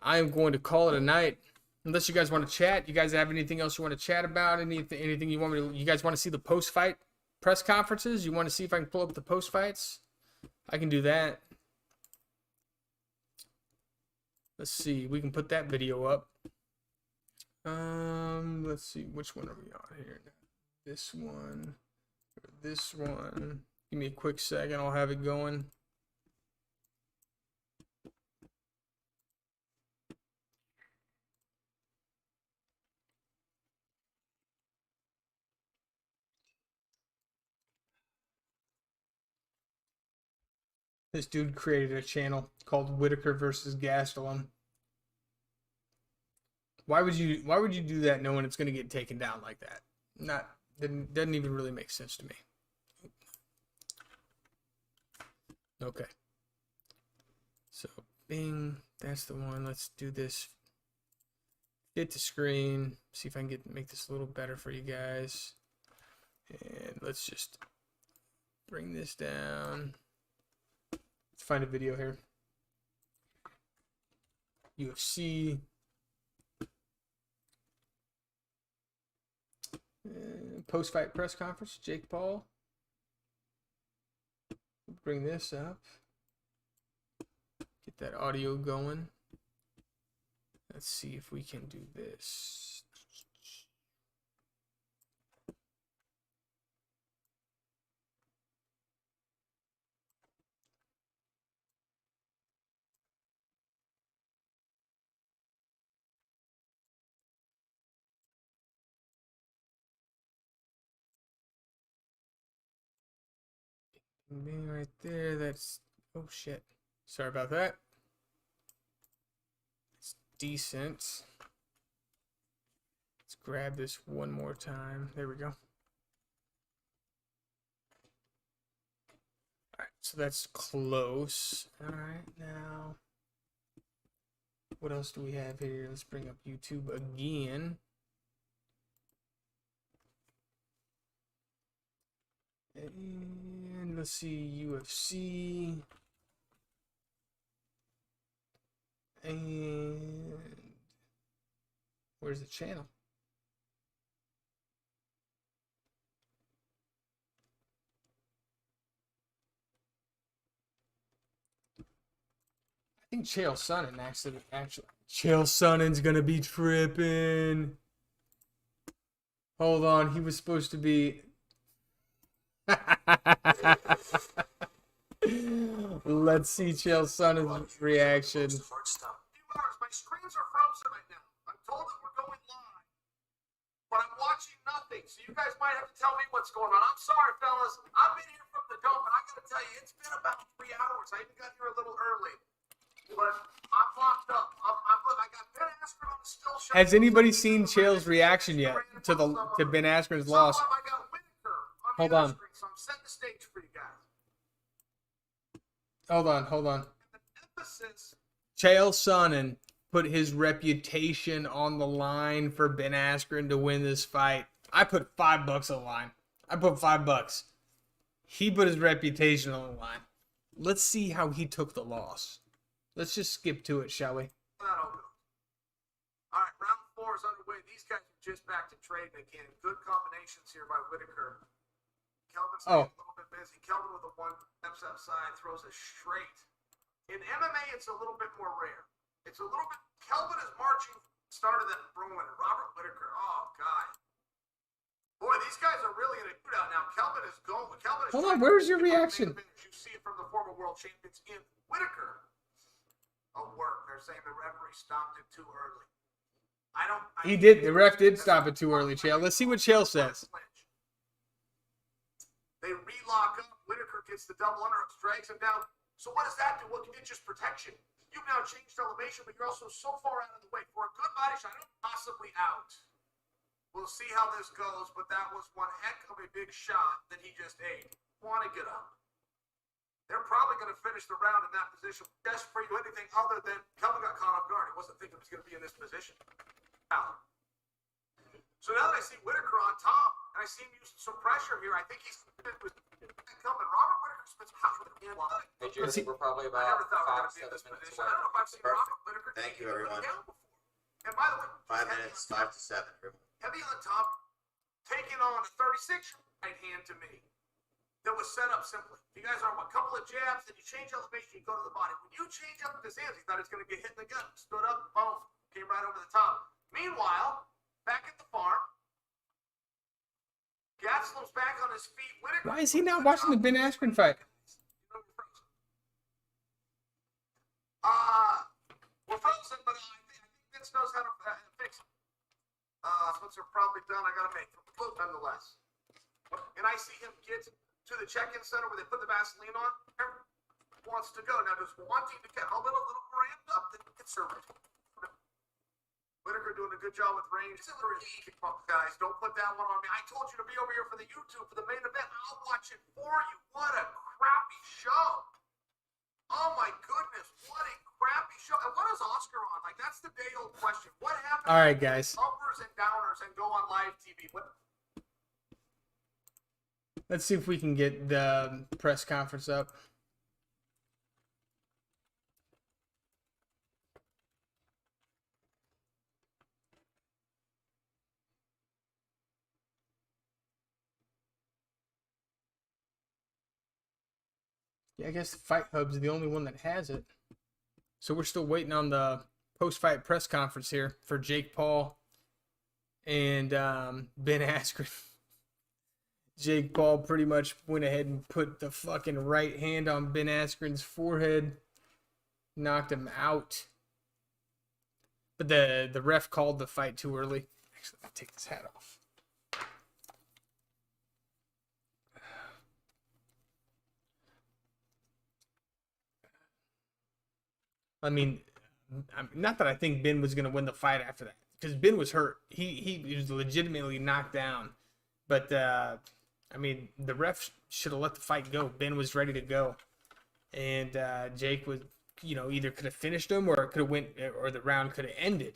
I am going to call it a night. Unless you guys want to chat, you guys have anything else you want to chat about? Anything you want me to? You guys want to see the post-fight press conferences? You want to see if I can pull up the post-fights? I can do that. Let's see. We can put that video up. Let's see. Which one are we on here? this one or this one. Give me a quick second. I'll have it going. This dude created a channel called Whitaker versus Gastelum. Why would you do that knowing it's gonna get taken down like that? Doesn't even really make sense to me. Okay. So bing, that's the one. Let's do this. Get to screen. See if I can make this a little better for you guys. And let's just bring this down. Let's find a video here. UFC. Post-fight press conference. Jake Paul. Bring this up. Get that audio going. Let's see if we can do this. Being right there, that's, oh shit. Sorry about that. It's decent. Let's grab this one more time. There we go. Alright, so that's close. Alright, now what else do we have here? Let's bring up YouTube again. And let's see, UFC. And where's the channel? I think Chael Sonnen actually Chael Sonnen's gonna be tripping. Hold on, he was supposed to be. Let's see Chael Sonnen's reaction. My screens are frozen right now. I'm told that we're going live, but I'm watching nothing, so you guys might have to tell me what's going on. I'm sorry, fellas. I've been here from the dome, and I gotta tell you, it's been about 3 hours. I even got here a little early, but I'm locked up. I got Ben Askren on the still shot. Has anybody seen Chael's reaction yet to Ben Askren's loss? I got Whitaker on Hold the on. other screen, so I'm setting the stage for you guys. Hold on. The emphasis. Chael Sonnen put his reputation on the line for Ben Askren to win this fight. I put $5 on the line. I put $5. He put his reputation on the line. Let's see how he took the loss. Let's just skip to it, shall we? That'll go. All right, round 4 is underway. These guys are just back to trading again. Good combinations here by Whitaker. Kelvin's a little bit busy. Kelvin with a 1 steps outside, throws a straight. In MMA, it's a little bit more rare. It's a little bit. Kelvin is marching. Started that throwing. Robert Whitaker. Oh God. Boy, these guys are really in a shootout now. Kelvin is going. Hold on. Where's your reaction? You see it from the former world champions in Whitaker. A work. They're saying the referee stopped it too early. He did. The ref did stop it too early, Chael. Let's see what Chael says. They relock up. Whitaker gets the double underhooks, drags him down. So what does that do? Well, it's just protection. You've now changed elevation, but you're also so far out of the way. For a good body shot, possibly out. We'll see how this goes, but that was one heck of a big shot that he just ate. Want to get up. They're probably going to finish the round in that position. Desperate to do anything other than Kelvin got caught off guard. He wasn't thinking he was going to be in this position. So now that I see Whitaker on top, and I see him use some pressure here, I think he's coming. Robert Whitaker spends half of the game. Hey, Jared, we're probably about 5 to 7 minutes away. I don't know if I've seen Robert Whitaker. Thank you, everyone. And by the way, 5 minutes, 5 to 7. Heavy on top, taking on a 36 right hand to me. That was set up simply. You guys are a couple of jabs, then you change elevation, you go to the body. When you change up with his hands, he thought he was going to get hit in the gut. Stood up, boom, came right over the top. Meanwhile, back at the farm, Gaslow's back on his feet. Whitaker. Why is he not watching the Ben Askren fight? We're frozen, but I think Vince knows how to fix it. Spencer probably done. I gotta make it nonetheless. And I see him get to the check-in center where they put the Vaseline on. Wants to go now. Just wanting to get a little more amped up than conservative. Whitaker doing a good job with range. Guys, don't put that one on me. I told you to be over here for the YouTube for the main event. I'll watch it for you. What a crappy show. Oh my goodness, what a crappy show. And what is Oscar on? Like, that's the day-old question. What happened? All right, guys. Uppers and downers and go on live TV. Let's see if we can get the press conference up. Yeah, I guess Fight Hub's the only one that has it. So we're still waiting on the post-fight press conference here for Jake Paul and Ben Askren. Jake Paul pretty much went ahead and put the fucking right hand on Ben Askren's forehead, knocked him out. But the ref called the fight too early. Actually, let me take this hat off. I mean, not that I think Ben was going to win the fight after that, because Ben was hurt. He was legitimately knocked down. But, I mean, the ref should have let the fight go. Ben was ready to go. And Jake was, either could have finished him or it could have went, or the round could have ended.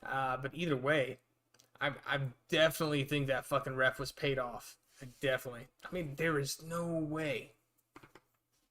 But either way, I definitely think that fucking ref was paid off. Definitely. I mean, there is no way